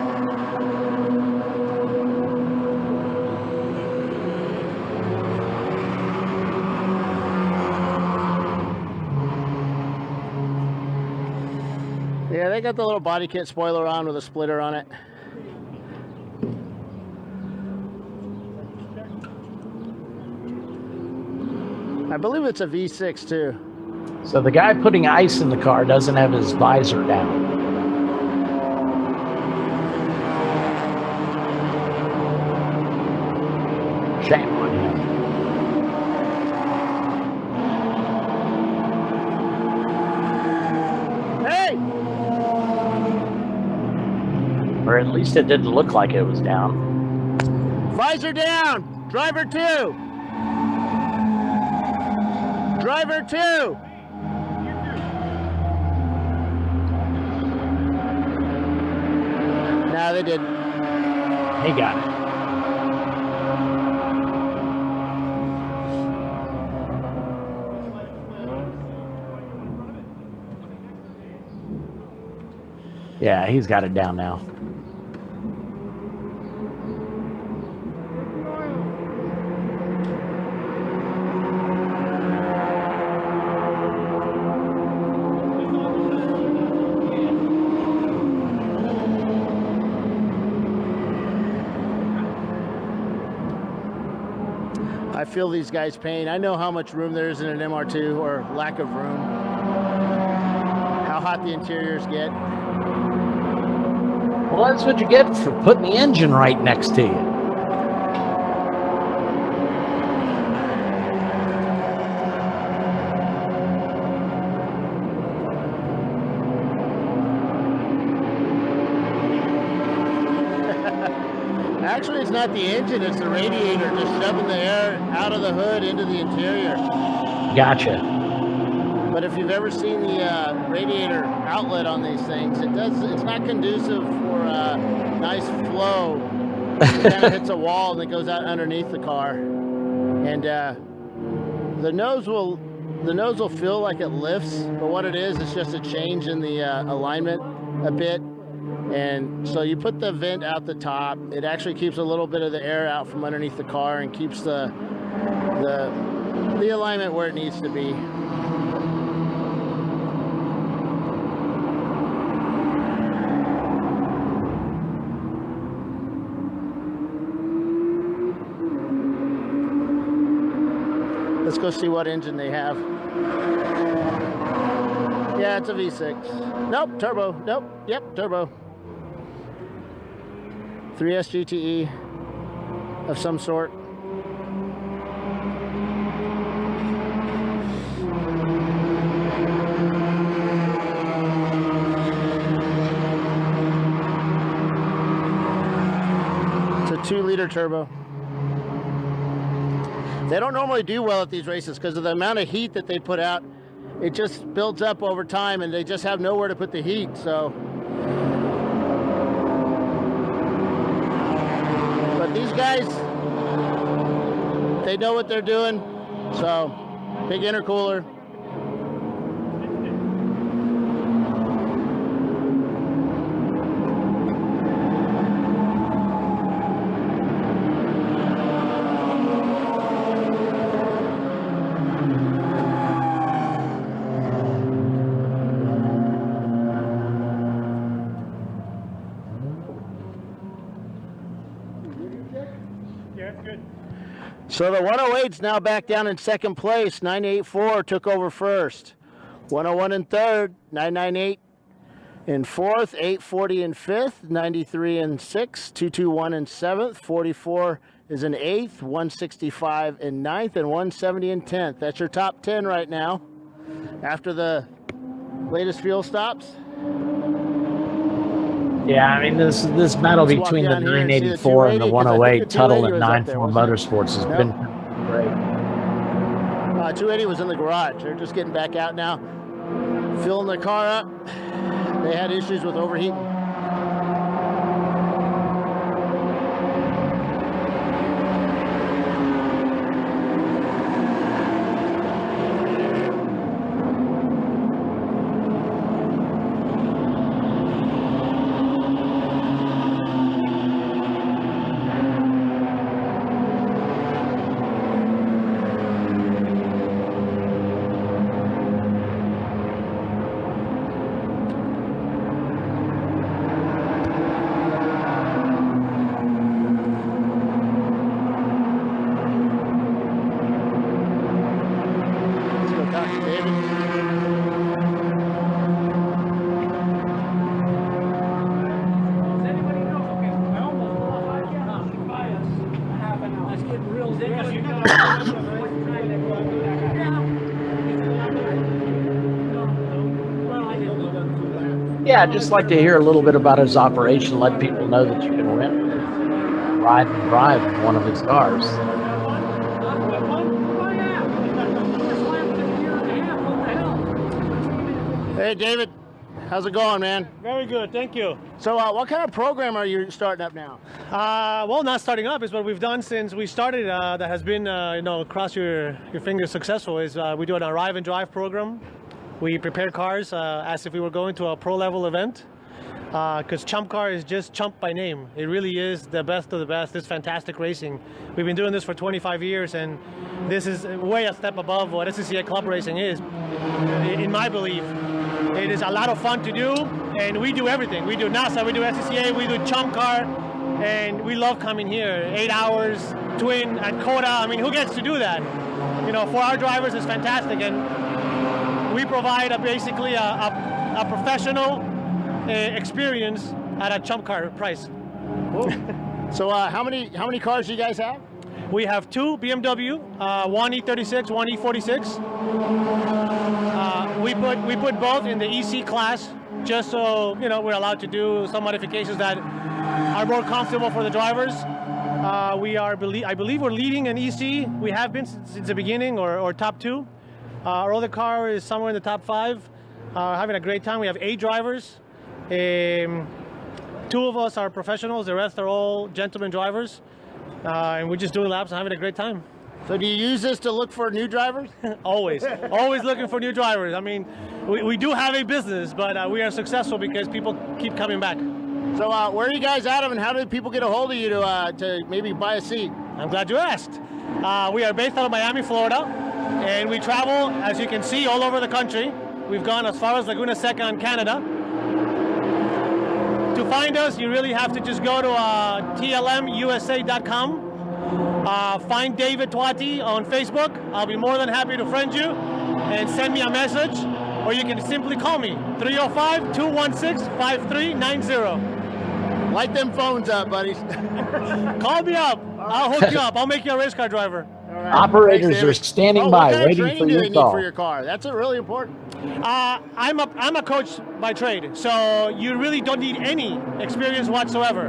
Yeah, they got the little body kit spoiler on with a splitter on it. I believe it's a V6 too. So the guy putting ice in the car doesn't have his visor down. Shame on him. Hey! Or at least it didn't look like it was down. Visor down! Driver 2! Driver 2! No, they didn't. He got it. Yeah, he's got it down now. I feel these guys' pain. I know how much room there is in an MR2, or lack of room. How hot the interiors get. Well, that's what you get for putting the engine right next to you. Actually, it's not the engine, it's the radiator just shoving the air out of the hood into the interior. Gotcha. But if you've ever seen the radiator outlet on these things, it's not conducive for nice flow. It kind of hits a wall and it goes out underneath the car. And the nose will feel like it lifts, but what it is, it's just a change in the alignment a bit. And so you put the vent out the top. It actually keeps a little bit of the air out from underneath the car and keeps the alignment where it needs to be. Let's go see what engine they have. Yeah, it's a V6. Nope, turbo. Nope. Yep, turbo. 3S GTE of some sort. It's a 2-liter turbo. They don't normally do well at these races because of the amount of heat that they put out. It just builds up over time and they just have nowhere to put the heat, so. But these guys, they know what they're doing, so big intercooler. So the 108's now back down in second place. 984 took over first. 101 in third. 998 in fourth. 840 in fifth. 93 in sixth. 221 in seventh. 44 is in eighth. 165 in ninth. And 170 in 10th. That's your top 10 right now after the latest fuel stops. Yeah, I mean, this battle between the 984 and the 108 Tuttle and 94 Motorsports has been great. 280 was in the garage. They're just getting back out now, filling the car up. They had issues with overheating. Yeah, I'd just like to hear a little bit about his operation, let people know that you can win, ride and drive in one of his cars. Hey, David. How's it going, man? Very good, thank you. So what kind of program are you starting up now? Well, not starting up is what we've done since we started. That has been, cross your fingers successful. Is we do an arrive and drive program. We prepare cars as if we were going to a pro-level event. Because Chump Car is just Chump by name. It really is the best of the best. It's fantastic racing. We've been doing this for 25 years, and this is way a step above what SCCA Club Racing is, in my belief. It is a lot of fun to do, and we do everything. We do NASA, we do SCCA, we do Chump Car, and we love coming here. 8 hours, twin at Coda. I mean, who gets to do that? For our drivers, it's fantastic, and we provide basically a professional experience at a Chump Car price. Cool. So how many cars do you guys have? We have two BMW, one E36, one E46. We put both in the EC class just so we're allowed to do some modifications that are more comfortable for the drivers. I believe we're leading in EC. We have been since the beginning, or top two. Our other car is somewhere in the top 5. Having a great time. We have 8 drivers. 2 of us are professionals. The rest are all gentlemen drivers. And we're just doing laps and having a great time. So do you use this to look for new drivers? Always looking for new drivers. I mean, we do have a business, but we are successful because people keep coming back. So where are you guys out of, and how do people get a hold of you to maybe buy a seat? I'm glad you asked. We are based out of Miami, Florida. And we travel, as you can see, all over the country. We've gone as far as Laguna Seca in Canada. To find us, you really have to just go to tlmusa.com. Find David Twati on Facebook. I'll be more than happy to friend you and send me a message. or you can simply call me, 305-216-5390. Light them phones up, buddies. Call me up. I'll hook you up. I'll make you a race car driver. Operators are standing by, what kind waiting of for training do your they need call. for your car? That's really important. I'm a coach by trade, so you really don't need any experience whatsoever.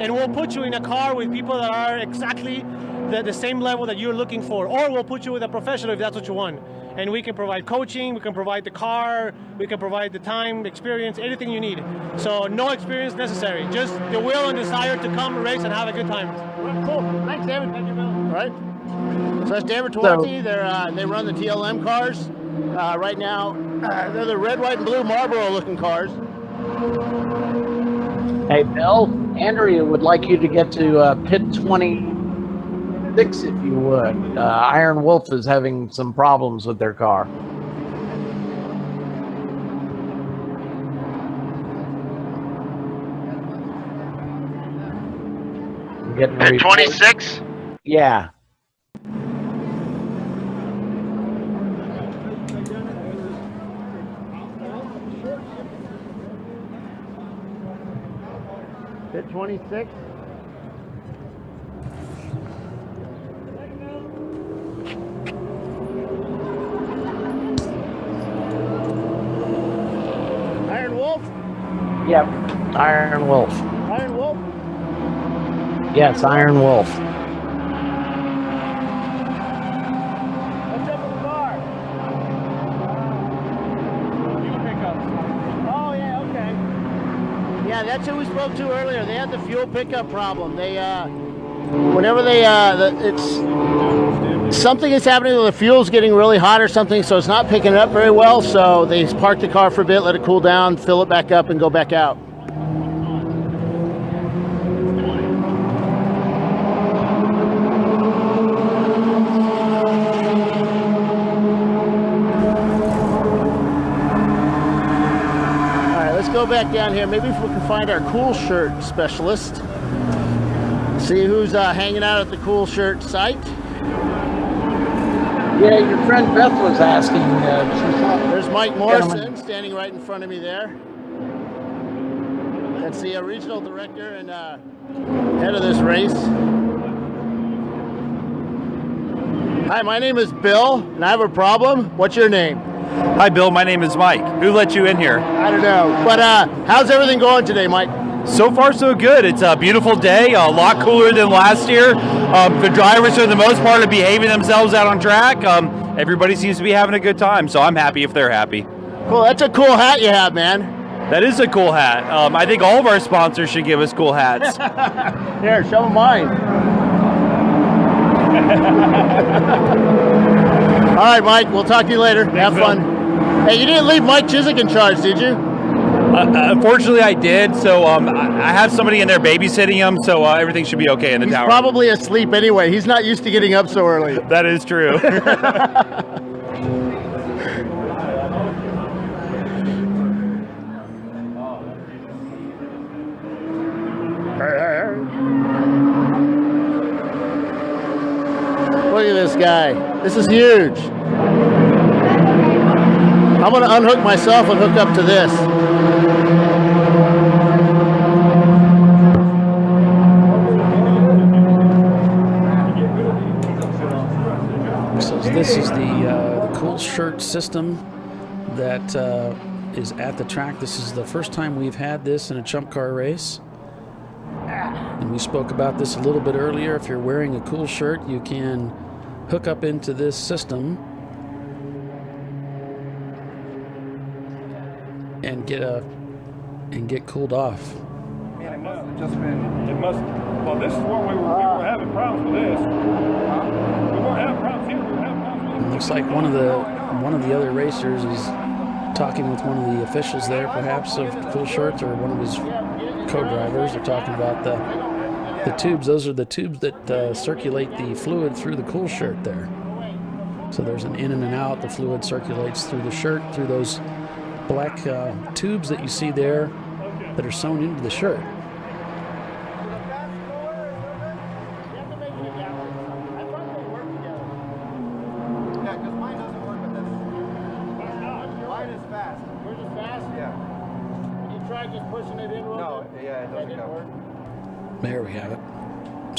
And we'll put you in a car with people that are exactly the same level that you're looking for, or we'll put you with a professional if that's what you want. And we can provide coaching, we can provide the car, we can provide the time, experience, anything you need. So no experience necessary, just the will and desire to come race and have a good time. Cool. Thanks, David. Thank you, Bill. All right. So that's David Tuarte. They run the TLM cars. Right now, they're the red, white, and blue Marlboro-looking cars. Hey, Bill, Andrea would like you to get to pit 26 if you would. Iron Wolf is having some problems with their car. Pit 26? Yeah. Pit 26. Iron Wolf? Yep. Iron Wolf. Iron Wolf? Yes, Iron Wolf. Let's jump in the car. Fuel pickups. Oh, yeah, okay. Yeah, that's who we spoke to earlier. They had the fuel pickup problem. They, whenever they, something is happening with the fuel's getting really hot or something, so it's not picking it up very well. So they park the car for a bit, let it cool down, fill it back up, and go back out. Go back down here. Maybe if we can find our cool shirt specialist. See who's hanging out at the cool shirt site. Yeah, your friend Beth was asking. There's Mike Morrison standing right in front of me there. That's the regional director and head of this race. Hi, my name is Bill, and I have a problem. What's your name? Hi, Bill. My name is Mike. Who let you in here? I don't know. But how's everything going today, Mike? So far, so good. It's a beautiful day, a lot cooler than last year. The drivers, for the most part, are behaving themselves out on track. Everybody seems to be having a good time, so I'm happy if they're happy. Cool. That's a cool hat you have, man. That is a cool hat. I think all of our sponsors should give us cool hats. Here, show them mine. All right, Mike, we'll talk to you later. Have fun. Hey, you didn't leave Mike Chiswick in charge, did you? Unfortunately, I did. So I have somebody in there babysitting him, so everything should be okay in the tower. He's probably asleep anyway. He's not used to getting up so early. That is true. Look at this guy. This is huge. I'm going to unhook myself and hook up to this. So this is the cool shirt system that is at the track. This is the first time we've had this in a Chump Car race. And we spoke about this a little bit earlier. If you're wearing a cool shirt, you can hook up into this system and get cooled off. Man, it must have just been. It must. Well, this is what we were having problems with this. We weren't having problems here. We were having problems with It looks like one of the other racers is talking with one of the officials there, perhaps of cool shirts, or one of his co-drivers. They're talking about the tubes. Those are the tubes that circulate the fluid through the cool shirt there. So there's an in and an out. The fluid circulates through the shirt, through those black tubes that you see there that are sewn into the shirt. just pushing it in real quick? Yeah, it doesn't go. There we have it.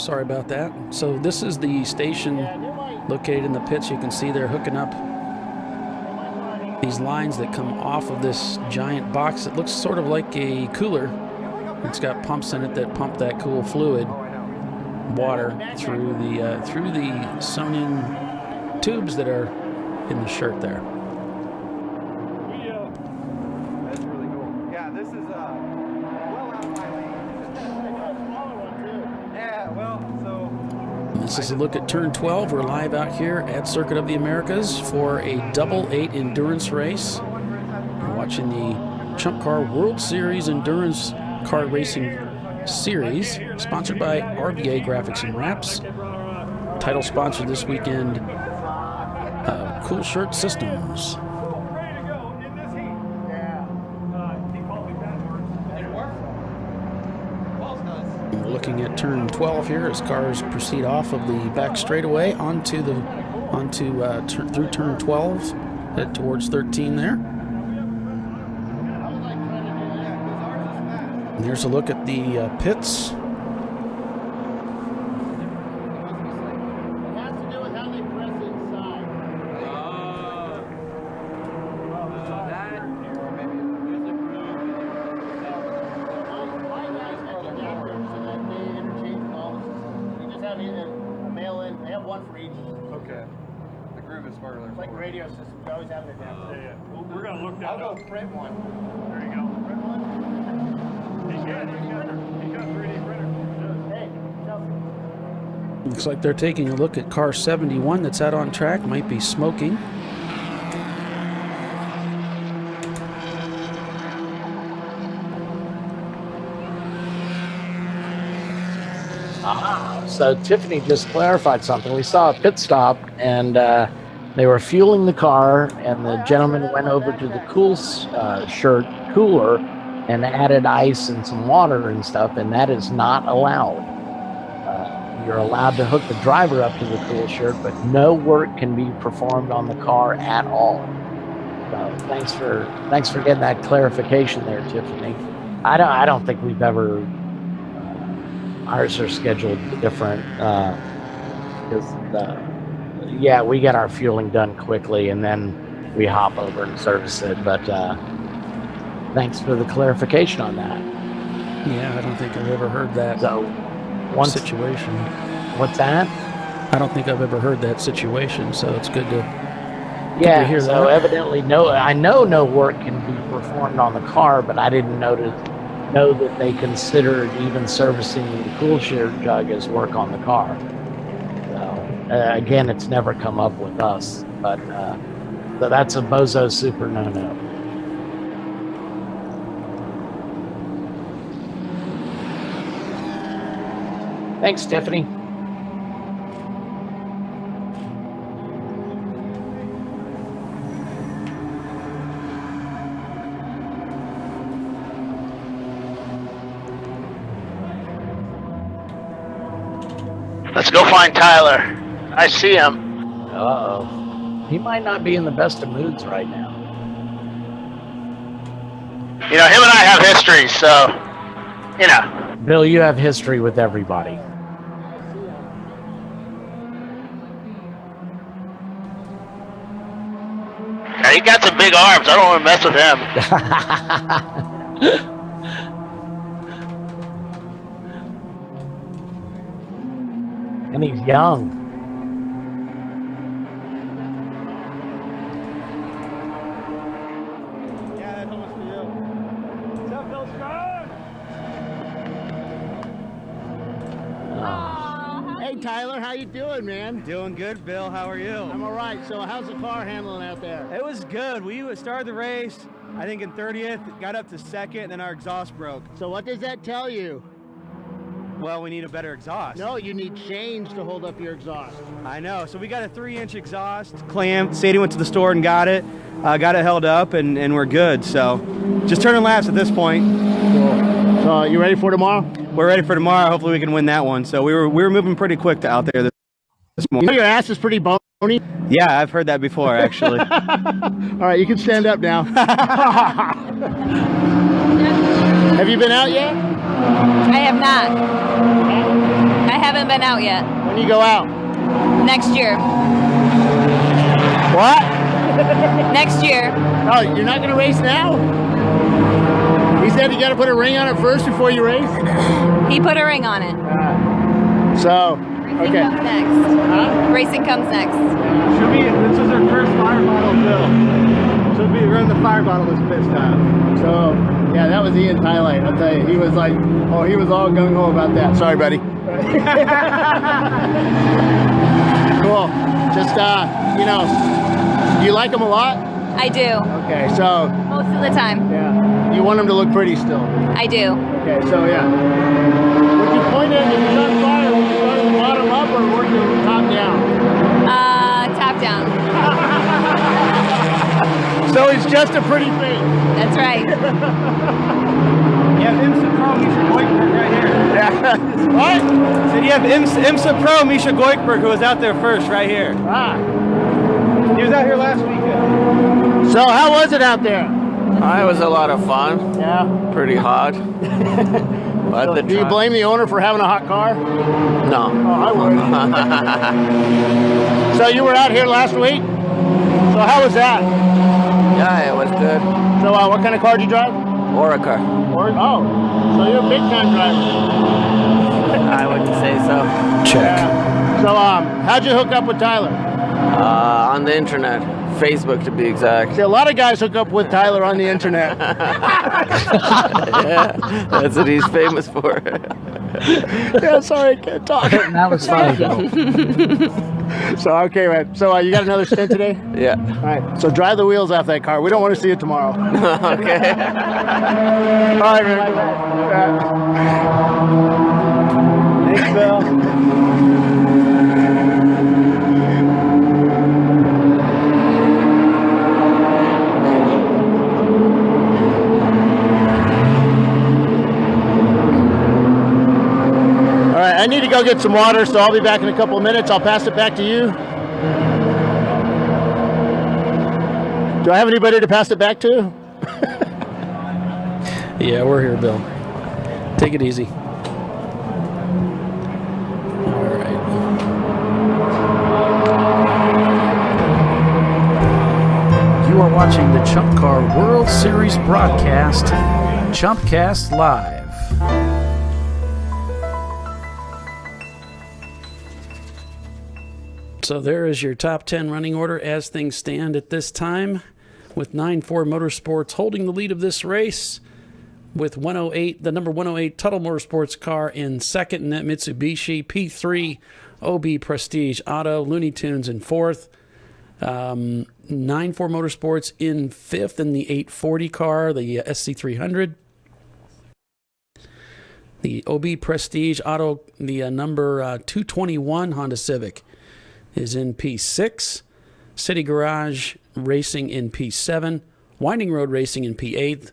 Sorry about that. So this is the station located in the pits. You can see they're hooking up these lines that come off of this giant box. It looks sort of like a cooler. It's got pumps in it that pump that cool fluid, water, through the sewn-in tubes that are in the shirt there. That's really cool. Yeah, this is well out of my league. Yeah, well, so. This is a look at Turn 12. We're live out here at Circuit of the Americas for a double 8 endurance race. We're watching the ChumpCar World Series Endurance Car Racing Series, sponsored by RVA Graphics and Wraps. Title sponsor this weekend, Cool Shirt Systems. We're looking at turn 12 here as cars proceed off of the back straightaway through turn 12, head towards 13 there. And here's a look at the pits. Okay. The groove is further. It's like radio systems. You always have it adapted. Yeah. We're going to look that I'll up. go print one. There you go. Print one? He's got a 3D printer. Hey, Chelsea. Looks like they're taking a look at car 71 that's out on track. Might be smoking. So Tiffany just clarified something. We saw a pit stop, and they were fueling the car, and the gentleman went over to the cool shirt cooler and added ice and some water and stuff, and that is not allowed. You're allowed to hook the driver up to the cool shirt, but no work can be performed on the car at all. So thanks for getting that clarification there, Tiffany. I don't think we've ever. Ours are scheduled different because we get our fueling done quickly and then we hop over and service it. But thanks for the clarification on that. Yeah, I don't think I've ever heard that situation. What's that? I don't think I've ever heard that situation, so it's good to hear so that. evidently I know no work can be performed on the car, but I didn't know that they considered even servicing the cool shirt jug as work on the car. So again, it's never come up with us, but so that's a bozo super no-no. Thanks, Tiffany. Let's go find Tyler. I see him. Uh-oh. He might not be in the best of moods right now. You know, him and I have history, so, you know. Bill, you have history with everybody. Yeah, he got some big arms. I don't want to mess with him. And he's young. Yeah, that's almost for you. What's up, Bill Strong? Hey, Tyler, how you doing, man? Doing good, Bill. How are you? I'm all right. So how's the car handling out there? It was good. We started the race, I think in 30th, got up to second, and then our exhaust broke. So what does that tell you? Well, we need a better exhaust. No, you need change to hold up your exhaust. I know. So we got a 3-inch exhaust clamp. Sadie went to the store and got it held up, and we're good. So just turning laps at this point. Cool. So you ready for tomorrow? We're ready for tomorrow. Hopefully we can win that one. So we were moving pretty quick out there this morning. You know your ass is pretty bony? Yeah, I've heard that before, actually. All right, you can stand up now. Have you been out yet? I have not. I haven't been out yet. When do you go out? Next year. What? Next year. Oh, you're not going to race now? He said you got to put a ring on it first before you race? He put a ring on it. So, Racing comes next. Huh? Racing comes next. Should be. This is our first fire bottle fill. Should be running the fire bottle this time. So, yeah, that was Ian's highlight. I'll tell you, he was like, oh, he was all gung ho about that. Sorry, buddy. Cool. Just, you know, do you like him a lot? I do. Okay, so. Most of the time. Yeah. You want him to look pretty still? I do. Okay, so yeah. Would you point it, if you're on fire, would you go to the bottom up or work the top down? Top down. So he's just a pretty face. That's right. You have IMSA Pro Misha Goikberg right here. Yeah. What? So you have IMSA Pro Misha Goikberg, who was out there first right here. Ah. He was out here last weekend. So how was it out there? It was a lot of fun. Yeah. Pretty hot. But So do you blame the owner for having a hot car? No. Oh, I would. So you were out here last week? So how was that? Yeah, it was good. So what kind of car did you drive? Orica. Oh, so you're a big time driver. I wouldn't say so. Yeah. So how'd you hook up with Tyler? On the internet. Facebook to be exact. See, a lot of guys hook up with Tyler on the internet. Yeah, that's what he's famous for. Yeah, sorry, I can't talk. That was funny, though. So, okay, man. So, you got another stint today? Yeah. All right. So, drive the wheels off that car. We don't want to see it tomorrow. Okay. All right, man. Thanks, Bill. All right, I need to go get some water, so I'll be back in a couple of minutes. I'll pass it back to you. Do I have anybody to pass it back to? Yeah, we're here, Bill. Take it easy. You are watching the ChumpCar World Series broadcast, ChumpCast Live. So there is your top 10 running order as things stand at this time, with 9-4 Motorsports holding the lead of this race, with 108, the number 108 Tuttle Motorsports car in second, and that Mitsubishi P3 OB Prestige Auto, Looney Tunes in fourth. 9-4 Motorsports in fifth in the 840 car, the SC300. The OB Prestige Auto, the number 221 Honda Civic is in P6. City Garage Racing in P7. Winding Road Racing in P8.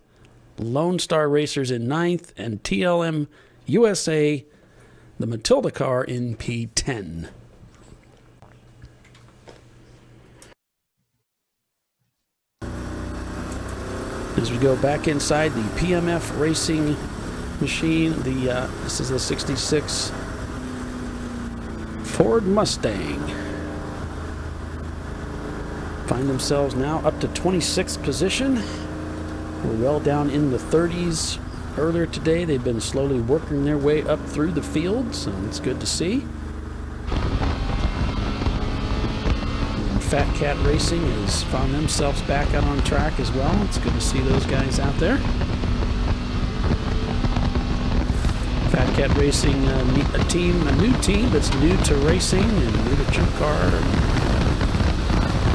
Lone Star Racers in 9th. And TLM USA, the Matilda car, in P10. As we go back inside the PMF Racing machine, this is the 66 Ford Mustang. Find themselves now up to 26th position. We're well down in the 30s. Earlier today, they've been slowly working their way up through the field, so it's good to see. And Fat Cat Racing has found themselves back out on track as well. It's good to see those guys out there. Fat Cat Racing, a new team that's new to racing and new to Chump Car.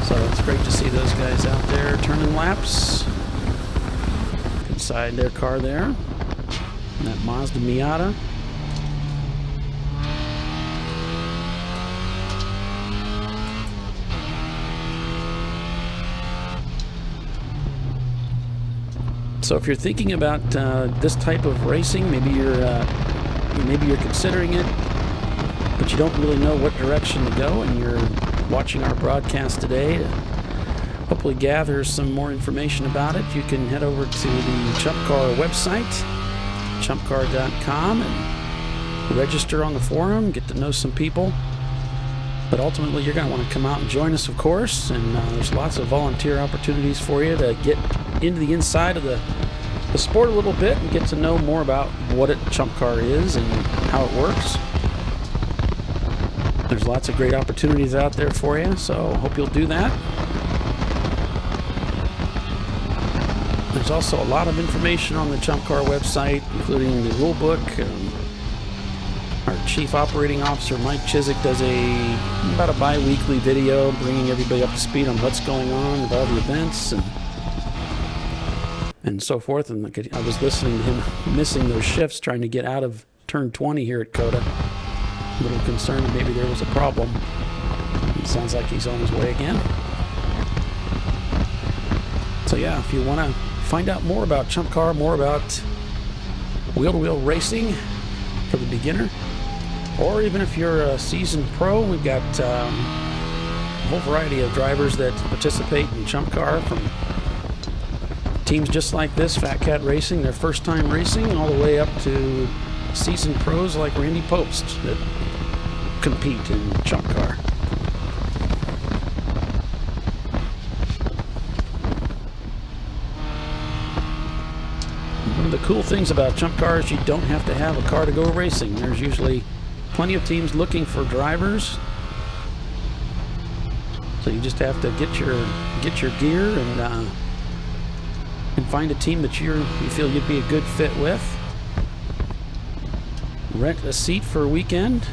So it's great to see those guys out there turning laps inside their car there. And that Mazda Miata. So if you're thinking about this type of racing, maybe you're considering it, but you don't really know what direction to go, and you're watching our broadcast today to hopefully gather some more information about it, you can head over to the Chump Car website ChumpCar.com and register on the forum, get to know some people. But ultimately, you're going to want to come out and join us, of course, and there's lots of volunteer opportunities for you to get into the inside of the sport a little bit and get to know more about what a Chump Car is and how it works. There's lots of great opportunities out there for you, so I hope you'll do that. There's also a lot of information on the Chump Car website, including the rule book. Our Chief Operating Officer, Mike Chiswick, does about a bi-weekly video bringing everybody up to speed on what's going on with all the events and so forth. And I was listening to him missing those shifts, trying to get out of turn 20 here at COTA. A little concerned that maybe there was a problem. It sounds like he's on his way again. So yeah, if you want to find out more about Chump Car, more about wheel-to-wheel racing for the beginner, or even if you're a seasoned pro, we've got a whole variety of drivers that participate in Chump Car, from teams just like this, Fat Cat Racing, their first time racing, all the way up to seasoned pros like Randy Post that compete in Chump Car. One of the cool things about Chump Car is you don't have to have a car to go racing. There's usually plenty of teams looking for drivers, so you just have to get your gear and find a team that you feel you'd be a good fit with. Rent a seat for a weekend.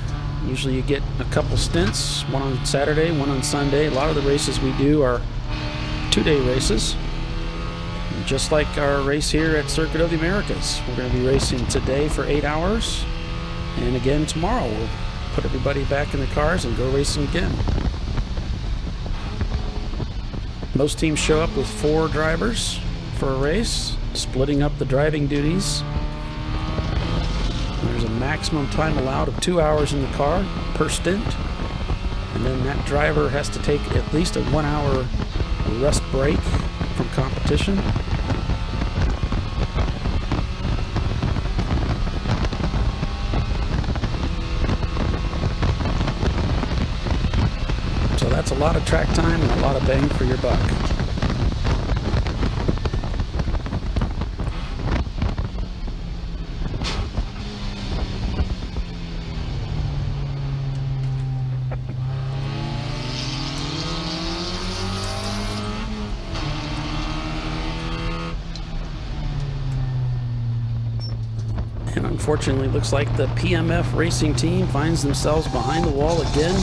Usually you get a couple stints, one on Saturday, one on Sunday. A lot of the races we do are 2-day races, just like our race here at Circuit of the Americas. We're going to be racing today for 8 hours, and again tomorrow. We'll put everybody back in the cars and go racing again. Most teams show up with 4 drivers for a race, splitting up the driving duties. There's a maximum time allowed of 2 hours in the car per stint, and then that driver has to take at least a 1-hour rest break from competition. So that's a lot of track time and a lot of bang for your buck. And unfortunately, looks like the PMF racing team finds themselves behind the wall again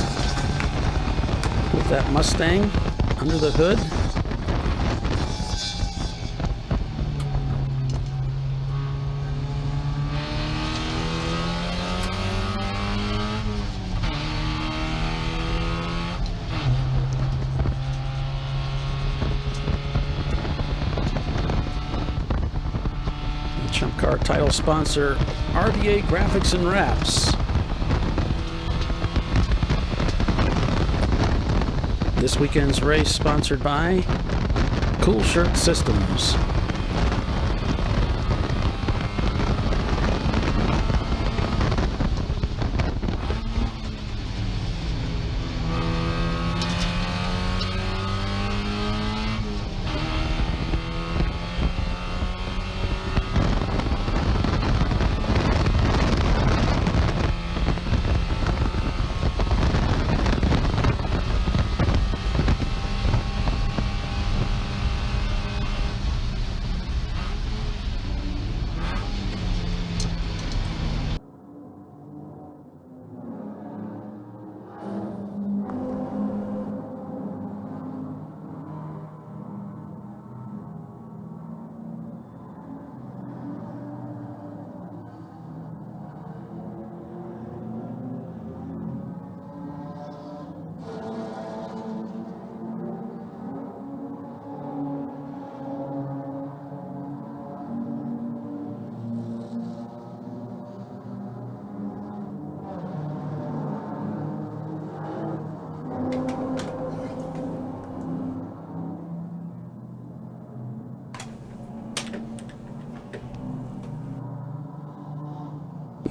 with that Mustang under the hood. Chump Car title sponsor, RVA Graphics and Wraps. This weekend's race sponsored by Cool Shirt Systems.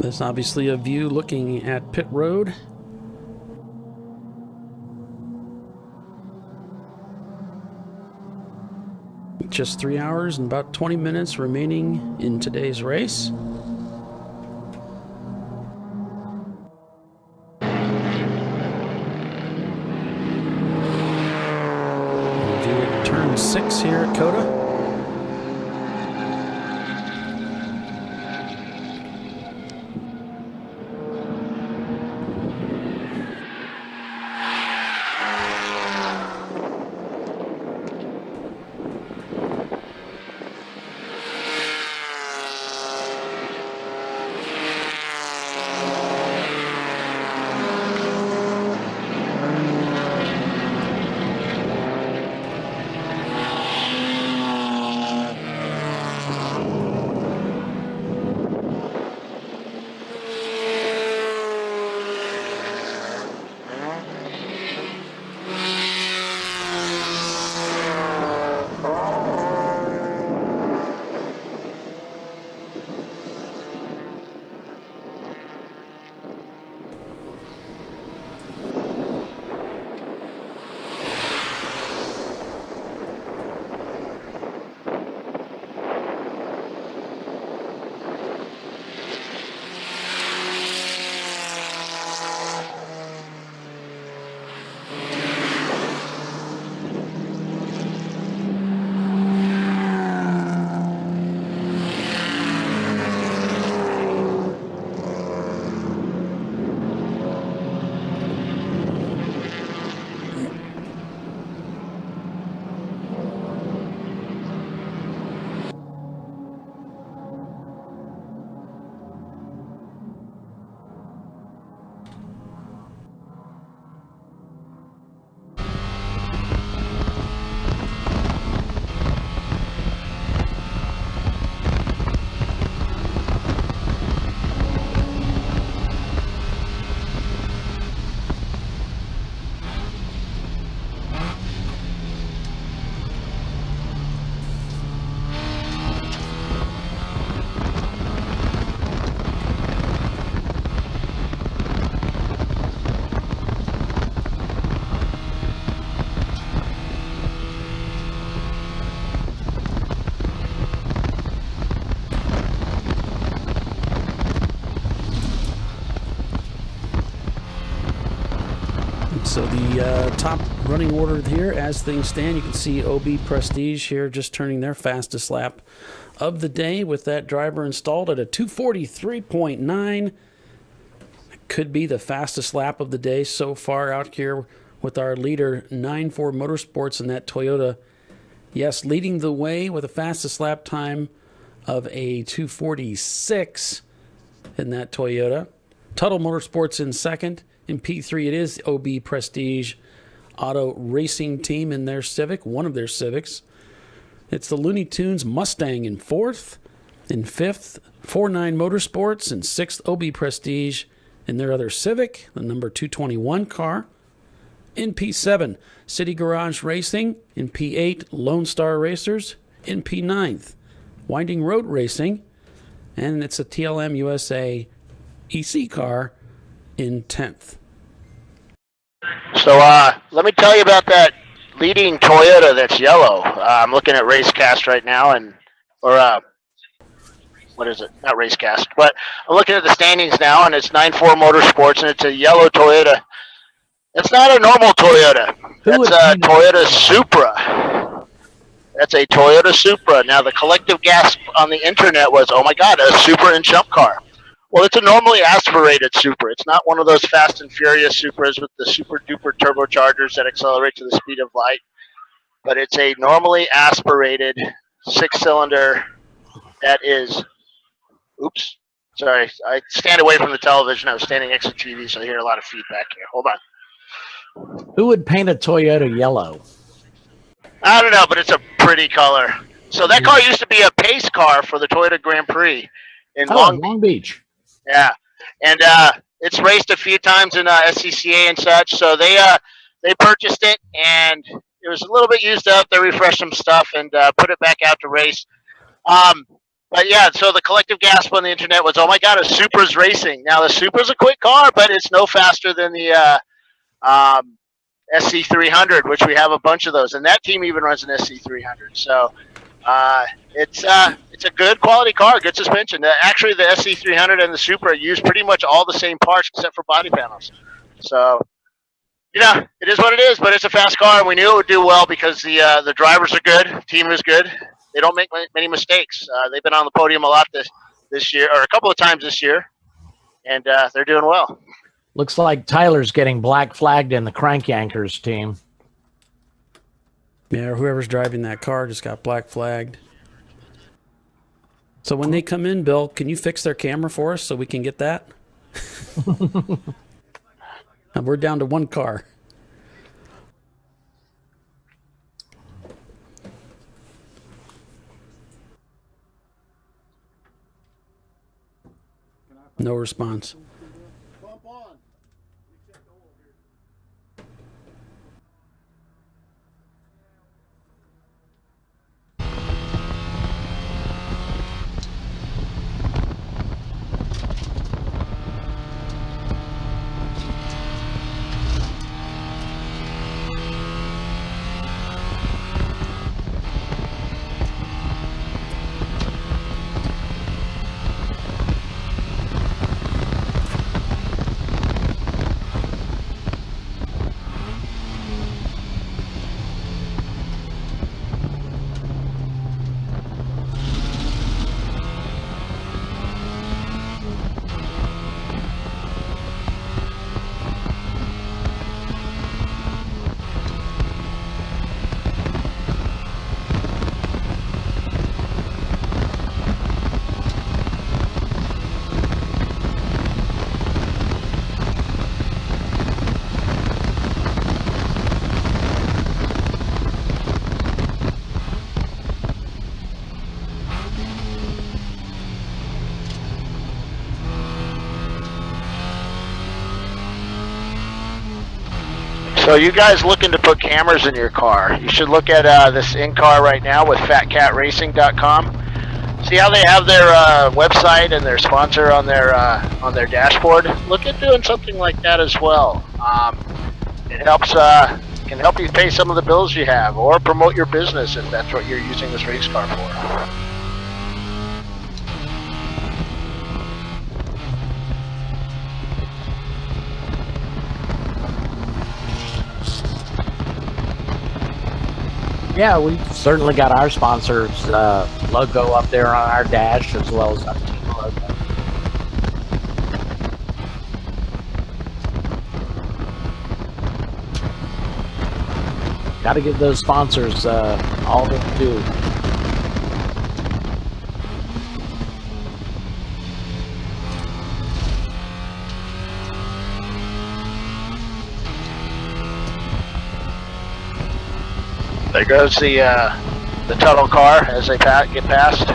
There's obviously a view looking at pit road. Just 3 hours and about 20 minutes remaining in today's race. View at turn 6 here at COTA. So the top running order here, as things stand, you can see OB Prestige here just turning their fastest lap of the day with that driver installed at a 243.9. Could be the fastest lap of the day so far out here with our leader 94 Motorsports in that Toyota. Yes, leading the way with the fastest lap time of a 246 in that Toyota. Tuttle Motorsports in second. In P3, it is OB Prestige Auto Racing Team in their Civic, one of their Civics. It's the Looney Tunes Mustang in fourth. In fifth, 49 Motorsports. In sixth, OB Prestige in their other Civic, the number 221 car. In P7, City Garage Racing. In P8, Lone Star Racers. In P9, Winding Road Racing. And it's a TLM USA EC car in 10th. So let me tell you about that leading Toyota that's yellow. I'm looking at Racecast right now, what is it? Not Racecast, but I'm looking at the standings now, and it's 94 Motorsports, and it's a yellow Toyota. It's not a normal Toyota. That's a Toyota Supra. That's a Toyota Supra. Now, the collective gasp on the internet was, oh my God, a Supra and Chump Car. Well, it's a normally aspirated Supra. It's not one of those fast and furious Supras with the super duper turbochargers that accelerate to the speed of light. But it's a normally aspirated 6-cylinder that is, oops, sorry. I stand away from the television. I was standing next to TV, so I hear a lot of feedback here. Hold on. Who would paint a Toyota yellow? I don't know, but it's a pretty color. So that car used to be a pace car for the Toyota Grand Prix in Long Beach. Yeah, and it's raced a few times in SCCA and such. So they purchased it, and it was a little bit used up. They refreshed some stuff and put it back out to race. But But yeah, so the collective gasp on the internet was, "Oh my God, a Supra's racing!" Now the Supra's a quick car, but it's no faster than the SC300, which we have a bunch of those, and that team even runs an SC300. So it's a good quality car, good suspension. Actually, the SC300 and the Supra use pretty much all the same parts except for body panels. So it is what it is, but it's a fast car, and we knew it would do well because the drivers are good, the team is good. They don't make many mistakes. They've been on the podium a lot this year, or a couple of times this year, and they're doing well. Looks like Tyler's getting black flagged in the Crank Yankers team. Yeah, whoever's driving that car just got black flagged. So when they come in, Bill, can you fix their camera for us so we can get that? And we're down to one car. No response. So you guys looking to put cameras in your car, you should look at this in-car right now with fatcatracing.com. See how they have their website and their sponsor on their dashboard? Look at doing something like that as well. It helps can help you pay some of the bills you have or promote your business if that's what you're using this race car for. Yeah, we've certainly got our sponsors' logo up there on our dash as well as our team logo. Got to give those sponsors all they do. There goes the tunnel car as they get past.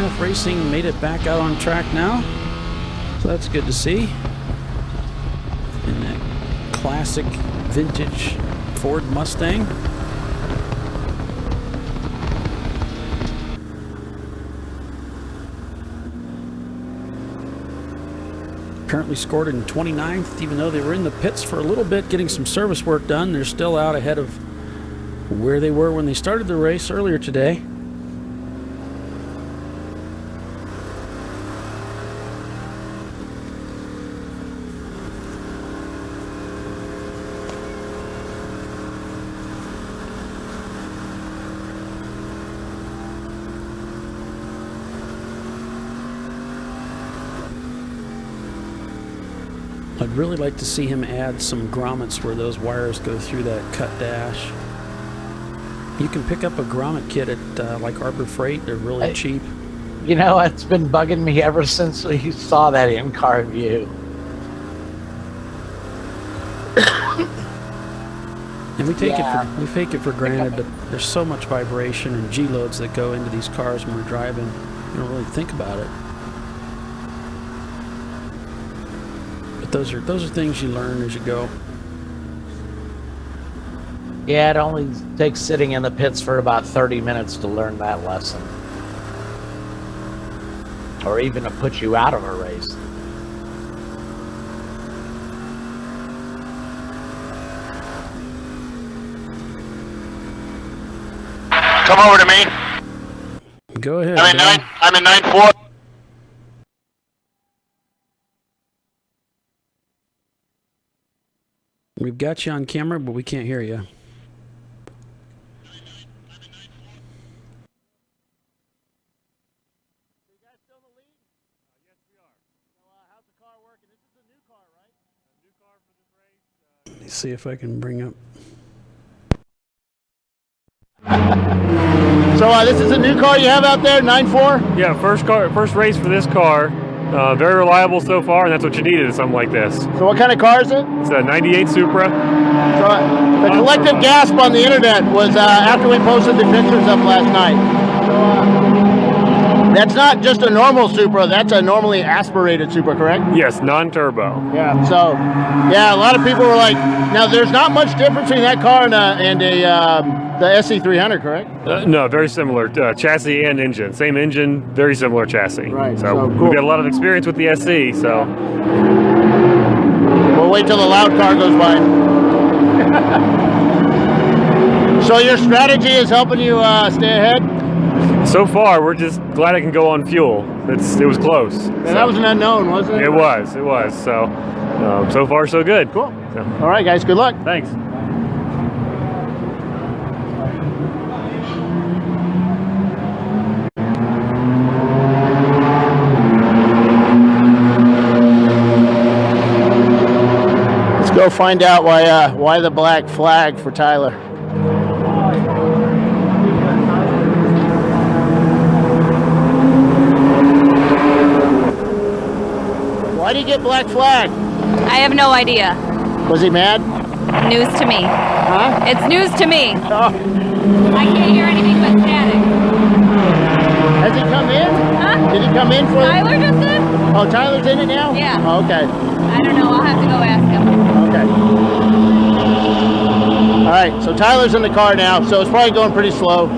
MF Racing made it back out on track now, so that's good to see. In that classic vintage Ford Mustang. Currently scored in 29th, even though they were in the pits for a little bit getting some service work done. They're still out ahead of where they were when they started the race earlier today. I'd really like to see him add some grommets where those wires go through that cut dash. You can pick up a grommet kit at like Arbor Freight. They're really cheap. You know, it's been bugging me ever since we saw that in-car view. And we take it for granted, but there's so much vibration and G-loads that go into these cars when we're driving. You don't really think about it. Those are things you learn as you go. Yeah, it only takes sitting in the pits for about 30 minutes to learn that lesson. Or even to put you out of a race. Come over to me. Go ahead. I'm in 9-4. We've got you on camera, but we can't hear you. Let me see if I can bring up. So this is a new car you have out there, 9.4? Yeah, first race for this car. Very reliable so far, and that's what you needed in something like this. So what kind of car is it? It's a 98 Supra. So, the collective gasp on the internet was after we posted the pictures up last night. So, that's not just a normal Supra, that's a normally aspirated Supra, correct? Yes, non-turbo. Yeah, so, yeah, a lot of people were like, now there's not much difference between that car and the SC300, correct? No, very similar. Chassis and engine. Same engine, very similar chassis. Right, So, so cool. We've got a lot of experience with the SC, so. We'll wait till the loud car goes by. So your strategy is helping you stay ahead? So far, we're just glad I can go on fuel. It was close. And that was an unknown, wasn't it? It was. So, so far, so good. Cool. So. All right, guys, good luck. Thanks. Let's go find out why the black flag for Tyler. Why did he get black flag? I have no idea. Was he mad? News to me. Huh? It's news to me. Oh. I can't hear anything but static. Has he come in? Huh? Did he come in for Tyler just did? Oh, Tyler's in it now? Yeah. Oh, okay. I don't know. I'll have to go ask him. Okay. All right, so Tyler's in the car now, so it's probably going pretty slow.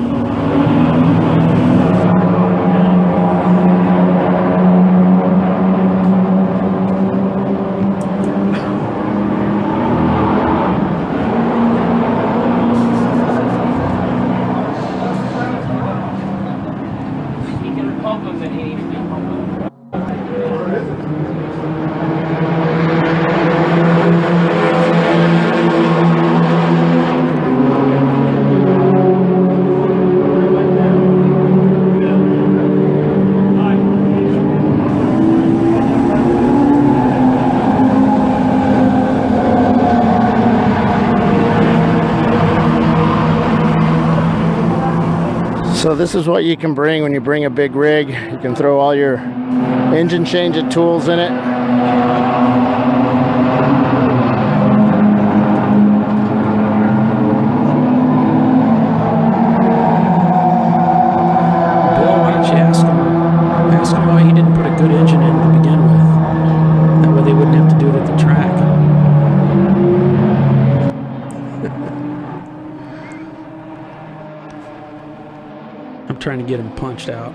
So this is what you can bring when you bring a big rig. You can throw all your engine changing tools in it. Bill, why don't you ask him trying to get him punched out.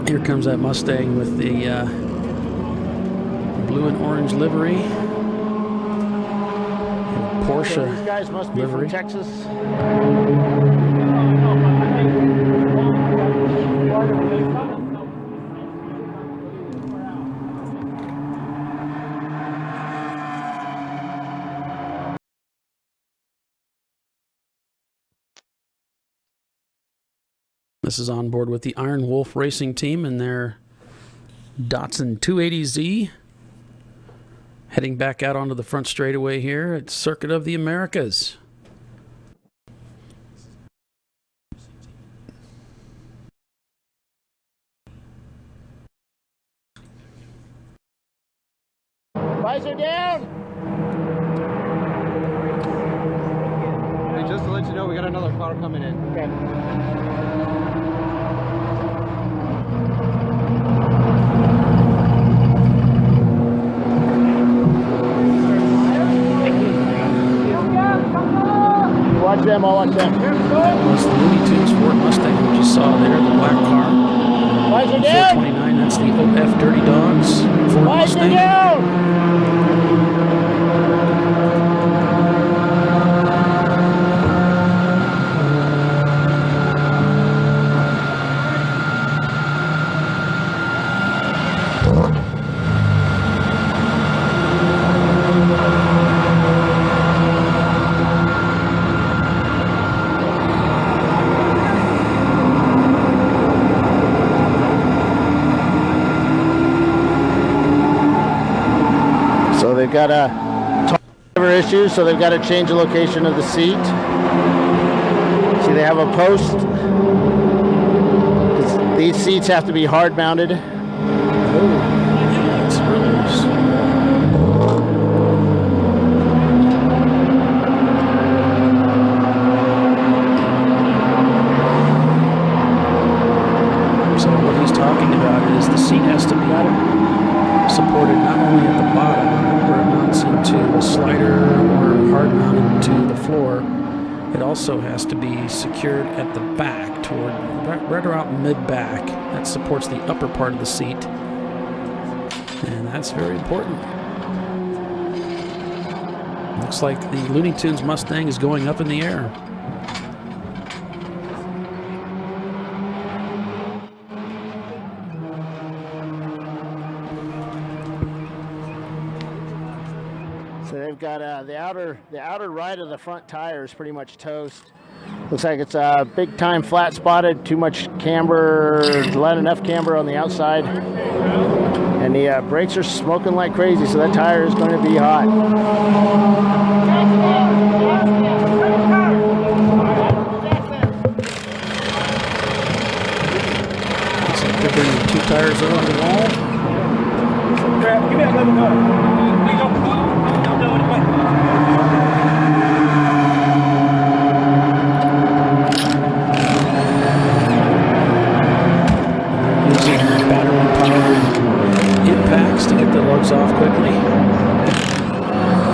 Here comes that Mustang with the blue and orange livery. And Porsche These guys must be livery. from Texas. This is on board with the Iron Wolf Racing Team and their Datsun 280Z. Heading back out onto the front straightaway here at Circuit of the Americas. Visor down! Hey, just to let you know, we got another car coming in. Okay. Watch them, I'll watch them. That was the Looney Tunes Ford Mustang we just saw there, the black car. Visor down! 429, that's the OF Dirty Dogs Ford Visor Mustang. down! So they've got a driver issue, so they've got to change the location of the seat. See, they have a post. These seats have to be hard mounted. It's really loose. So what he's talking about is the seat has to be supported not only at the bottom where it mounts into a slider or hard mounted to the floor, it also has to be secured at the back toward right around mid-back. That supports the upper part of the seat, and that's very important. Looks like the Looney Tunes Mustang is going up in the air. So they've got the outer right of the front tire is pretty much toast. Looks like it's big time flat spotted, too much camber, not enough camber on the outside. And the brakes are smoking like crazy, so that tire is going to be hot. Looks like they're bringing 2 tires over the wall. Give me a little go. Using battery-powered impacts to get the lugs off quickly.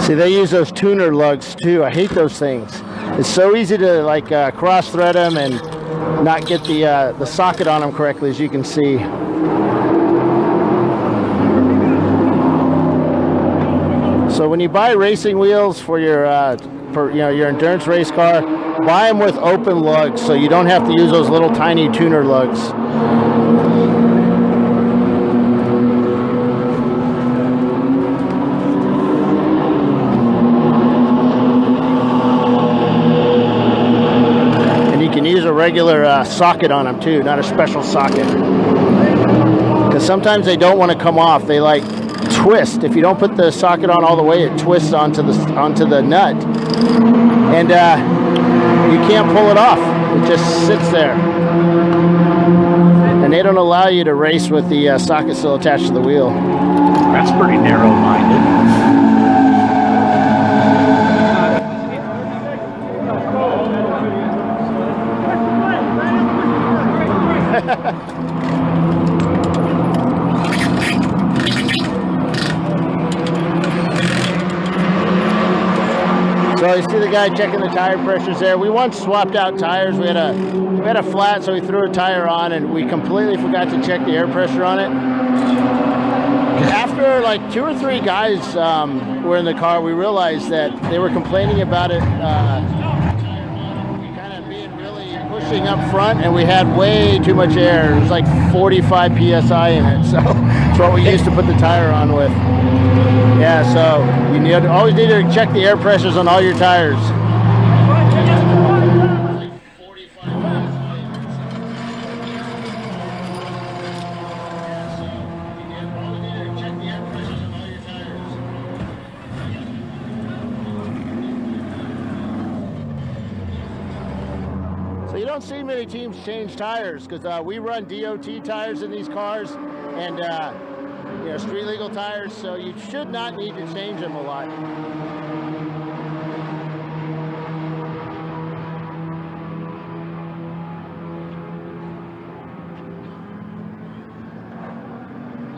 See, they use those tuner lugs too. I hate those things. It's so easy to like cross-thread them and not get the socket on them correctly, as you can see. So when you buy racing wheels for your your endurance race car, buy them with open lugs so you don't have to use those little tiny tuner lugs. And you can use a regular socket on them too, not a special socket. Because sometimes they don't want to come off. They like twist. If you don't put the socket on all the way, it twists onto the nut, and you can't pull it off. It just sits there, and they don't allow you to race with the socket still attached to the wheel. That's pretty narrow-minded. guy checking the tire pressures there. We once swapped out tires. We had a flat, so we threw a tire on, and we completely forgot to check the air pressure on it. After like 2 or 3 guys were in the car, we realized that they were complaining about it kind of being really pushing up front, and we had way too much air. It was like 45 psi in it, so it's what we used to put the tire on with. Yeah, so you always need to check the air pressures on all your tires. So you don't see many teams change tires because we run DOT tires in these cars and street legal tires, so you should not need to change them a lot.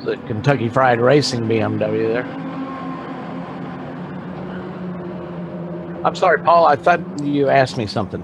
The Kentucky Fried Racing BMW there. I'm sorry, Paul. I thought you asked me something.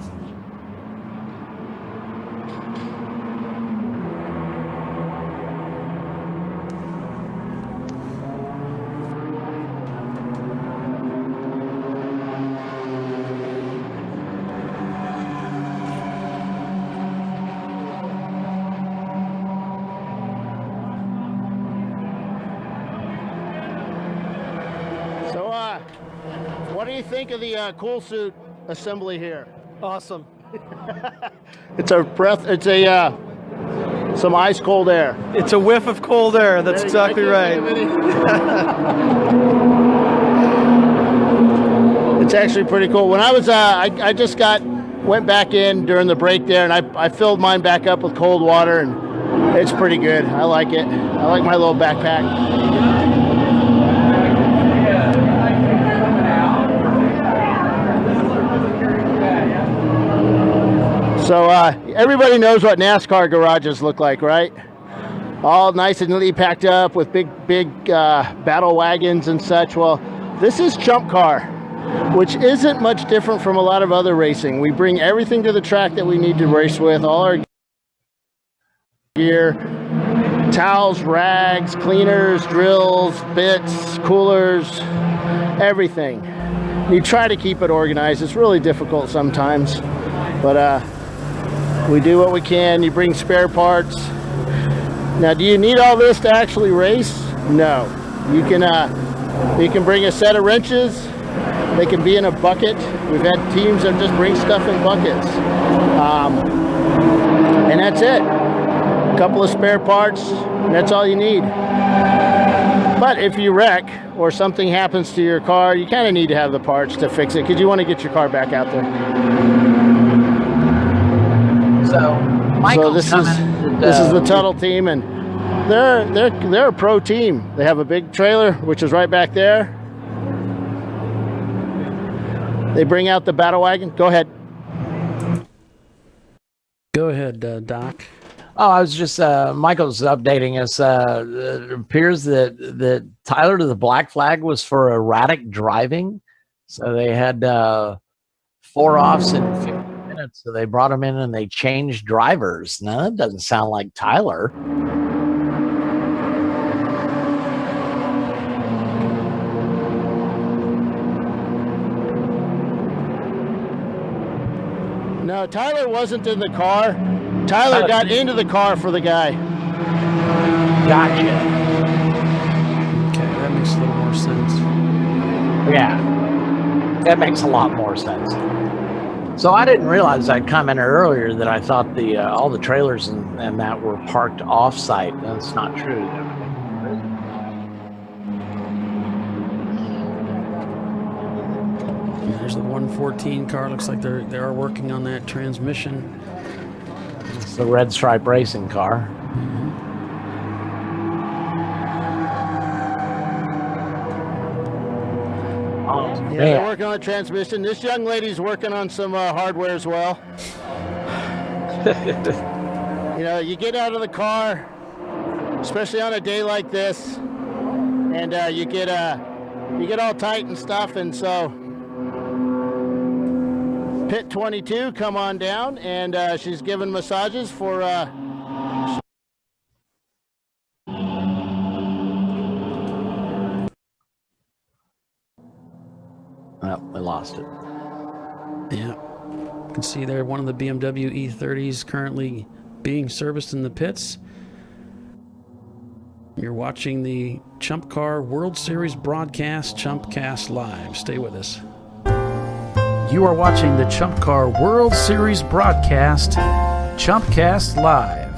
What do you think of the cool suit assembly here? Awesome. It's a breath. It's a some ice cold air. It's a whiff of cold air. That's exactly right. It's actually pretty cool. When I was, I just went back in during the break there, and I filled mine back up with cold water, and it's pretty good. I like it. I like my little backpack. So everybody knows what NASCAR garages look like, right? All nice and neatly packed up with big battle wagons and such. Well, this is Chump Car, which isn't much different from a lot of other racing. We bring everything to the track that we need to race with, all our gear, towels, rags, cleaners, drills, bits, coolers, everything. You try to keep it organized. It's really difficult sometimes, but we do what we can. You bring spare parts. Now, do you need all this to actually race? No. You can bring a set of wrenches. They can be in a bucket. We've had teams that just bring stuff in buckets. And that's it. A couple of spare parts, and that's all you need. But if you wreck or something happens to your car, you kind of need to have the parts to fix it because you want to get your car back out there. So this is the Tuttle team, and they're a pro team. They have a big trailer, which is right back there. They bring out the battle wagon. Go ahead. Go ahead, Doc. Oh, I was just Michael's updating us. It appears that Tyler to the Black Flag was for erratic driving, so they had 4 offs in 15 minutes. So they brought him in and they changed drivers. Now that doesn't sound like Tyler. No, Tyler wasn't in the car. Tyler got into the car for the guy. Gotcha. Okay, that makes a little more sense. Yeah, that makes a lot more sense. So I didn't realize, I commented earlier that I thought all the trailers and that were parked off-site. That's not true. There's the 114 car. Looks like they are working on that transmission. It's the Red Stripe Racing car. Yeah, they're working on the transmission. This young lady's working on some hardware as well. You know, you get out of the car, especially on a day like this, and you get all tight and stuff, and so Pit 22, come on down, and she's giving massages for. Oh, we lost it. Yeah. You can see there one of the BMW E30s currently being serviced in the pits. You're watching the ChumpCar World Series broadcast, ChumpCast Live. Stay with us. You are watching the ChumpCar World Series broadcast, ChumpCast Live.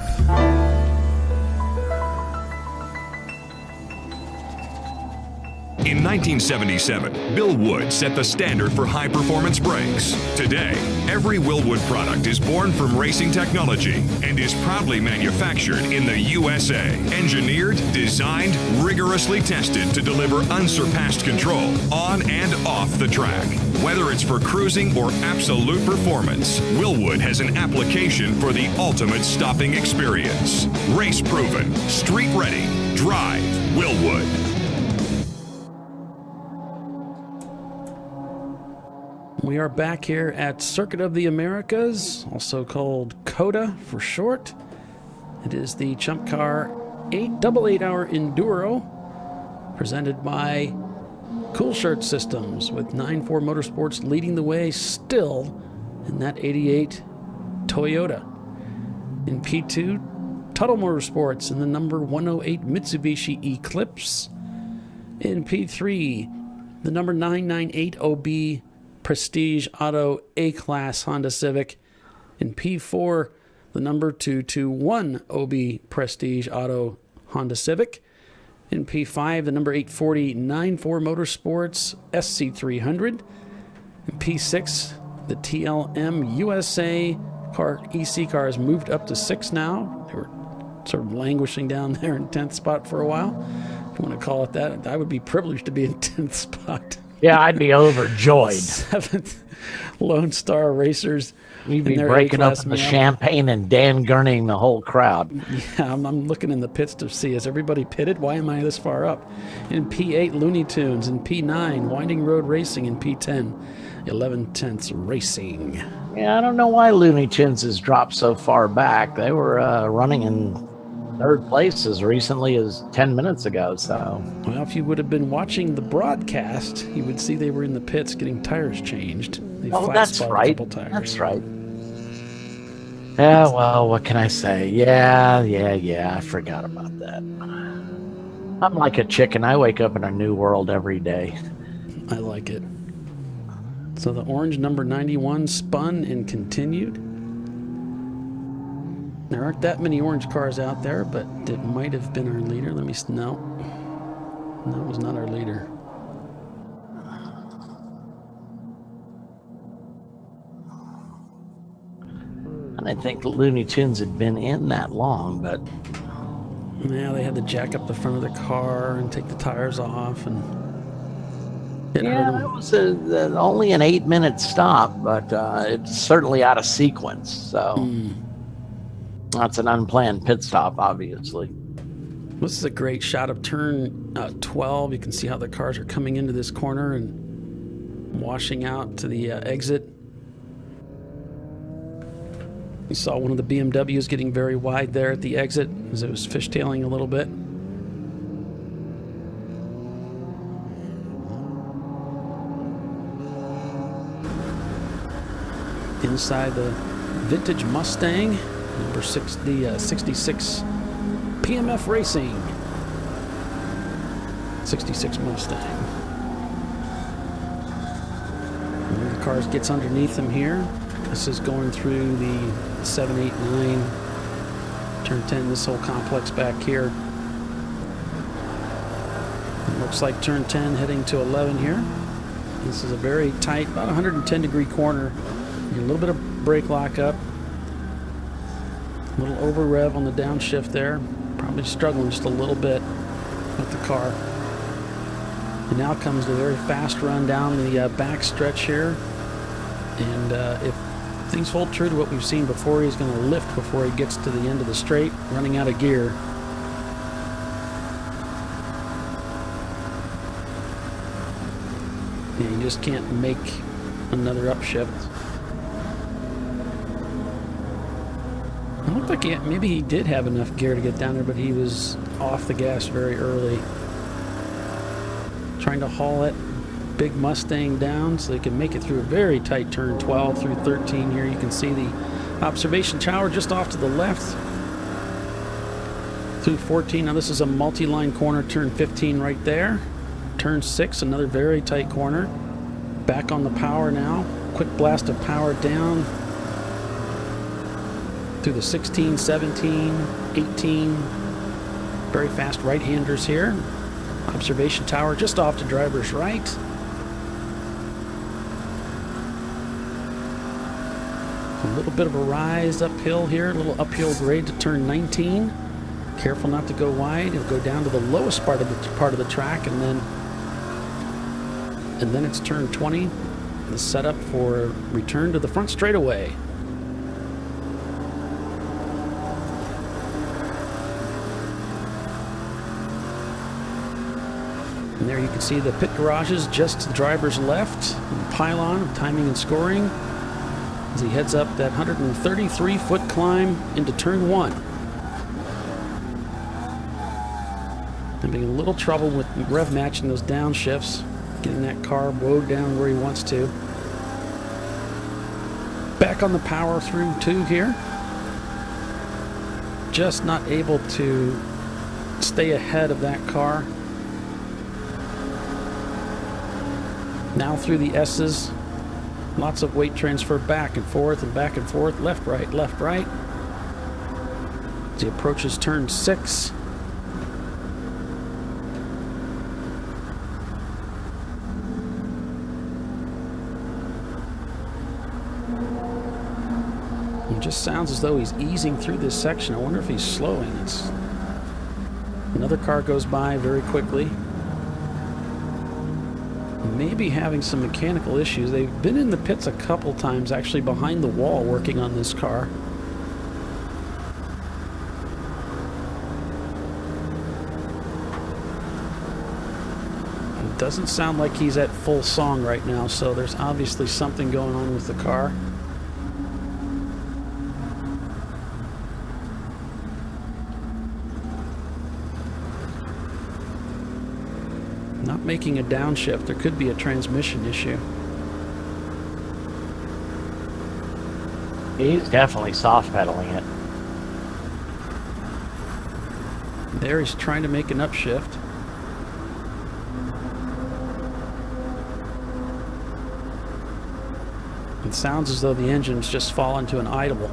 In 1977, Bill Wood set the standard for high-performance brakes. Today, every Willwood product is born from racing technology and is proudly manufactured in the USA. Engineered, designed, rigorously tested to deliver unsurpassed control on and off the track. Whether it's for cruising or absolute performance, Willwood has an application for the ultimate stopping experience. Race-proven, street-ready, drive Willwood. We are back here at Circuit of the Americas, also called COTA for short. It is the Chump Car 8-hour Enduro, presented by Cool Shirt Systems, with 9-4 Motorsports leading the way still in that 88 Toyota. In P2, Tuttle Motorsports in the number 108 Mitsubishi Eclipse. In P3, the number 998 OB Prestige Auto A-Class Honda Civic. In P4, the number 221 OB Prestige Auto Honda Civic. In P5, the number 840 9-4 Motorsports SC300. In P6, the TLM USA car, EC cars moved up to 6 now. They were sort of languishing down there in 10th spot for a while. If you want to call it that, I would be privileged to be in 10th spot. Yeah, I'd be overjoyed. 7th, Lone Star Racers. We'd be breaking up the champagne and Dan Gurneying the whole crowd. Yeah, I'm looking in the pits to see, is everybody pitted? Why am I this far up? In P8, Looney Tunes. In P9, Winding Road Racing. In P10, 11/10 Racing. Yeah, I don't know why Looney Tunes has dropped so far back. They were running in third place as recently as 10 minutes ago. So, well, if you would have been watching the broadcast, you would see they were in the pits getting tires changed. They that's right. A couple tires. That's right. Yeah, well, what can I say? Yeah, I forgot about that. I'm like a chicken. I wake up in a new world every day. I like it. So the orange number 91 spun and continued. There aren't that many orange cars out there, but it might have been our leader. Let me... No. That was not our leader. I didn't think the Looney Tunes had been in that long, but... Yeah, they had to jack up the front of the car and take the tires off, and... Yeah, it was only an 8-minute stop, but it's certainly out of sequence, so... That's an unplanned pit stop, obviously. This is a great shot of turn 12. You can see how the cars are coming into this corner and washing out to the exit. You saw one of the BMWs getting very wide there at the exit as it was fishtailing a little bit. Inside the vintage Mustang, number 66 PMF Racing. 66 Mustang. One of the cars gets underneath them here. This is going through the 7, 8, 9, turn 10, this whole complex back here. It looks like turn 10 heading to 11 here. This is a very tight, about 110 degree corner. A little bit of brake lock up. A little over rev on the downshift there. Probably struggling just a little bit with the car. And now comes the very fast run down the back stretch here. And if things hold true to what we've seen before, he's going to lift before he gets to the end of the straight, running out of gear. And you just can't make another upshift. looked like maybe he did have enough gear to get down there, but he was off the gas very early. Trying to haul that big Mustang down so they can make it through a very tight turn 12 through 13 here. You can see the observation tower just off to the left through 14. Now this is a multi-line corner, turn 15 right there. Turn 6, another very tight corner. Back on the power now. Quick blast of power down through the 16, 17, 18. Very fast right-handers here. Observation tower just off to driver's right. A little bit of a rise uphill here, a little uphill grade to turn 19. Careful not to go wide. It'll go down to the lowest part of the track, and then it's turn 20. The setup for return to the front straightaway. And there you can see the pit garages just to the driver's left. The pylon of timing and scoring as he heads up that 133-foot climb into turn 1. Having a little trouble with rev matching those downshifts, getting that car bowed down where he wants to. Back on the power through 2 here. Just not able to stay ahead of that car. Now through the S's. Lots of weight transfer back and forth, left, right. As he approaches turn 6. It just sounds as though he's easing through this section. I wonder if he's slowing. Another car goes by very quickly. Maybe having some mechanical issues. They've been in the pits a couple times, actually behind the wall, working on this car. It doesn't sound like he's at full song right now, so there's obviously something going on with the car. Not making a downshift. There could be a transmission issue. He's definitely soft pedaling it. There he's trying to make an upshift. It sounds as though the engine's just fallen to an idle.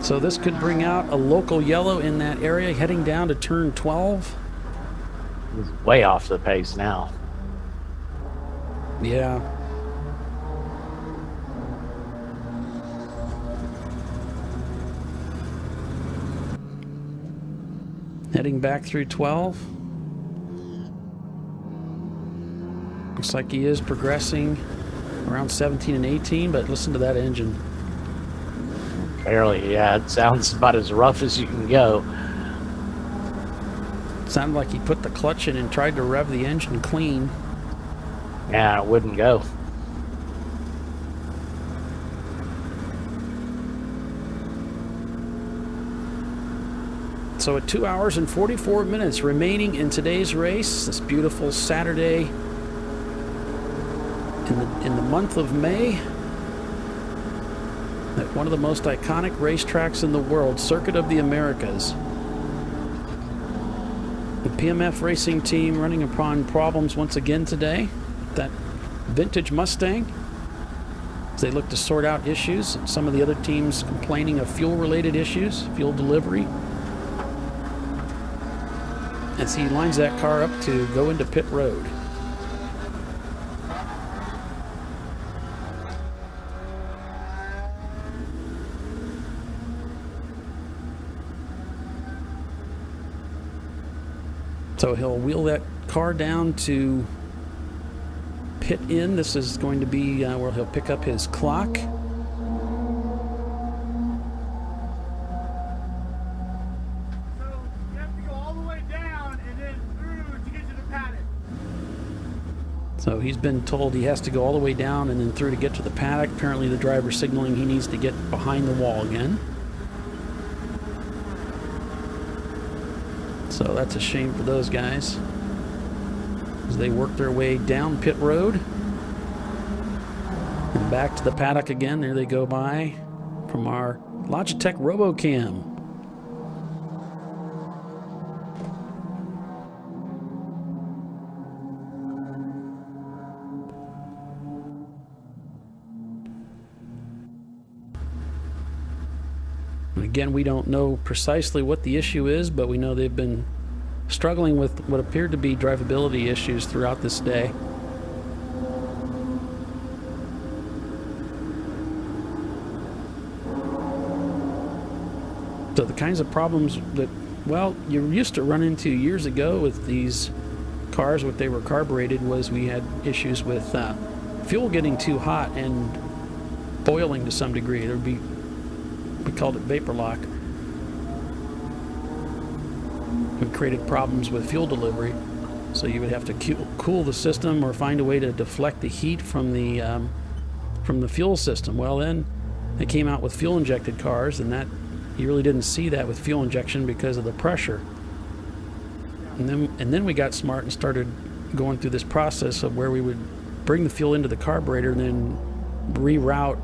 So this could bring out a local yellow in that area, heading down to turn 12. He's way off the pace now. Yeah. Heading back through 12. Looks like he is progressing around 17 and 18, but listen to that engine. Barely, yeah. It sounds about as rough as you can go. Sounded like he put the clutch in and tried to rev the engine clean. Yeah, it wouldn't go. So at 2 hours and 44 minutes remaining in today's race, this beautiful Saturday in the month of May, at one of the most iconic racetracks in the world, Circuit of the Americas. The PMF racing team running upon problems once again today. That vintage Mustang, as they look to sort out issues. Some of the other teams complaining of fuel-related issues, fuel delivery. As he lines that car up to go into pit road. So he'll wheel that car down to pit in. This is going to be where he'll pick up his clock. You have to go all the way down and then through to get to the paddock. So he's been told he has to go all the way down and then through to get to the paddock. Apparently the driver's signaling he needs to get behind the wall again. So that's a shame for those guys as they work their way down pit road and back to the paddock again. There they go by from our Logitech RoboCam. Again, we don't know precisely what the issue is, but we know they've been struggling with what appeared to be drivability issues throughout this day. So the kinds of problems that, well, you used to run into years ago with these cars, what they were carbureted, was we had issues with fuel getting too hot and boiling to some degree. There would be, we called it vapor lock. It created problems with fuel delivery, so you would have to cool the system or find a way to deflect the heat from the fuel system. Well, then they came out with fuel injected cars, and that you really didn't see that with fuel injection because of the pressure. And then we got smart and started going through this process of where we would bring the fuel into the carburetor and then reroute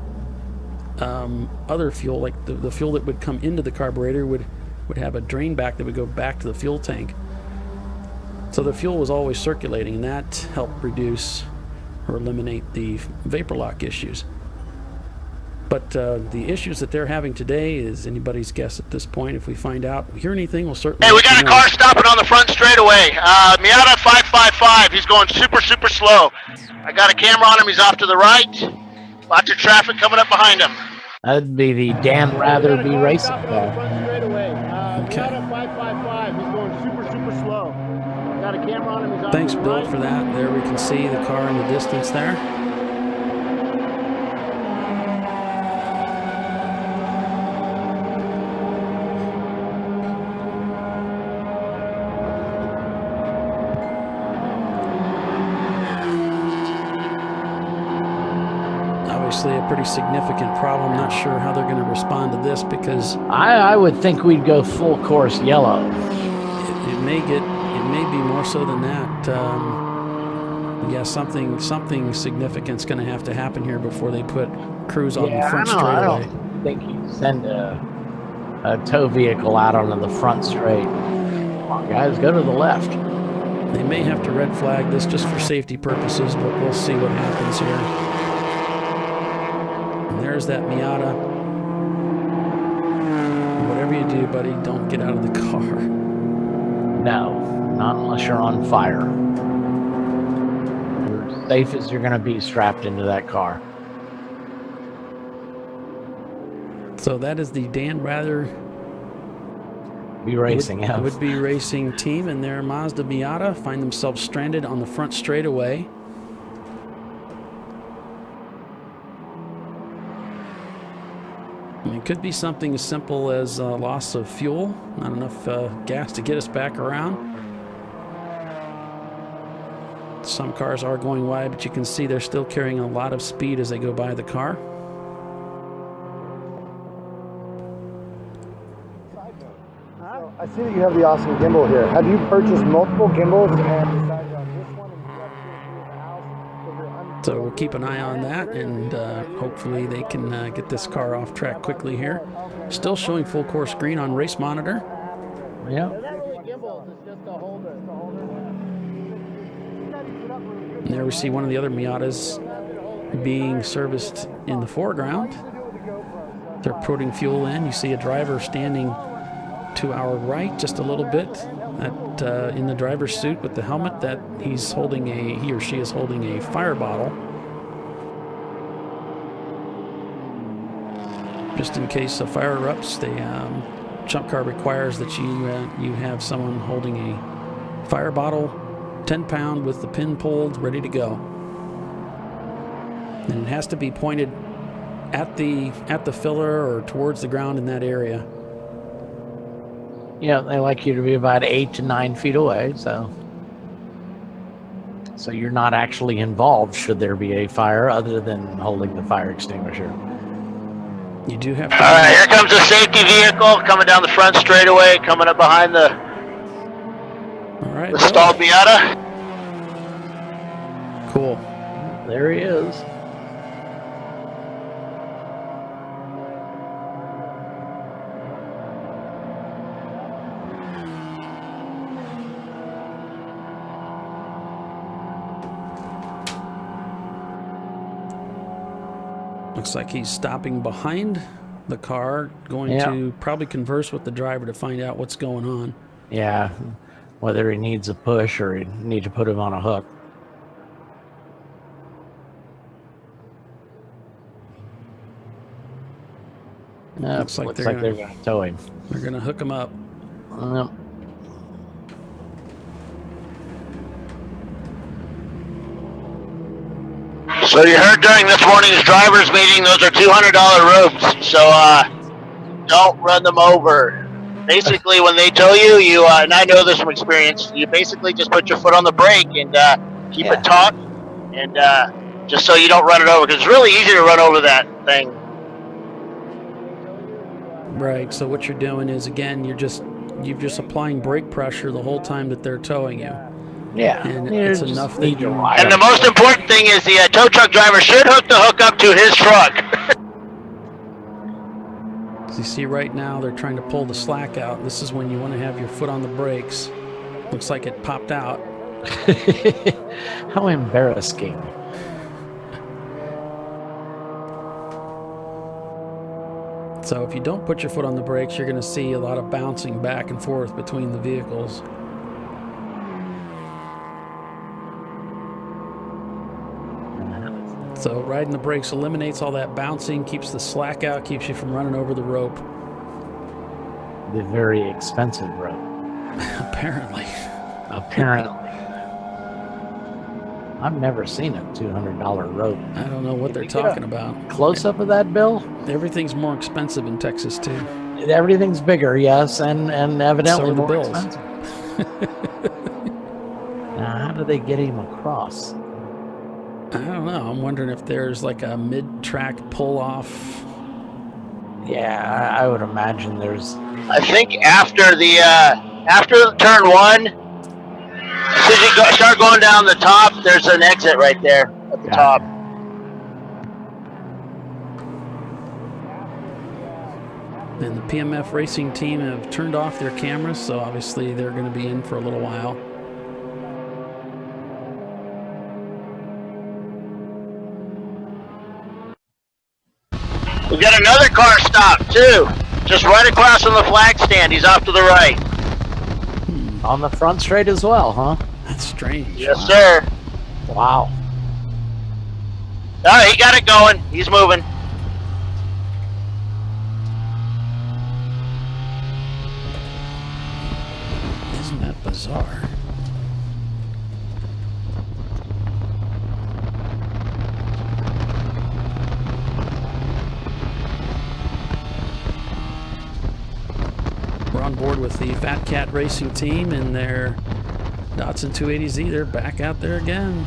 other fuel, like the fuel that would come into the carburetor would have a drain back that would go back to the fuel tank. So the fuel was always circulating, and that helped reduce or eliminate the vapor lock issues. But the issues that they're having today is anybody's guess at this point. If we find out, we hear anything, we'll certainly. Hey, we got a car stopping on the front straightaway. Miata 555. He's going super, super slow. I got a camera on him. He's off to the right. Lots of traffic coming up behind him. That'd be the Dan Rather Be Racing car. Okay. Miata 555. He's going super, super slow. Got a camera on him. He's off Thanks, to the Bill, right. for that. There we can see the car in the distance there. Obviously a pretty significant problem. Not sure how they're going to respond to this because I would think we'd go full course yellow. It may be more so than that. Yeah, something significant's going to have to happen here before they put crews on the front straightaway. I don't think you'd send a tow vehicle out onto the front straight. Come on, guys, go to the left. They may have to red flag this just for safety purposes, but we'll see what happens here. And there's that Miata. Whatever you do, buddy, don't get out of the car. No, not unless you're on fire. You're as safe as you're going to be strapped into that car. So that is the Dan Rather Be Racing would be racing team, and their Mazda Miata find themselves stranded on the front straightaway. It could be something as simple as loss of fuel, not enough gas to get us back around. Some cars are going wide, but you can see they're still carrying a lot of speed as they go by the car. I see that you have the awesome gimbal here. Have you purchased multiple gimbals and decided on this one and you have 2 or 3 in the house? So we'll keep an eye on that, and hopefully they can get this car off track quickly here. Still showing full course green on race monitor. Yeah. And there we see one of the other Miatas being serviced in the foreground. They're putting fuel in. You see a driver standing to our right just a little bit in the driver's suit with the helmet that he or she is holding a fire bottle. Just in case a fire erupts, Chump Car requires that you have someone holding a fire bottle, 10-pound, with the pin pulled, ready to go. And it has to be pointed at the filler or towards the ground in that area. Yeah, they like you to be about 8 to 9 feet away, so So you're not actually involved should there be a fire other than holding the fire extinguisher. You do have to. All right, here comes a safety vehicle coming down the front straightaway, coming up behind the stalled Miata. Cool. There he is. Looks like he's stopping behind the car, going Yeah. to probably converse with the driver to find out what's going on. Yeah, whether he needs a push or he need to put him on a hook. Looks like they're going to tow him. They're going to hook him up. Yep. So you heard during this morning's drivers meeting, those are $200 ropes. So don't run them over. Basically, when they tow you, and I know this from experience, you basically just put your foot on the brake and keep it taut, and just so you don't run it over, because it's really easy to run over that thing. Right. So what you're doing is, again, you're just applying brake pressure the whole time that they're towing you. Yeah. And it's enough that you. And the most important thing is the tow truck driver should hook the hook up to his truck. As you see right now, they're trying to pull the slack out. This is when you want to have your foot on the brakes. Looks like it popped out. How embarrassing. So if you don't put your foot on the brakes, you're going to see a lot of bouncing back and forth between the vehicles. So riding the brakes eliminates all that bouncing, keeps the slack out, keeps you from running over the rope. The very expensive rope. Apparently. I've never seen a $200 rope. I don't know what they're talking about. Close up of that, Bill? Everything's more expensive in Texas too. Everything's bigger, yes, and evidently So are the more bills. expensive. Now, how do they get him across? I don't know. I'm wondering if there's like a mid-track pull-off. Yeah, I would imagine there's. I think after turn one, as soon as you start going down the top, there's an exit right there at the top. And the PMF racing team have turned off their cameras, so obviously they're going to be in for a little while. We've got another car stopped too, just right across from the flag stand. He's off to the right. On the front straight as well, huh? That's strange. Yes, sir. Wow. All right, he got it going. He's moving. Isn't that bizarre? We're on board with the Fat Cat Racing team and their Datsun 280Z. They're back out there again.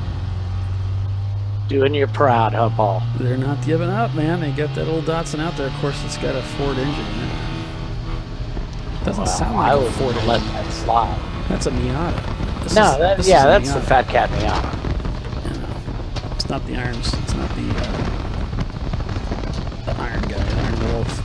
Doing you proud, huh, Paul? They're not giving up, man. They got that old Datsun out there. Of course, it's got a Ford engine in it. Doesn't sound like I a would Ford engine. let that slide. That's a Miata. This No, is that's a the Miata. Fat Cat Miata. It's not the Irons. It's not the Iron guy, the Iron Wolf.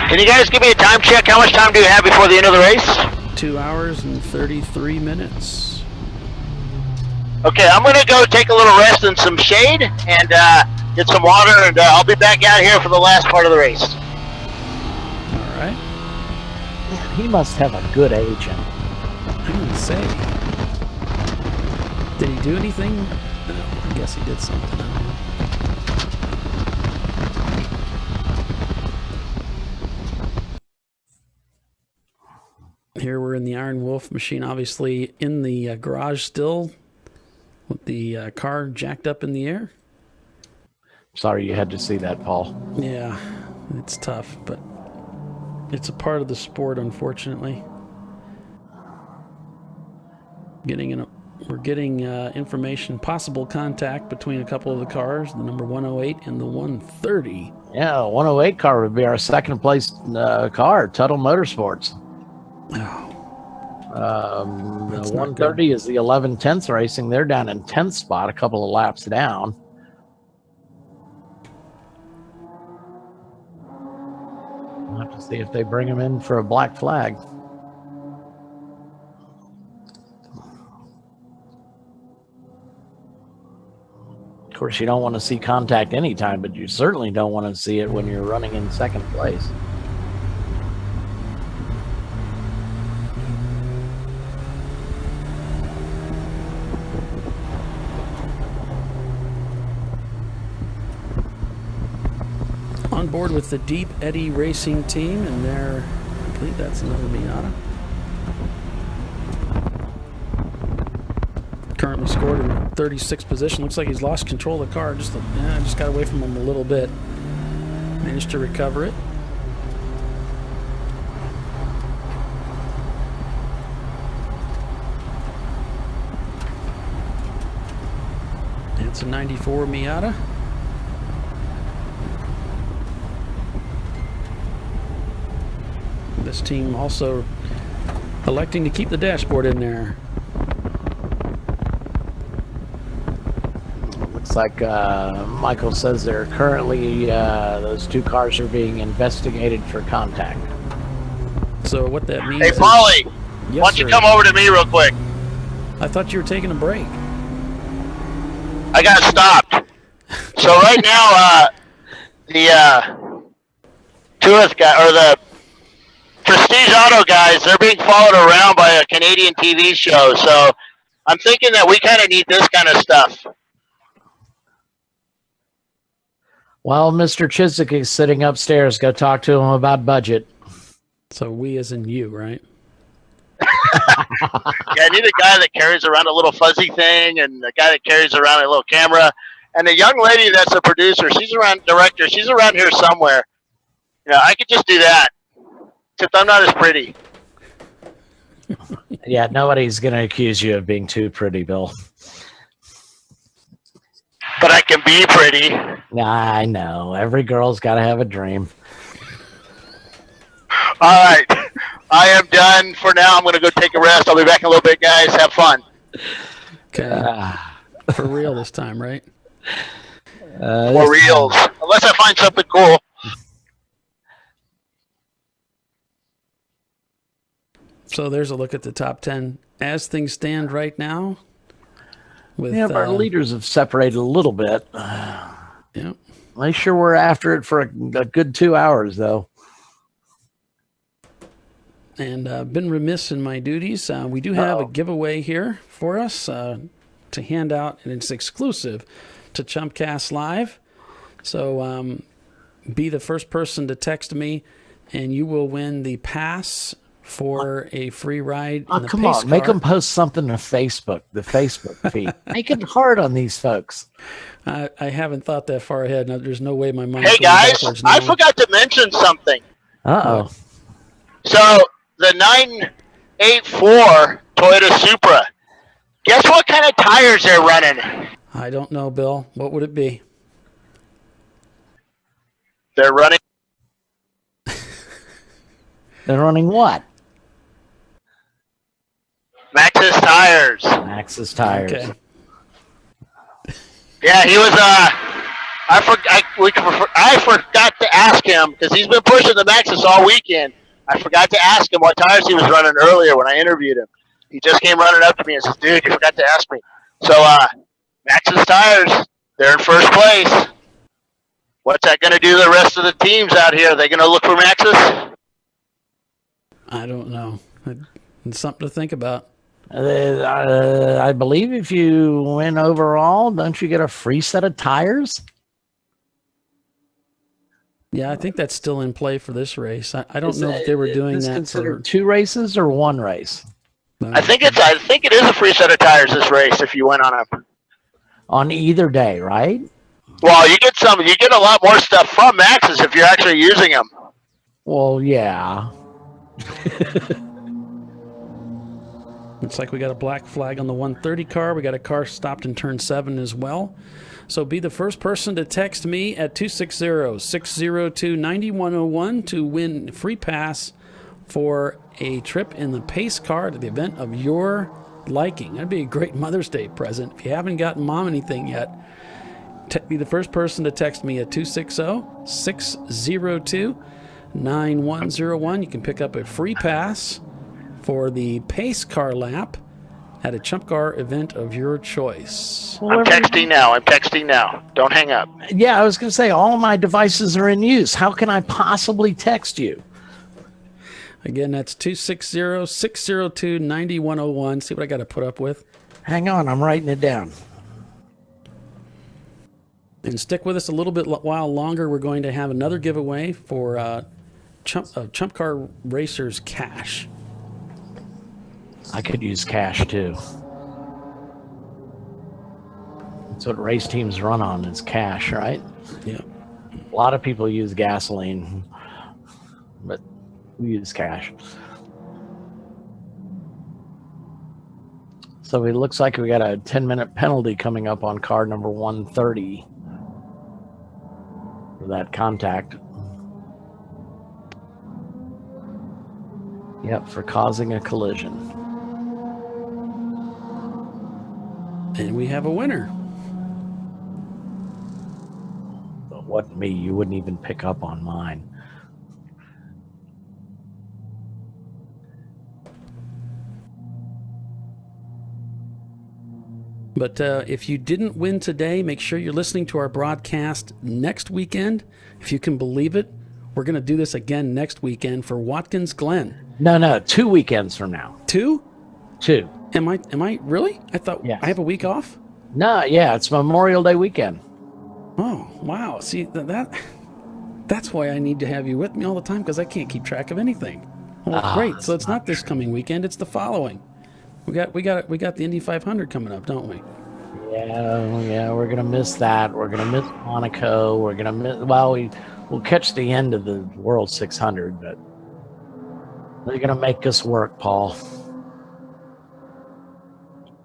Can you guys give me a time check? How much time do you have before the end of the race? 2 hours and 33 minutes. Okay, I'm going to go take a little rest in some shade and get some water, and I'll be back out here for the last part of the race. All right. He must have a good agent. I didn't say. Did he do anything? No, I guess he did something. I don't know. Here we're in the Iron Wolf machine, obviously in the garage still, with the car jacked up in the air. Sorry you had to see that, Paul. Yeah, It's tough, but it's a part of the sport, unfortunately. We're getting information, possible contact between a couple of the cars, the number 108 and the 130. Yeah, 108 car would be our second place car, Tuttle Motorsports. The 130 is the 11-10th Racing. They're down in 10th spot, a couple of laps down. We'll have to see if they bring them in for a black flag. Of course, you don't want to see contact anytime, but you certainly don't want to see it when you're running in second place. On board with the Deep Eddy Racing team, and I believe that's another Miata. Currently scored in 36th position. Looks like he's lost control of the car. Just got away from him a little bit. Managed to recover it. It's a 94 Miata. This team also electing to keep the dashboard in there. Looks like Michael says they're currently, those two cars are being investigated for contact. So what that means Hey, Polly, Yes, why don't you sir. come over to me real quick? I thought you were taking a break. I got stopped. So right now, the Tourist guy, or the Prestige Auto guys, they're being followed around by a Canadian TV show. So I'm thinking that we kind of need this kind of stuff. Well, Mr. Chiswick is sitting upstairs. Go talk to him about budget. So we as in you, right? Yeah, I need a guy that carries around a little fuzzy thing, and a guy that carries around a little camera, and a young lady that's a producer. She's around director. She's around here somewhere. You know, I could just do that. Except I'm not as pretty. Yeah, nobody's going to accuse you of being too pretty, Bill. But I can be pretty. I know. Every girl's got to have a dream. All right. I am done for now. I'm going to go take a rest. I'll be back in a little bit, guys. Have fun. Okay. For real this time, right? For reals. Unless I find something cool. So there's a look at the top 10 as things stand right now. With, Yeah, our leaders have separated a little bit. Yeah. They sure were after it for a good 2 hours, though. And been remiss in my duties. We do have a giveaway here for us to hand out, and it's exclusive to ChumpCast Live. So be the first person to text me, and you will win the pass for a free ride. Oh, in the come pace on. Make car. them post something to Facebook, the Facebook feed. Make it hard on these folks. I haven't thought that far ahead. No, there's no way my mind's Hey, going guys, backwards I now. forgot to mention something. Uh-oh. So the 984 Toyota Supra, guess what kind of tires they're running? I don't know, Bill. What would it be? They're running. They're running what? Maxxis tires. Maxxis tires. Okay. Yeah, he was. I forgot to ask him because he's been pushing the Maxxis all weekend. I forgot to ask him what tires he was running earlier when I interviewed him. He just came running up to me and says, "Dude, you forgot to ask me." So, Maxxis tires, they're in first place. What's that going to do to the rest of the teams out here? Are they going to look for Maxxis? I don't know. It's something to think about. I believe if you win overall, don't you get a free set of tires? Yeah, I think that's still in play for this race. I don't know if they were doing Is that considered for 2 races or 1 race? I think it is a free set of tires this race if you win on them. On either day, right? Well, you get a lot more stuff from Max's if you're actually using them. Well, yeah. Looks like we got a black flag on the 130 car. We got a car stopped in turn 7 as well. So be the first person to text me at 260-602-9101 to win free pass for a trip in the pace car to the event of your liking. That'd be a great Mother's Day present. If you haven't gotten Mom anything yet, be the first person to text me at 260-602-9101. You can pick up a free pass for the pace car lap at a Chump Car event of your choice. I'm texting now. Don't hang up. Yeah, I was going to say, all of my devices are in use. How can I possibly text you? Again, that's 260-602-9101. See what I got to put up with. Hang on, I'm writing it down. And stick with us a little bit while longer. We're going to have another giveaway for Chump Car Racers cash. I could use cash too. That's what race teams run on, is cash, right? Yeah. A lot of people use gasoline, but we use cash. So it looks like we got a 10-minute penalty coming up on car number 130 for that contact. Yep, for causing a collision. And we have a winner. But what me? You wouldn't even pick up on mine. But if you didn't win today, make sure you're listening to our broadcast next weekend. If you can believe it, we're going to do this again next weekend for Watkins Glen. No, 2 weekends from now. 2? 2. Am I really? I thought I have a week off? No, yeah, it's Memorial Day weekend. Oh, wow. See, that's why I need to have you with me all the time, because I can't keep track of anything. Well, great. So it's not this coming weekend, it's the following. We got the Indy 500 coming up, don't we? Yeah, we're gonna miss that. We're gonna miss Monaco. We're gonna miss. Well, we'll catch the end of the World 600, but they're gonna make us work, Paul.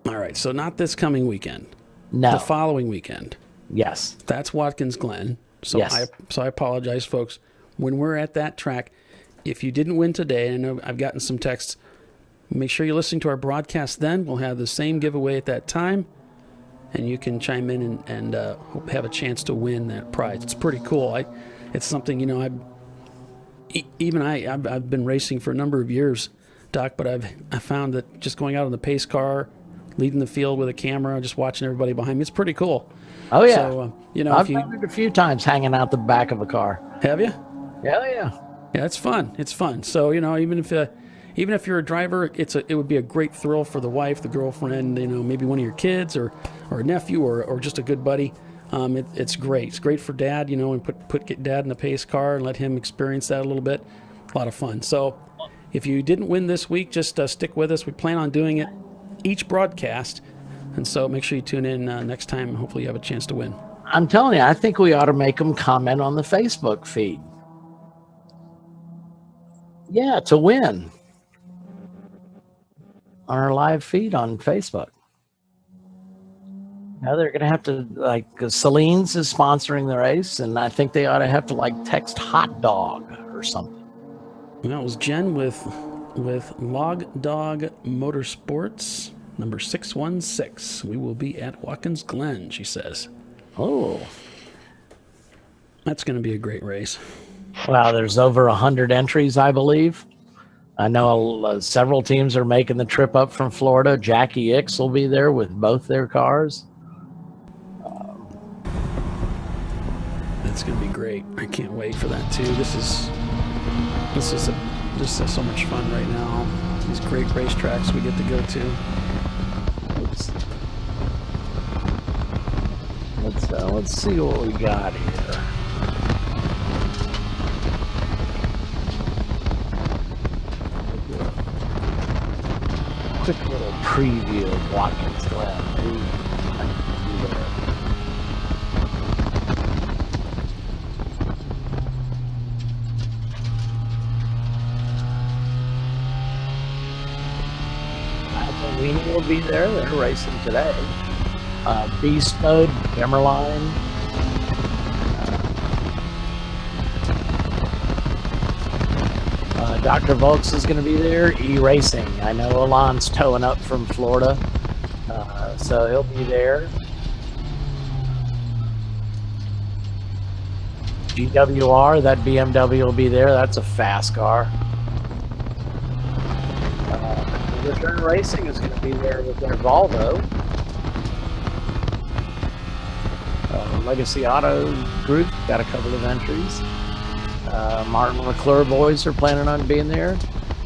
All right, so not this coming weekend. No, the following weekend. Yes, that's Watkins Glen. So yes. I apologize, folks. When we're at that track, if you didn't win today, I know I've gotten some texts. Make sure you're listening to our broadcast then. We'll have the same giveaway at that time, and you can chime in and have a chance to win that prize. It's pretty cool. It's something, I've been racing for a number of years, Doc, but I found that just going out in the pace car, leading the field with a camera, just watching everybody behind me, it's pretty cool. Oh, yeah. So, I've done it a few times hanging out the back of a car. Have you? Yeah. Yeah, it's fun. It's fun. So, even if you're a driver, it would be a great thrill for the wife, the girlfriend, maybe one of your kids or a nephew or just a good buddy. It's great. It's great for dad, and get dad in the pace car and let him experience that a little bit. A lot of fun. So if you didn't win this week, just stick with us. We plan on doing it each broadcast. And so make sure you tune in next time. Hopefully you have a chance to win. I'm telling you, I think we ought to make them comment on the Facebook feed. Yeah, to win. On our live feed on Facebook. Now they're going to have to, Celine's is sponsoring the race, and I think they ought to have to, text hot dog or something. That was Jen with Log Dog Motorsports, number 616. We will be at Watkins Glen, she says. Oh. That's going to be a great race. Wow, there's over 100 entries, I believe. I know several teams are making the trip up from Florida. Jackie Ickx will be there with both their cars. That's going to be great. I can't wait for that too. This is so much fun right now. These great racetracks we get to go to. Oops. Let's see what we got here. Quick little preview of Watkins Glen. Sweeney will be there. They're racing today. Beast Mode, Timberline. Dr. Volks is going to be there. E-Racing. I know Alon's towing up from Florida, so he'll be there. GWR, that BMW will be there. That's a fast car. Return Racing is going to be there with their Volvo. Legacy Auto Group got a couple of entries. Martin McClure boys are planning on being there.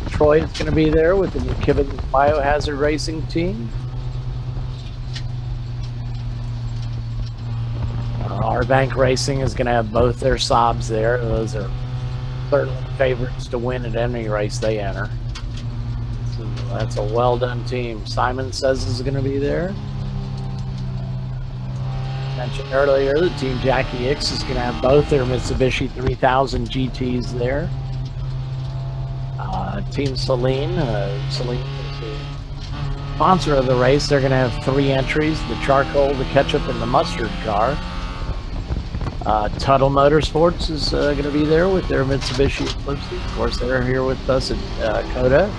Troy is going to be there with the new Kivett Biohazard Racing team. Our Bank Racing is going to have both their Saabs there. Those are certainly favorites to win at any race they enter. So that's a well done team. Simon Says is going to be there. Mentioned earlier, the Team Jackie X is going to have both their Mitsubishi 3000 GTs there. Team Celine is the sponsor of the race. They're going to have 3 entries: the charcoal, the ketchup, and the mustard car. Tuttle Motorsports is going to be there with their Mitsubishi Eclipse. Of course, they're here with us at COTA.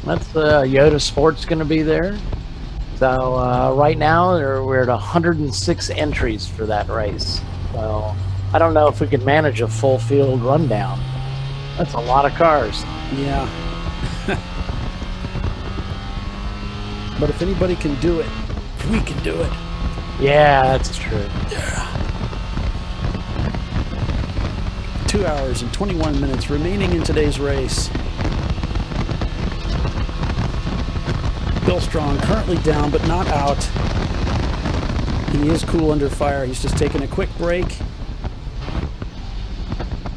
That's Yoda Sports going to be there. So right now we're at 106 entries for that race. So I don't know if we can manage a full field rundown. That's a lot of cars. Yeah. But if anybody can do it, we can do it. Yeah, that's true. Yeah. 2 hours and 21 minutes remaining in today's race. Bill Strong currently down, but not out. He is cool under fire. He's just taking a quick break.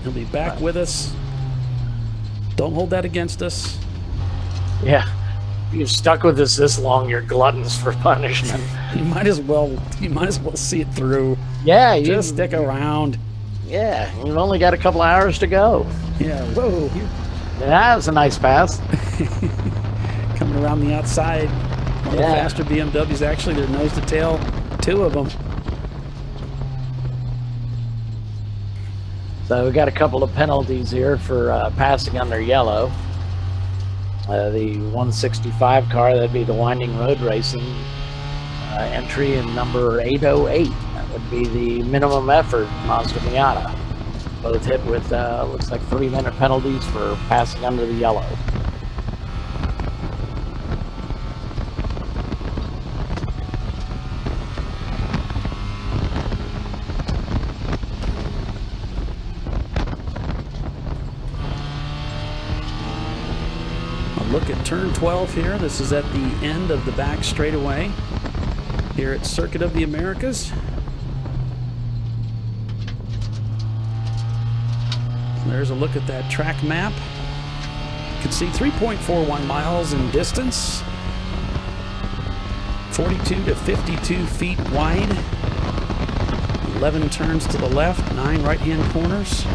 He'll be back with us. Don't hold that against us. Yeah. You've stuck with us this long, you're gluttons for punishment. You might as well see it through. Yeah, just stick around. Yeah, you've only got a couple of hours to go. Yeah, whoa. That was a nice pass. Coming around the outside. One of the faster BMWs, actually, they're nose to tail, 2 of them. So we got a couple of penalties here for passing under yellow. The 165 car, that'd be the Winding Road Racing entry, in number 808. That would be the minimum effort Mazda Miata. Both hit with, looks like 3-minute penalties for passing under the yellow. Look at turn 12 here. This is at the end of the back straightaway here at Circuit of the Americas. There's a look at that track map. You can see 3.41 miles in distance, 42 to 52 feet wide, 11 turns to the left, 9 right-hand corners,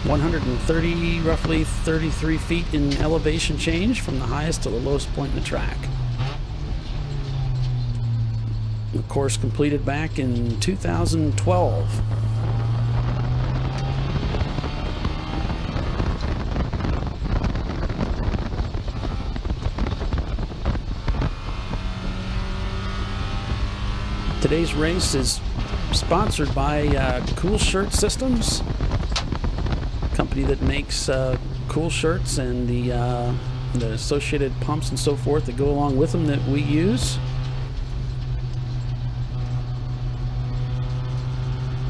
130, roughly 33 feet in elevation change from the highest to the lowest point in the track. Of course, completed back in 2012. Today's race is sponsored by Cool Shirt Systems, company that makes cool shirts and the associated pumps and so forth that go along with them that we use.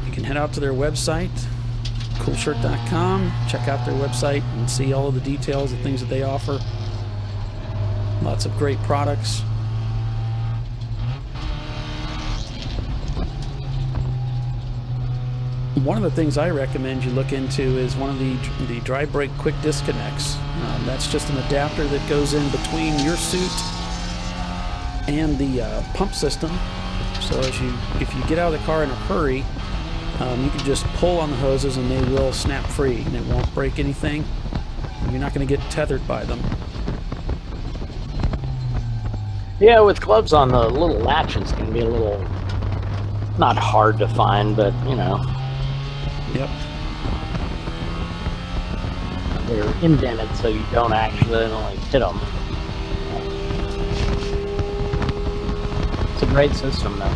You can head out to their website, coolshirt.com, check out their website and see all of the details and things that they offer. Lots of great products. One of the things I recommend you look into is one of the dry brake quick disconnects. That's just an adapter that goes in between your suit and the pump system. So if you get out of the car in a hurry, you can just pull on the hoses and they will snap free and it won't break anything. You're not going to get tethered by them. Yeah, with gloves on, the little latches can be a little, not hard to find, but, you know. Yep. They're indented so you don't accidentally hit them. It's a great system, though.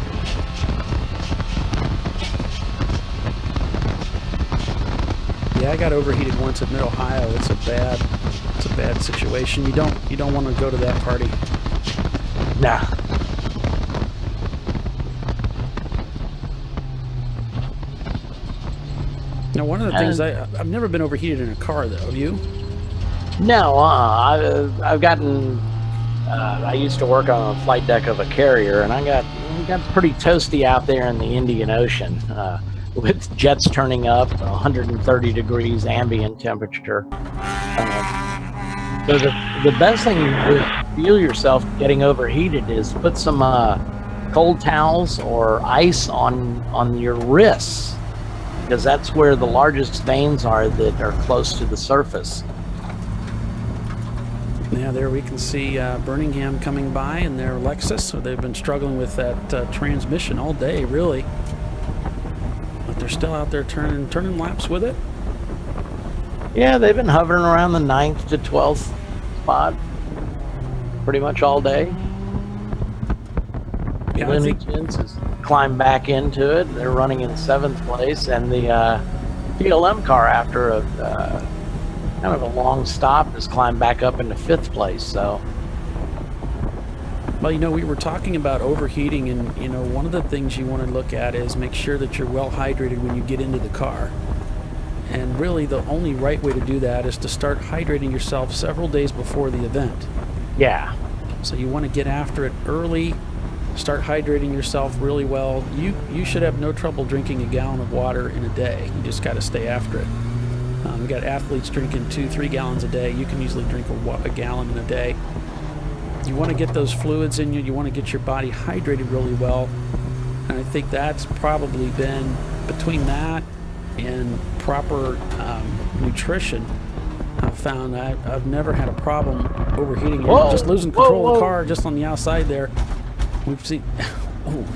Yeah, I got overheated once at Mid-Ohio. It's a bad situation. You don't want to go to that party. Nah. Now, one of the things I've never been overheated in a car, though. Have you? No, I've gotten. I used to work on a flight deck of a carrier, and I got pretty toasty out there in the Indian Ocean with jets turning up 130 degrees ambient temperature. So the best thing to feel yourself getting overheated is put some cold towels or ice on your wrists, because that's where the largest veins are that are close to the surface. Yeah, there we can see Birmingham coming by in their Lexus. So they've been struggling with that transmission all day, really. But they're still out there turning laps with it. Yeah, they've been hovering around the 9th to 12th spot pretty much all day. Yeah, Lineages has climbed back into it. They're running in 7th place, and the TLM car, after a kind of a long stop, has climbed back up into 5th place. So, well, you know, we were talking about overheating, and you know, one of the things you want to look at is make sure that you're well hydrated when you get into the car. And really, the only right way to do that is to start hydrating yourself several days before the event. Yeah. So you want to get after it early, start hydrating yourself really well. You should have no trouble drinking a gallon of water in a day. You just got to stay after it. We got athletes drinking 2-3 gallons a day. You can easily drink a gallon in a day. You want to get those fluids in you. You want to get your body hydrated really well. And I think that's probably been, between that and proper nutrition, I've found I've never had a problem overheating. Just losing control of the car just on the outside there. We've seen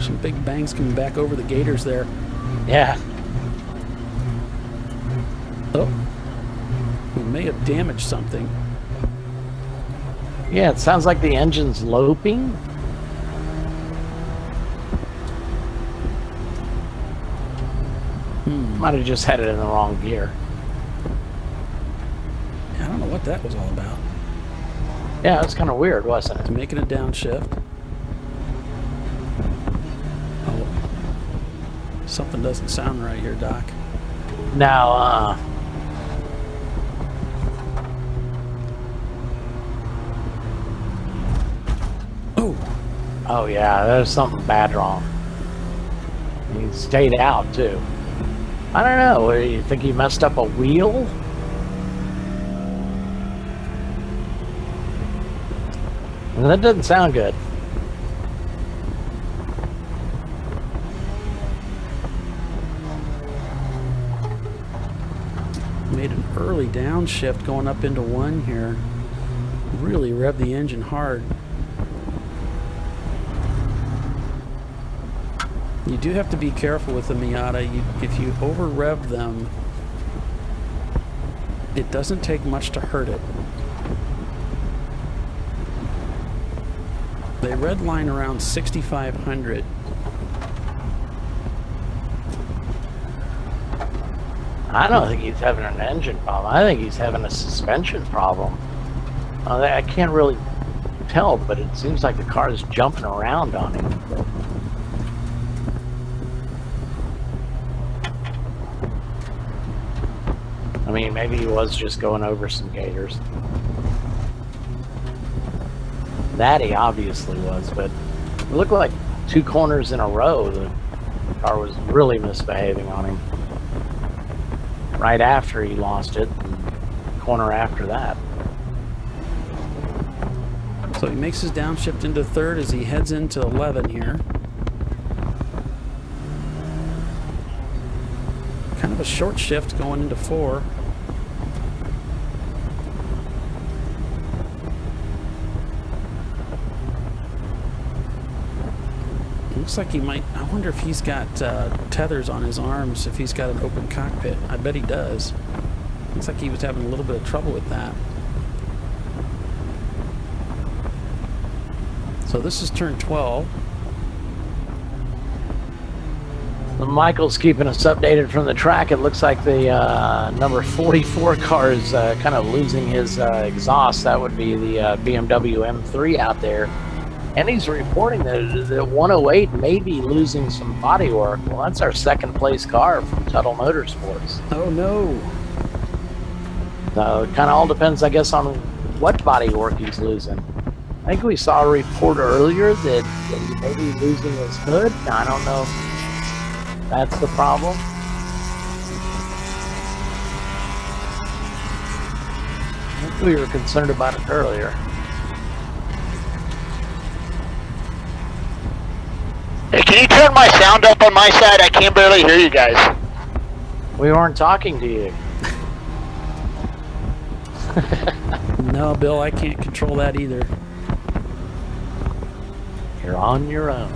some big bangs coming back over the gators there. Yeah. Oh, we may have damaged something. Yeah, it sounds like the engine's loping. Might have just had it in the wrong gear. I don't know what that was all about. Yeah, it was kind of weird, wasn't it? Making a downshift. Oh, something doesn't sound right here, Doc. Now, oh yeah, there's something bad wrong. He stayed out too. I don't know. You think he messed up a wheel? Well, that doesn't sound good. Made an early downshift going up into 1 here. Really revved the engine hard. You do have to be careful with the Miata. If you over rev them, it doesn't take much to hurt it. They redline around 6,500. I don't think he's having an engine problem. I think he's having a suspension problem. I can't really tell, but it seems like the car is jumping around on him. I mean, maybe he was just going over some gators. That he obviously was, but it looked like 2 corners in a row the car was really misbehaving on him. Right after he lost it, and corner after that. So he makes his downshift into 3rd as he heads into 11 here. Kind of a short shift going into 4. Looks like he might. I wonder if he's got tethers on his arms, if he's got an open cockpit. I bet he does. Looks like he was having a little bit of trouble with that. So this is turn 12. Michael's keeping us updated from the track. It looks like the number 44 car is kind of losing his exhaust. That would be the BMW M3 out there. And he's reporting that the 108 may be losing some body work. Well, that's our second place car from Tuttle Motorsports. Oh, no. So it kind of all depends, I guess, on what body work he's losing. I think we saw a report earlier that he may be losing his hood. I don't know if that's the problem. I think we were concerned about it earlier. Hey, can you turn my sound up on my side? I can barely hear you guys. We weren't talking to you. No, Bill, I can't control that either. You're on your own.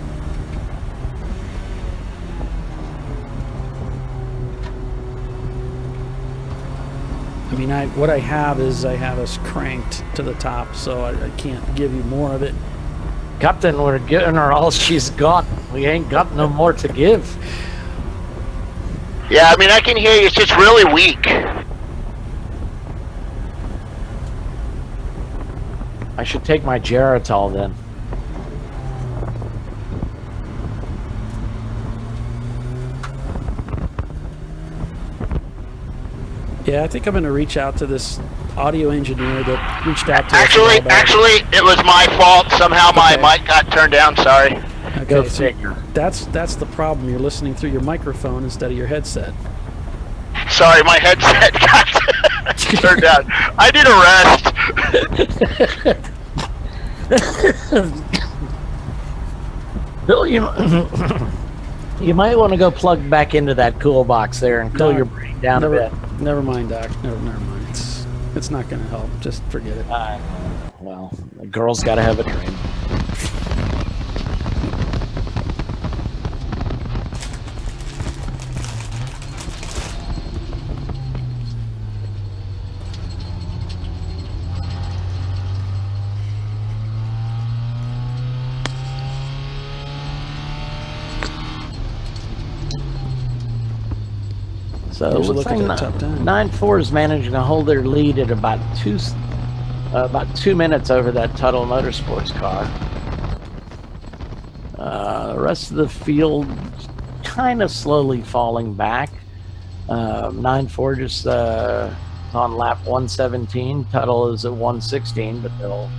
I mean, what I have is I have us cranked to the top, so I can't give you more of it. Captain, we're giving her all she's got. We ain't got no more to give. Yeah, I mean, I can hear you. It's just really weak. I should take my Geritol then. Yeah, I think I'm going to reach out to this audio engineer that reached out to Actually, it was my fault. Somehow my mic got turned down. Sorry. Okay, so that's the problem. You're listening through your microphone instead of your headset. Sorry, my headset got turned down. I need a rest. Bill, you might want to go plug back into that cool box there and cool your brain down a bit. Never mind, Doc. Never mind. It's not going to help. Just forget it. Well, a girl's got to have a dream. So it looks like 9-4 is managing to hold their lead at about 2 minutes over that Tuttle Motorsports car. The rest of the field kind of slowly falling back. 9-4 just on lap 117. Tuttle is at 116, but they'll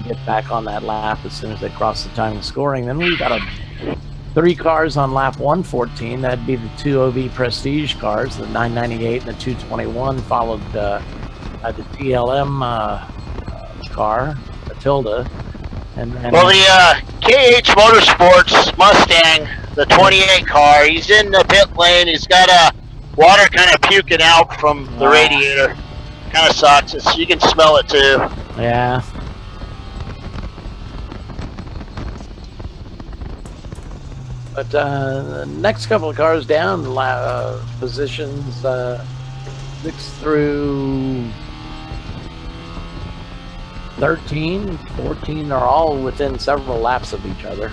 get back on that lap as soon as they cross the time of scoring. Then we've got 3 cars on lap 114. That'd be the 2 OB Prestige cars, the 998 and the 221, followed by the TLM car, Matilda. And well, the KH Motorsports Mustang, the 28 car, he's in the pit lane. He's got water kind of puking out from the radiator. Kind of sucks. You can smell it too. Yeah. But the next couple of cars down, positions 6 through 13, 14 are all within several laps of each other.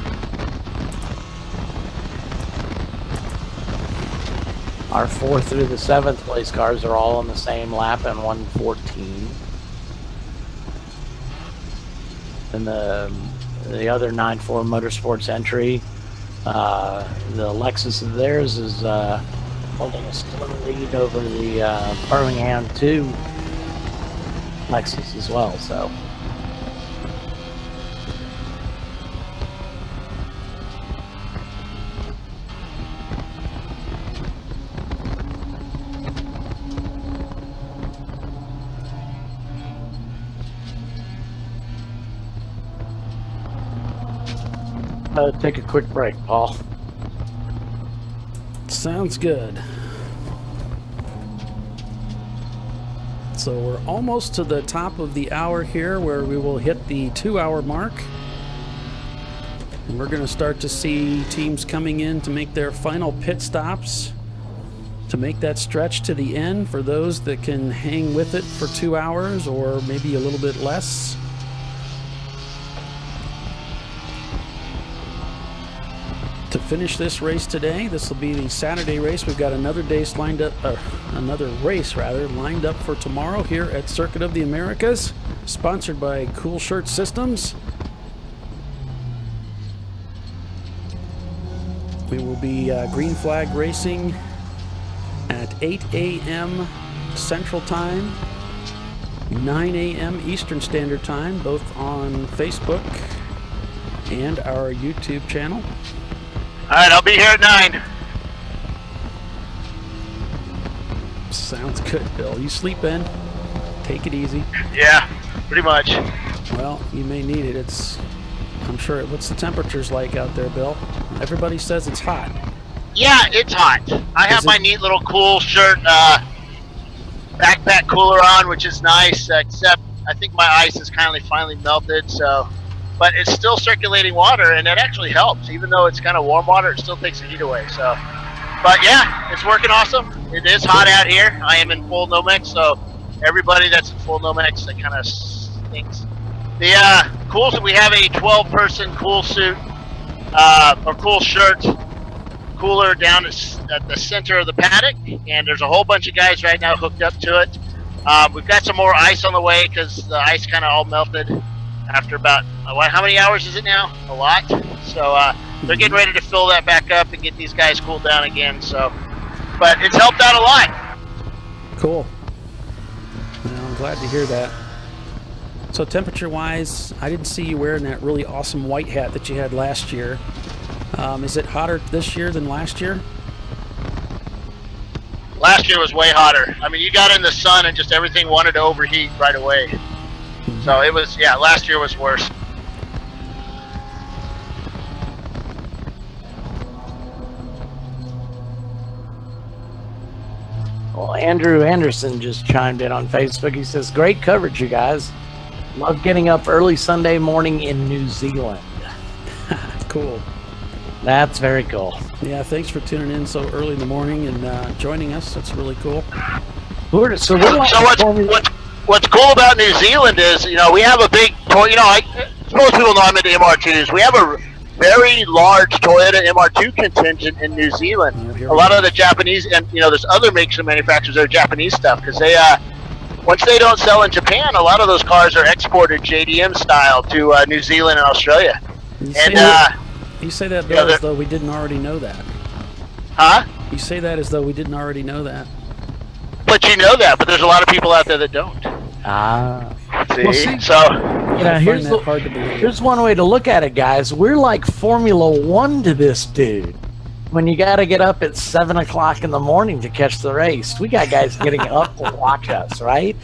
Our 4th through the 7th place cars are all on the same lap and 114. And the other 9-4 Motorsports entry, the Lexus of theirs is holding a slim lead over the Birmingham 2 Lexus as well. So take a quick break, Paul. Sounds good. So we're almost to the top of the hour here, where we will hit the 2-hour mark. And we're going to start to see teams coming in to make their final pit stops to make that stretch to the end for those that can hang with it for 2 hours or maybe a little bit less. To finish this race today, this will be the Saturday race. We've got another race lined up for tomorrow here at Circuit of the Americas, sponsored by Cool Shirt Systems. We will be green flag racing at 8 a.m. Central Time, 9 a.m. Eastern Standard Time, both on Facebook and our YouTube channel. All right, I'll be here at 9. Sounds good, Bill. You sleep in. Take it easy. Yeah, pretty much. Well, you may need it. I'm sure. What's the temperatures like out there, Bill? Everybody says it's hot. Yeah, it's hot. I have my neat little cool shirt backpack cooler on, which is nice, except I think my ice is finally melted, so, but it's still circulating water, and it actually helps. Even though it's kind of warm water, it still takes the heat away, so. But yeah, it's working awesome. It is hot out here. I am in full Nomex, so everybody that's in full Nomex, that kind of stinks. The cools, we have a 12-person cool suit, or cool shirt, cooler down at the center of the paddock, and there's a whole bunch of guys right now hooked up to it. We've got some more ice on the way because the ice kind of all melted after about, how many hours is it now? A lot. So they're getting ready to fill that back up and get these guys cooled down again. So, but it's helped out a lot. Cool. Well, I'm glad to hear that. So temperature-wise, I didn't see you wearing that really awesome white hat that you had last year. Is it hotter this year than last year? Last year was way hotter. I mean, you got in the sun and just everything wanted to overheat right away. So it was, yeah, last year was worse. Well, Andrew Anderson just chimed in on Facebook. He says, great coverage, you guys. Love getting up early Sunday morning in New Zealand. Cool. That's very cool. Yeah, thanks for tuning in so early in the morning and joining us. That's really cool. What's cool about New Zealand is, we have a big, most people know I'm into MR2s. We have a very large Toyota MR2 contingent in New Zealand. A lot of the Japanese, and there's other makes and manufacturers that are Japanese stuff, because they, once they don't sell in Japan, a lot of those cars are exported JDM style to New Zealand and Australia. You say that, Bill, as though we didn't already know that. Huh? You say that as though we didn't already know that. But you know that, but there's a lot of people out there that don't. See? Well, see, so here's one way to look at it, guys. We're like Formula One to this dude. When you got to get up at 7 o'clock in the morning to catch the race, we got guys getting up to watch us, right?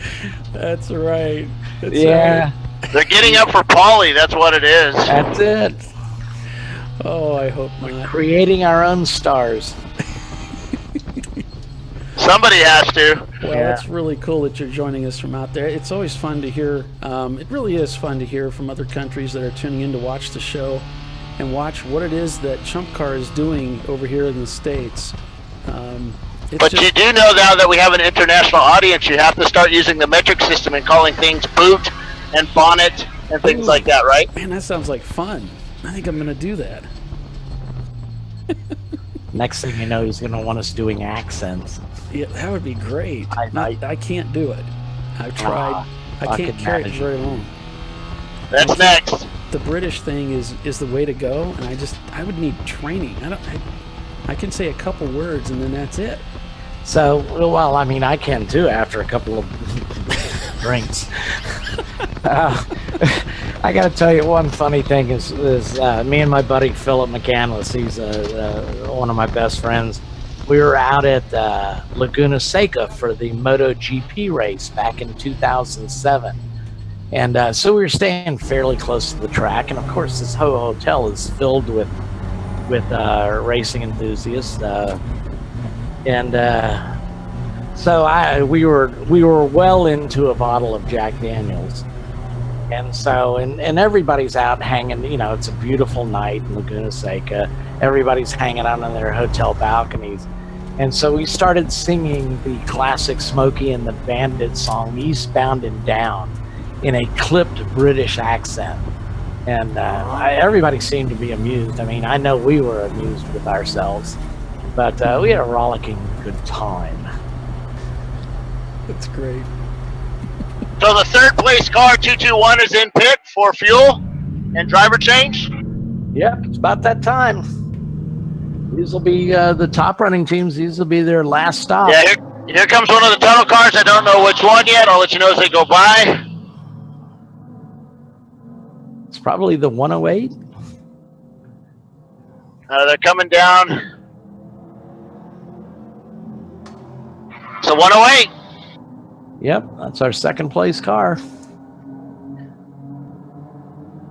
That's right. Right. They're getting up for Paulie. That's what it is. That's it. Oh, I hope not. We're creating our own stars. Somebody has to. Well, it's really cool that you're joining us from out there. It's always fun to hear. It really is fun to hear from other countries that are tuning in to watch the show and watch what it is that Chump Car is doing over here in the States. But you do know now that we have an international audience, you have to start using the metric system and calling things boot and bonnet and things like that, right? Man, that sounds like fun. I think I'm going to do that. Next thing you know, he's going to want us doing accents. Yeah, that would be great. I can't do it. I've tried. I can't carry it very long. That's next. The British thing is the way to go, and I would need training. I can say a couple words, and then that's it. So, well, I mean, I can too after a couple of drinks. I got to tell you one funny thing is me and my buddy Philip McCandless, he's one of my best friends. We were out at Laguna Seca for the MotoGP race back in 2007. And so we were staying fairly close to the track. And of course, this whole hotel is filled with racing enthusiasts. So we were well into a bottle of Jack Daniels. And so, and everybody's out hanging, you know, it's a beautiful night in Laguna Seca. Everybody's hanging out on their hotel balconies. And so we started singing the classic Smokey and the Bandit song, Eastbound and Down, in a clipped British accent. And everybody seemed to be amused. I mean, I know we were amused with ourselves, but we had a rollicking good time. That's great. So the third place car, 221, is in pit for fuel and driver change? Yep, it's about that time. These will be the top running teams. These will be their last stop. Yeah, here comes one of the tunnel cars. I don't know which one yet. I'll let you know as they go by. It's probably the 108. They're coming down. It's a 108. Yep, that's our second place car.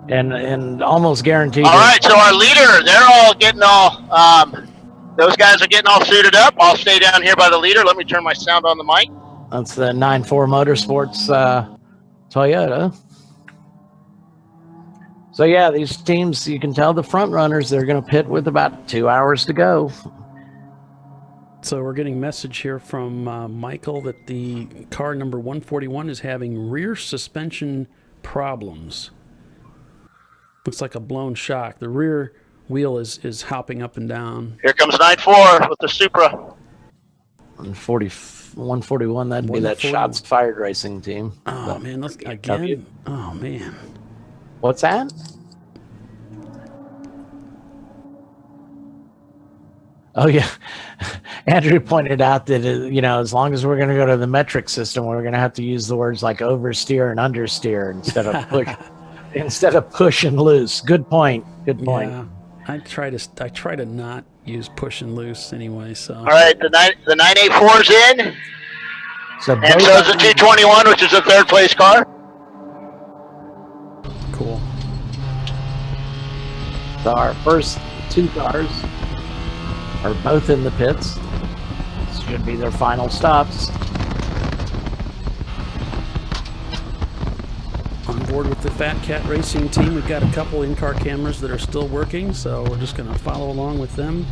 And almost guaranteed. All right, so our leader, they're all getting all, those guys are getting all suited up. I'll stay down here by the leader. Let me turn my sound on the mic. That's the 9.4 Motorsports Toyota. So yeah, these teams, you can tell the front runners, they're going to pit with about 2 hours to go. So we're getting a message here from Michael that the car number 141 is having rear suspension problems. Looks like a blown shock. The rear wheel is hopping up and down. Here comes 9.4 with the Supra. 141, that'd be that shots fired racing team. Oh, man, let's again. Oh, man. What's that? Oh, yeah. Andrew pointed out that, you know, as long as we're going to go to the metric system, we're going to have to use the words like oversteer and understeer instead of push and loose. Good point. Good point. Yeah, I try to not use push and loose anyway. So. All right, the 984's in. So and so is the 221, which is the third place car. Cool. So our first two cars are both in the pits. This should be their final stops. On board with the Fat Cat Racing team, we've got a couple in-car cameras that are still working, so we're just going to follow along with them.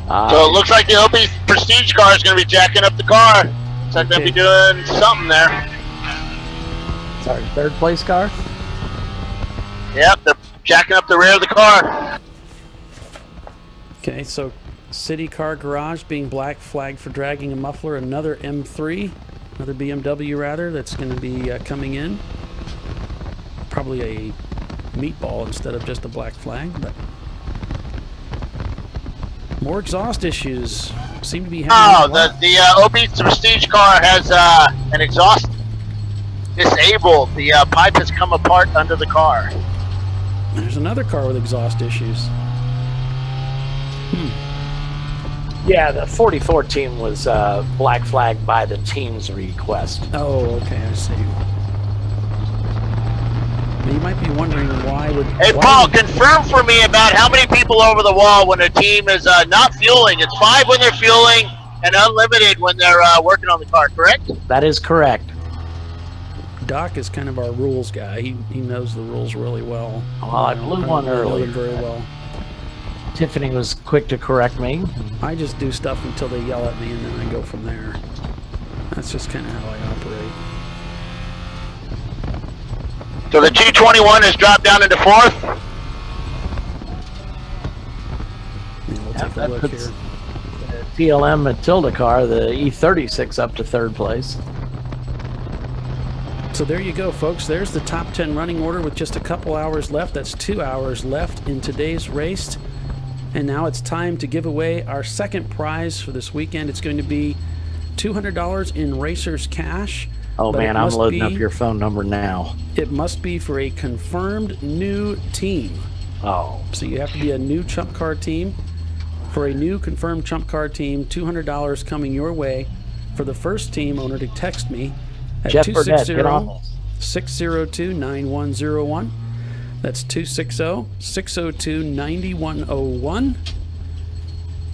So it looks like the Opie Prestige car is going to be jacking up the car. Looks like they'll be doing something there. It's our third place car. Yep, they're jacking up the rear of the car. Okay, so City Car Garage being black flagged for dragging a muffler. Another M3, another BMW rather, that's going to be coming in. Probably a meatball instead of just a black flag, but more exhaust issues seem to be happening. Oh, the Opie Prestige car has an exhaust disabled. The pipe has come apart under the car. There's another car with exhaust issues. Yeah, the 44 team was black flagged by the team's request. Oh, okay, I see. You might be wondering why would... Hey, Paul, confirm for me about how many people over the wall when a team is not fueling. It's 5 when they're fueling and unlimited when they're working on the car, correct? That is correct. Doc is kind of our rules guy. He knows the rules really well. Well, I blew one earlier. Very well. Tiffany was quick to correct me. I just do stuff until they yell at me, and then I go from there. That's just kind of how I operate. So the 221 has dropped down into 4th. Yeah, we'll take a look here. The TLM Matilda car, the E36, up to 3rd place. So there you go, folks. There's the top 10 running order with just a couple hours left. That's 2 hours left in today's race. And now it's time to give away our second prize for this weekend. It's going to be $200 in Racers Cash. Oh, man, I'm loading up your phone number now. It must be for a confirmed new team. Oh. So you have to be a new Chump Car team. For a new confirmed Chump Car team, $200 coming your way. For the first team owner to text me at 260-602-9101. That's 260-602-9101.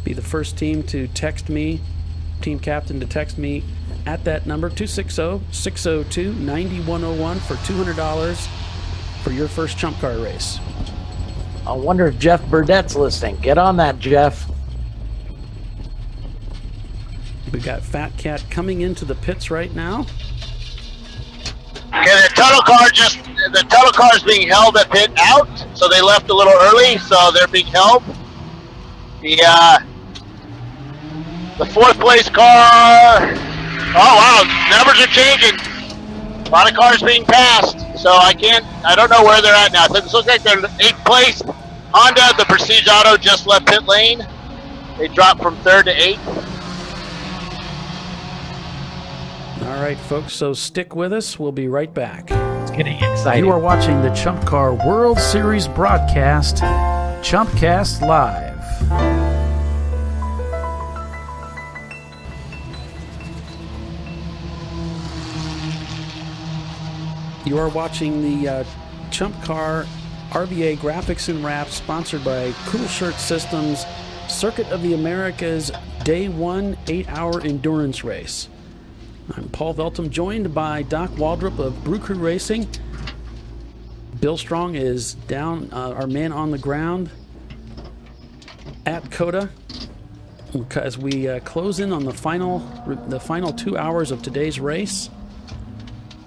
Be the first team to text me team captain to text me at that number, 260-602-9101 for $200 for your first Chump Car race. I wonder if Jeff Burdett's listening. Get on that, Jeff. We got Fat Cat coming into the pits right now. Okay, the tunnel car is being held at pit out, so they left a little early, so they're being held. The fourth place car, oh wow, numbers are changing. A lot of cars being passed, so I don't know where they're at now. So it looks like they're 8th place. Honda, the Prestige Auto, just left pit lane. They dropped from 3rd to 8th. All right, folks, so stick with us. We'll be right back. It's getting exciting. You are watching the Chump Car World Series broadcast, Chumpcast Live. You are watching the Chump Car RVA Graphics and Wraps, sponsored by Cool Shirt Systems, Circuit of the Americas, Day 1 8-hour endurance race. I'm Paul Veltum, joined by Doc Waldrop of Brew Crew Racing. Bill Strong is down, our man on the ground at COTA, as we close in on the final 2 hours of today's race.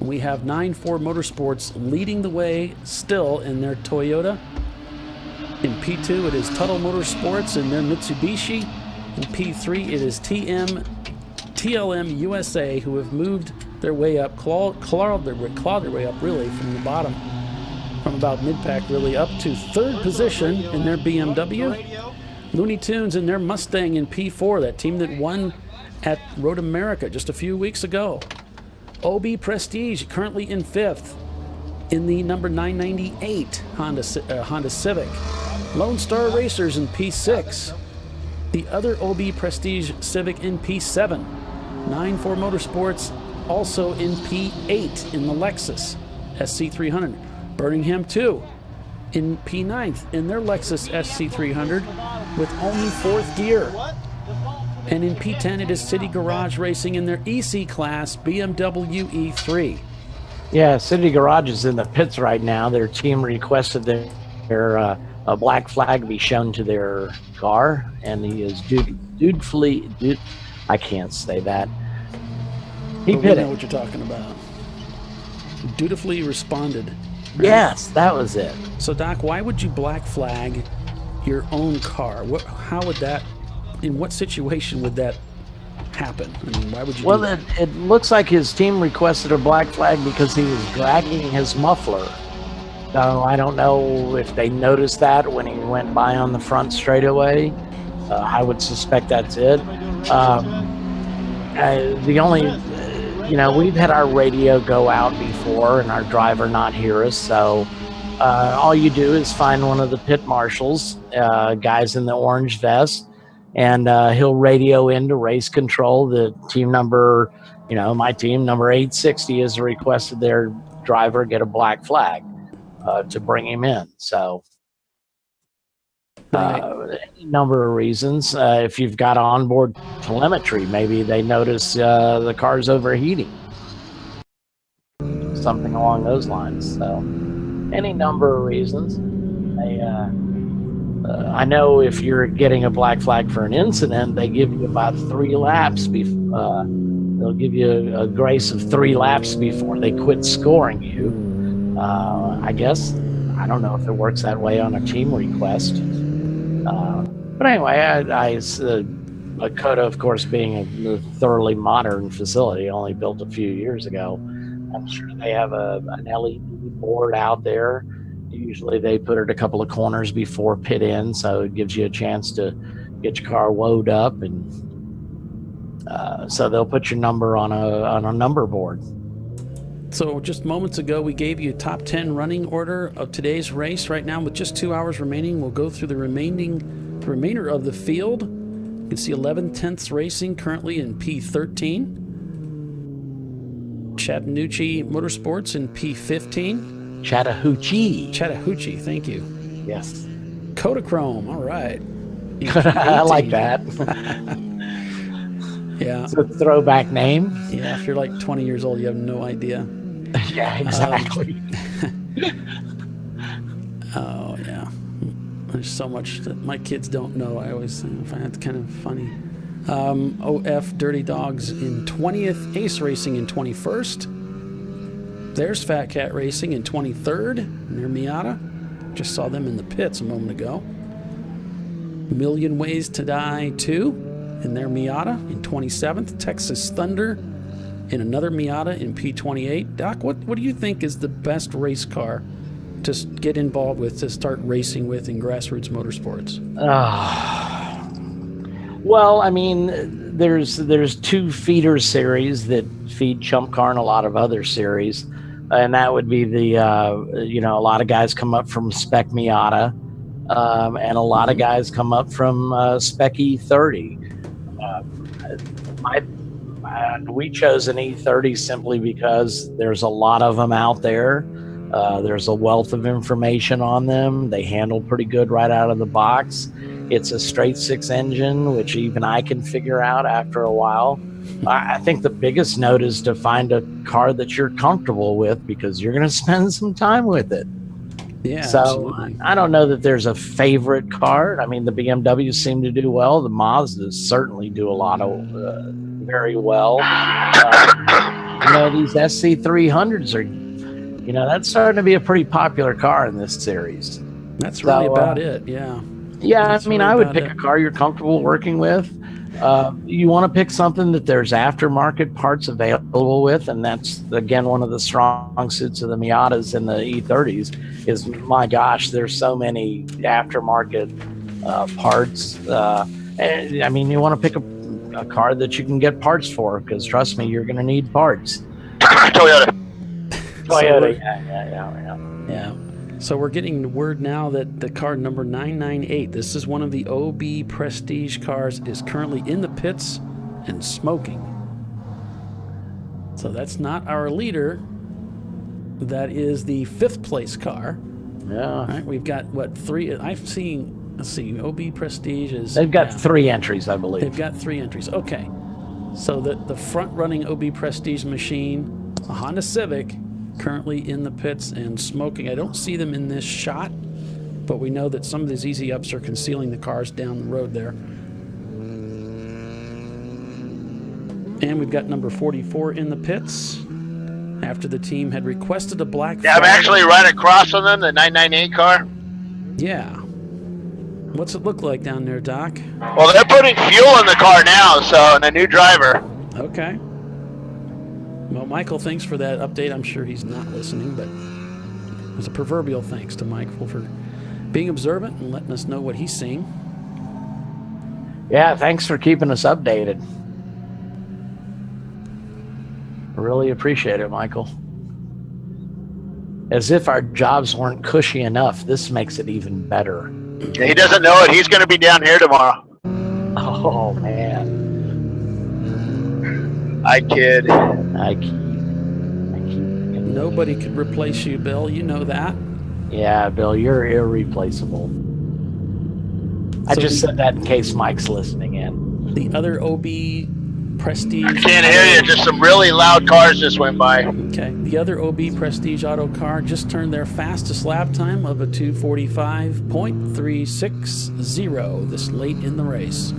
We have 9-4 Motorsports leading the way still in their Toyota. In P2, it is Tuttle Motorsports in their Mitsubishi. In P3, it is TLM USA, who have moved their way up, clawed their way up really from the bottom, from about mid-pack really up to 3rd position in their BMW. Looney Tunes in their Mustang in P4, that team that won at Road America just a few weeks ago. OB Prestige currently in 5th in the number 998 Honda Civic. Lone Star Racers in P6. The other OB Prestige Civic in P7. 9-4 Motorsports also in P8 in the Lexus SC300. Birmingham 2 in P9 in their Lexus SC300 with only 4th gear. And in P10, it is City Garage Racing in their EC class BMW E3. Yeah, City Garage is in the pits right now. Their team requested their a black flag be shown to their car, and he is I can't say that. He pitted. Know what you're talking about. Dutifully responded. Right? Yes, that was it. So, Doc, why would you black flag your own car? How would that? In what situation would that happen? I mean, why would you? Well, it looks like his team requested a black flag because he was dragging his muffler. So I don't know if they noticed that when he went by on the front straightaway. I would suspect that's it. The only, we've had our radio go out before and our driver not hear us. So all you do is find one of the pit marshals, guys in the orange vest, and he'll radio into race control. The team number, my team, number 860, has requested their driver get a black flag to bring him in. So any number of reasons. If you've got onboard telemetry, maybe they notice the car's overheating. Something along those lines. So any number of reasons. I know if you're getting a black flag for an incident, they give you about 3 laps. They'll give you a grace of 3 laps before they quit scoring you. I guess, I don't know if it works that way on a team request. But anyway, COTA, of course, being a thoroughly modern facility, only built a few years ago, I'm sure they have an LED board out there. Usually they put it a couple of corners before pit in, so it gives you a chance to get your car woed up, and so they'll put your number on a number board. So just moments ago, we gave you a top 10 running order of today's race. Right now, with just 2 hours remaining, we'll go through the remainder of the field. You can see 11/10ths Racing currently in P13. Chattahoochee Motorsports in P15. Chattahoochee, thank you. Yes. Kodachrome, all right. I like that. Yeah. It's a throwback name. Yeah, if you're like 20 years old, you have no idea. Yeah, exactly. Oh, yeah. There's so much that my kids don't know. I always find that kind of funny. OF Dirty Dogs in 20th, Ace Racing in 21st. There's Fat Cat Racing in 23rd, and their Miata. Just saw them in the pits a moment ago. Million Ways to Die 2 in their Miata in 27th. Texas Thunder in another Miata in P28. Doc, what do you think is the best race car to get involved with, to start racing with in grassroots motorsports? Well, I mean, there's two feeder series that feed Chump Car and a lot of other series, and that would be the a lot of guys come up from Spec Miata, and a lot of guys come up from Spec E30. We chose an E30 simply because there's a lot of them out there. There's a wealth of information on them. They handle pretty good right out of the box. It's a straight six engine, which even I can figure out after a while. I think the biggest note is to find a car that you're comfortable with, because you're going to spend some time with it. Yeah, so absolutely. I don't know that there's a favorite car. I mean, the BMWs seem to do well. The Mazdas certainly do a lot of very well. These SC300s are, that's starting to be a pretty popular car in this series. That's really about it, yeah. Yeah, That's I mean, really I would about pick it. a car you're comfortable working with. You want to pick something that there's aftermarket parts available with, and that's, again, one of the strong suits of the Miatas and the E30s is, my gosh, there's so many aftermarket parts. And, I mean, you want to pick a car that you can get parts for, because trust me, you're going to need parts. Toyota, Yeah. So we're getting word now that the car number 998, this is one of the OB Prestige cars, is currently in the pits and smoking. So that's not our leader. That is the 5th place car. Yeah. All right, we've got, three? I've seen, let's see, OB Prestige is... They've got 3 entries, I believe. They've got 3 entries. Okay. So the front-running OB Prestige machine, a Honda Civic, currently in the pits and smoking. I don't see them in this shot, but we know that some of these easy ups are concealing the cars down the road there. And we've got number 44 in the pits after the team had requested a black Yeah, I'm flag. actually right across from them, the 998 car. Yeah. What's it look like down there, Doc? Well, they're putting fuel in the car now, and a new driver. Okay. Well, Michael, thanks for that update. I'm sure he's not listening, but there's a proverbial thanks to Michael for being observant and letting us know what he's seeing. Yeah, thanks for keeping us updated. Really appreciate it, Michael. As if our jobs weren't cushy enough, this makes it even better. He doesn't know it. He's going to be down here tomorrow. Oh, man. I kid. Nobody could replace you, Bill. You know that. Yeah, Bill, you're irreplaceable. I just said that in case Mike's listening in. The other OB Prestige... I can't hear you. Just some really loud cars just went by. Okay. The other OB Prestige auto car just turned their fastest lap time of a 2:45.360 this late in the race.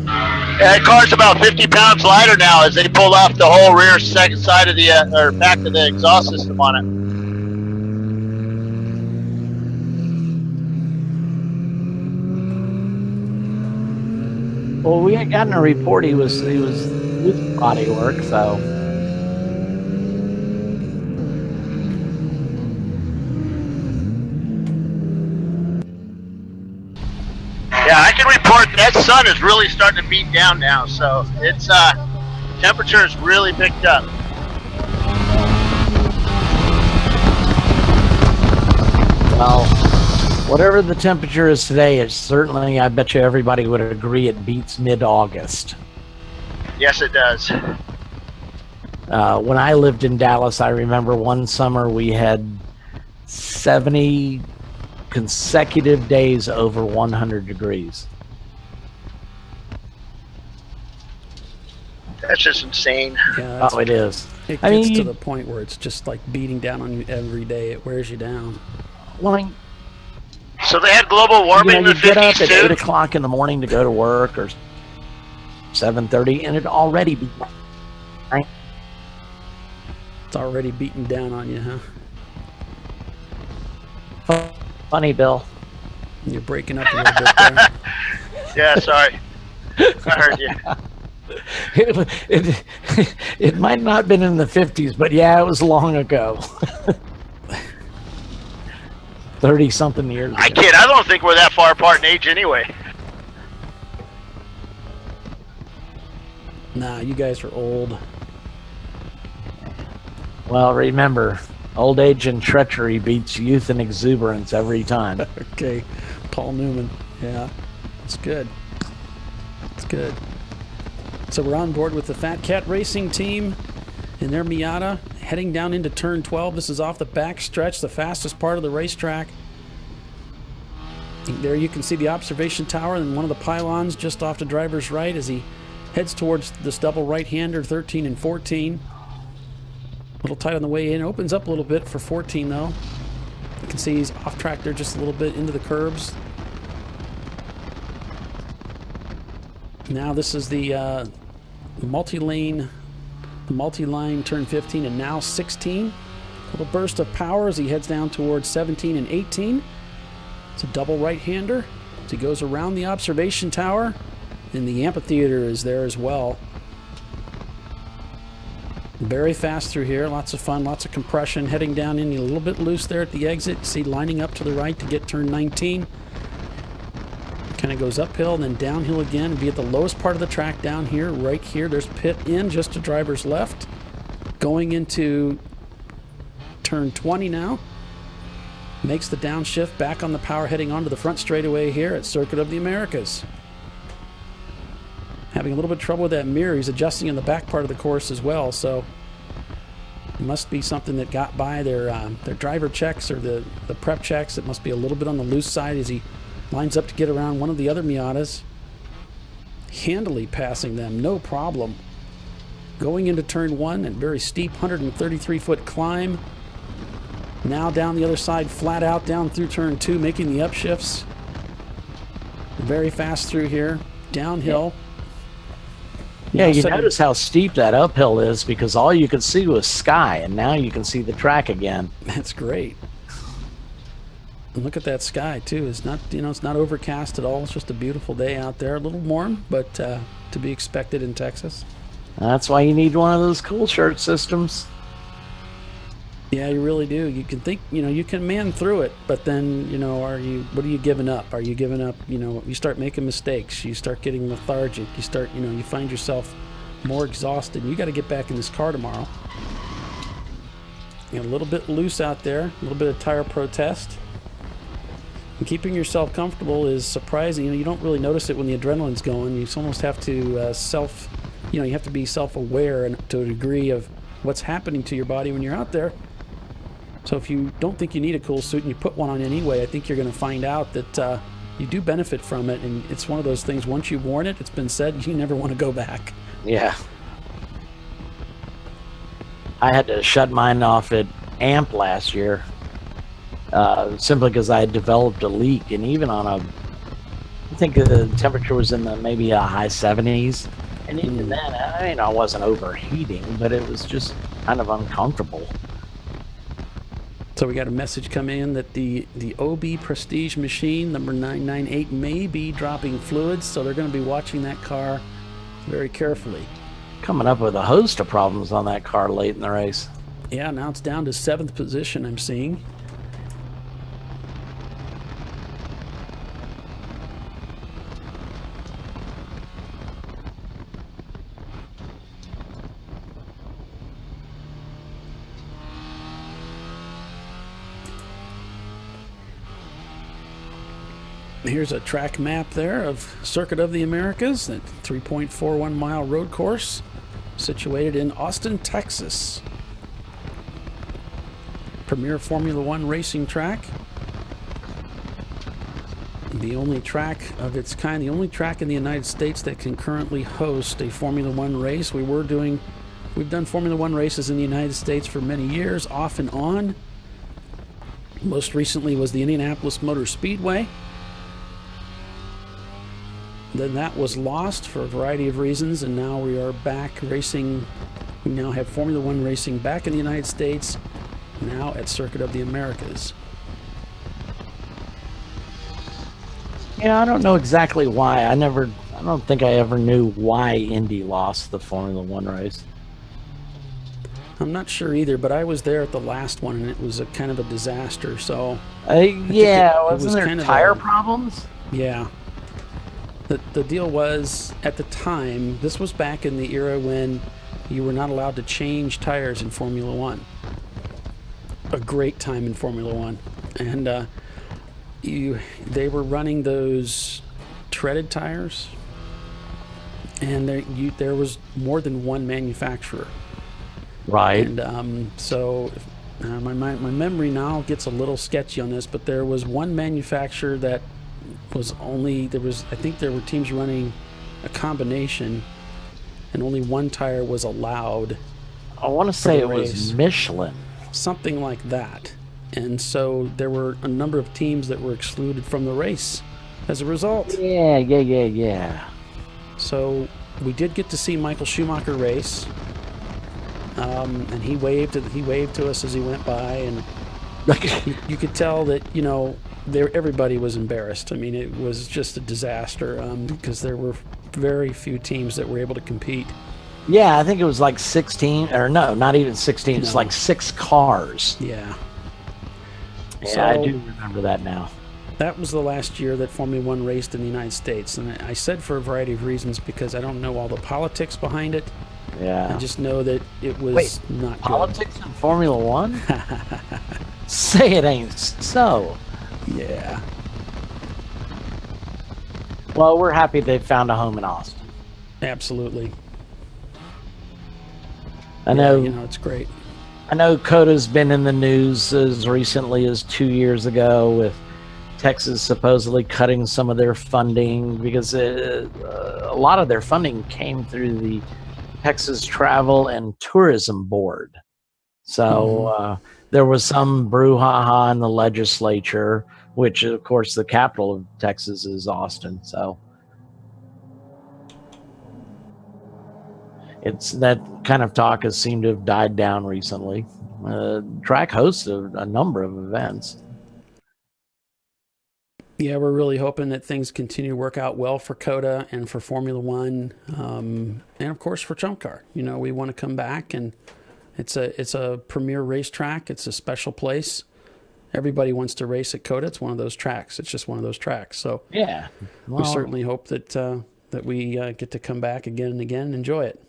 Yeah, that car's about 50 pounds lighter now as they pulled off the whole rear second side of the, or back of the exhaust system on it. Well, we had gotten a report he was with body work, so. Yeah, I can report that sun is really starting to beat down now, so it's temperature has really picked up. Well, whatever the temperature is today, it's certainly, I bet you everybody would agree, it beats mid-August. Yes, it does. When I lived in Dallas, I remember one summer we had 70 consecutive days over 100 degrees. That's just insane. Yeah, Oh, it is. It I gets mean, to the point where it's just like beating down on you every day. It wears you down. Well, So they had global warming in you the get up 50s at too? 8 o'clock in the morning to go to work or 7:30, and it already be. It's already beating down on you, huh? Funny, Bill. You're breaking up a little bit there. Yeah, sorry. I heard you. It might not have been in the 50s, but yeah, it was long ago. 30-something years ago. I kid. I don't think we're that far apart in age anyway. Nah, you guys are old. Well, remember, old age and treachery beats youth and exuberance every time. Okay, Paul Newman. Yeah, it's good. It's good. So we're on board with the Fat Cat Racing team in their Miata, heading down into turn 12. This is off the back stretch, the fastest part of the racetrack. There you can see the observation tower and one of the pylons just off to driver's right as he heads towards this double right-hander, 13 and 14. A little tight on the way in. Opens up a little bit for 14, though. You can see he's off track there just a little bit into the curbs. Now this is the multi-line turn 15 and now 16. A little burst of power as he heads down towards 17 and 18. It's a double right-hander as he goes around the observation tower, and the amphitheater is there as well. Very fast through here, lots of fun, lots of compression, heading down in a little bit loose there at the exit. See lining up to the right to get turn 19. Kind of goes uphill and then downhill again and be at the lowest part of the track down here, right here. There's pit in just to driver's left. Going into turn 20 now. Makes the downshift back on the power heading onto the front straightaway here at Circuit of the Americas. Having a little bit of trouble with that mirror. He's adjusting in the back part of the course as well, so it must be something that got by their driver checks or the prep checks. It must be a little bit on the loose side as he lines up to get around one of the other Miatas. Handily passing them, no problem. Going into turn 1 and very steep 133-foot climb. Now down the other side, flat out down through turn 2, making the upshifts. Very fast through here, downhill. Yeah, you notice how steep that uphill is because all you could see was sky, and now you can see the track again. That's great. And look at that sky too. It's not, it's not overcast at all. It's just a beautiful day out there. A little warm, but to be expected in Texas. That's why you need one of those cool shirt systems. Yeah, you really do. You can think, you can man through it, but then, what are you giving up? Are you giving up, you start making mistakes, you start getting lethargic, you start, you find yourself more exhausted. You got to get back in this car tomorrow. A little bit loose out there, a little bit of tire protest. And keeping yourself comfortable is surprising. You don't really notice it when the adrenaline's going. You almost have to you have to be self-aware and to a degree of what's happening to your body when you're out there. So if you don't think you need a cool suit and you put one on anyway, I think you're going to find out that you do benefit from it. And it's one of those things, once you've worn it, it's been said, you never want to go back. Yeah. I had to shut mine off at AMP last year simply because I had developed a leak. And even on I think the temperature was in the maybe a high 70s. And even then, I wasn't overheating, but it was just kind of uncomfortable. So we got a message come in that the OB Prestige machine, number 998, may be dropping fluids, so they're going to be watching that car very carefully. Coming up with a host of problems on that car late in the race. Yeah, now it's down to 7th position, I'm seeing. Here's a track map there of Circuit of the Americas, that 3.41 mile road course situated in Austin, Texas. Premier Formula One racing track. the only track of its kind, the only track in the United States that can currently host a Formula One race. We've done Formula One races in the United States for many years, off and on. Most recently was the Indianapolis Motor Speedway. Then that was lost for a variety of reasons, and now we are back racing. We now have Formula One racing back in the United States, now at Circuit of the Americas. Yeah, I don't know exactly why. I don't think I ever knew why Indy lost the Formula One race. I'm not sure either, but I was there at the last one, and it was a kind of a disaster. So, wasn't there tire problems? Yeah. The deal was, at the time, this was back in the era when you were not allowed to change tires in Formula One. A great time in Formula One, and they were running those treaded tires, and there was more than one manufacturer. Right. And so my memory now gets a little sketchy on this, but there was one manufacturer that was I think there were teams running a combination, and only one tire was allowed. I want to say it was Michelin. Something like that. And so there were a number of teams that were excluded from the race as a result. Yeah. So we did get to see Michael Schumacher race. And he waved to us as he went by, and you could tell that everybody was embarrassed. I mean, it was just a disaster because there were very few teams that were able to compete. Yeah, I think it was like 16, or no, not even 16. It's like 6 cars. Yeah. Yeah, So, I do remember that now. That was the last year that Formula One raced in the United States, and I said for a variety of reasons because I don't know all the politics behind it. Yeah. I just know that it was not politics in Formula One? Say it ain't so. Yeah. Well, we're happy they found a home in Austin. Absolutely. I know. It's great. I know Coda's been in the news as recently as 2 years ago with Texas supposedly cutting some of their funding because a lot of their funding came through the Texas Travel and Tourism Board. So there was some brouhaha in the legislature, which of course the capital of Texas is Austin. So it's that kind of talk has seemed to have died down recently. Track hosts a number of events. Yeah, we're really hoping that things continue to work out well for COTA and for Formula One, and of course for Chump Car. We want to come back, and it's a premier racetrack. It's a special place. Everybody wants to race at COTA. It's one of those tracks. It's just one of those tracks. So yeah, we certainly hope that we get to come back again and again and enjoy it.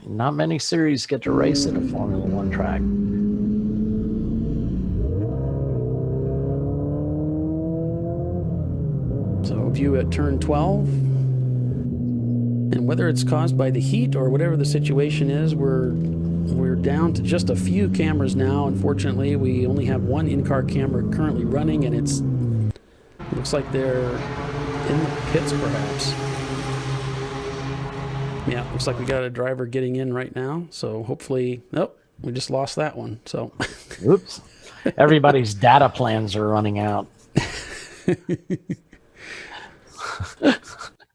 Not many series get to race at a Formula One track. So view at turn 12, and whether it's caused by the heat or whatever the situation is, we're down to just a few cameras now. Unfortunately, we only have one in-car camera currently running, and it looks like they're in the pits perhaps. Yeah, looks like we got a driver getting in right now, so hopefully, nope, we just lost that one. So oops. Everybody's data plans are running out.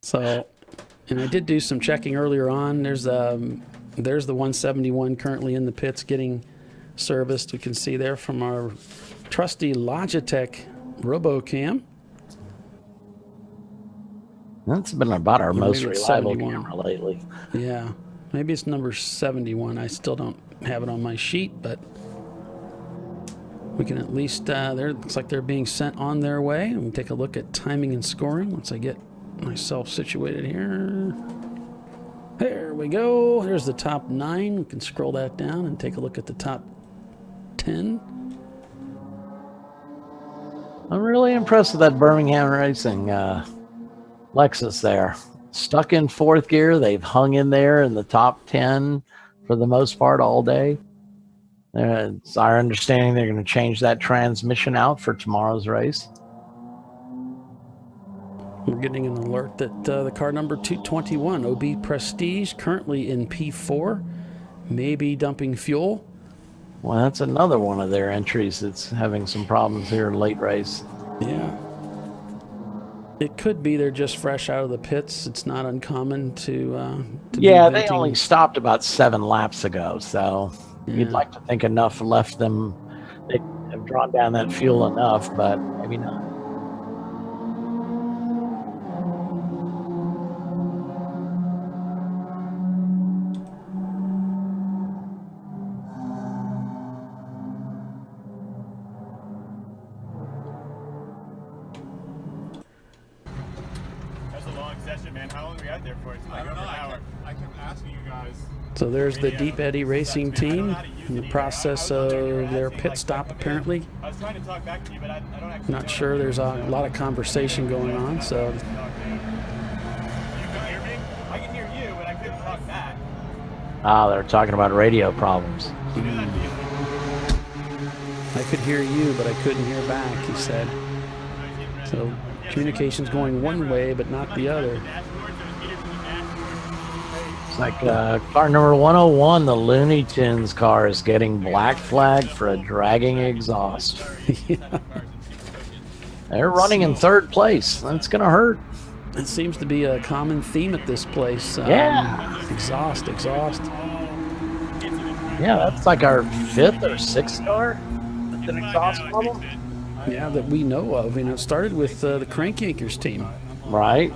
So, and I did do some checking earlier on. There's the 171 currently in the pits getting serviced. We can see there from our trusty Logitech RoboCam. That's been about our most reliable camera lately. Yeah, maybe it's number 71. I still don't have it on my sheet, but we can at least, looks like they're being sent on their way. And we take a look at timing and scoring once I get myself situated here. There we go. There's the top 9. We can scroll that down and take a look at the top 10. I'm really impressed with that Birmingham Racing Lexus there. Stuck in 4th gear. They've hung in there in the top 10 for the most part all day. It's our understanding they're going to change that transmission out for tomorrow's race. We're getting an alert that the car number 221, OB Prestige, currently in P4, may be dumping fuel. Well, that's another one of their entries that's having some problems here late race. Yeah. It could be they're just fresh out of the pits. It's not uncommon to yeah, be they venting. only stopped about 7 laps ago, so you'd like to think enough left them. They have drawn down that fuel enough, but maybe not. That's a long session, man. How long were we out there for? It's like over an hour. I kept asking you guys. So there's the Deep Eddy Racing team in the process of their pit stop, apparently. I was trying to talk back to you, but I don't actually. Not sure. There's a lot of conversation going on, so. You can hear me? I can hear you, but I couldn't talk back. They're talking about radio problems. I could hear you, but I couldn't hear back, he said. So communication's going one way, but not the other. It's like car number 101, the Looney Tunes car, is getting black flagged for a dragging exhaust. Yeah. They're running in 3rd place. That's going to hurt. It seems to be a common theme at this place. Yeah. Exhaust. Yeah, that's like our 5th or 6th car. That's an exhaust problem. Yeah, that we know of. You know, it started with the Crank Yankers team. Right.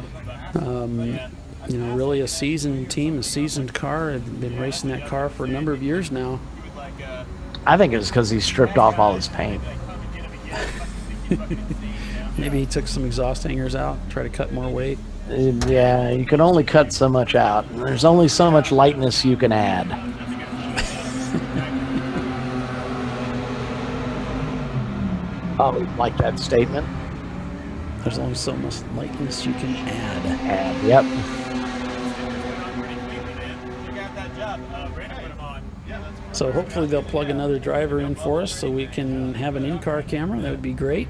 You know, really a seasoned team, a seasoned car. I've been racing that car for a number of years now. I think it was because he stripped off all his paint. Maybe he took some exhaust hangers out, try to cut more weight. Yeah, you can only cut so much out. There's only so much lightness you can add. Probably like that statement. There's only so much lightness you can add. Yep. So hopefully they'll plug another driver in for us so we can have an in-car camera. That would be great.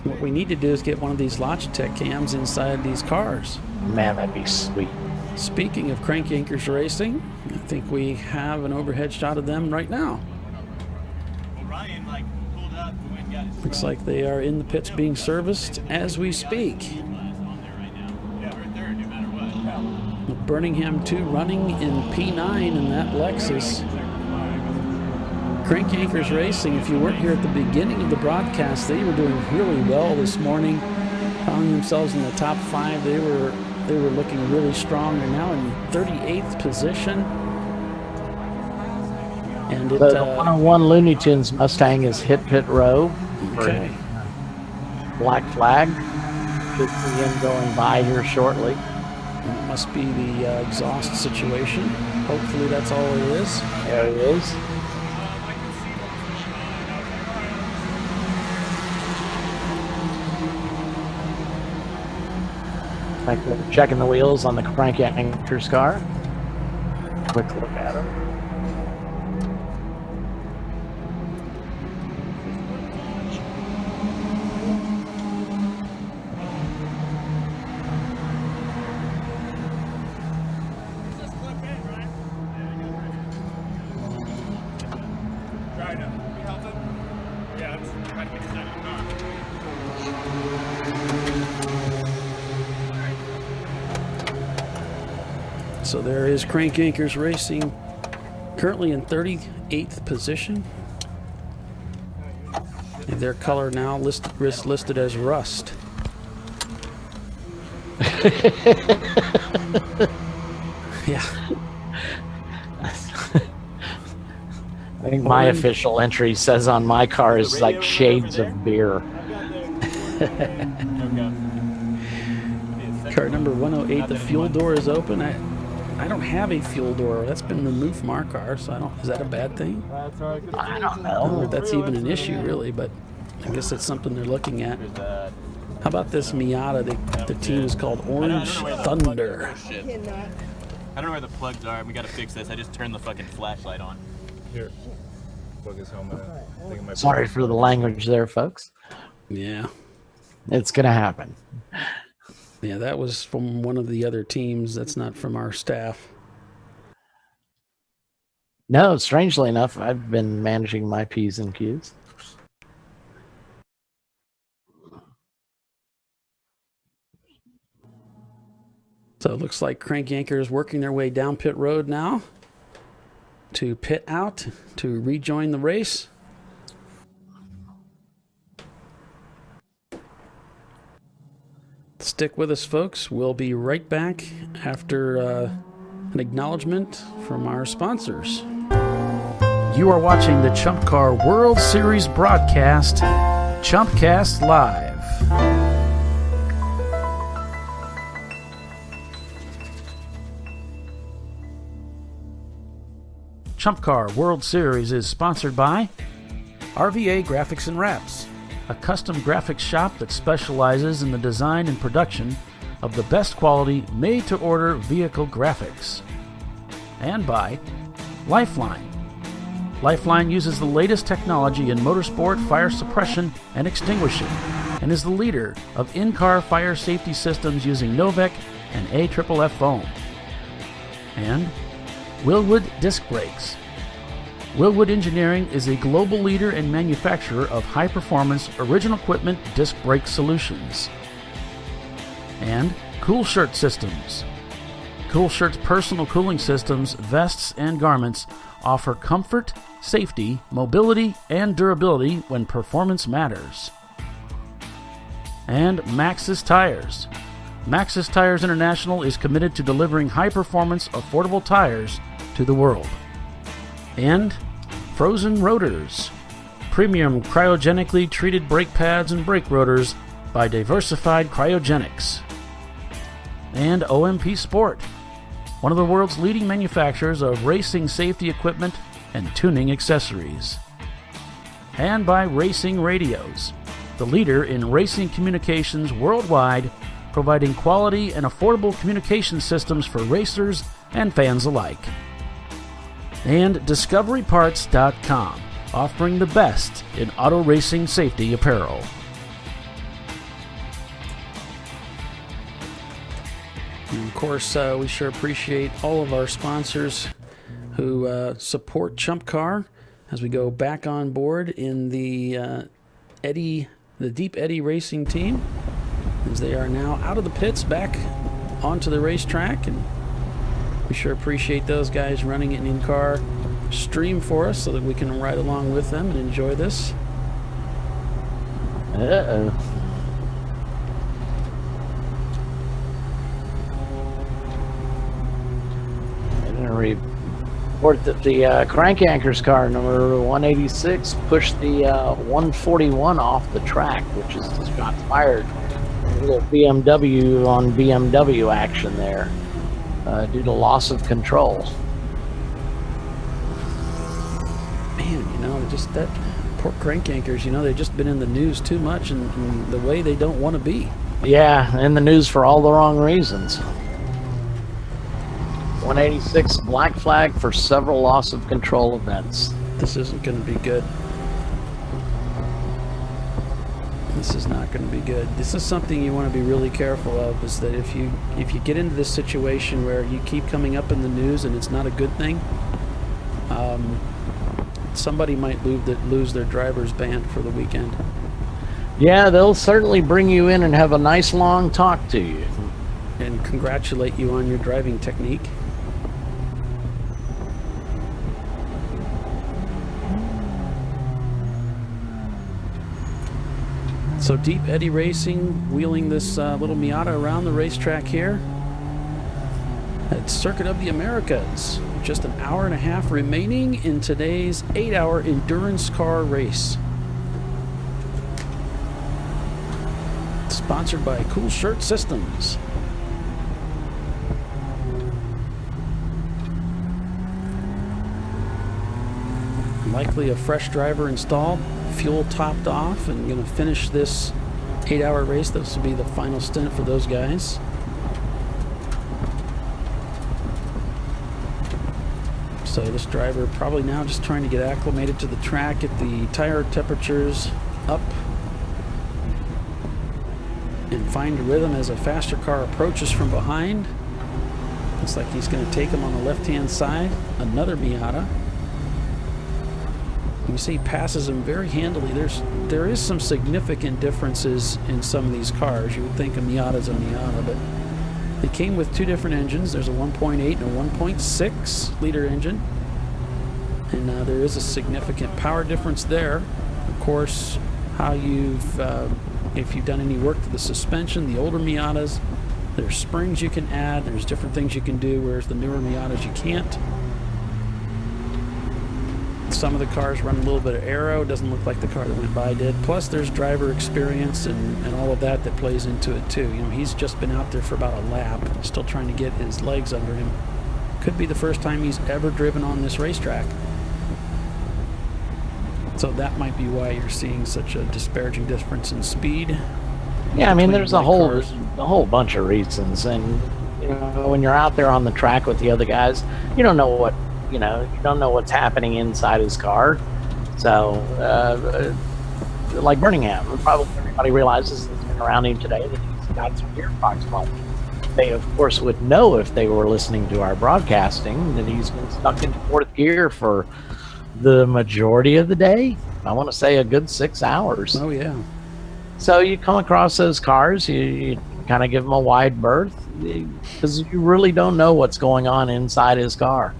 What we need to do is get one of these Logitech cams inside these cars. Man, that'd be sweet. Speaking of Crank Yankers Racing, I think we have an overhead shot of them right now. Looks like they are in the pits being serviced as we speak. Birmingham 2 running in P9 in that Lexus. Crank Yankers Racing, if you weren't here at the beginning of the broadcast, they were doing really well this morning, finding themselves in the top 5. They were looking really strong. They're now in 38th position. And the 101 Looney Tunes Mustang is hit pit row. Okay. Black flag. Should see him going by here shortly. It must be the exhaust situation. Hopefully that's all it is. There he is. Checking the wheels on the Crank Yankers car. Quick look at him. So there is Crank Yankers Racing, currently in 38th position. And their color now listed as rust. Yeah. I think my official entry says on my car is like shades of beer. Car number 108, the fuel door is open. I don't have a fuel door. That's been removed from our car, so is that a bad thing? I don't know. I don't know if that's even an issue, really, but I guess that's something they're looking at. How about this Miata? The team is called Orange Thunder. I don't know where the plugs are. We gotta fix this. I just turned the fucking flashlight on. Here. Plug his helmet. Sorry for the language there, folks. Yeah. It's going to happen. Yeah, that was from one of the other teams. That's not from our staff. No, strangely enough, I've been managing my P's and Q's. So it looks like Crank Yanker is working their way down pit road now to pit out to rejoin the race. Stick with us, folks. We'll be right back after an acknowledgement from our sponsors. You are watching the ChumpCar World Series broadcast, ChumpCast Live. ChumpCar World Series is sponsored by RVA Graphics and Wraps, a custom graphics shop that specializes in the design and production of the best quality made-to-order vehicle graphics. And by Lifeline. Lifeline uses the latest technology in motorsport fire suppression and extinguishing, and is the leader of in-car fire safety systems using Novec and AFFF foam. And Willwood Disc Brakes. Willwood Engineering is a global leader and manufacturer of high-performance original equipment disc brake solutions. And Cool Shirt Systems. Cool Shirt's personal cooling systems, vests, and garments offer comfort, safety, mobility, and durability when performance matters. And Maxxis Tires. Maxxis Tires International is committed to delivering high-performance, affordable tires to the world. And Frozen Rotors. Premium cryogenically treated brake pads and brake rotors by Diversified Cryogenics. And OMP Sport, one of the world's leading manufacturers of racing safety equipment and tuning accessories. And by Racing Radios, the leader in racing communications worldwide, providing quality and affordable communication systems for racers and fans alike. And DiscoveryParts.com, offering the best in auto racing safety apparel. And of course, we sure appreciate all of our sponsors who support Chump Car as we go back on board in the Deep Eddy Racing team, as they are now out of the pits back onto the racetrack, and we sure appreciate those guys running an in-car stream for us so that we can ride along with them and enjoy this. Uh-oh. I'm going to report that the Crank Anchors car number 186 pushed the 141 off the track, which is just got fired. A little BMW on BMW action there due to loss of control. Man, just that poor Crank Anchors, they've just been in the news too much in the way they don't want to be. Yeah, in the news for all the wrong reasons. 186 black flag for several loss of control events. This isn't going to be good. This is not going to be good. This is something you want to be really careful of, is that if you get into this situation where you keep coming up in the news and it's not a good thing, somebody might lose their driver's ban for the weekend. Yeah, they'll certainly bring you in and have a nice long talk to you. And congratulate you on your driving technique. So Deep Eddy Racing wheeling this little Miata around the racetrack here at Circuit of the Americas. Just an hour and a half remaining in today's 8-hour endurance car race. Sponsored by Cool Shirt Systems. Likely a fresh driver installed, fuel topped off, and going to finish this 8-hour race. This will be the final stint for those guys. So this driver probably now just trying to get acclimated to the track, get the tire temperatures up. find a rhythm as a faster car approaches from behind. Looks like he's going to take him on the left-hand side. Another Miata. You see, he passes him very handily. There is some significant differences in some of these cars. You would think a Miata is a Miata, but they came with two different engines. There's a 1.8 and a 1.6 liter engine, and there is a significant power difference there. Of course, how if you've done any work to the suspension, the older Miatas, there's springs you can add. There's different things you can do, whereas the newer Miatas you can't. Some of the cars run a little bit of aero. Doesn't look like the car that went by did. Plus, there's driver experience and all of that plays into it too. You know, he's just been out there for about a lap, still trying to get his legs under him. Could be the first time he's ever driven on this racetrack. So that might be why you're seeing such a disparaging difference in speed. Yeah, I mean, there's a whole bunch of reasons, and you know, when you're out there on the track with the other guys, you don't know what's happening inside his car. So, like Birmingham, probably everybody realizes that's been around him today that he's got some gearbox problems. They, of course, would know if they were listening to our broadcasting that he's been stuck in fourth gear for the majority of the day. I want to say a good 6 hours. Oh, yeah. So you come across those cars, you kind of give them a wide berth because you really don't know what's going on inside his car.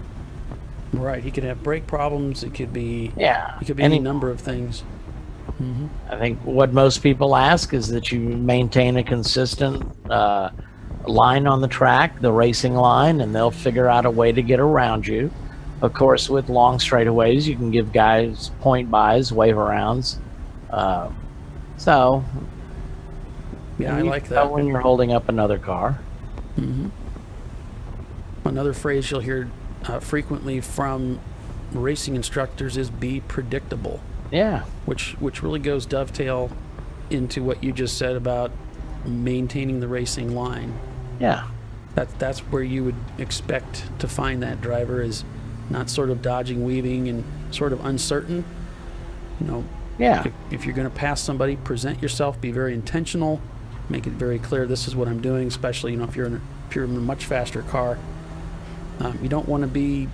Right. He could have brake problems. It could be It could be any any number of things. Mm-hmm. I think what most people ask is that you maintain a consistent line on the track, the racing line, and they'll figure out a way to get around you. Of course, with long straightaways, you can give guys point bys, wave arounds. So, yeah, I like that. When you're holding up another car. Mm-hmm. Another phrase you'll hear frequently from racing instructors is "be predictable." Yeah. Which really goes dovetail into what you just said about maintaining the racing line. Yeah. That's where you would expect to find that driver is not sort of dodging, weaving, and sort of uncertain. You know. Yeah. If you're going to pass somebody, present yourself, be very intentional, make it very clear this is what I'm doing, especially, you know, if you're in a much faster car. You don't want to be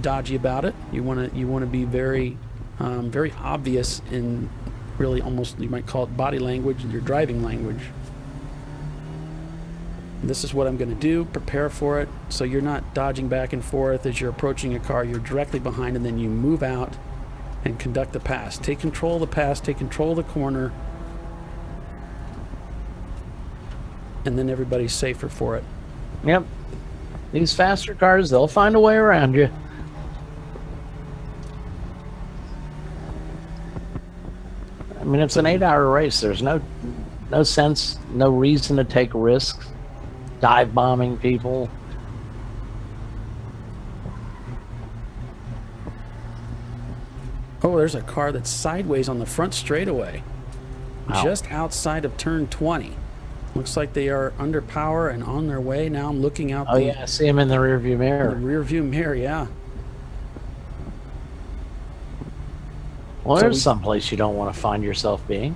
dodgy about it. You want to be very very obvious in really almost, you might call it body language, your driving language. This is what I'm going to do, prepare for it, so you're not dodging back and forth as you're approaching a car. You're directly behind, and then you move out and conduct the pass. Take control of the pass, take control of the corner, and then everybody's safer for it. Yep. These faster cars, they'll find a way around you. I mean, it's an 8-hour race. There's no sense, no reason to take risks, dive bombing people. Oh, there's a car that's sideways on the front straightaway, just outside of turn 20. Looks like they are under power and on their way. Now I'm looking out. Oh, yeah, I see him in the rearview mirror. The rearview mirror, yeah. Well, there's someplace you don't want to find yourself being.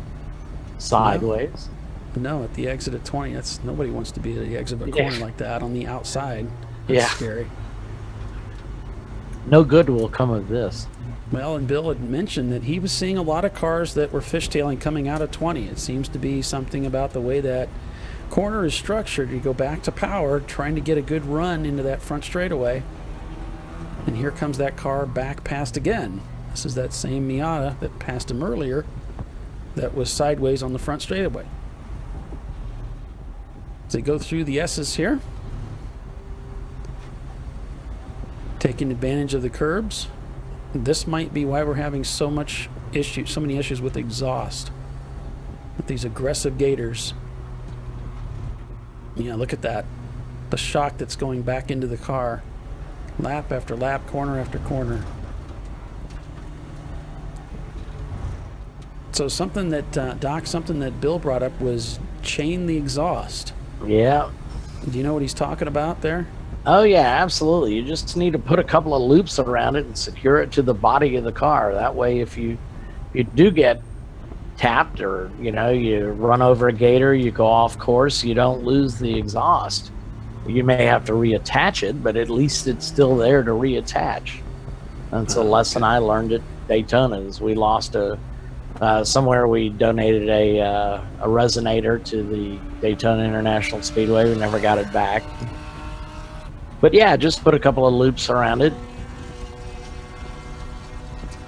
Sideways. No, at the exit of 20. Nobody wants to be at the exit of a corner like that on the outside. That's scary. No good will come of this. Well, and Bill had mentioned that he was seeing a lot of cars that were fishtailing coming out of 20. It seems to be something about the way that corner is structured. You go back to power, trying to get a good run into that front straightaway. And here comes that car back past again. This is that same Miata that passed him earlier that was sideways on the front straightaway. As they go through the S's here, taking advantage of the curbs. This might be why we're having so many issues with exhaust, with these aggressive gators. Yeah, look at that. The shock that's going back into the car. Lap after lap, corner after corner. So something that, Doc, something that Bill brought up was chain the exhaust. Yeah. Do you know what he's talking about there? Oh, yeah, absolutely. You just need to put a couple of loops around it and secure it to the body of the car. That way, if you do get tapped, or you run over a gator, you go off course, you don't lose the exhaust. You may have to reattach it, but at least it's still there to reattach. That's a lesson I learned at Daytona. Is we lost somewhere we donated a resonator to the Daytona International Speedway. We never got it back. But yeah, just put a couple of loops around it.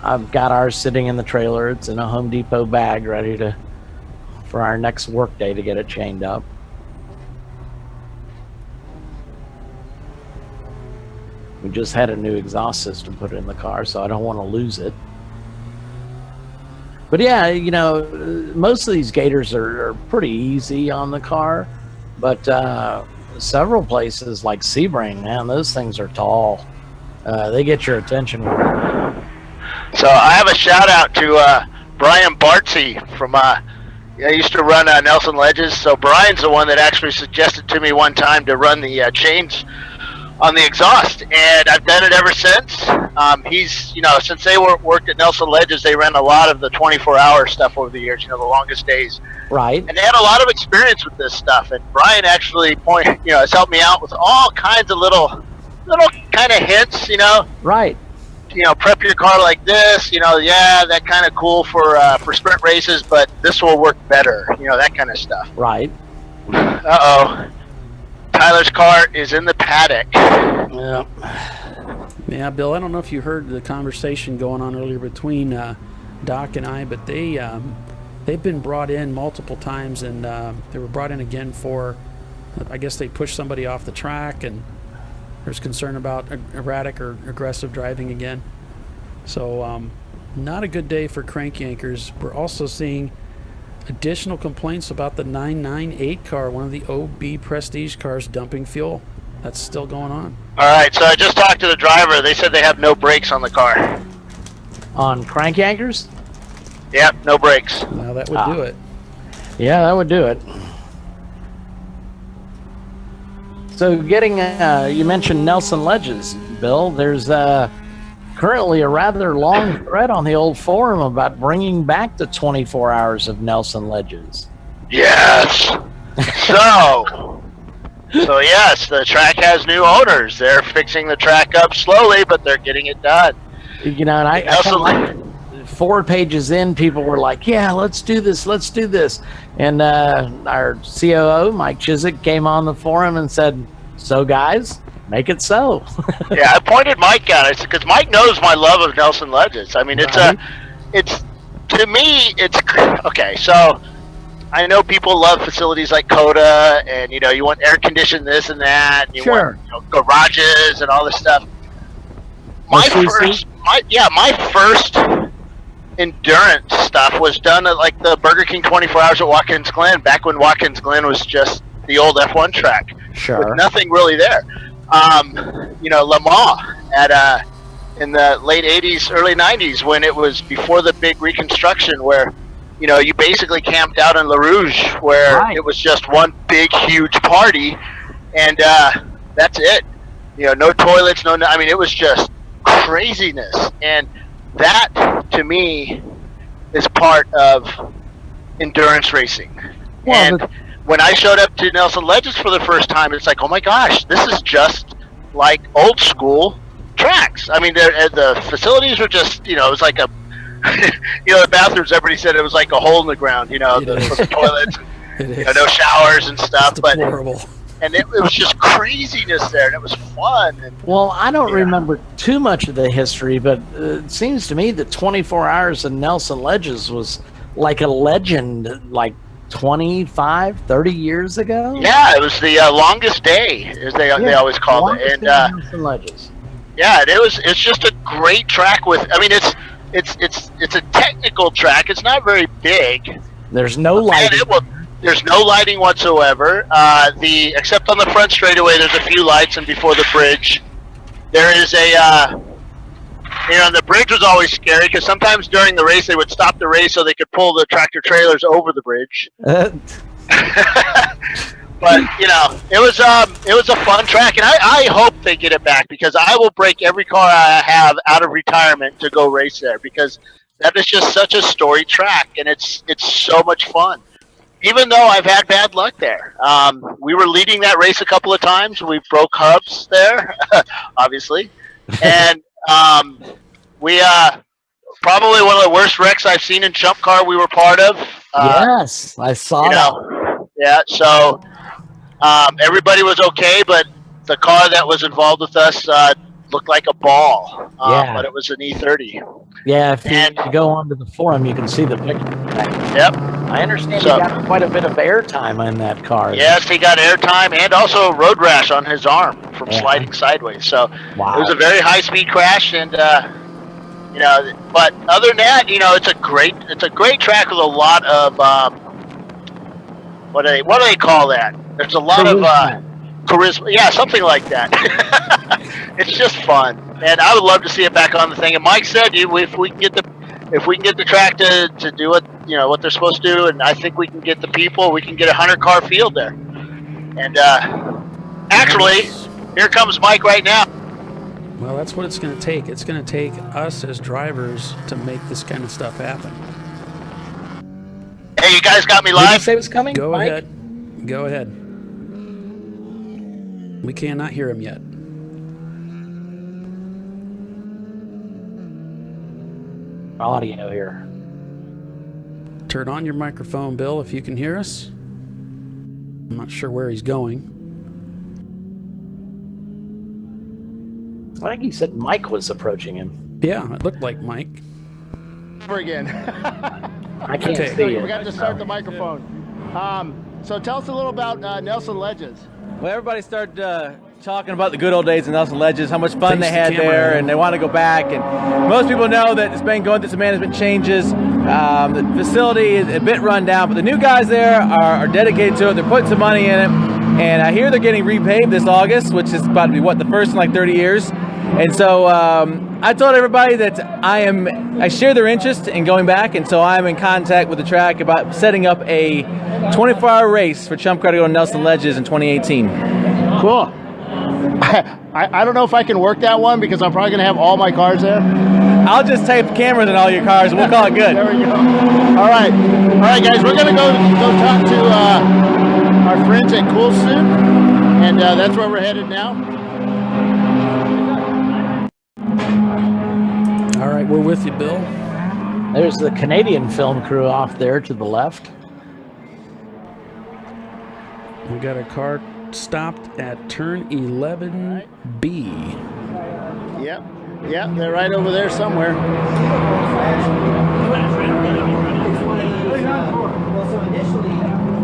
I've got ours sitting in the trailer. It's in a Home Depot bag, ready for our next work day to get it chained up. We just had a new exhaust system put in the car, so I don't want to lose it. But yeah, most of these gators are pretty easy on the car, but several places like Sebring, man, those things are tall. They get your attention. So I have a shout out to Brian Bartsey from I used to run Nelson Ledges. So Brian's the one that actually suggested to me one time to run the chains on the exhaust, and I've done it ever since. He's, since they worked at Nelson Ledges, they ran a lot of the 24-hour stuff over the years, the longest days. Right. And they had a lot of experience with this stuff. And Brian actually has helped me out with all kinds of little kind of hints, Right. Prep your car like this, that kind of cool for sprint races, but this will work better, that kind of stuff. Right. Uh-oh. Tyler's car is in the paddock. Yeah, Bill, I don't know if you heard the conversation going on earlier between Doc and I, but they've been brought in multiple times, and they were brought in again for, I guess they pushed somebody off the track, and there's concern about erratic or aggressive driving again. So not a good day for crank yankers. We're also seeing additional complaints about the 998 car, one of the OB Prestige cars, dumping fuel. That's still going on. All right, so I just talked to the driver. They said they have no brakes on the car. On crank yankers? Yep, no brakes. Well, that would do it. Yeah, that would do it. So getting, you mentioned Nelson Ledges, Bill. There's currently a rather long thread on the old forum about bringing back the 24 hours of Nelson Ledges. Yes. So yes, the track has new owners. They're fixing the track up slowly, but they're getting it done. And I felt like 4 pages in, people were like, yeah, let's do this. And our COO, Mike Chiswick, came on the forum and said, so guys, make it so. Yeah, I pointed Mike out. It's because Mike knows my love of Nelson Ledges. I mean, it's to me, it's okay. So I know people love facilities like Coda, and you want air conditioned this and that, and you want garages and all this stuff. My first endurance stuff was done at like the Burger King 24 Hours at Watkins Glen, back when Watkins Glen was just the old F1 track. Sure. With nothing really there. Le Mans in the late 80s, early 90s, when it was before the big reconstruction, where you basically camped out in La Rouge, where it was just one big, huge party, and that's it. No toilets, it was just craziness. And that, to me, is part of endurance racing. Well, and when I showed up to Nelson Ledges for the first time, it's like, oh my gosh, this is just like old school tracks. I mean, the facilities were just, it was like a, the bathrooms, everybody said it was like a hole in the ground, for the toilets, no showers and stuff. It's deplorable. And it was just craziness there, and it was fun. And, well, I don't remember too much of the history, but it seems to me that 24 Hours in Nelson Ledges was like a legend, like 25, 30 years ago. Yeah, it was the longest day, as they always called it. And Nelson Ledges. Yeah, it's just a great track with. I mean, it's a technical track. It's not very big. There's no lighting. There's no lighting whatsoever. Except on the front straightaway, there's a few lights, and before the bridge, there is a. The bridge was always scary because sometimes during the race they would stop the race so they could pull the tractor trailers over the bridge. But it was a fun track, and I hope they get it back, because I will break every car I have out of retirement to go race there, because that is just such a storied track, and it's so much fun. Even though I've had bad luck there, we were leading that race a couple of times. We broke hubs there, obviously, and we probably one of the worst wrecks I've seen in Chump Car we were part of. Yes, I saw that. Yeah. So everybody was okay, but the car that was involved with us looked like a ball. Yeah. But it was an E30. Yeah, if you go onto the forum, you can see the picture. Yep. I understand he got quite a bit of airtime in that car. Yes, he got airtime and also road rash on his arm from sliding sideways. So it was a very high-speed crash, and but other than that, it's a great track with a lot of what do they call that? There's a lot of charisma. Yeah, something like that. It's just fun, and I would love to see it back on the thing. And Mike said, if we can get the track to do what what they're supposed to do, and I think we can get the people, we can get a 100-car field there. And actually, here comes Mike right now. Well, that's what it's going to take. It's going to take us as drivers to make this kind of stuff happen. Hey, you guys got me live? Did you say it was coming? Go Mike? ahead. Go ahead. We cannot hear him yet. Audio here. Turn on your microphone, Bill, if you can hear us. I'm not sure where he's going. I think he said Mike was approaching him. Yeah, it looked like Mike. Over again. I can't see We it. got to start the microphone. So tell us a little about Nelson Ledges. Well, everybody started talking about the good old days of Nelson Ledges, how much fun Face they the had camera. there, and they want to go back. And most people know that it's been going through some management changes. The facility is a bit run down, but the new guys there are dedicated to it. They're putting some money in it, and I hear they're getting repaved this August, which is about to be, the first in like 30 years. And so I told everybody that I share their interest in going back, and so I'm in contact with the track about setting up a 24-hour race for Chump Car to go to Nelson Ledges in 2018. Cool. I don't know if I can work that one because I'm probably going to have all my cars there. I'll just tape cameras in all your cars and we'll call it good. There we go. All right, guys, we're going to go talk to our friends at Cool Suit, and that's where we're headed now. All right, we're with you, Bill. There's the Canadian film crew off there to the left. We got a car stopped at turn 11B. Yep, they're right over there somewhere.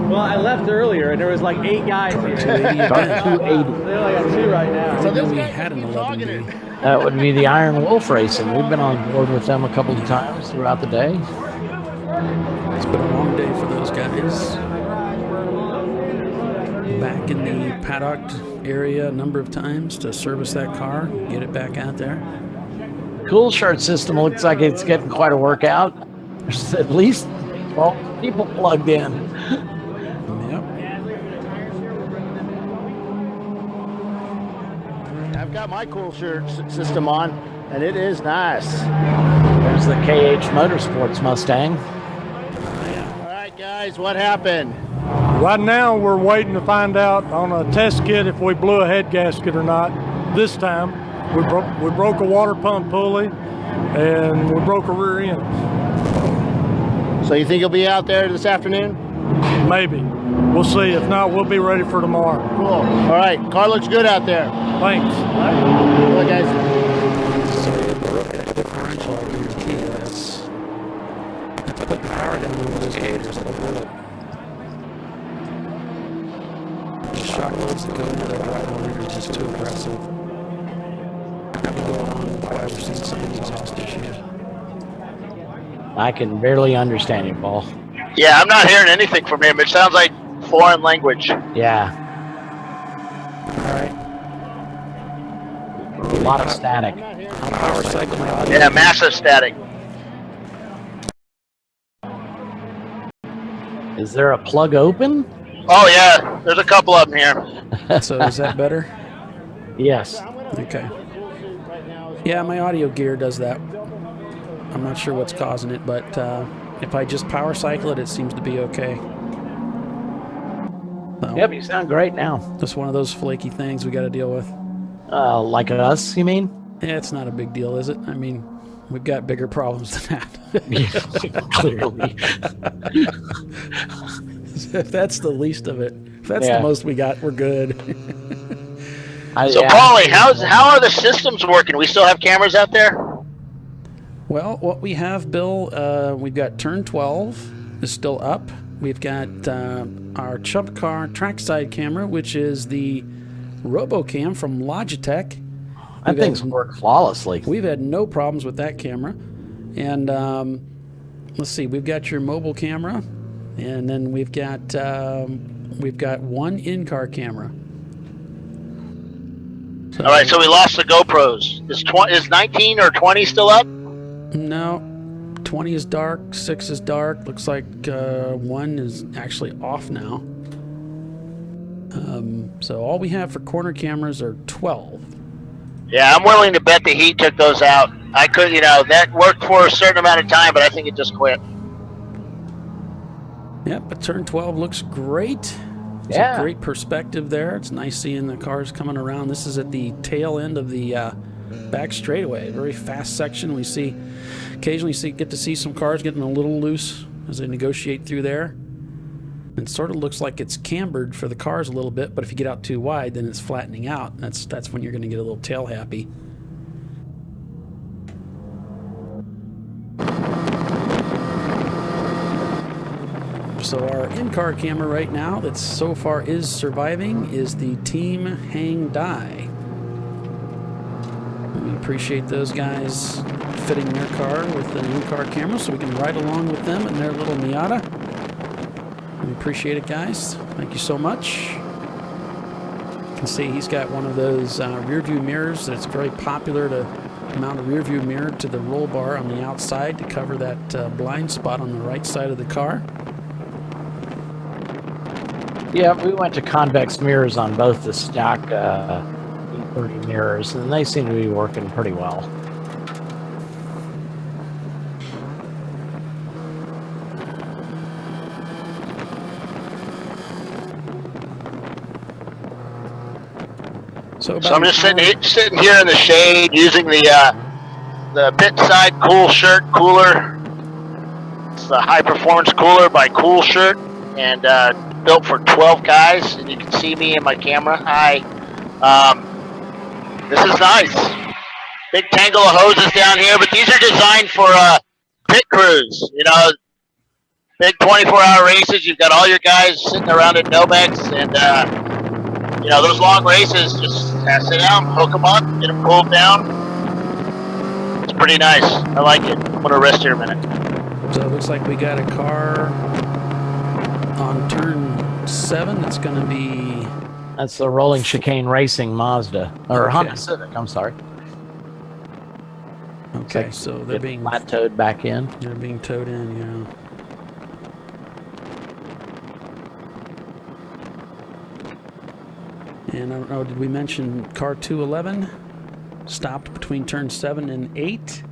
Well, I left earlier and there was like 8 guys here. 280. They only got 2 right now. So this we guy had an keep talking 11B. it. That would be the Iron Wolf Racing. We've been on board with them a couple of times throughout the day. It's been a long day for those guys. Back in the paddock area a number of times to service that car, get it back out there. Cool Shirt system looks like it's getting quite a workout. There's at least 12 people plugged in. Yep. I've got my Cool Shirt system on, and it is nice. There's the KH Motorsports Mustang. All right, guys, what happened? Right now, we're waiting to find out on a test kit if we blew a head gasket or not. This time, we broke a water pump pulley, and we broke a rear end. So you think you'll be out there this afternoon? Maybe. We'll see. If not, we'll be ready for tomorrow. Cool. All right, car looks good out there. Thanks. All right. Good luck, guys. Differential TS. Put the power down on those gators. The shock loads that go into that drive are just too aggressive. Why we're seeing some of these exhaust issues. I can barely understand you, Paul. Yeah, I'm not hearing anything from him. It sounds like foreign language. Yeah. All right. A lot of static. I'll power cycle my audio. Yeah, massive static. Is there a plug open? Oh yeah, there's a couple of them here. So is that better? Yes. Okay. Yeah, my audio gear does that. I'm not sure what's causing it, but if I just power cycle it, it seems to be okay. So, Yep, you sound great now. Just one of those flaky things we got to deal with. Like us, you mean? Yeah, it's not a big deal, is it? I mean, we've got bigger problems than that. Clearly. If that's the least of it, if that's the most we got, we're good. So, Paulie, how are the systems working? We still have cameras out there? Well, what we have, Bill, we've got turn 12 is still up. We've got our Chump Car trackside camera, which is the RoboCam from Logitech. That thing's worked flawlessly. We've had no problems with that camera. And let's see, we've got your mobile camera, and then we've got one in-car camera. So, all right, so we lost the GoPros. Is 19 or 20 still up? No, 20 is dark, 6 is dark. Looks like 1 is actually off now. So all we have for corner cameras are 12. Yeah, I'm willing to bet the Heat took those out. I could, that worked for a certain amount of time, but I think it just quit. Yep, but turn 12 looks great. It's a great perspective there. It's nice seeing the cars coming around. This is at the tail end of the back straightaway. Very fast section. We occasionally get to see some cars getting a little loose as they negotiate through there. It sort of looks like it's cambered for the cars a little bit, but if you get out too wide, then it's flattening out. That's when you're going to get a little tail happy. So our in-car camera right now that so far is surviving is the Team Hang Die. We appreciate those guys fitting their car with an in-car camera so we can ride along with them in their little Miata. We appreciate it, guys. Thank you so much. You can see he's got one of those rear view mirrors that's very popular to mount a rear view mirror to the roll bar on the outside to cover that blind spot on the right side of the car. Yeah, we went to convex mirrors on both the stock E30 mirrors, and they seem to be working pretty well. So I'm just sitting here in the shade using the pit side cool shirt cooler. It's the high performance cooler by Cool Shirt, and built for 12 guys, and you can see me in my camera. Hi. This is nice. Big tangle of hoses down here, but these are designed for pit crews. Big 24-hour races. You've got all your guys sitting around at Nomex, and those long races, just sit down, hook them up, get them cooled down. It's pretty nice. I like it. I'm gonna rest here a minute. So it looks like we got a car on turn 7. That's going to be... That's the Rolling Chicane Racing Mazda. Or Okay. Honda Civic, I'm sorry. Okay, so they're being... towed back in. They're being towed in, yeah. And I don't know, did we mention car 211? Stopped between turn 7 and 8.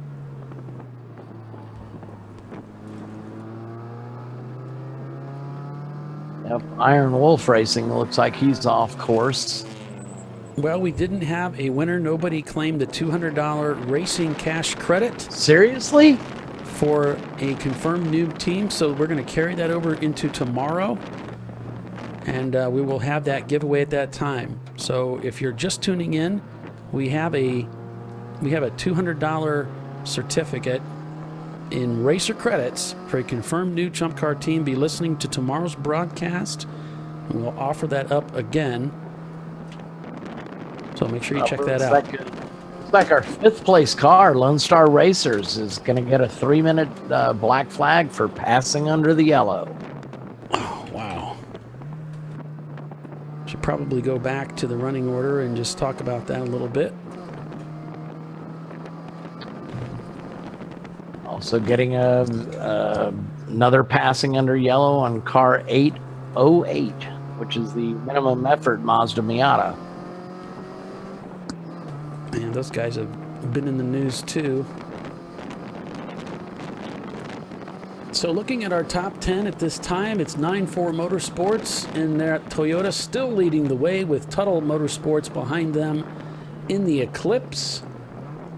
Yep, Iron Wolf Racing looks like he's off course. Well, we didn't have a winner. Nobody claimed the $200 racing cash credit. Seriously? For a confirmed new team, so we're going to carry that over into tomorrow. And we will have that giveaway at that time. So if you're just tuning in, we have a $200 certificate in racer credits for a confirmed new Chump Car team. Be listening to tomorrow's broadcast, and we'll offer that up again. So make sure you check that out. Looks like our 5th place car, Lone Star Racers, is going to get a 3-minute black flag for passing under the yellow. Oh, wow. Should probably go back to the running order and just talk about that a little bit. Also getting another passing under yellow on car 808, which is the minimum effort Mazda Miata. Man, those guys have been in the news too. So looking at our top 10 at this time, it's 9-4 Motorsports, and they're Toyota still leading the way with Tuttle Motorsports behind them in the Eclipse.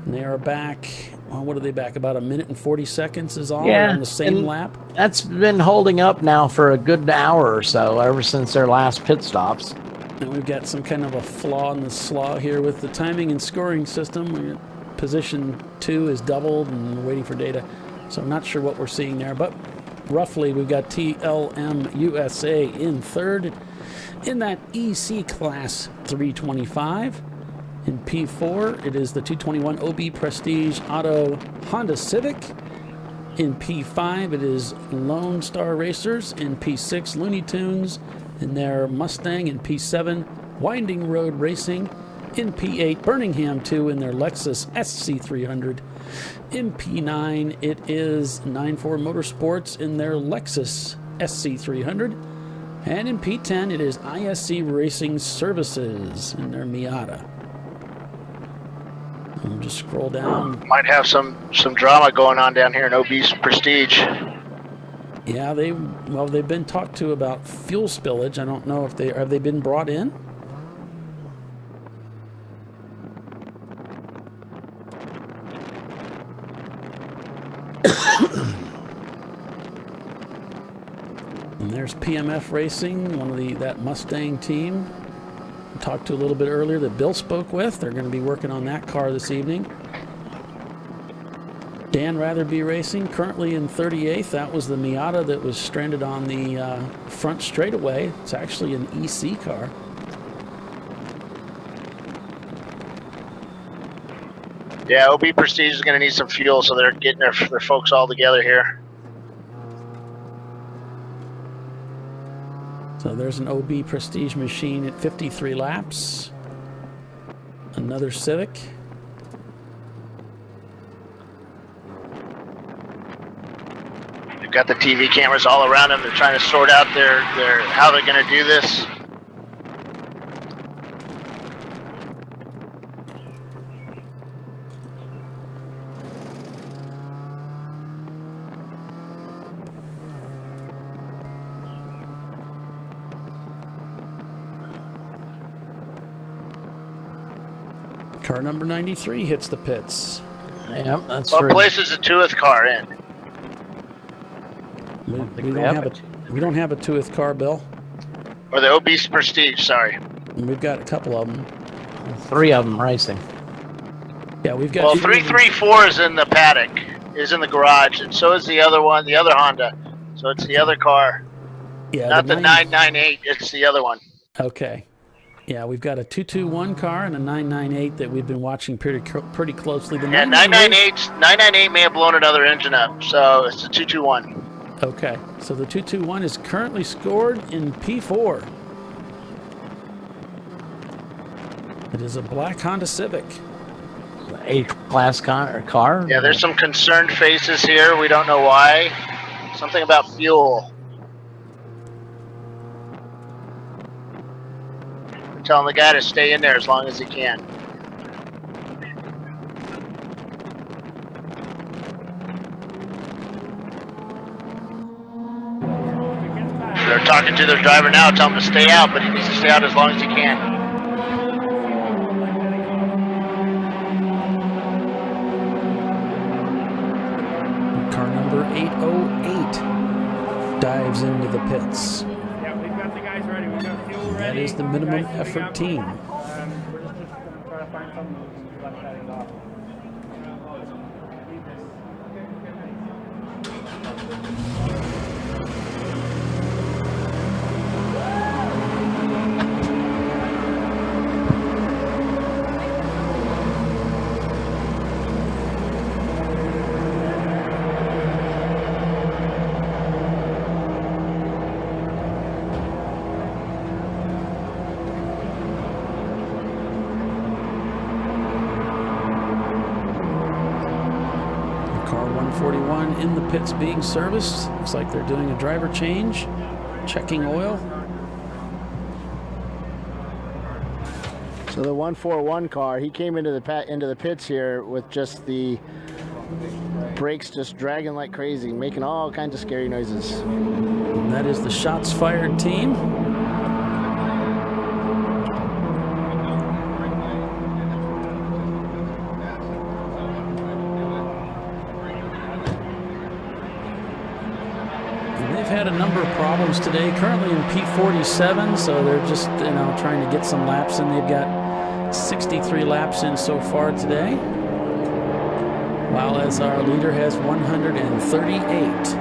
And they are back, well, what are they back? About 1 minute and 40 seconds is all on the same lap? That's been holding up now for a good hour or so, ever since their last pit stops. And we've got some kind of a flaw in the slaw here with the timing and scoring system. Position 2 is doubled, and we're waiting for data. So I'm not sure what we're seeing there, but roughly we've got TLM USA in third in that EC Class 325. In P4, it is the 221 OB Prestige Auto Honda Civic. In P5, it is Lone Star Racers. In P6, Looney Tunes in their Mustang. In P7, Winding Road Racing. In P8, Birmingham 2 in their Lexus SC300. In P9, it is 9-4 Motorsports in their Lexus SC300. And in P10, it is ISC Racing Services in their Miata. I'll just scroll down. Might have some drama going on down here in Obese Prestige. Yeah, they've been talked to about fuel spillage. I don't know if have they been brought in? And there's PMF Racing, one of that Mustang team. I talked to a little bit earlier that Bill spoke with. They're going to be working on that car this evening. Dan Ratherby Racing, currently in 38th. That was the Miata that was stranded on the front straightaway. It's actually an EC car. Yeah, OB Prestige is going to need some fuel, so they're getting their folks all together here. So there's an OB Prestige machine at 53 laps. Another Civic. They've got the TV cameras all around them. They're trying to sort out their how they're going to do this. Car number 93 hits the pits. Yeah, that's What place is the 2th car in? We don't have a 2th car, Bill. Or the Obese Prestige, sorry. We've got a couple of them. 3 of them racing. Yeah, we've got. Well, 334 is in the paddock, is in the garage, and so is the other one, the other Honda. So it's the other car. Yeah, not the 998. It's the other one. Okay. Yeah, we've got a 221 car and a 998 that we've been watching pretty closely. The 998 may have blown another engine up, so it's the 221. Okay, so the 221 is currently scored in P4. It is a black Honda Civic. A-class car? Yeah, there's some concerned faces here. We don't know why. Something about fuel. Telling the guy to stay in there as long as he can. They're talking to their driver now, telling him to stay out, but he needs to stay out as long as he can. Car number 808 dives into the pits. Yeah, we've got the guys ready. We've got fuel ready. That is the minimum effort team. We're just going to try to find something like that is off. Car 141 in the pits being serviced. Looks like they're doing a driver change, checking oil. So the 141 car, he came into the pits here with just the Brakes just dragging like crazy, making all kinds of scary noises. That is the Shots Fired team. And they've had a number of problems today. Currently in P47, so they're just trying to get some laps in. They've got 63 laps in so far today, while as our leader has 138.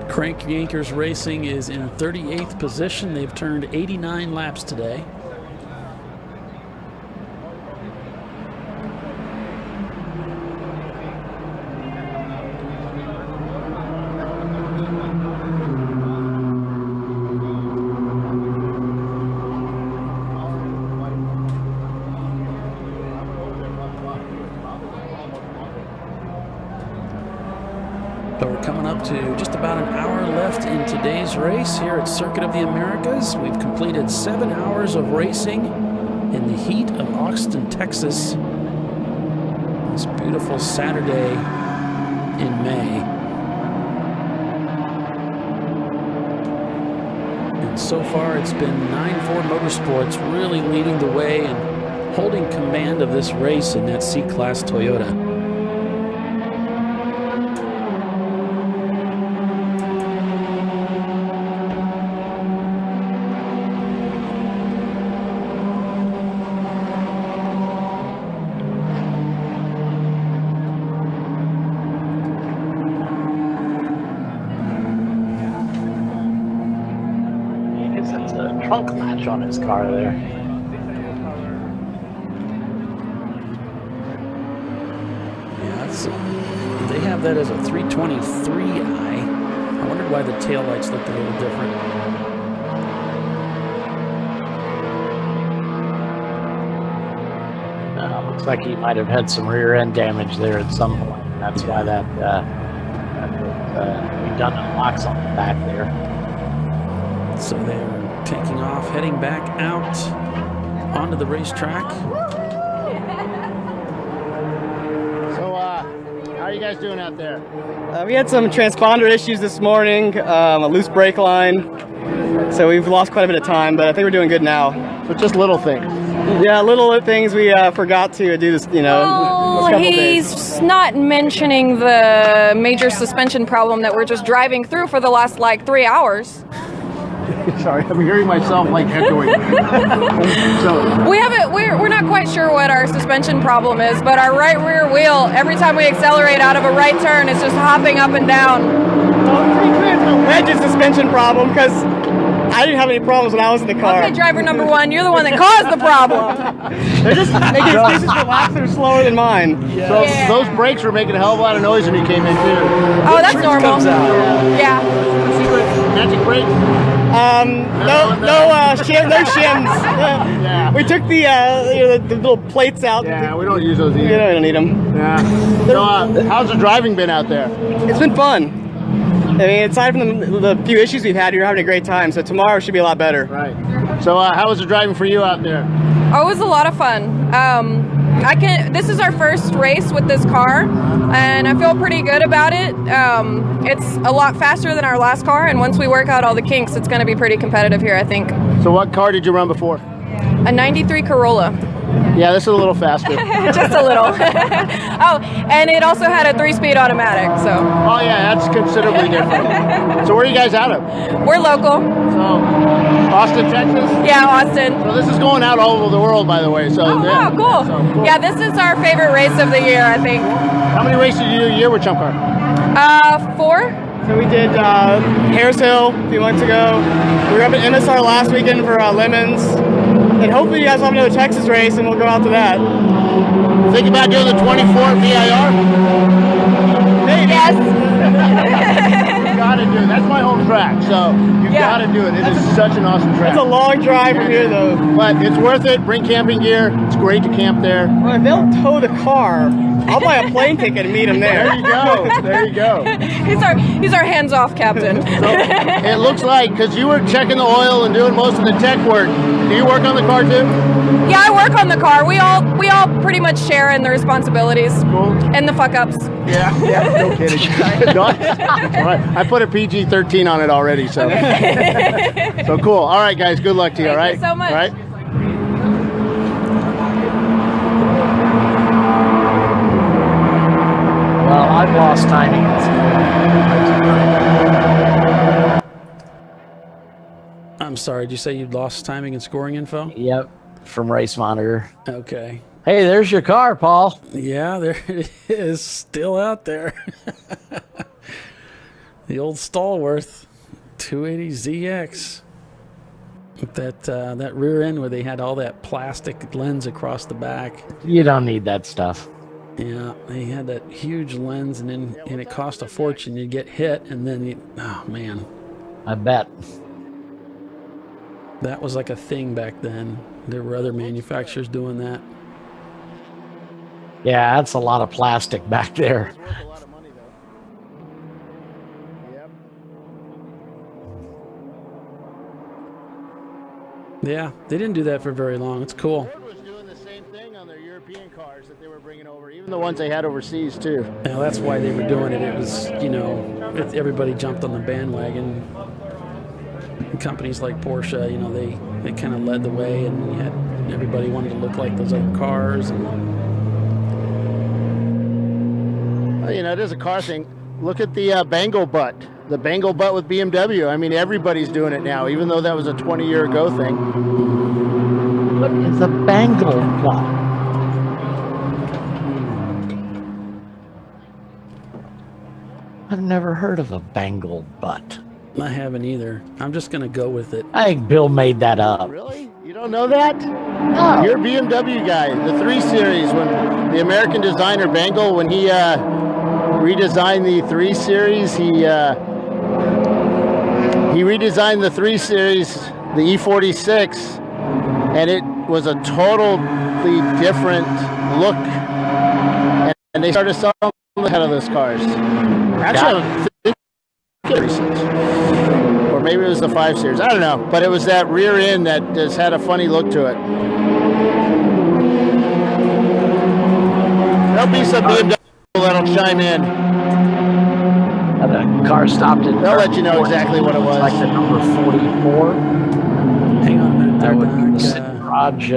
Crank Yankers Racing is in 38th position. They've turned 89 laps today. But we're coming up to just about an hour left in today's race here at Circuit of the Americas. We've completed 7 hours of racing in the heat of Austin, Texas. This beautiful Saturday in May. And so far it's been 9-4 Motorsports really leading the way and holding command of this race in that C-Class Toyota. Trunk latch on his car there. Yeah, they have that as a 323i. I wondered why the taillights looked a little different. Looks like he might have had some rear end damage there at some point. That's why that redundant locks on the back there. So they're taking off, heading back out onto the racetrack. So, how are you guys doing out there? We had some transponder issues this morning, a loose brake line, so we've lost quite a bit of time, but I think we're doing good now. So just little things? Yeah, little things we forgot to do this, this couple days. He's not mentioning the major suspension problem that we're just driving through for the last, 3 hours. Sorry, I'm hearing myself echoing. So we're not quite sure what our suspension problem is, but our right rear wheel, every time we accelerate out of a right turn, is just hopping up and down. Well, pretty clear it's a wedge suspension problem because I didn't have any problems when I was in the car. Okay, driver number one, you're the one that caused the problem. They're just making excuses for laps that are slower than mine. Yeah. So those brakes were making a hell of a lot of noise when you came in too. Oh, that's normal. Yeah. Secret magic brakes? No shims. Yeah. We took the little plates out. Yeah, we don't use those either. We don't need them. Yeah. So, how's the driving been out there? It's been fun. I mean, aside from the few issues we've had, you're having a great time. So tomorrow should be a lot better. Right. So, how was the driving for you out there? Oh, it was a lot of fun. This is our first race with this car, and I feel pretty good about it. It's a lot faster than our last car, and once we work out all the kinks, it's going to be pretty competitive here, I think. So what car did you run before? A 93 Corolla. Yeah, this is a little faster. Just a little. Oh, and it also had a 3-speed automatic, so. Oh yeah, that's considerably different. So where are you guys out of? We're local. So, Austin, Texas? Yeah, Austin. So this is going out all over the world, by the way. So, wow, cool. So, cool. Yeah, this is our favorite race of the year, I think. How many races do you do a year with Chump Car? 4. So we did Harris Hill a few months ago. We were up at MSR last weekend for Lemons. And hopefully you guys will have another Texas race and we'll go out to that. Think about doing the 24 VIR? Maybe. Yes. You gotta do it. That's my home track, so you gotta do it. It is such an awesome track. It's a long drive from here though. But it's worth it. Bring camping gear. It's great to camp there. Well, they'll tow the car I'll buy a plane ticket and meet him there. There you go. There you go. He's our hands-off captain. So it looks like, because you were checking the oil and doing most of the tech work, do you work on the car too? Yeah, I work on the car. We all pretty much share in the responsibilities and the fuck-ups. Yeah, no kidding. No, all right. I put a PG-13 on it already, so. So cool. All right, guys, good luck to you, all right? Thank you so much. All right? Well, I've lost timing. I'm sorry, did you say you lost timing and scoring info? Yep, from Race Monitor. Okay. Hey, there's your car, Paul. Yeah, there it is, still out there. The old Stallworth 280ZX. That rear end where they had all that plastic lens across the back. You don't need that stuff. Yeah, they had that huge lens, and it cost a fortune. You'd get hit, and then oh man, I bet. That was like a thing back then. There were other manufacturers doing that. Yeah, that's a lot of plastic back there. Yeah, they didn't do that for very long. It's cool. Ford was doing the same thing on their European cars that they were bringing over, even the ones they had overseas too. Now that's why they were doing it. It was, everybody jumped on the bandwagon. And companies like Porsche, they kind of led the way, and everybody wanted to look like those other cars. And well, it is a car thing. Look at the Bangle butt. The Bangle butt with BMW. I mean, everybody's doing it now, even though that was a 20-year ago thing. What is a Bangle butt? I've never heard of a Bangle butt. I haven't either. I'm just going to go with it. I think Bill made that up. Really? You don't know that? No. You're a BMW guy. The 3 Series, when the American designer Bangle, when he redesigned the 3 Series, he redesigned the 3 Series, the E46, and it was a totally different look. And they started selling the head of those cars. Actually, I think recent. Or maybe it was the 5 Series. I don't know. But it was that rear end that just had a funny look to it. There'll be some BMW that'll chime in. The car stopped in. They'll let you know exactly what it was. Like the number 44. Hang on a minute. That would be the City Garage.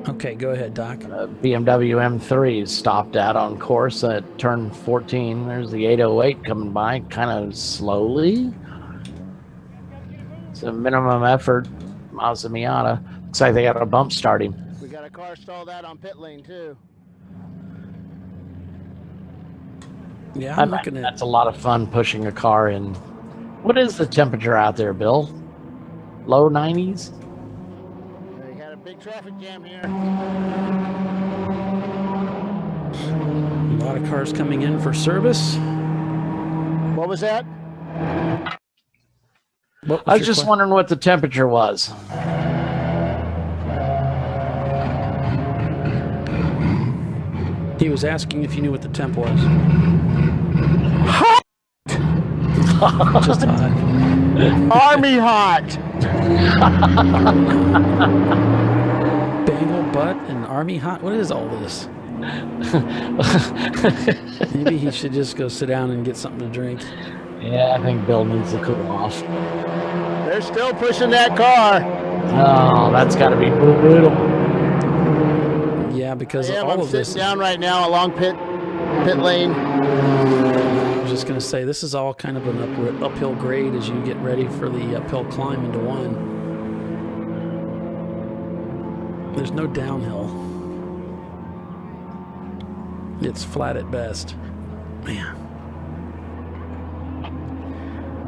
Okay, go ahead, Doc. BMW M3 stopped out on course at turn 14. There's the 808 coming by, kind of slowly. It's a minimum effort. Mazda Miata. Looks like they got a bump starting. We got a car stalled out on pit lane too. Yeah, I'm looking at. That's a lot of fun pushing a car in. What is the temperature out there, Bill? Low 90s? We got a big traffic jam here. A lot of cars coming in for service. What was that? I was just wondering what the temperature was. He was asking if you knew what the temp was. Hot! Just hot. Army hot! Bangle butt and Army hot? What is all this? Maybe he should just go sit down and get something to drink. Yeah, I think Bill needs to cool off. They're still pushing that car. Oh, that's got to be brutal. Yeah, because I'm all of this. sitting down right now along pit lane. I was just going to say, this is all kind of an uphill grade as you get ready for the uphill climb into one. There's no downhill. It's flat at best. Man.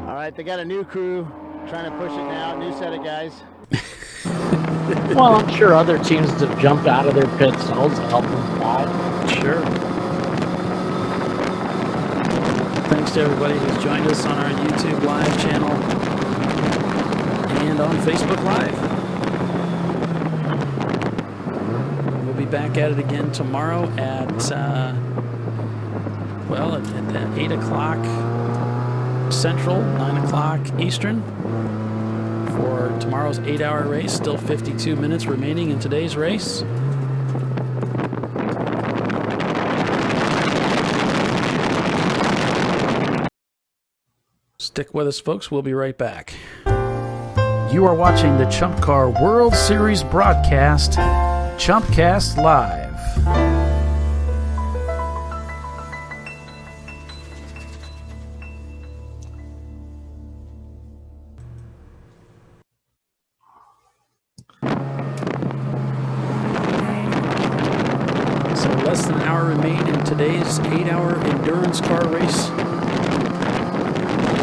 All right, they got a new crew trying to push it now. New set of guys. Well, I'm sure other teams have jumped out of their pit stalls to help them fly. Sure. Thanks to everybody who's joined us on our YouTube Live channel and on Facebook Live. We'll be back at it again tomorrow at 8 o'clock Central, 9 o'clock Eastern for tomorrow's 8-hour race. Still 52 minutes remaining in today's race. Stick with us, folks. We'll be right back. You are watching the Chump Car World Series broadcast, Chumpcast Live. So less than an hour remain in today's 8-hour endurance car race.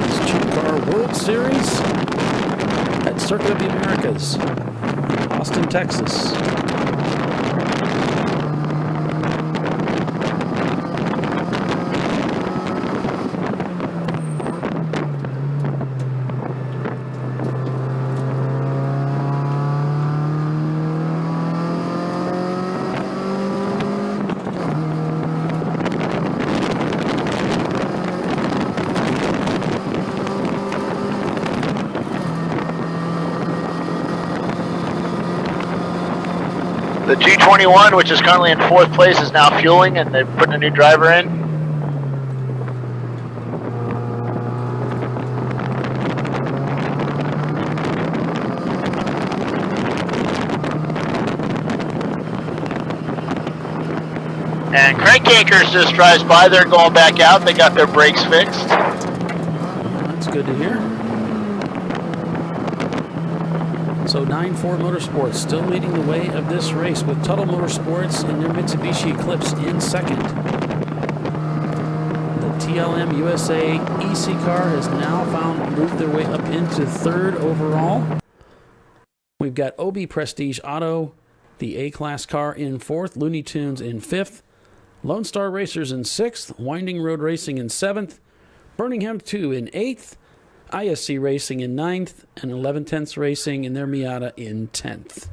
It's ChumpCar World Series at Circuit of the Americas, Austin, Texas. The 221, which is currently in 4th place, is now fueling, and they're putting a new driver in. And Crank Anchors just drives by. They're going back out. They got their brakes fixed. That's good to hear. So 9-4 Motorsports still leading the way of this race with Tuttle Motorsports and their Mitsubishi Eclipse in second. The TLM USA EC car has now moved their way up into third overall. We've got OB Prestige Auto, the A-Class car in fourth, Looney Tunes in fifth, Lone Star Racers in sixth, Winding Road Racing in seventh, Birmingham 2 in eighth, ISC Racing in 9th, and 11/10 Racing in their Miata in 10th.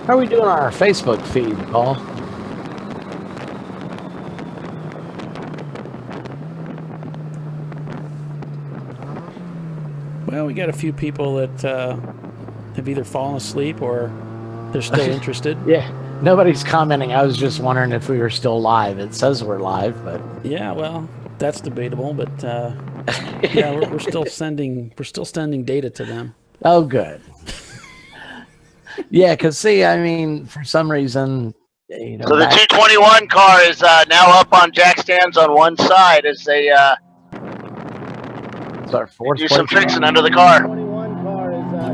How are we doing on our Facebook feed, Paul? Well, we got a few people that have either fallen asleep or they're still interested. Yeah, nobody's commenting. I was just wondering if we were still live. It says we're live, but yeah, well, that's debatable. But yeah, we're still sending data to them. Oh, good. Yeah, because see, I mean, for some reason, you know. So the 221 car is now up on jack stands on one side as they do some fixing under the car.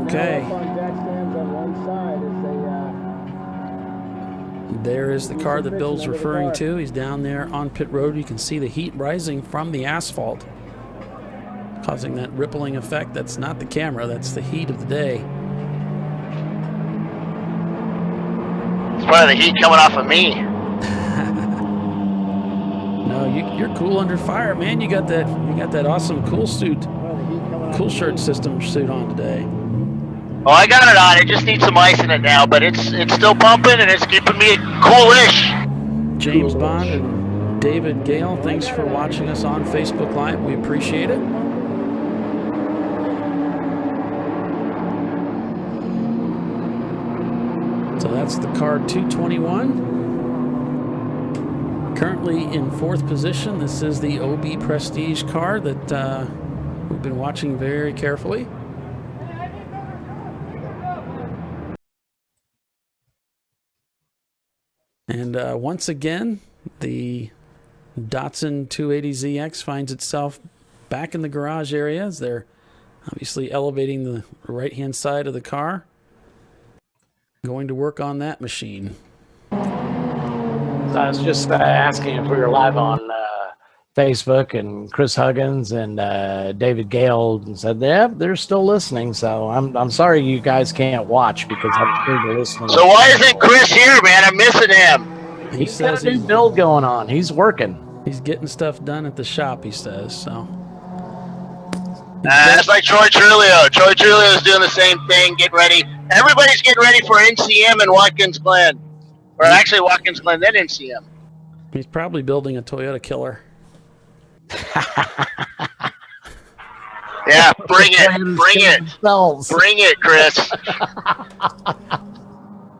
Okay. There is the car that Bill's referring to. He's down there on pit road. You can see the heat rising from the asphalt, causing that rippling effect. That's not the camera, that's the heat of the day. It's probably the heat coming off of me. No, you're cool under fire, man. You got that awesome cool shirt system suit on today. Oh, I got it on. It just needs some ice in it now, but it's still pumping and it's keeping me coolish. James Bond and David Gale, thanks for watching us on Facebook Live. We appreciate it. So that's the car 221. Currently in fourth position. This is the OB Prestige car that we've been watching very carefully. And once again, the Datsun 280ZX finds itself back in the garage areas. They're obviously elevating the right-hand side of the car. Going to work on that machine. So I was just asking if we were live on Facebook, and Chris Huggins and David Gale said, yeah, they're still listening. So I'm sorry you guys can't watch because I'm sure they're listening. So why isn't Chris here, man? I'm missing him. He's got a new build going on. He's working. He's getting stuff done at the shop, he says. So that's like Troy Trulio. Troy Trulio is doing the same thing, getting ready. Everybody's getting ready for NCM and Watkins Glen. Or actually Watkins Glen, then NCM. He's probably building a Toyota Killer. Yeah, bring it, Chris.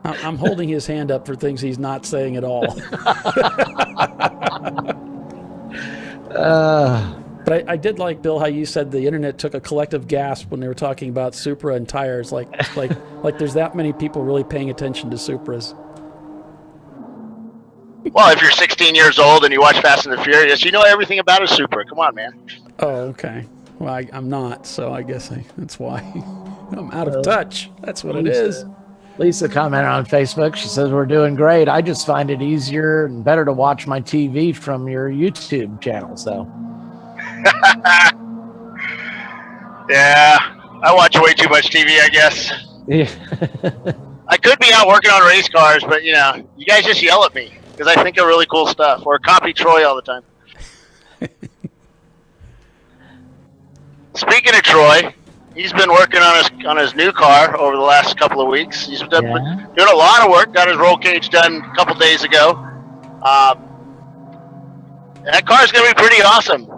I'm holding his hand up for things he's not saying at all. But I did like, Bill, how you said the internet took a collective gasp when they were talking about Supra and tires. Like there's that many people really paying attention to Supras. Well, if you're 16 years old and you watch Fast and the Furious, you know everything about a Supra. Come on, man. Oh, okay. Well, I'm not, so I guess that's why I'm out of touch. That's what it is. Lisa commented on Facebook. She says, we're doing great. I just find it easier and better to watch my TV from your YouTube channel. So, yeah, I watch way too much TV, I guess. Yeah. I could be out working on race cars, but, you guys just yell at me because I think of really cool stuff or copy Troy all the time. Speaking of Troy, he's been working on his new car over the last couple of weeks. He's been doing a lot of work. Got his roll cage done a couple days ago. That car is going to be pretty awesome.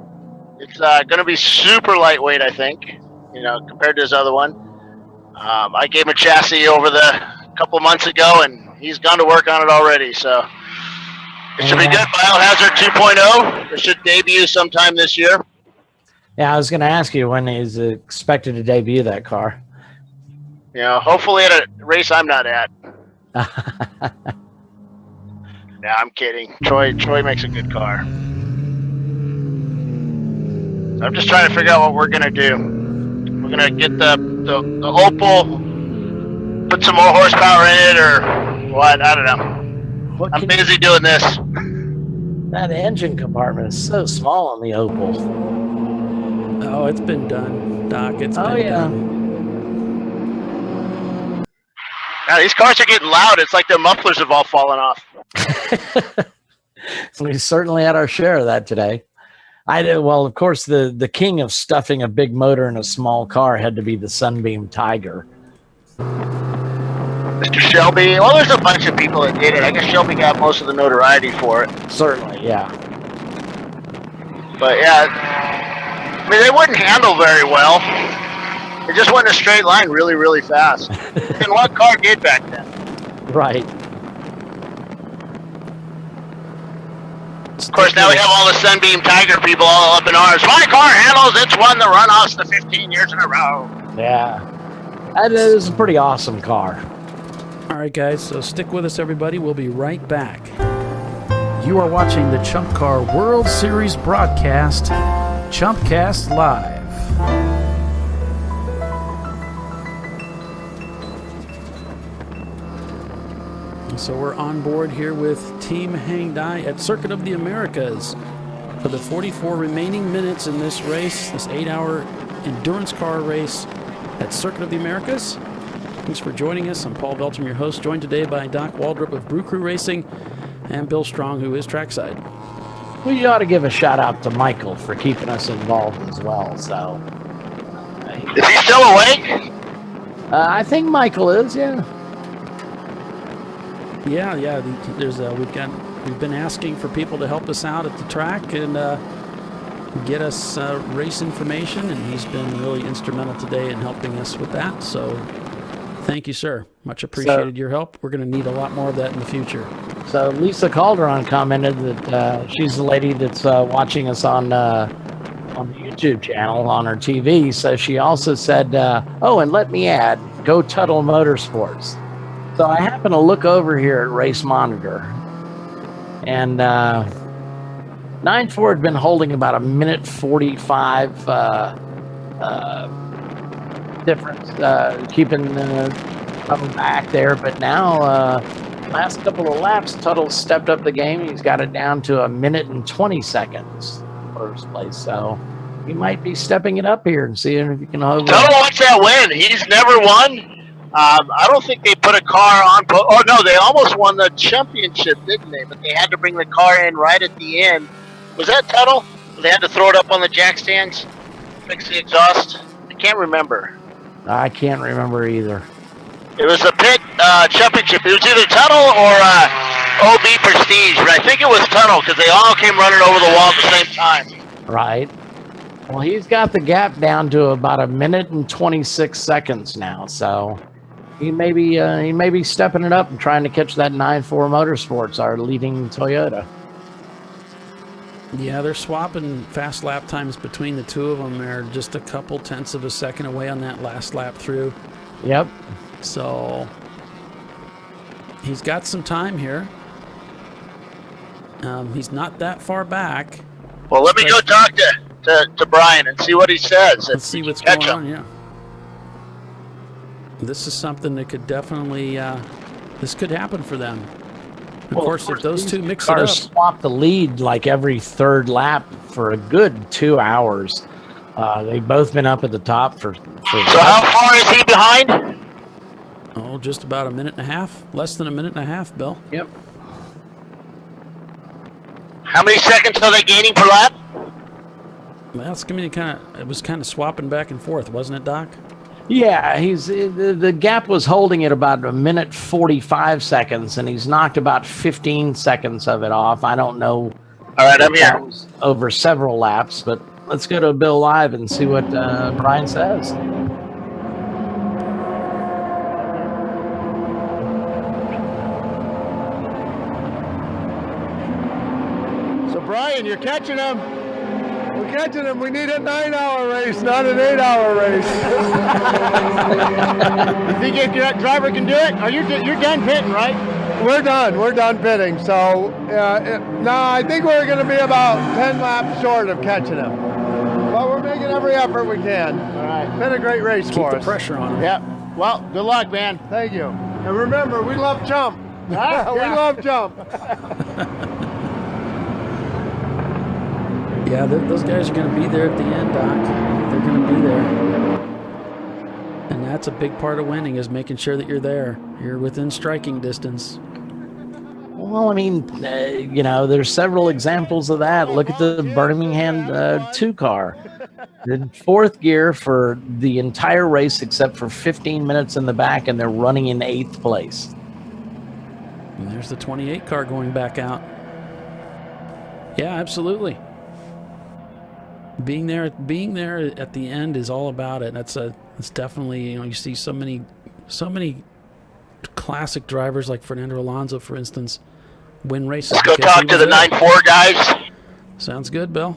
It's going to be super lightweight, I think, compared to his other one. I gave him a chassis over the couple months ago, and he's gone to work on it already. So it should be good. Biohazard 2.0. It should debut sometime this year. Yeah, I was going to ask you when he's expected to debut that car. Hopefully at a race I'm not at. Nah, I'm kidding. Troy makes a good car. So I'm just trying to figure out what we're going to do. We're going to get the Opal, put some more horsepower in it, or what? I don't know. I'm busy doing this. That engine compartment is so small on the Opal. Oh, it's been done, Doc. It's been done. Yeah, these cars are getting loud. It's like their mufflers have all fallen off. We certainly had our share of that today. Well, of course, the king of stuffing a big motor in a small car had to be the Sunbeam Tiger. Mr. Shelby. Well, there's a bunch of people that did it. I guess Shelby got most of the notoriety for it. Certainly, yeah. But yeah. I mean, they wouldn't handle very well. It just went in a straight line really, really fast. And what car did back then? Right. Of course, now we have all the Sunbeam Tiger people all up in arms. My car handles, it's won the runoffs the 15 years in a row. Yeah. That is a pretty awesome car. All right, guys, so stick with us, everybody. We'll be right back. You are watching the ChumpCar World Series broadcast, ChumpCast Live. So we're on board here with Team Hang Dai at Circuit of the Americas for the 44 remaining minutes in this race, this 8-hour endurance car race at Circuit of the Americas. Thanks for joining us. I'm Paul Veltman, your host, joined today by Doc Waldrop of Brew Crew Racing and Bill Strong, who is trackside. Well, you ought to give a shout out to Michael for keeping us involved as well. So, is he still awake? I think Michael is. Yeah. Yeah. There's we've been asking for people to help us out at the track and get us race information, and he's been really instrumental today in helping us with that. So, thank you, sir. Much appreciated your help. We're going to need a lot more of that in the future. So Lisa Calderon commented that she's the lady that's watching us on the YouTube channel on her TV. So she also said, and let me add, go Tuttle Motorsports. So I happen to look over here at Race Monitor, and 9.4 had been holding about a minute 45 difference, keeping coming back there. But now, last couple of laps, Tuttle's stepped up the game. He's got it down to a minute and 20 seconds first place. So he might be stepping it up here and seeing if he can hold. Tuttle wants that win. He's never won. I don't think they put a car on. Oh, no, they almost won the championship, didn't they? But they had to bring the car in right at the end. Was that Tuttle? They had to throw it up on the jack stands, fix the exhaust. I can't remember. I can't remember either. It was the pit championship. It was either Tuttle or OB Prestige, but I think it was Tuttle because they all came running over the wall at the same time. Right. Well, he's got the gap down to about a minute and 26 seconds now, so he may be stepping it up and trying to catch that 9.4 Motorsports, our leading Toyota. Yeah, they're swapping fast lap times between the two of them. They're just a couple tenths of a second away on that last lap through. Yep. So he's got some time here. He's not that far back. Well, let me go talk to Brian and see what he says. Let's see what's going on, yeah. This is something that could definitely, this could happen for them. Of course, if those two mix it up. Cars swap the lead like every third lap for a good 2 hours. They've both been up at the top for So how far is he behind? Oh, just about a minute and a half. Less than a minute and a half, Bill. Yep. How many seconds are they gaining per lap? Well, it's gonna be it was kind of swapping back and forth, wasn't it, Doc? Yeah, the gap was holding at about a minute 45 seconds, and he's knocked about 15 seconds of it off. I don't know. All right, I'm here. Over several laps, but let's go to Bill Live and see what Brian says. So Brian, you're catching him. We're catching him. We need a 9-hour race, not an 8-hour race. You think if your driver can do it? You're done pitting, right? We're done. We're done pitting. So no, I think we're going to be about 10 laps short of catching him. But we're making every effort we can. All right. It's been a great race for us. Keep the pressure on him. Yep. Well, good luck, man. Thank you. And remember, we love Chump. We love Chump. Yeah, those guys are going to be there at the end, Doc. They're going to be there. And that's a big part of winning, is making sure that you're there. You're within striking distance. Well, I mean, there's several examples of that. Look at the Birmingham 2 car. The fourth gear for the entire race except for 15 minutes in the back, and they're running in 8th place. And there's the 28 car going back out. Yeah, absolutely. Being there at the end is all about it. It's definitely, you see so many classic drivers like Fernando Alonso, for instance, win races. Let's go talk to the 9.4 guys. Sounds good, Bill.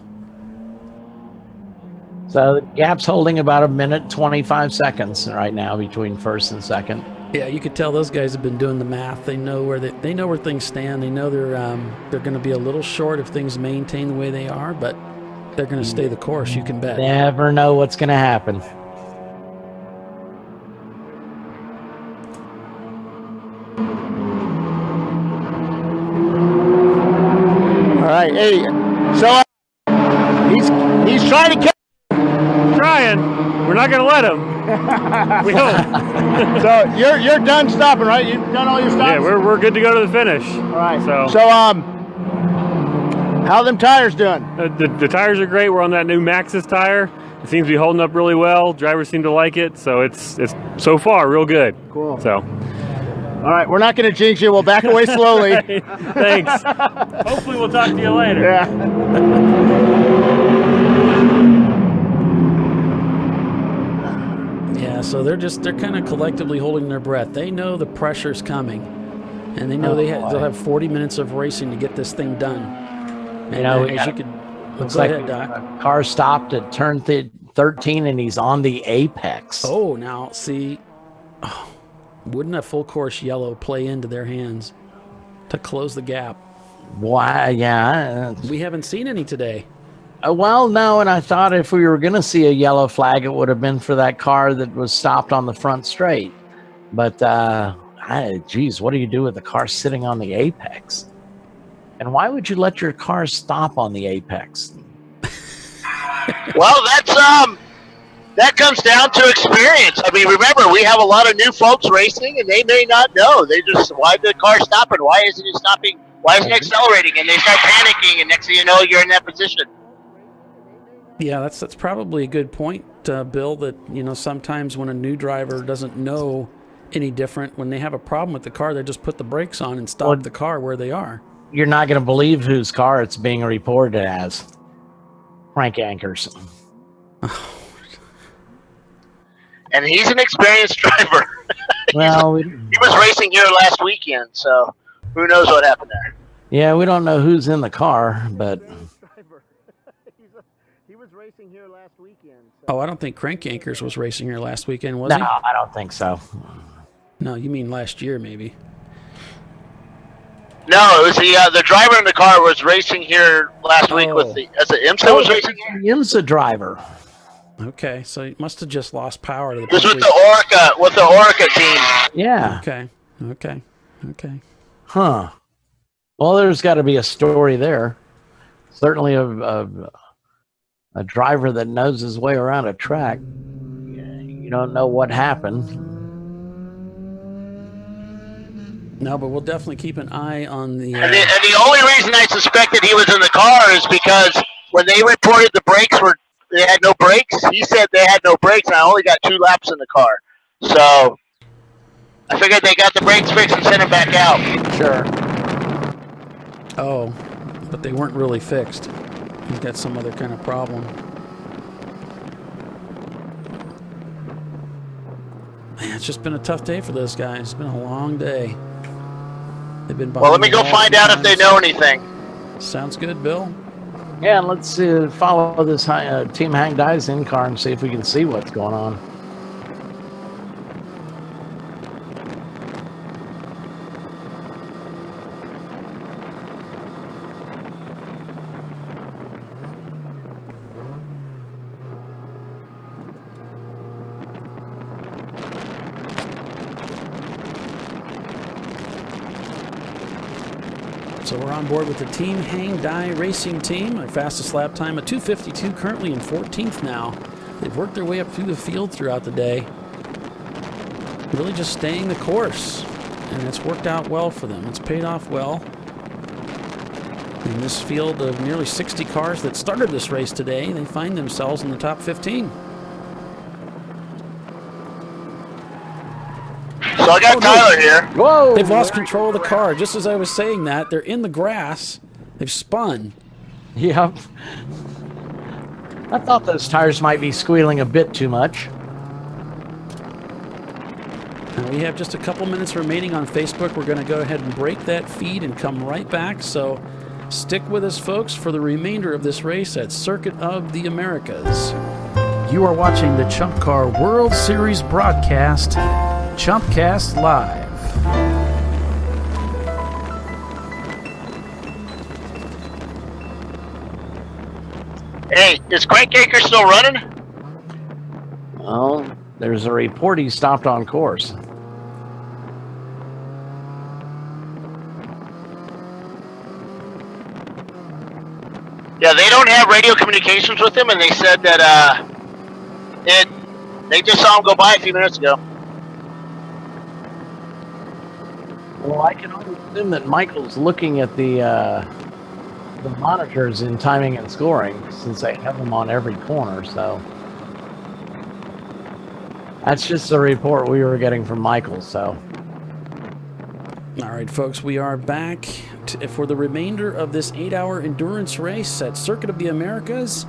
So the gap's holding about a minute 25 seconds right now between first and second. Yeah, you could tell those guys have been doing the math. They know where things stand. They know they're going to be a little short if things maintain the way they are, but they're going to stay the course, you can bet. Never know what's going to happen. All right, hey, so he's trying to catch. Trying. We're not going to let him. We hope. So you're done stopping, right? You've done all your stops? Yeah, we're good to go to the finish. All right. So how are them tires doing? The tires are great. We're on that new Maxxis tire. It seems to be holding up really well. Drivers seem to like it, so it's so far real good. Cool. So, all right, we're not going to jinx you. We'll back away slowly. Thanks. Hopefully, we'll talk to you later. Yeah. Yeah. So they're kind of collectively holding their breath. They know the pressure's coming, and they know they'll have 40 minutes of racing to get this thing done. And looks like the car stopped at turn 13, and he's on the apex. Oh, now see, wouldn't a full course yellow play into their hands to close the gap? Why? Yeah. We haven't seen any today. Well, no, and I thought if we were going to see a yellow flag, it would have been for that car that was stopped on the front straight. But, geez, what do you do with the car sitting on the apex? And why would you let your car stop on the apex? Well, that comes down to experience. I mean, remember, we have a lot of new folks racing, and they may not know. They just, why did the car stop, and why isn't it stopping? Why isn't it accelerating? And they start panicking, and next thing you know, you're in that position. Yeah, that's probably a good point, Bill, that, sometimes when a new driver doesn't know any different, when they have a problem with the car, they just put the brakes on and stop the car where they are. You're not going to believe whose car it's being reported as. Frank Anchors. And he's an experienced driver. Well, he was racing here last weekend, so who knows what happened there. Yeah, we don't know who's in the car, but... He was racing here last weekend. Oh, I don't think Crank Anchors was racing here last weekend, was he? No, I don't think so. No, you mean last year, maybe. No, it was the driver in the car was racing here last week with as the IMSA was racing here? The IMSA driver. Okay, so he must have just lost power to the. It was with the Orica team. Yeah. Okay. Huh. Well, there's got to be a story there. Certainly a driver that knows his way around a track. You don't know what happened. No, but we'll definitely keep an eye on the... And the only reason I suspected he was in the car is because when they reported they had no brakes, he said they had no brakes, and I only got 2 laps in the car. So I figured they got the brakes fixed and sent him back out. Sure. Oh, but they weren't really fixed. He's got some other kind of problem. Man, it's just been a tough day for those guys. It's been a long day. They've been. Well, let me go find out if they know anything. Sounds good, Bill. Yeah, let's follow this Team Hang Dies in car and see if we can see what's going on. So we're on board with the Team Hang Die Racing Team. Our fastest lap time, a 2:52, currently in 14th now. They've worked their way up through the field throughout the day. Really just staying the course. And it's worked out well for them. It's paid off well. In this field of nearly 60 cars that started this race today, they find themselves in the top 15. So I got Tyler here. Whoa! They've lost control of the car. Just as I was saying that, they're in the grass. They've spun. Yep. I thought those tires might be squealing a bit too much. Now we have just a couple minutes remaining on Facebook. We're going to go ahead and break that feed and come right back. So stick with us, folks, for the remainder of this race at Circuit of the Americas. You are watching the Chump Car World Series broadcast, Chumpcast Live. Hey, is Crankacre still running? Well, there's a report he stopped on course. Yeah, they don't have radio communications with him, and they said that they just saw him go by a few minutes ago. Well, I can only assume that Michael's looking at the monitors in timing and scoring, since they have them on every corner, so that's just the report we were getting from Michael. So all right, folks, we are back for the remainder of this 8-hour endurance race at Circuit of the Americas.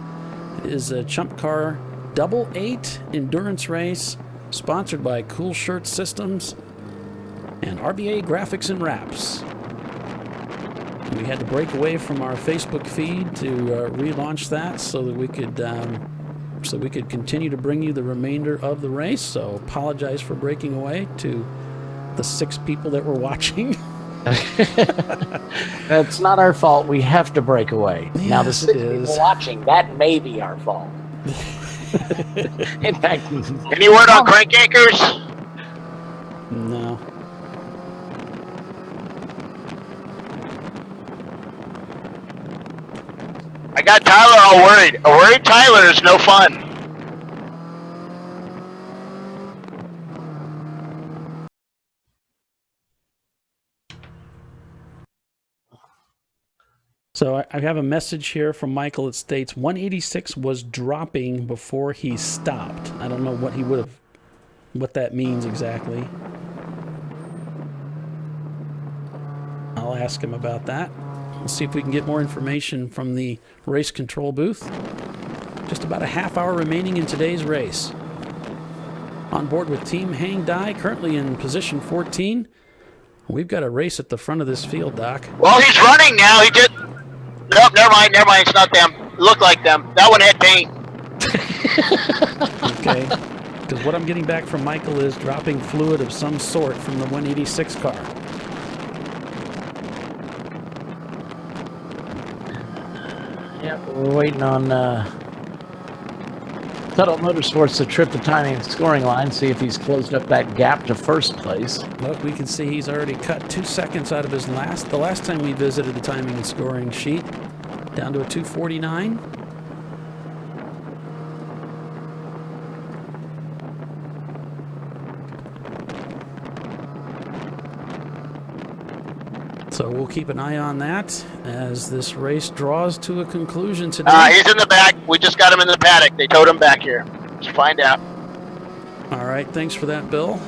It is a Chump Car Double 8 endurance race sponsored by Cool Shirt Systems and RVA Graphics and Wraps. We had to break away from our Facebook feed to relaunch that so that we could continue to bring you the remainder of the race. So apologize for breaking away to the 6 people that were watching. That's not our fault. We have to break away. Now, the Yes, 6 it people is. watching, that may be our fault. In fact, Any word on crank anchors? No. I got Tyler all worried. A worried Tyler is no fun. So I have a message here from Michael. It states 186 was dropping before he stopped. I don't know what that means exactly. I'll ask him about that. We'll see if we can get more information from the race control booth. Just about a half hour remaining in today's race. On board with Team Hang Dai, currently in position 14. We've got a race at the front of this field, Doc. Well, he's running now. He did. Nope, never mind. It's not them. It looked like them. That one had paint. Okay. Because what I'm getting back from Michael is dropping fluid of some sort from the 186 car. Yep, we're waiting on Tuttle Motorsports to trip the timing and scoring line, see if he's closed up that gap to first place. Look, we can see he's already cut 2 seconds out of his the last time we visited the timing and scoring sheet, down to a 2:49. So we'll keep an eye on that as this race draws to a conclusion today. He's in the back. We just got him in the paddock. They towed him back here. Let's find out. All right, thanks for that, Bill.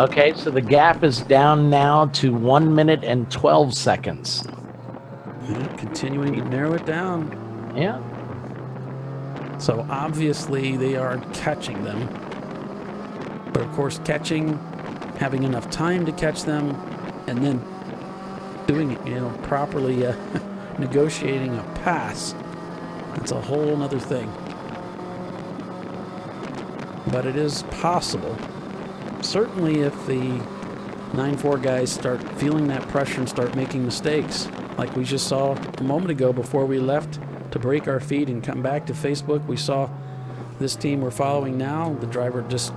Okay, so the gap is down now to 1 minute and 12 seconds. Continuing to narrow it down. Yeah. So obviously they are catching them. But of course, having enough time to catch them, and then doing it, properly negotiating a pass, that's a whole nother thing. But it is possible. Certainly if the 9-4 guys start feeling that pressure and start making mistakes, like we just saw a moment ago before we left to break our feed and come back to Facebook. We saw this team we're following now, the driver just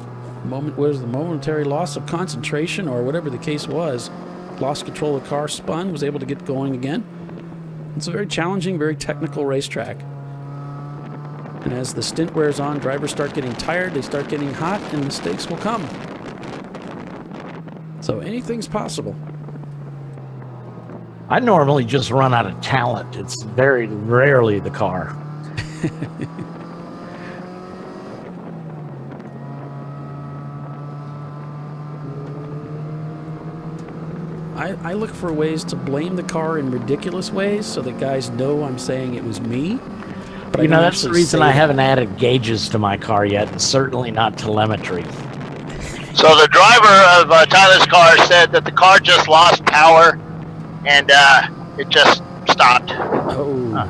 was the momentary loss of concentration or whatever the case was, lost control of the car, spun, was able to get going again. It's a very challenging, very technical racetrack. And as the stint wears on, drivers start getting tired, they start getting hot, and mistakes will come. So anything's possible. I normally just run out of talent. It's very rarely the car. I look for ways to blame the car in ridiculous ways so that guys know I'm saying it was me. But that's the reason I haven't added gauges to my car yet, and certainly not telemetry. So the driver of Tyler's car said that the car just lost power and it just stopped. Oh.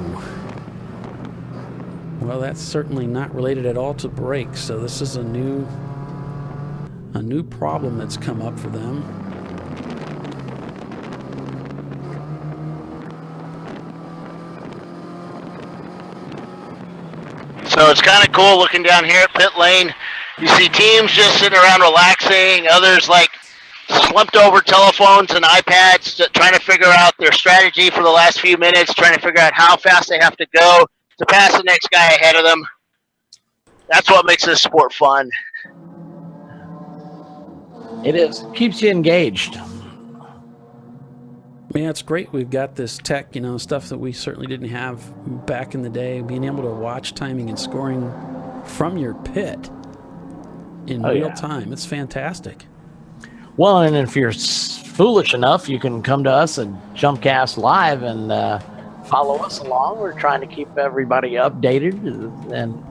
Well, that's certainly not related at all to brakes, so this is a new problem that's come up for them. So it's kind of cool looking down here at pit lane. You see teams just sitting around relaxing, others like slumped over telephones and iPads trying to figure out their strategy for the last few minutes, trying to figure out how fast they have to go to pass the next guy ahead of them. That's what makes this sport fun. It is. Keeps you engaged. Yeah, it's great. We've got this tech, stuff that we certainly didn't have back in the day. Being able to watch timing and scoring from your pit in real time. It's fantastic. Well, and if you're foolish enough, you can come to us at Jumpcast Live and follow us along. We're trying to keep everybody updated and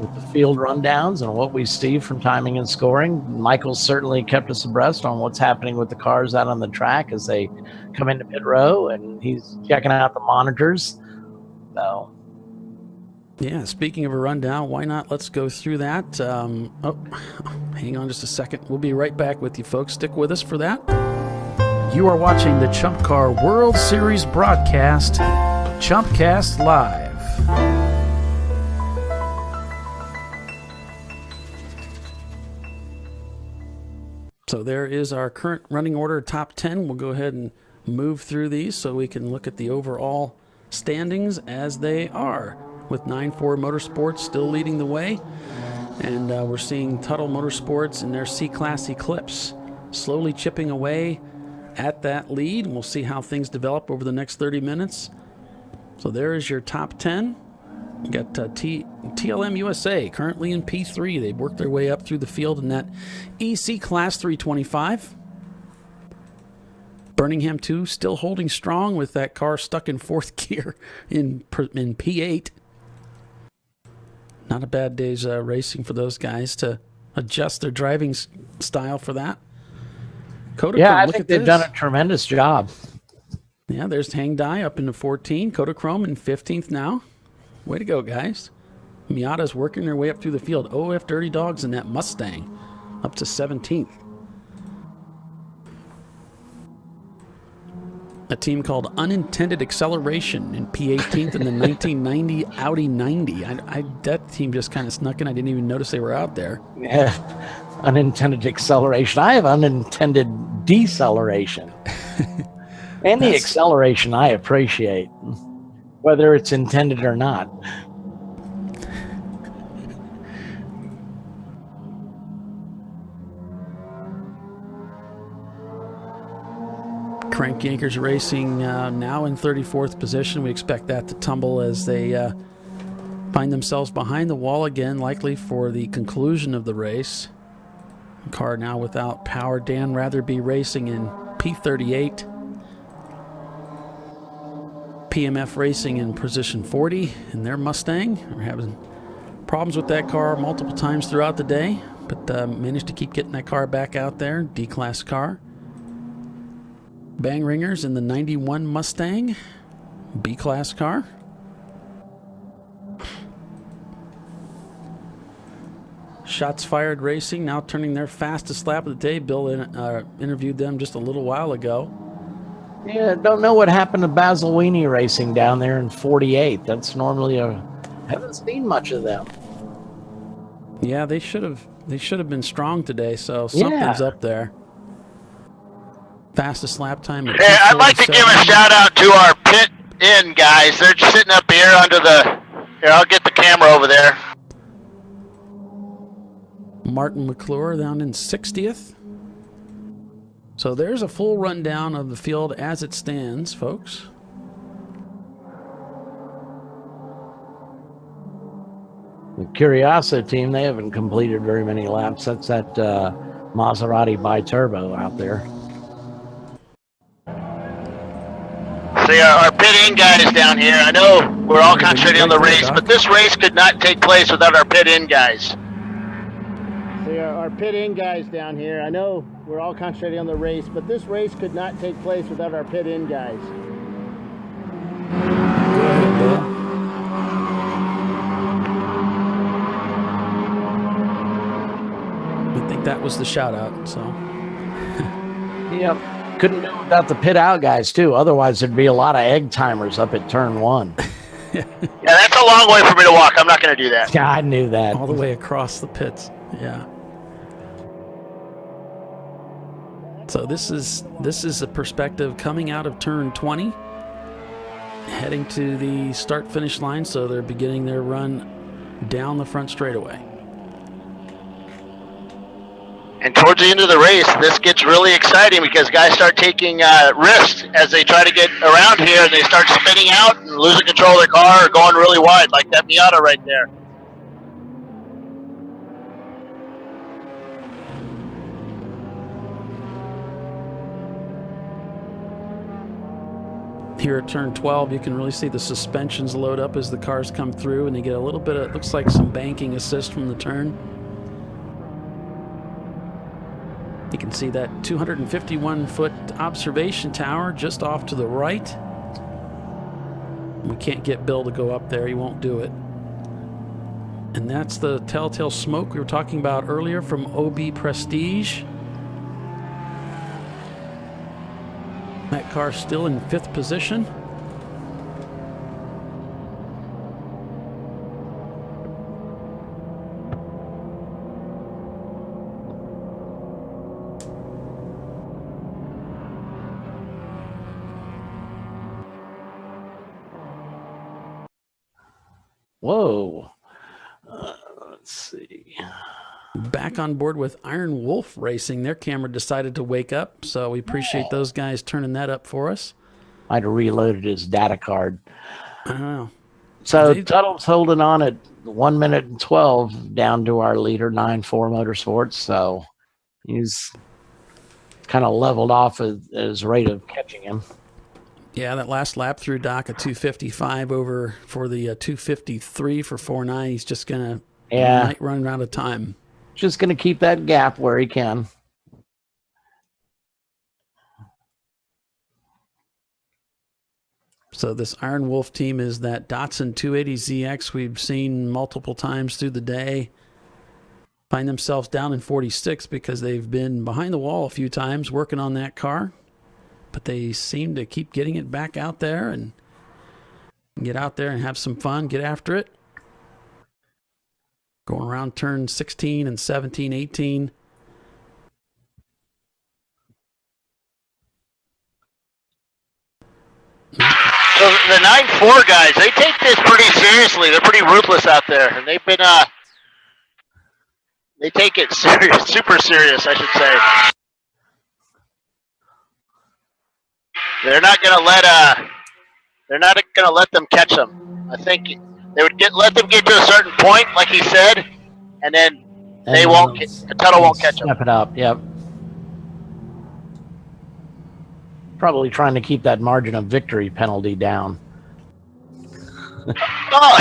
with the field rundowns and what we see from timing and scoring. Michael's certainly kept us abreast on what's happening with the cars out on the track as they come into pit row, and he's checking out the monitors. So Yeah, speaking of a rundown, why not? Let's go through that. Oh, hang on just a second. We'll be right back with you, folks. Stick with us for that. You are watching the Chump Car World Series broadcast, Chumpcast Live. So there is our current running order, top 10. We'll go ahead and move through these so we can look at the overall standings as they are, with 9-4 Motorsports still leading the way. And we're seeing Tuttle Motorsports in their C-Class Eclipse slowly chipping away at that lead. We'll see how things develop over the next 30 minutes. So there is your top 10. You got TLM USA currently in P3. They've worked their way up through the field in that EC Class 325. Birmingham 2 still holding strong with that car stuck in fourth gear in P8. Not a bad day's racing for those guys to adjust their driving style for that. Kodachrome, yeah, I look think at they've this. done a tremendous job. Yeah, there's Hang Dai up into 14. Kodachrome in 15th now. Way to go, guys. Miata's working their way up through the field. OF Dirty Dogs in that Mustang up to 17th. A team called Unintended Acceleration in P18th in the 1990 Audi 90. That team just kind of snuck in. I didn't even notice they were out there. Yeah, unintended acceleration. I have unintended deceleration. Any acceleration I appreciate, whether it's intended or not. Crank Yankers Racing now in 34th position. We expect that to tumble as they find themselves behind the wall again, likely for the conclusion of the race. Car now without power. Dan Ratherby Racing in P38. PMF Racing in position 40 in their Mustang. We're having problems with that car multiple times throughout the day, but managed to keep getting that car back out there. D-Class car. Bang Ringers in the 91 Mustang. B-Class car. Shots Fired Racing now turning their fastest lap of the day. Bill interviewed them just a little while ago. Yeah, don't know what happened to Basil Weenie Racing down there in 48. That's normally haven't seen much of them. Yeah, they should have been strong today, so something's up there. Fastest lap time. Hey, I'd like to give a shout out to our pit in guys. They're just sitting up here under the. Here, I'll get the camera over there. Martin McClure down in 60th. So there's a full rundown of the field as it stands, folks. The Curioso team, they haven't completed very many laps. That's that Maserati bi-turbo out there. See, our pit-in guys down here, I know we're all concentrating on the race, but this race could not take place without our pit-in guys. See, our pit-in guys down here, I know we're all concentrating on the race, but this race could not take place without our pit-in guys. Go ahead, Bill. I think that was the shout-out, so. Yep. Couldn't do without the pit out guys too. Otherwise, there'd be a lot of egg timers up at turn 1. Yeah, that's a long way for me to walk. I'm not going to do that. Yeah, I knew that. All the way across the pits. Yeah. So this is a perspective coming out of turn 20, heading to the start-finish line. So they're beginning their run down the front straightaway. And towards the end of the race, this gets really exciting because guys start taking risks as they try to get around here, and they start spinning out and losing control of their car or going really wide, like that Miata right there. Here at turn 12, you can really see the suspensions load up as the cars come through, and they get a little bit of, it looks like some banking assist from the turn. You can see that 251-foot observation tower just off to the right. We can't get Bill to go up there. He won't do it. And that's the telltale smoke we were talking about earlier from OB Prestige. That car still in 5th position. Whoa. Let's see. Back on board with Iron Wolf Racing. Their camera decided to wake up, so we appreciate those guys turning that up for us. Might have reloaded his data card. I don't know. So Tuttle's holding on at 1 minute and 12 down to our leader, 9-4 Motorsports. So he's kind of leveled off at his rate of catching him. Yeah, that last lap through Doc, a 2:55 over for the 2:53 for 4.9. He's just going to run out of time. Just going to keep that gap where he can. So this Iron Wolf team is that Datsun 280ZX we've seen multiple times through the day. Find themselves down in 46 because they've been behind the wall a few times working on that car. But they seem to keep getting it back out there and get out there and have some fun, get after it. Going around turn 16 and 17, 18. So the 9-4 guys, they take this pretty seriously. They're pretty ruthless out there, and they've been they take it serious, super serious, I should say. They're not gonna let them catch them. I think they would let them get to a certain point, like he said, and then Tuttle won't catch them. Step it up, yep. Probably trying to keep that margin of victory penalty down. Oh.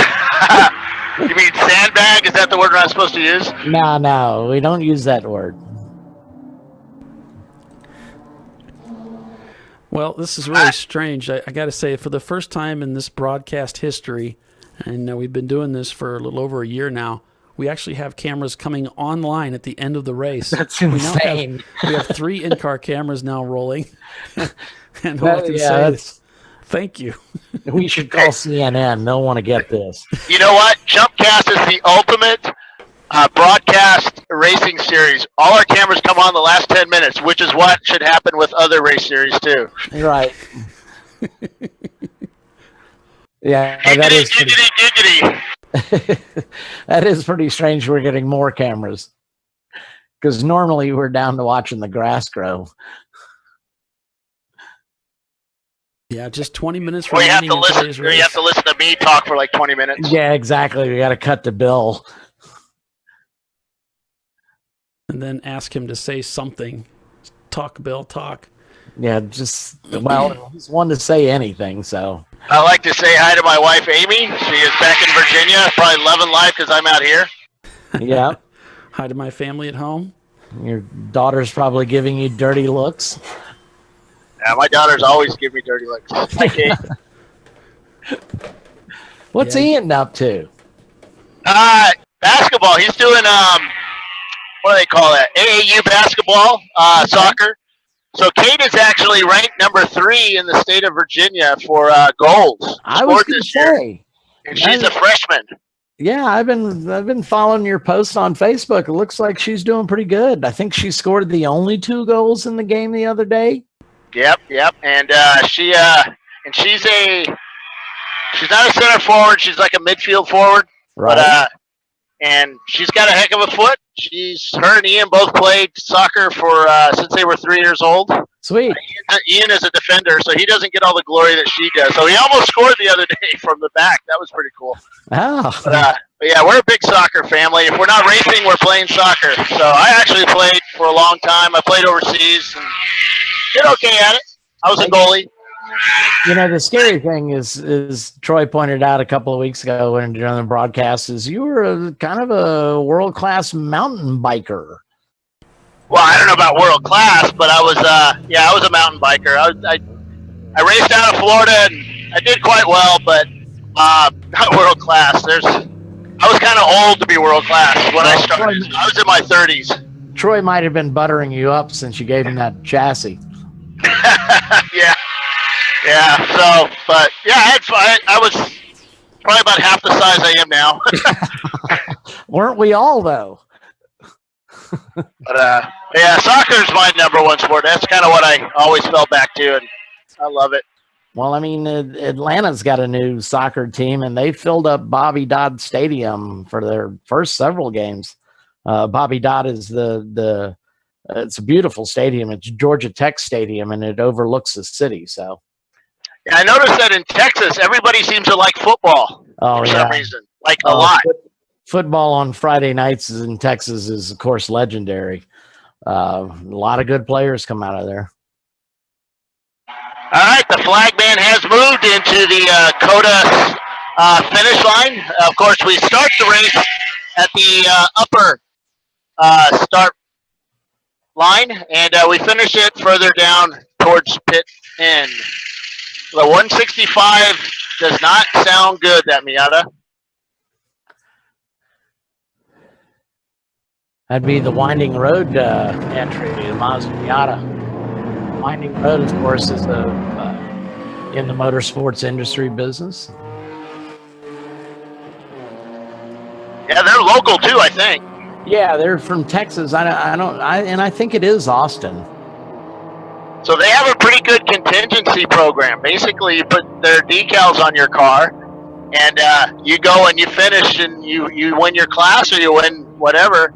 You mean sandbag? Is that the word we're not supposed to use? No, we don't use that word. Well, this is really strange. I got to say, for the first time in this broadcast history, and we've been doing this for a little over a year now, we actually have cameras coming online at the end of the race. That's insane. We have 3 in-car cameras now rolling. And all I can say is, thank you. We should call CNN. They'll want to get this. You know what? ChumpCast is the ultimate broadcast racing series. All our cameras come on the last 10 minutes, which is what should happen with other race series too. Right. Yeah, that is giggity. That is pretty strange. We're getting more cameras because normally we're down to watching the grass grow. Yeah, just 20 minutes. Well, you have to listen to me talk for like 20 minutes. Yeah, exactly. We got to cut to Bill. And then ask him to say something. Talk, Bill, talk. Yeah, he's one to say anything, so. I like to say hi to my wife, Amy. She is back in Virginia, probably loving life because I'm out here. Yeah. Hi to my family at home. Your daughter's probably giving you dirty looks. Yeah, my daughters always give me dirty looks. Hi, Kate. What's Ian up to? Basketball. He's doing what do they call that? AAU basketball, soccer. So Kate is actually ranked number 3 in the state of Virginia for goals. I was going to say, and she's a freshman. Yeah, I've been following your posts on Facebook. It looks like she's doing pretty good. I think she scored the only 2 goals in the game the other day. Yep. And she's not a center forward. She's like a midfield forward. Right. But and she's got a heck of a foot. Her and Ian both played soccer for since they were 3 years old. Sweet. Ian is a defender, so he doesn't get all the glory that she does. So he almost scored the other day from the back. That was pretty cool. Oh. But yeah, we're a big soccer family. If we're not racing, we're playing soccer. So I actually played for a long time. I played overseas and did okay at it. I was a goalie. You know, the scary thing is Troy pointed out a couple of weeks ago when during the broadcast is you were kind of a world-class mountain biker. Well, I don't know about world class, but I was a mountain biker. I raced out of Florida and I did quite well, but not world class. I was kind of old to be world class when I started. I was in my 30s. Troy might have been buttering you up since you gave him that chassis. Yeah. So, but yeah, I was probably about half the size I am now. Weren't we all though? But yeah, soccer's my number one sport. That's kind of what I always fell back to, and I love it. Well, I mean, Atlanta's got a new soccer team, and they filled up Bobby Dodd Stadium for their first several games. Bobby Dodd is it's a beautiful stadium. It's Georgia Tech Stadium, and it overlooks the city. So, yeah, I noticed that in Texas, everybody seems to like football for some reason, like a lot. Football on Friday nights in Texas is, of course, legendary. A lot of good players come out of there. All right, the flag man has moved into the COTA finish line. Of course, we start the race at the upper start line, and we finish it further down towards pit end. The 165 does not sound good, that Miata. That'd be the Winding Road entry, the Mazda Miata. Winding Road, of course, is in the motorsports industry business. Yeah, they're local too, I think. Yeah, they're from Texas. I think it is Austin. So they have a pretty good contingency program. Basically, you put their decals on your car, and you go and you finish, and you win your class or you win whatever.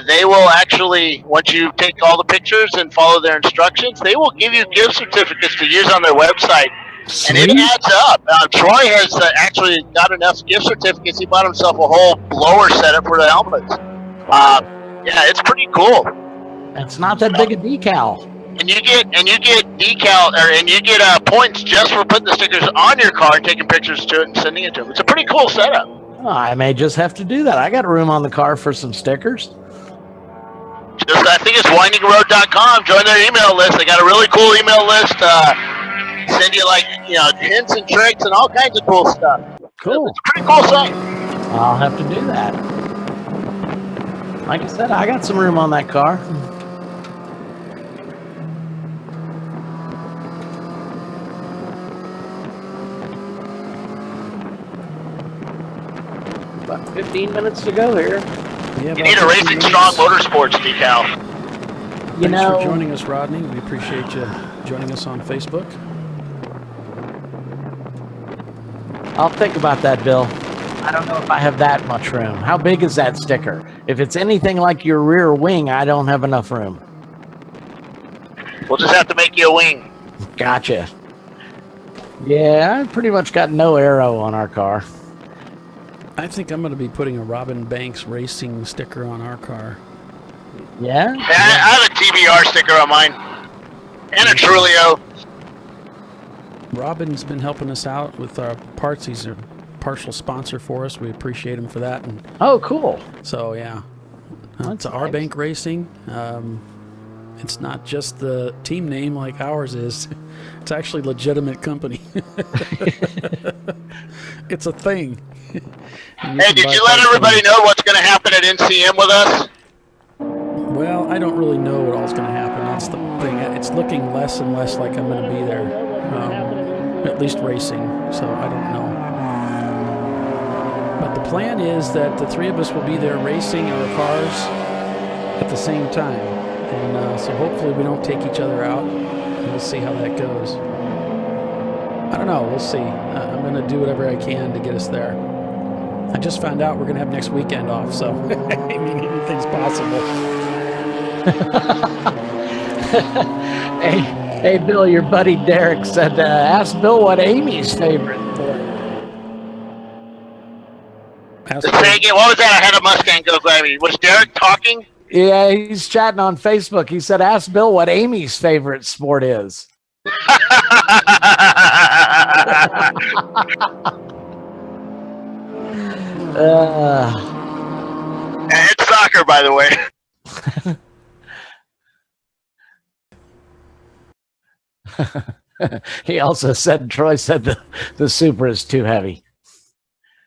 They will actually, once you take all the pictures and follow their instructions, they will give you gift certificates to use on their website. Sweet. And it adds up. Troy has actually got enough gift certificates. He bought himself a whole blower setup for the helmets. Yeah, it's pretty cool. It's not that big a decal. And you get decal, and you get points just for putting the stickers on your car and taking pictures to it and sending it to them. It's a pretty cool setup. Oh, I may just have to do that. I got room on the car for some stickers. I think it's windingroad.com. Join their email list. They got a really cool email list. Send you hints and tricks and all kinds of cool stuff. Cool. It's a pretty cool site. I'll have to do that. Like I said, I got some room on that car. About 15 minutes to go here. Yeah, you need a Racing Strong Motorsports decal. Thanks for joining us, Rodney. We appreciate you joining us on Facebook. I'll think about that, Bill. I don't know if I have that much room. How big is that sticker? If it's anything like your rear wing, I don't have enough room. We'll just have to make you a wing. Gotcha. Yeah, I pretty much got no arrow on our car. I think I'm going to be putting a Robin Banks Racing sticker on our car. Yeah? I have a TBR sticker on mine. And a Trulio. Robin's been helping us out with our parts. He's a partial sponsor for us. We appreciate him for that. And oh, cool. So, yeah. It's R Bank Racing. It's not just the team name like ours is. It's actually a legitimate company. It's a thing. Hey, did you let everybody know what's going to happen at NCM with us? Well, I don't really know what all's going to happen. That's the thing. It's looking less and less like I'm going to be there, at least racing, so I don't know. But the plan is that the three of us will be there racing our cars at the same time. And so hopefully we don't take each other out. And we'll see how that goes. I don't know. We'll see. I'm going to do whatever I can to get us there. I just found out we're going to have next weekend off, so I mean, anything's possible. Hey, Bill, your buddy Derek said, ask Bill what Amy's favorite. Say again, what was that? I had a Mustang go grab me. Was Derek talking? Yeah, he's chatting on Facebook. He said, ask Bill what Amy's favorite sport is. It's soccer, by the way. He also said, Troy said the Supra is too heavy.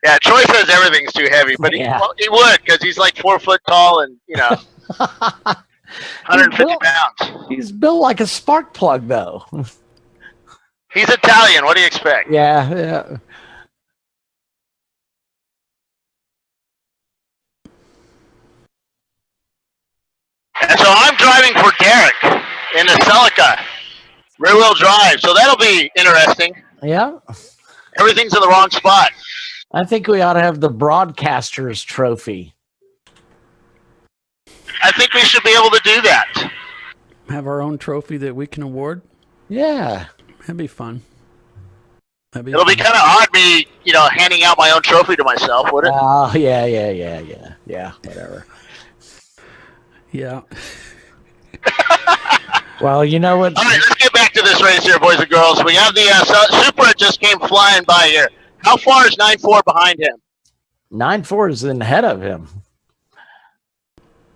Yeah, Troy says everything's too heavy, but he would because he's like 4 foot tall and 150 pounds. He's built like a spark plug, though. He's Italian. What do you expect? Yeah. And so I'm driving for Derek in the Celica, rear-wheel drive. So that'll be interesting. Yeah. Everything's in the wrong spot. I think we ought to have the broadcaster's trophy. I think we should be able to do that. Have our own trophy that we can award? Yeah. That'd be fun. It'll be kind of odd me, handing out my own trophy to myself, would it? Oh, yeah. Whatever. Yeah. Well, you know what? All right, let's get back to this race here, boys and girls. We have the Supra just came flying by here. How far is 9-4 behind him? 9-4 is ahead of him.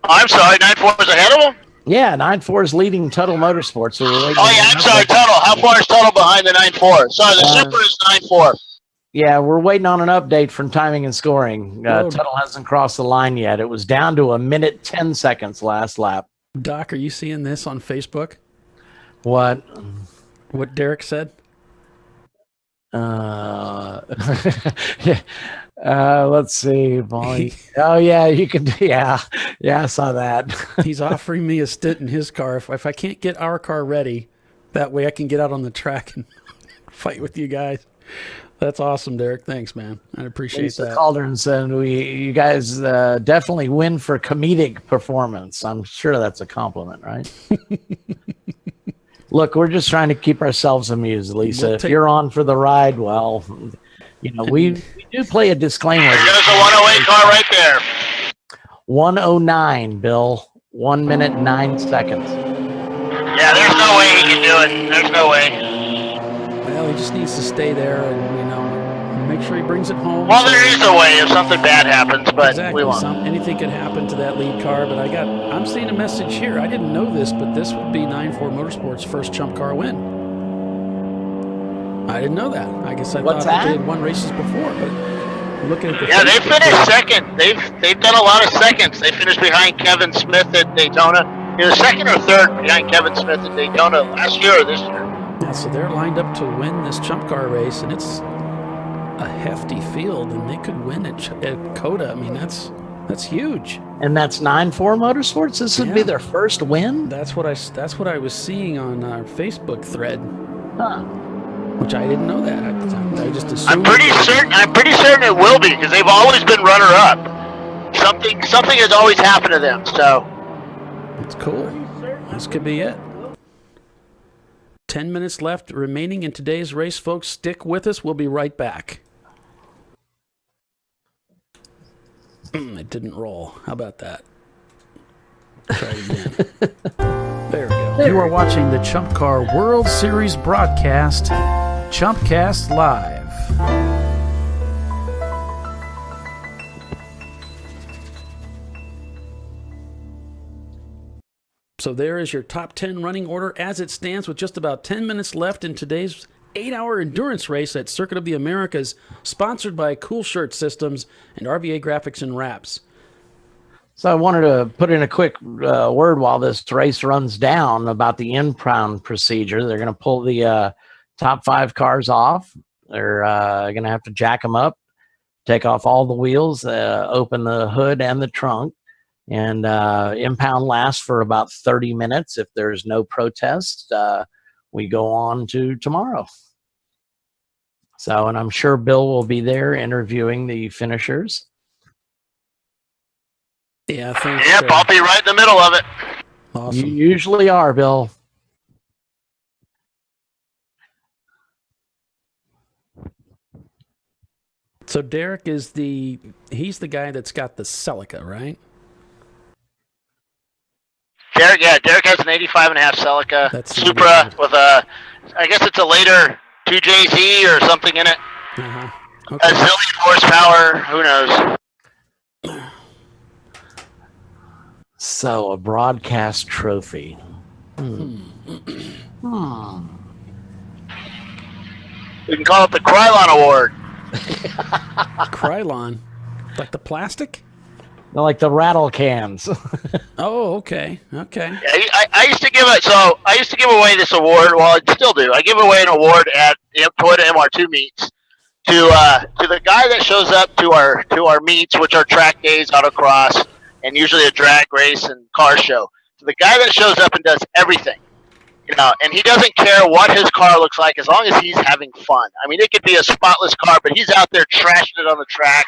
I'm sorry, 9-4 is ahead of him? Yeah, 9-4 is leading Tuttle Motorsports. So I'm sorry, Tuttle. How far is Tuttle behind the 9-4? Sorry, the Supra is 9-4. Yeah, we're waiting on an update from timing and scoring. Tuttle hasn't crossed the line yet. It was down to 1:10 last lap. Doc, are you seeing this on Facebook? What? What Derek said? Let's see, Molly. Oh yeah, you can. Yeah, I saw that. He's offering me a stint in his car if I can't get our car ready. That way, I can get out on the track and fight with you guys. That's awesome, Derek. Thanks, man. I appreciate Lisa that. Calderon said, you guys definitely win for comedic performance. I'm sure that's a compliment, right? Look, we're just trying to keep ourselves amused, Lisa. If you're on for the ride, well, we do play a disclaimer. There's a 108 car right there. 109, Bill. 1 minute, 9 seconds. Yeah, there's no way he can do it. There's no way. Well, he just needs to stay there and, make sure he brings it home. Well, there is a way if something bad happens, but exactly. We won't. Anything could happen to that lead car, but I'm seeing a message here. I didn't know this, but this would be 9-4 Motorsports' first Chump Car win. I didn't know that. I guess I thought that they had won races before, but looking at the they finished second. They've done a lot of seconds. They finished behind Kevin Smith at Daytona. He was second or third behind Kevin Smith at Daytona last year or this year. Yeah, so they're lined up to win this Chump Car race, and it's a hefty field, and they could win at COTA. I mean, that's huge. And that's 9-4 Motorsports. This would be their first win. That's what I was seeing on our Facebook thread. Huh. Which I didn't know that. I just assumed. I'm pretty certain it will be because they've always been runner-up. Something has always happened to them. So that's cool. This could be it. 10 minutes left remaining in today's race, folks. Stick with us. We'll be right back. It didn't roll. How about that? Try it again. There we go. You are watching the Chump Car World Series broadcast, Chumpcast Live. So there is your top 10 running order as it stands with just about 10 minutes left in today's 8-hour endurance race at Circuit of the Americas, sponsored by Cool Shirt Systems and RVA Graphics and Wraps. So I wanted to put in a quick word while this race runs down about the impound procedure. They're going to pull the top 5 cars off. They're going to have to jack them up, take off all the wheels, open the hood and the trunk. And impound lasts for about 30 minutes. If there's no protest, we go on to tomorrow. So, and I'm sure Bill will be there interviewing the finishers. Yeah, I think yep, I'll be right in the middle of it. Awesome. You usually are, Bill. So Derek is he's the guy that's got the Celica, right? Derek has an 85.5 Celica That's Supra with I guess it's a later 2JZ or something in it. Uh-huh. Okay. A zillion horsepower, who knows? So, a broadcast trophy. We can call it the Krylon Award. Krylon. Like the plastic? They're like the rattle cans. Oh, okay. Okay. Yeah, I used to give it. So I used to give away this award. Well, I still do. I give away an award at the Toyota MR2 meets to the guy that shows up to our meets, which are track days, autocross, and usually a drag race and car show. To the guy that shows up and does everything, and he doesn't care what his car looks like as long as he's having fun. I mean, it could be a spotless car, but he's out there trashing it on the track.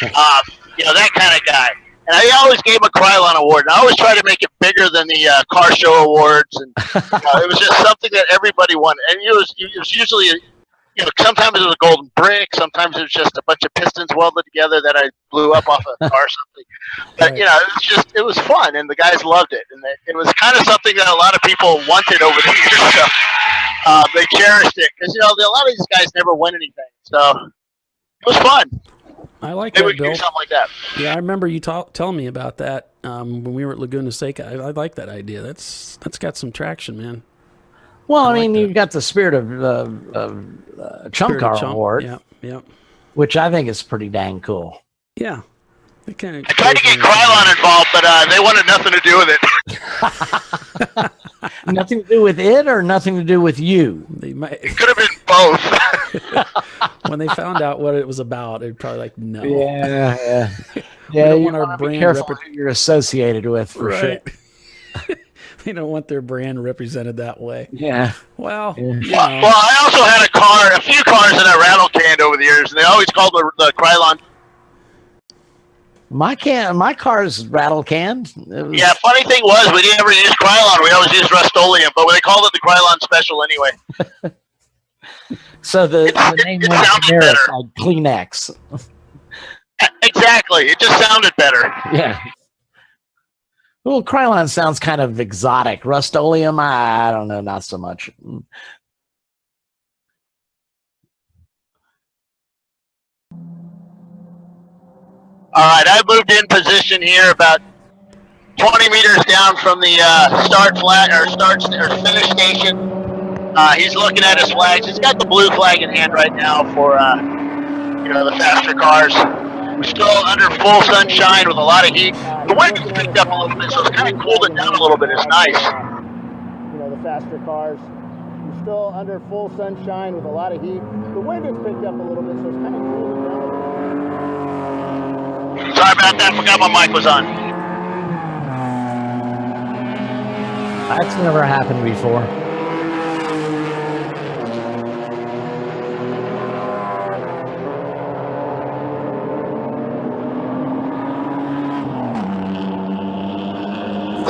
That kind of guy. And I always gave him a Krylon award, and I always try to make it bigger than the car show awards. And it was just something that everybody wanted. And it was usually, sometimes it was a golden brick, sometimes it was just a bunch of pistons welded together that I blew up off a car or something. But it was fun, and the guys loved it, and it was kind of something that a lot of people wanted over the years. So they cherished it because a lot of these guys never win anything, so it was fun. I like Maybe that, we can Bill. do something like that. Yeah, I remember you telling me about that when we were at Laguna Seca. I like that idea. That's got some traction, man. Well, I mean, you've got the Spirit of Chump Car Award, yeah, which I think is pretty dang cool. Yeah. I tried to get Krylon involved, but they wanted nothing to do with it. Nothing to do with it or nothing to do with you? It could have been both. When they found out what it was about, they'd probably like, no. Yeah. We don't want you our wanna be brand careful who you're associated with, for sure. They don't want their brand represented that way. Yeah. Well, Well, I also had a few cars that I rattle canned over the years, and they always called the Krylon. My car's rattle canned. Yeah, funny thing was, we didn't ever use Krylon. We always used Rust-Oleum, but they called it the Krylon Special anyway. So the name went generic, like Kleenex. Exactly. It just sounded better. Yeah. Well, Krylon sounds kind of exotic. Rust-Oleum, I don't know, not so much. All right, I moved in position here about 20 meters down from the finish station. He's looking at his flags. He's got the blue flag in hand right now for the faster cars. We're still under full sunshine with a lot of heat. The wind has picked up a little bit, so it's kind of cooled it down a little bit. It's nice. The faster cars. We're still under full sunshine with a lot of heat. The wind has picked up a little bit, so it's kind of cooled it down a little bit. Sorry about that. Forgot my mic was on. That's never happened before.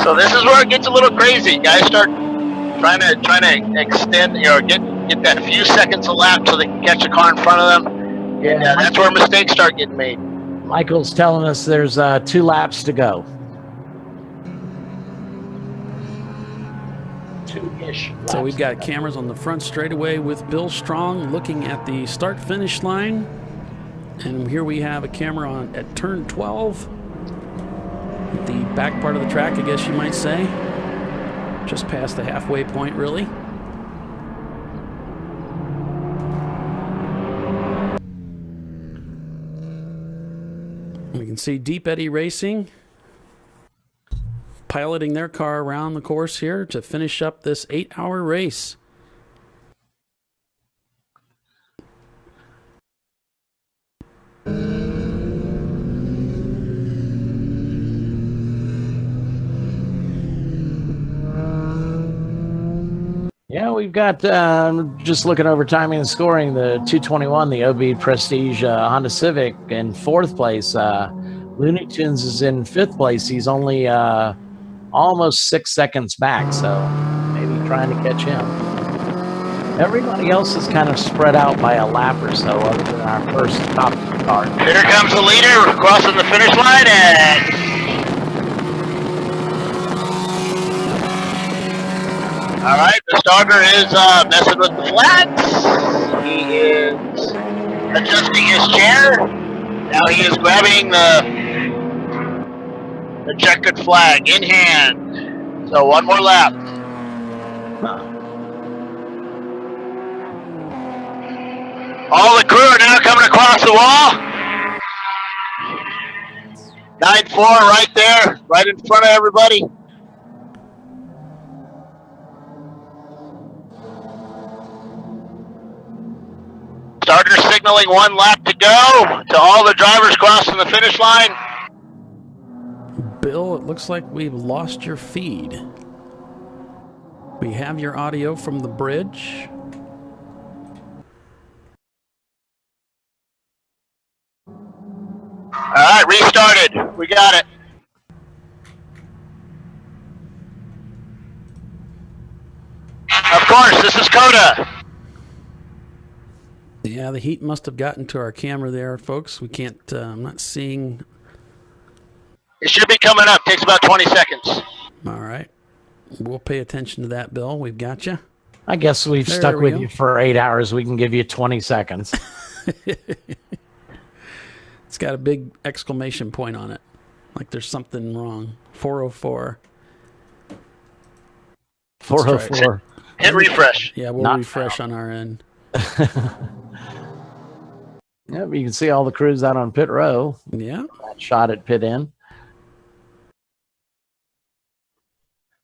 So this is where it gets a little crazy. Guys start trying to extend, get that few seconds a lap so they can catch a car in front of them. And that's where mistakes start getting made. Michael's telling us there's 2 laps to go. 2-ish. So we've got cameras on the front straightaway with Bill Strong looking at the start-finish line. And here we have a camera at turn 12. At the back part of the track, I guess you might say. Just past the halfway point, really. We can see Deep Eddy Racing piloting their car around the course here to finish up this 8-hour race. Yeah, we've got, just looking over timing and scoring, the 221, the OB Prestige Honda Civic in 4th place. Looney Tunes is in 5th place. He's only almost 6 seconds back, so maybe trying to catch him. Everybody else is kind of spread out by a lap or so, other than our first top car. Here comes the leader crossing the finish line, and all right, the starter is messing with the flags. He is adjusting his chair. Now he is grabbing the checkered flag in hand. So one more lap. All the crew are now coming across the wall. 9-4 right there, right in front of everybody. Starter signaling 1 lap to go to all the drivers crossing the finish line. Bill, it looks like we've lost your feed. We have your audio from the bridge. All right, restarted. We got it. Of course, this is Coda. Yeah, the heat must have gotten to our camera there, folks. We can't, I'm not seeing. It should be coming up. Takes about 20 seconds. All right. We'll pay attention to that, Bill. We've got you. I guess we've stuck with you for 8 hours. We can give you 20 seconds. It's got a big exclamation point on it. Like there's something wrong. 404. 404. Hit refresh. Yeah, we'll refresh on our end. Yep, you can see all the crews out on pit row. Yeah. That shot at pit in.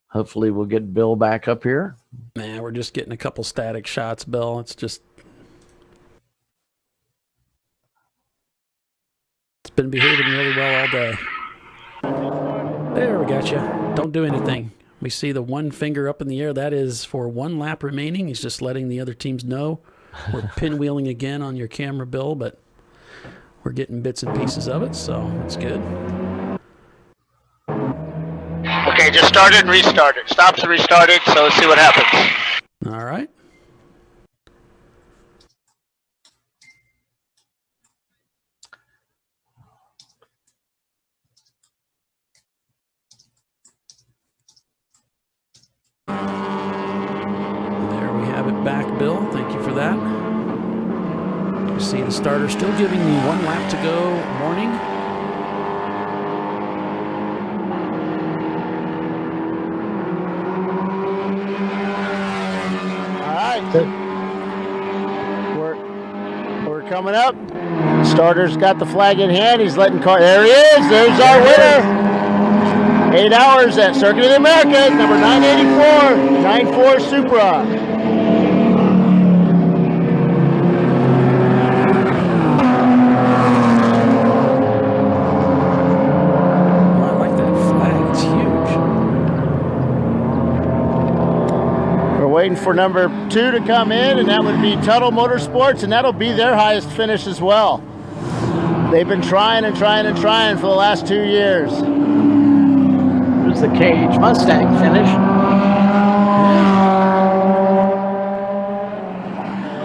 Hopefully we'll get Bill back up here. Nah, we're just getting a couple static shots, Bill. It's just... It's been behaving really well all day. There, we got you. Don't do anything. We see the one finger up in the air. That is for 1 lap remaining. He's just letting the other teams know. We're pinwheeling again on your camera, Bill, but we're getting bits and pieces of it, so it's good. Okay, just started and restarted. Stops and restarted, so let's see what happens. All right. There we have it back, Bill. Thank you for that. You see the starter still giving me 1 lap to go warning. We're coming up. Starter's got the flag in hand. He's letting car. There he is. There's our winner. 8 hours at Circuit of the Americas, number 984, 94 Supra. Waiting for number 2 to come in, and that would be Tuttle Motorsports, and that'll be their highest finish as well. They've been trying and trying and trying for the last 2 years. There's the Cage Mustang finish.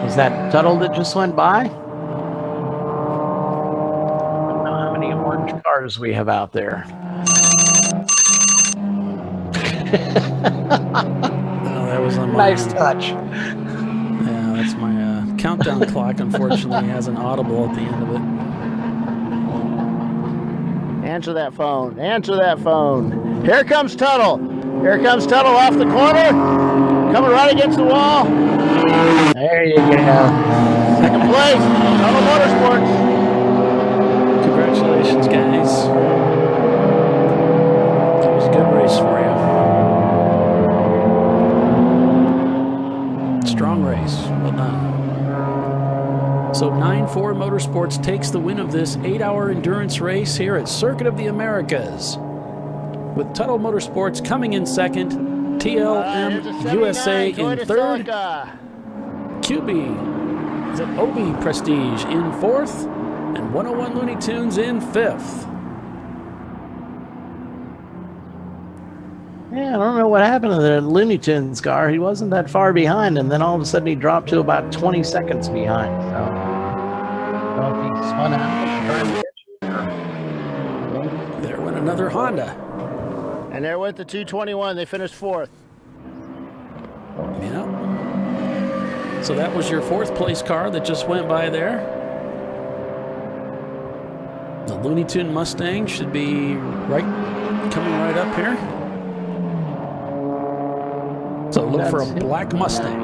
Is that Tuttle that just went by? I don't know how many orange cars we have out there. That was on my nice touch. Yeah, that's my countdown clock. Unfortunately, has an audible at the end of it. Answer that phone. Answer that phone. Here comes Tuttle. Here comes Tuttle off the corner. Coming right against the wall. There you go. Second place, Tuttle Motorsports. Congratulations, guys. That was a good race for you. Strong race. Well done. So 9-4 Motorsports takes the win of this 8-hour endurance race here at Circuit of the Americas. With Tuttle Motorsports coming in second, TLM USA in third, QB is at OB Prestige in fourth, and 101 Looney Tunes in fifth. Yeah, I don't know what happened to the Looney Tunes car. He wasn't that far behind, and then all of a sudden he dropped to about 20 seconds behind. So, I don't know if he spun out and tried to catch you. There went another Honda. And there went the 221. They finished fourth. Yeah. So that was your fourth place car that just went by there. The Looney Tune Mustang should be coming right up here. So look for a black Mustang.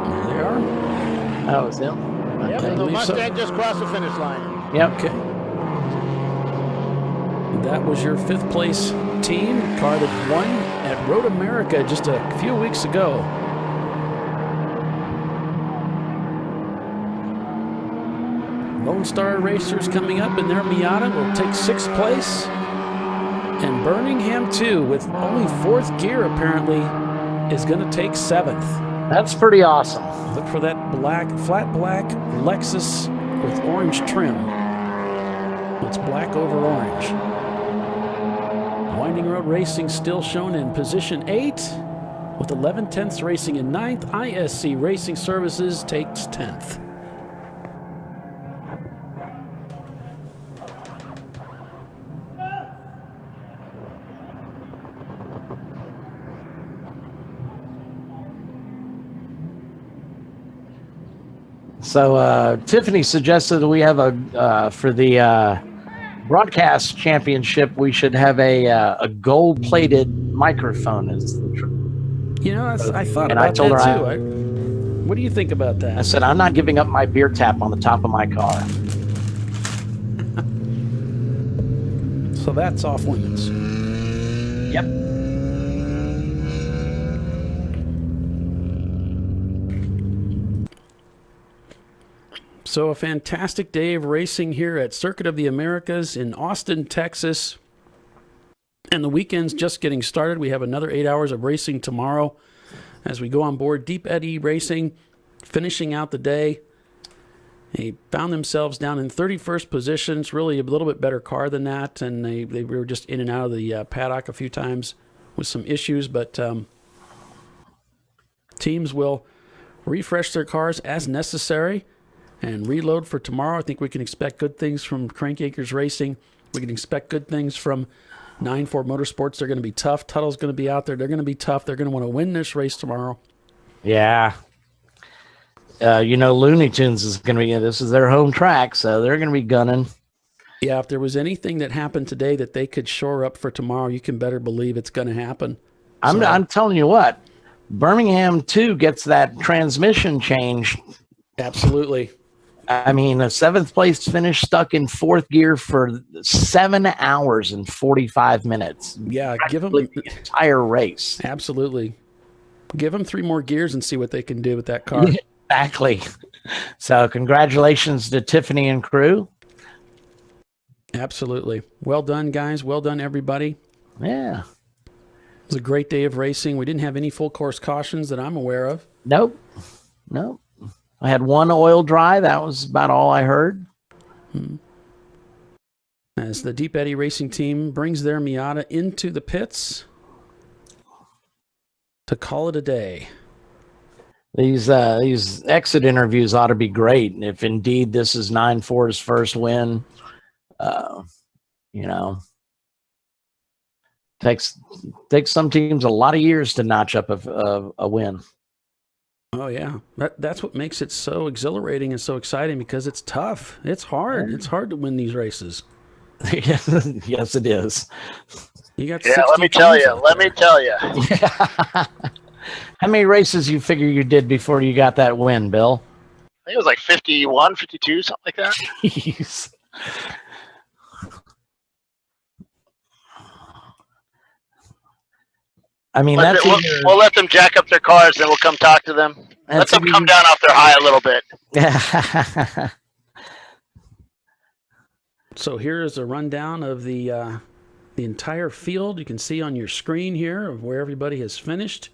There they are. That was him. Yep, I the believe so. Mustang just crossed the finish line. Yep. Okay. That was your 5th place team, car that won at Road America just a few weeks ago. Lone Star Racers coming up in their Miata will take 6th place. And Birmingham 2, with only 4th gear apparently, is going to take 7th. That's pretty awesome. Look for that flat black Lexus with orange trim. It's black over orange. Winding Road Racing still shown in position 8, with 11/10ths racing in 9th. ISC Racing Services takes 10th. So Tiffany suggested that we have a for the broadcast championship, we should have a gold-plated microphone. You know, I thought and about I told that her too. What do you think about that? I said, I'm not giving up my beer tap on the top of my car. So that's off limits. Yep. So a fantastic day of racing here at Circuit of the Americas in Austin, Texas. And the weekend's just getting started. We have another 8 hours of racing tomorrow as we go on board Deep Eddy Racing, finishing out the day. They found themselves down in 31st position. It's really a little bit better car than that, and they were just in and out of the paddock a few times with some issues, but teams will refresh their cars as necessary and reload for tomorrow. I think we can expect good things from Crank Acres Racing. We can expect good things from 9-4 Motorsports. They're going to be tough. Tuttle's going to be out there. They're going to be tough. They're going to want to win this race tomorrow. Yeah. Looney Tunes is going to be, this is their home track, so they're going to be gunning. Yeah, if there was anything that happened today that they could shore up for tomorrow, you can better believe it's going to happen. I'm telling you what, Birmingham 2 gets that transmission changed. Absolutely. I mean, a 7th place finish stuck in 4th gear for 7 hours and 45 minutes. Yeah, give them the entire race. Absolutely. Give them 3 more gears and see what they can do with that car. Exactly. So congratulations to Tiffany and crew. Absolutely. Well done, guys. Well done, everybody. Yeah. It was a great day of racing. We didn't have any full course cautions that I'm aware of. Nope. I had 1 oil dry. That was about all I heard. As the Deep Eddy Racing team brings their Miata into the pits to call it a day. These exit interviews ought to be great. If indeed this is 9-4's first win, takes some teams a lot of years to notch up a win. Oh yeah, that's what makes it so exhilarating and so exciting, because it's tough. It's hard. It's hard to win these races. Yes, it is. You got let me tell you. How many races you figure you did before you got that win, Bill? I think it was like 51, 52, something like that. Jeez. I mean, we'll let them jack up their cars, then we'll come talk to them. Let them come down off their high a little bit. So here is a rundown of the entire field. You can see on your screen here of where everybody has finished.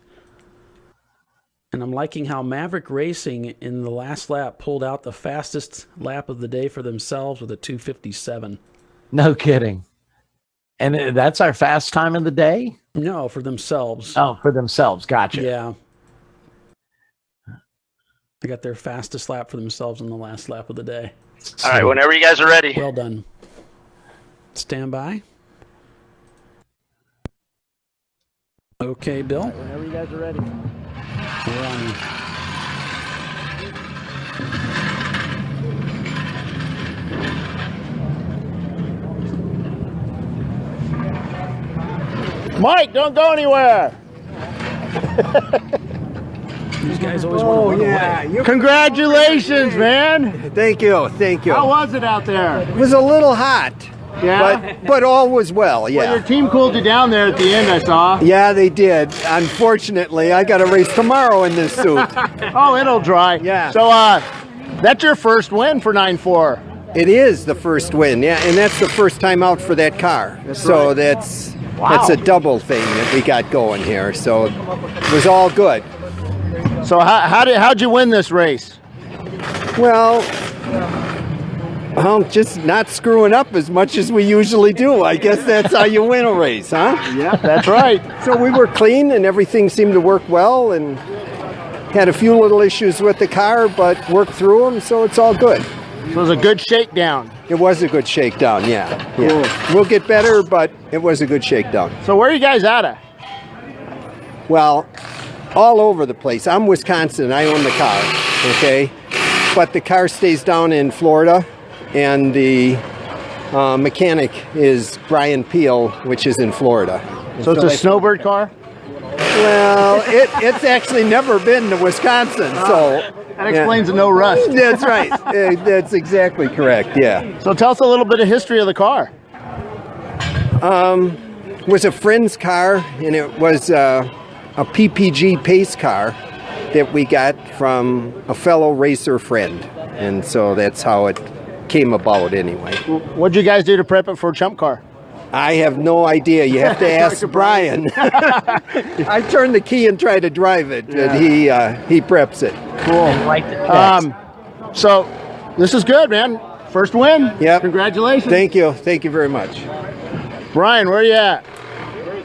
And I'm liking how Maverick Racing in the last lap pulled out the fastest lap of the day for themselves with a 2:57. No kidding. And that's our fast time of the day? No, for themselves. Oh, for themselves. Gotcha. Yeah. They got their fastest lap for themselves in the last lap of the day. All right, whenever you guys are ready. Well done. Stand by. Okay, Bill. Whenever you guys are ready. We're on you. Mike, don't go anywhere. These guys always want to run away. Congratulations, man. Thank you. How was it out there? It was a little hot. Yeah? But all was well, yeah. Well, your team cooled you down there at the end, I saw. Yeah, they did. Unfortunately, I got a race tomorrow in this suit. Oh, it'll dry. Yeah. So, that's your first win for 9-4. It is the first win, yeah, and that's the first time out for that car. So that's a double thing that we got going here. So it was all good. So how'd you win this race? Well, just not screwing up as much as we usually do. I guess that's how you win a race, huh? Yeah, that's right. So we were clean and everything seemed to work well, and had a few little issues with the car, but worked through them, so it's all good. So it was a good shakedown. It was a good shakedown, yeah. Cool. We'll get better, but it was a good shakedown. So where are you guys out of? Well, all over the place. I'm Wisconsin. I own the car, okay? But the car stays down in Florida, and the mechanic is Brian Peel, which is in Florida. So it's a snowbird car? Well, it's actually never been to Wisconsin, so... That explains the no rust. That's right. That's exactly correct, yeah. So tell us a little bit of history of the car. It was a friend's car, and it was a PPG pace car that we got from a fellow racer friend. And so that's how it came about anyway. What'd you guys do to prep it for Chump Car? I have no idea. You have to ask Brian. I turn the key and try to drive it, and he preps it. Cool. So this is good, man. First win. Yep. Congratulations. Thank you. Thank you very much. Brian, where are you at?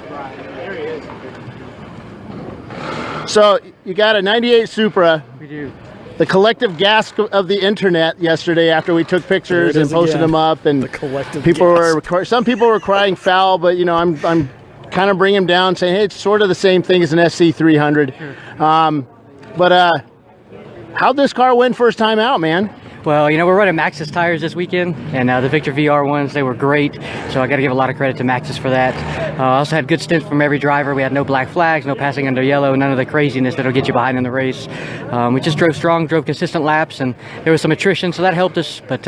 There he is. So you got a 98 Supra. We do. The collective gasp of the internet yesterday after we took pictures and posted them up, and some people were crying foul, but you know I'm kind of bringing them down, saying hey, it's sort of the same thing as an SC300. Sure. But how'd this car win first time out, man? Well, you know, we're running Maxxis tires this weekend, and the Victor VR ones, they were great, so I got to give a lot of credit to Maxxis for that. I also had good stints from every driver. We had no black flags, no passing under yellow, none of the craziness that'll get you behind in the race. We just drove strong, drove consistent laps, and there was some attrition, so that helped us, but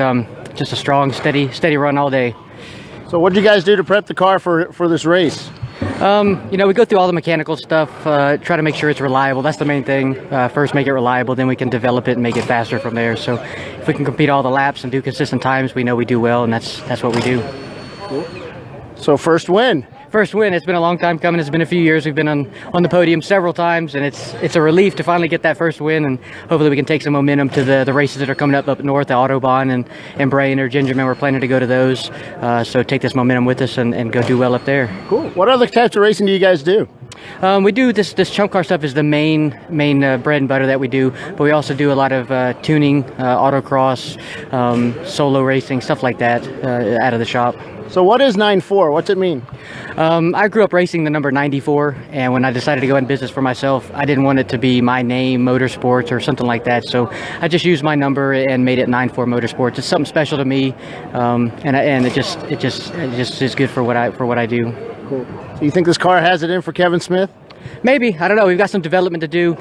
just a strong, steady run all day. So what did you guys do to prep the car for this race? You know, we go through all the mechanical stuff, try to make sure it's reliable. That's the main thing. First make it reliable, then we can develop it and make it faster from there. So if we can complete all the laps and do consistent times, we know we do well, and that's what we do. Cool. So first win. First win. It's been a long time coming. It's been a few years. We've been on the podium several times, and it's a relief to finally get that first win, and hopefully we can take some momentum to the races that are coming up north, the Autobahn and Brain or Gingerman. We're planning to go to those, so take this momentum with us and go do well up there. Cool. What other types of racing do you guys do? We do this Chump Car stuff is the main bread and butter that we do, but we also do a lot of tuning, autocross, solo racing, stuff like that out of the shop. So what is 9-4? What's it mean? I grew up racing the number 94, and when I decided to go in business for myself, I didn't want it to be my name, Motorsports, or something like that. So I just used my number and made it 94 Motorsports. It's something special to me, and it just is good for what I do. Cool. So you think this car has it in for Kevin Smith? Maybe. I don't know. We've got some development to do.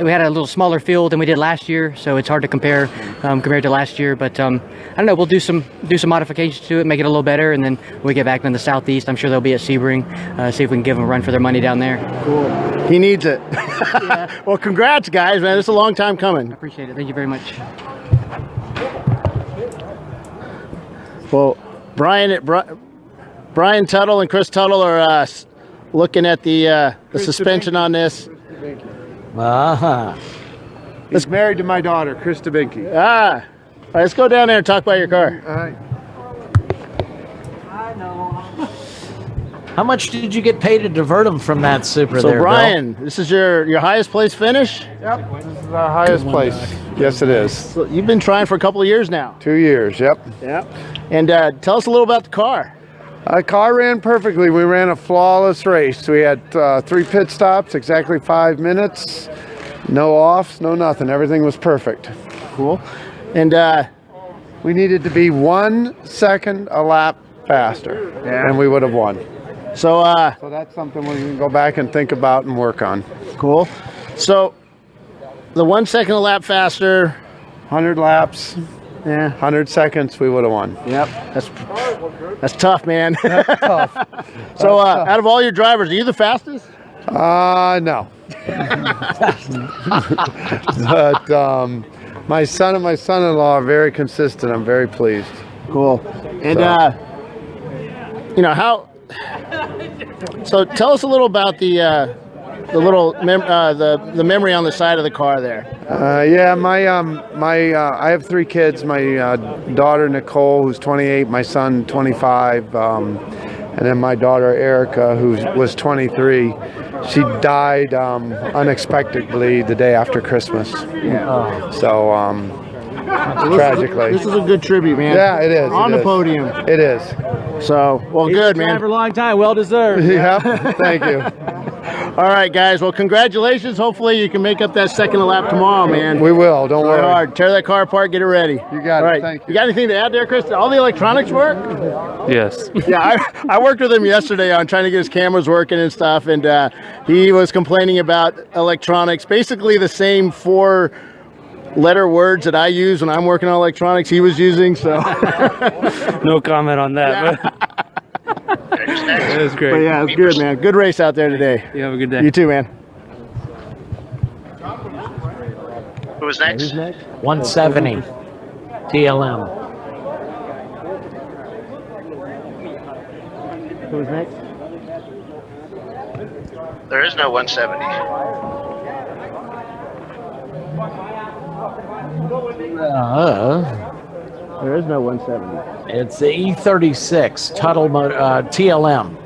We had a little smaller field than we did last year, so it's hard to compare compared to last year. But I don't know. We'll do some modifications to it, make it a little better, and then when we get back in the southeast, I'm sure they'll be at Sebring. See if we can give them a run for their money down there. Cool. He needs it. Yeah. Well, congrats, guys, man. It's a long time coming. I appreciate it. Thank you very much. Well, Brian Tuttle and Chris Tuttle are looking at the suspension on this. He's married to my daughter, Chris Tabinky. All right, let's go down there and talk about your car. All right. How much did you get paid to divert them from that Supra so there, Brian, Bill? This is your highest place finish? Yep, this is our highest place. Yes, it is. So you've been trying for a couple of years now. 2 years, yep. Yep. And tell us a little about the car. The car ran perfectly. We ran a flawless race. We had 3 pit stops, exactly 5 minutes. No offs, no nothing. Everything was perfect. Cool. And we needed to be 1 second a lap faster, and we would have won. So that's something we can go back and think about and work on. Cool. So the 1 second a lap faster. 100 laps. Yeah. 100 seconds, we would have won. Yep. That's tough, man. That's tough. So, out of all your drivers, are you the fastest? No. But my son and my son-in-law are very consistent. I'm very pleased. Cool. And how? So tell us a little about the memory on the side of the car there. Yeah, I have 3 kids. My daughter Nicole, who's 28, my son 25, and then my daughter Erica, who was 23. She died unexpectedly the day after Christmas. Yeah. So tragically. This is a good tribute, man. Yeah, it is. On the podium. It is. So, well, good, man. For a long time, well deserved. Yeah, thank you. All right, guys. Well, congratulations. Hopefully, you can make up that second lap tomorrow, man. We will. Don't worry. Hard. Tear that car apart. Get it ready. You got All it. right. Thank you. You got anything to add there, Chris? All the electronics work? Yes. Yeah, I worked with him yesterday on trying to get his cameras working and stuff, and he was complaining about electronics. Basically, the same 4-letter words that I use when I'm working on electronics he was using. So No comment on that. But it was great. But yeah, it was good, man. Good race out there today. You have a good day. You too, man. Who was next? 170 TLM. Who's next? There is no 170. There is no 170. It's the E36 Tuttle TLM.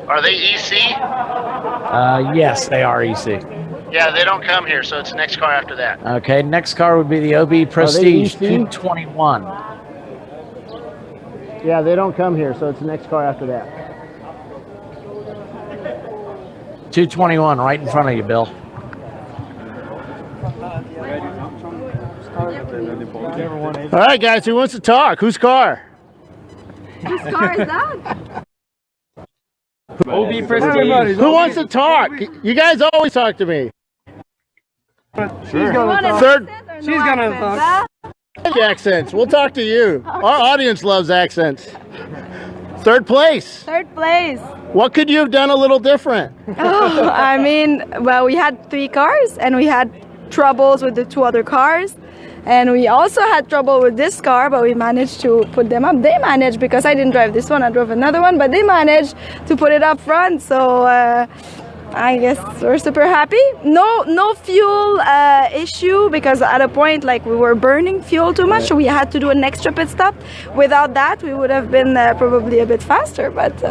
Are they EC? Yes, they are EC. Yeah, they don't come here, so it's the next car after that. Okay, next car would be the OB Prestige EC? 221. Yeah, they don't come here, so it's the next car after that. 221 right in front of you, Bill. All right, guys, who wants to talk? Whose car? Whose car is that? OB Prestige. Who wants to talk? You guys always talk to me. She's gonna talk. Accents. We'll talk to you. Our audience loves accents. Third place. Third place. What could you have done a little different? Oh, I mean, well, we had 3 cars and we had troubles with the 2 other cars. And we also had trouble with this car, but we managed to put them up. They managed, because I didn't drive this one, I drove another one, but they managed to put it up front. So I guess we're super happy. No fuel issue, because at a point, like, we were burning fuel too much, so we had to do an extra pit stop. Without that, we would have been probably a bit faster, but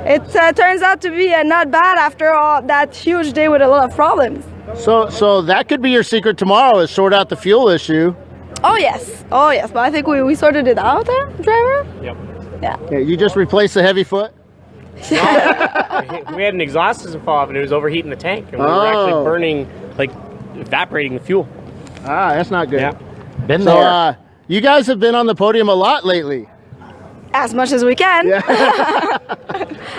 it turns out to be not bad after all that huge day with a lot of problems. So that could be your secret tomorrow, is sort out the fuel issue. Oh yes, but I think we sorted it out, driver. Yep. Yeah. You just replaced the heavy foot? We had an exhaust system fall off and it was overheating the tank, and we were actually burning, like, evaporating the fuel. That's not good. Yeah. Been there. You guys have been on the podium a lot lately. As much as we can. Yeah.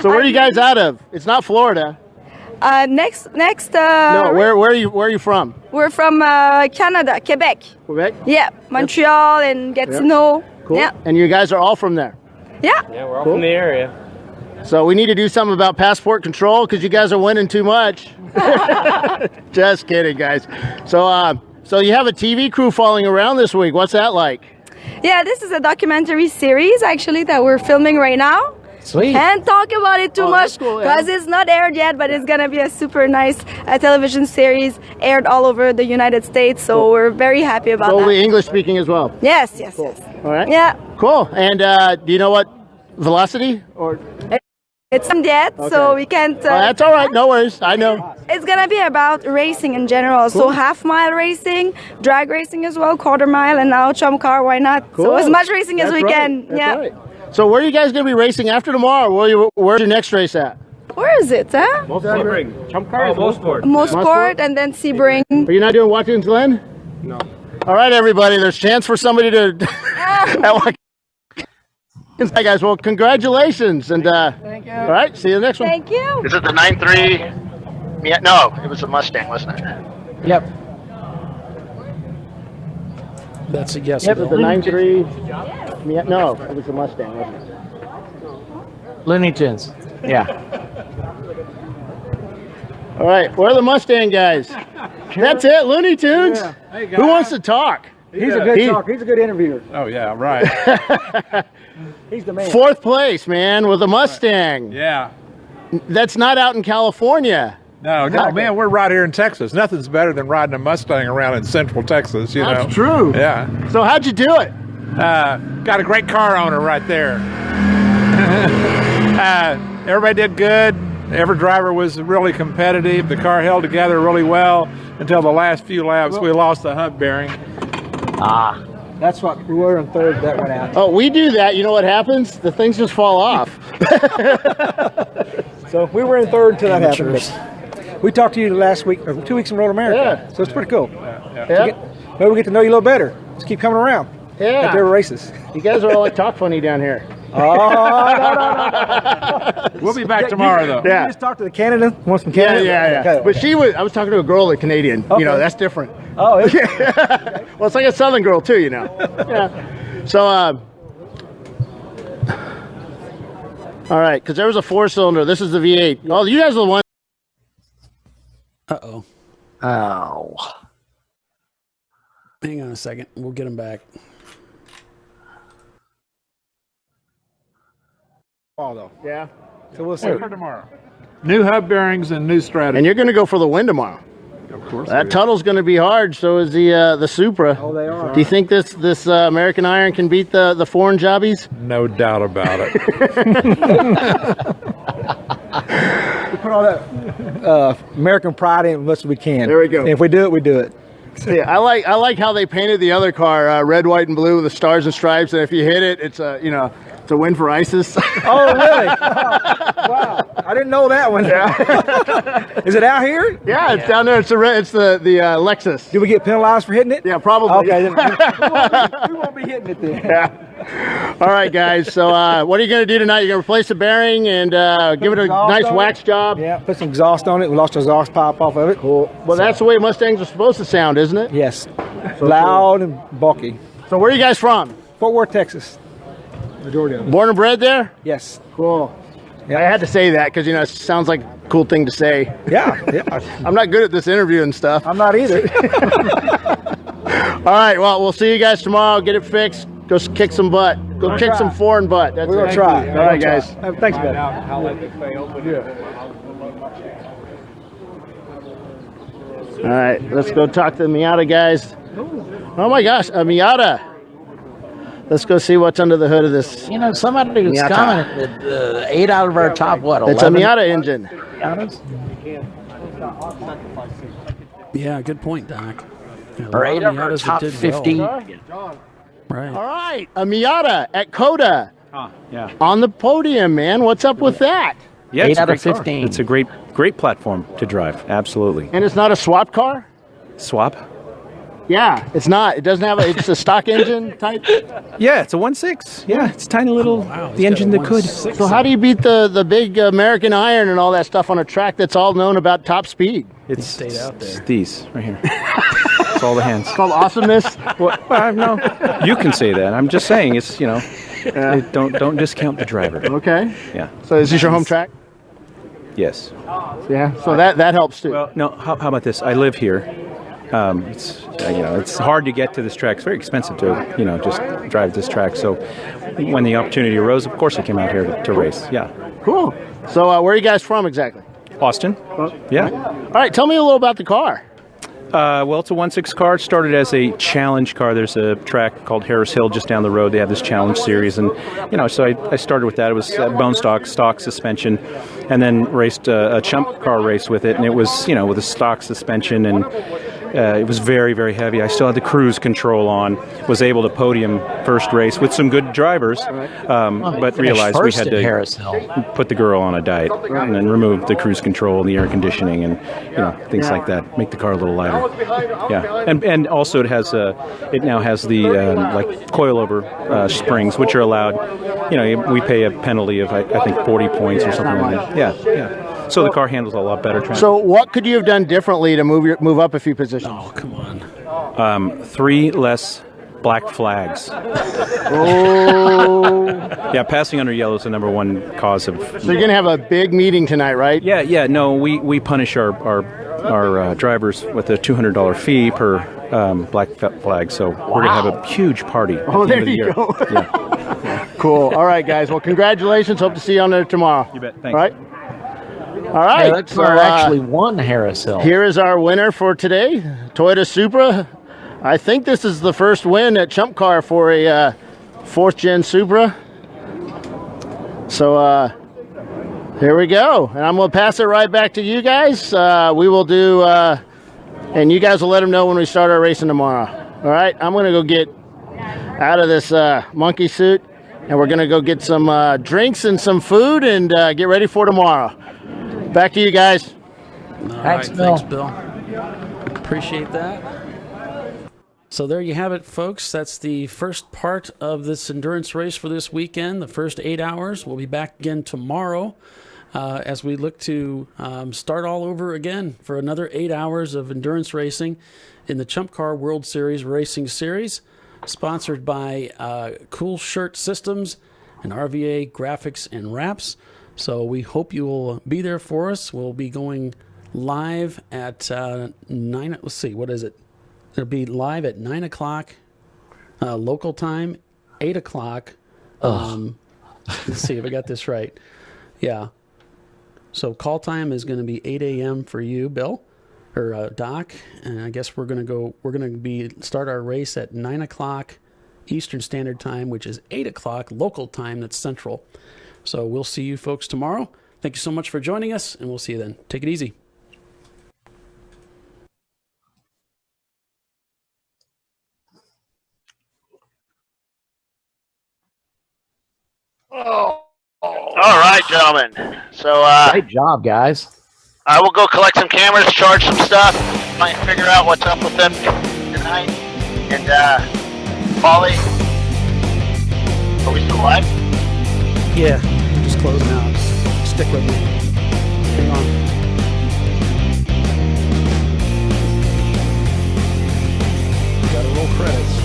So where are you guys out of? It's not Florida. Next. No, where are you from? We're from Canada, Quebec. Quebec? Yeah, Montreal and Gatineau. Cool. Yeah. And you guys are all from there? Yeah. Yeah, we're all from the area. So we need to do something about passport control, because you guys are winning too much. Just kidding, guys. So you have a TV crew following around this week. What's that like? Yeah, this is a documentary series actually that we're filming right now. Sweet. Can't talk about it too much because it's not aired yet, but it's gonna be a super nice television series aired all over the United States. So we're very happy about that. Totally English speaking as well. Yes. All right. Yeah. Cool. And do you know what velocity or? It's not yet, so we can't. That's all right. No worries. I know. It's gonna be about racing in general. So half-mile racing, drag racing as well, quarter mile, and now Chump Car. Why not? Cool. So as much racing as we can. That's Yeah. right. So where are you guys going to be racing after tomorrow? Where's your next race at? Where is it, huh? Sebring. Chump Car is Mosport. Mosport and then Sebring. Are you not doing Watkins Glen? No. All right, everybody. There's a chance for somebody to... Hi, guys. Well, congratulations. And Thank you. all right, see you the next one. Thank you. Is it the 9.3 No, it was a Mustang, wasn't it? Yep. That's a yes. Yep, Bill. the 9.3. No, it was a Mustang, wasn't it? Looney Tunes. Yeah. All right, where are the Mustang guys? That's it, Looney Tunes. Yeah. Hey, guys. Who wants to talk? He's a good talker. He's a good interviewer. Oh, yeah, right. He's the man. 4th place, man, with a Mustang. Yeah. That's not out in California. No, man, we're right here in Texas. Nothing's better than riding a Mustang around in Central Texas, you know. That's true. Yeah. So how'd you do it? Got a great car owner right there. Everybody did good. Every driver was really competitive. The car held together really well until the last few laps. We lost the hub bearing. That's what we were in 3rd. That went out. Oh, we do that. You know what happens? The things just fall off. So we were in 3rd until that happened. But we talked to you last week, or 2 weeks in Road America. Yeah. So it's pretty cool. Yeah. Maybe we get to know you a little better. Just keep coming around. Yeah. At their races. You guys are all like talk funny down here. Oh, no. We'll be back tomorrow, though. Yeah. You just talked to the Canada. One from Canada. Yeah. Okay. But I was talking to a girl that's Canadian. Okay. You know, that's different. Oh, okay. Well, it's like a Southern girl too, you know. Yeah. So, all right, because there was a 4-cylinder. This is the V8. Oh, you guys are the one. Uh-oh. Oh. Hang on a second. We'll get him back. Though. Yeah. So we'll see. For tomorrow. New hub bearings and new strategy. And you're going to go for the win tomorrow. Of course. That Tuttle's going to be hard. So is the Supra. Oh, they are. Do you think this American Iron can beat the foreign jobbies? No doubt about it. We put all that American pride in as much as we can. There we go. And if we do it, we do it. Yeah, I like how they painted the other car red, white, and blue with the stars and stripes. And if you hit it, it's a win for ISIS. Oh, really? Wow. I didn't know that one. Yeah. Is it out here? Yeah, it's down there. It's the Lexus. Do we get penalized for hitting it? Yeah, probably. Okay. Then we won't be hitting it then. Yeah. All right, guys. So what are you going to do tonight? You're going to replace the bearing and give it a nice wax job? Yeah, put some exhaust on it. We lost the exhaust pipe off of it. Cool. Well, that's the way Mustangs are supposed to sound, isn't it? Yes. Loud and bulky. So where are you guys from? Fort Worth, Texas. Majority of them. Born and bred there? Yes. Cool. Yeah, I had to say that because, it sounds like a cool thing to say. Yeah. I'm not good at this interview and stuff. I'm not either. All right, well, we'll see you guys tomorrow. Get it fixed. Go kick some butt. Go kick some foreign butt. That's We're going to try. All right, guys. Thanks, Ben. All right, let's go talk to the Miata guys. Oh, my gosh, a Miata. Let's go see what's under the hood of this. Somebody was Miata. commenting that 8 out of our top, 11? It's a Miata engine. Miatas? Yeah, good point, Doc. Yeah, Or 8 of our Miatas that top did 50. well. Right. All right, a Miata at Coda. Yeah. On the podium, man. What's up with that? Yeah, 8 it's a out of great car. 15. It's a great platform to drive. Absolutely. And it's not a swap car? Swap? Yeah, it's not. It doesn't have it's a stock engine type. Yeah, it's a 1.6. Yeah, it's tiny little. The engine that could. So how do you beat the big American Iron and all that stuff on a track that's all known about top speed? It's stayed out there. It's these right here. It's all the hands. It's called awesomeness. Well, no, you can say that. I'm just saying it's don't discount the driver. Okay. Yeah. So is this your home track? Yes. Yeah. So that helps too. Well, no. How about this? I live here. It's hard to get to this track. It's very expensive to just drive this track. So when the opportunity arose, of course I came out here to race. Yeah. Cool. So where are you guys from exactly? Austin. Yeah. All right. Tell me a little about the car. Well, it's a 1.6 car. It started as a challenge car. There's a track called Harris Hill just down the road. They have this challenge series, and so I started with that. It was bone stock suspension, and then raced a Chump Car race with it, and it was with a stock suspension, and it was very, very heavy. I still had the cruise control on. Was able to podium first race with some good drivers, but realized we had to put the girl on a diet and then remove the cruise control and the air conditioning and things like that. Make the car a little lighter. Yeah, and also it now has the coilover springs, which are allowed. We pay a penalty of I think 40 points or something like that. Yeah. So the car handles a lot better. So what could you have done differently to move up a few positions? Oh, come on. 3 less black flags. Oh. Yeah, passing under yellow is the number one cause of. So you're gonna have a big meeting tonight, right? Yeah. No, we punish our drivers with a $200 fee per black flag. So we're gonna have a huge party. At Oh, the end there of the you year. go. Yeah. Cool. All right, guys. Well, congratulations. Hope to see you on there tomorrow. You bet. Thanks. All right. All right. That car actually won Harris Hill. Here is our winner for today, Toyota Supra. I think this is the first win at Chump Car for a 4th gen Supra. So here we go. And I'm going to pass it right back to you guys. We will do, and you guys will let them know when we start our racing tomorrow. All right. I'm going to go get out of this monkey suit, and we're going to go get some drinks and some food and get ready for tomorrow. Back to you guys. Thanks, Bill. Appreciate that. So there you have it, folks. That's the first part of this endurance race for this weekend, the first 8 hours. We'll be back again tomorrow as we look to start all over again for another 8 hours of endurance racing in the ChumpCar World Series Racing Series, sponsored by Cool Shirt Systems and RVA Graphics and Wraps. So we hope you will be there for us. We'll be going live at 9. Let's see, what is it? It'll be live at 9 o'clock local time, 8 o'clock. Let's see if I got this right. Yeah. So call time is going to be 8 a.m. for you, Bill, or Doc. And I guess we're going to start our race at 9 o'clock Eastern Standard Time, which is 8 o'clock local time. That's Central. So we'll see you folks tomorrow. Thank you so much for joining us, and we'll see you then. Take it easy. All right, gentlemen. So great job, guys. I will go collect some cameras, charge some stuff, try and figure out what's up with them tonight. And Polly, are we still live? Yeah, just closing out. Stick with me. Hang on. Gotta roll credits.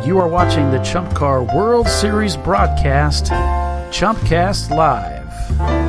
You are watching the ChumpCar World Series broadcast, ChumpCast Live.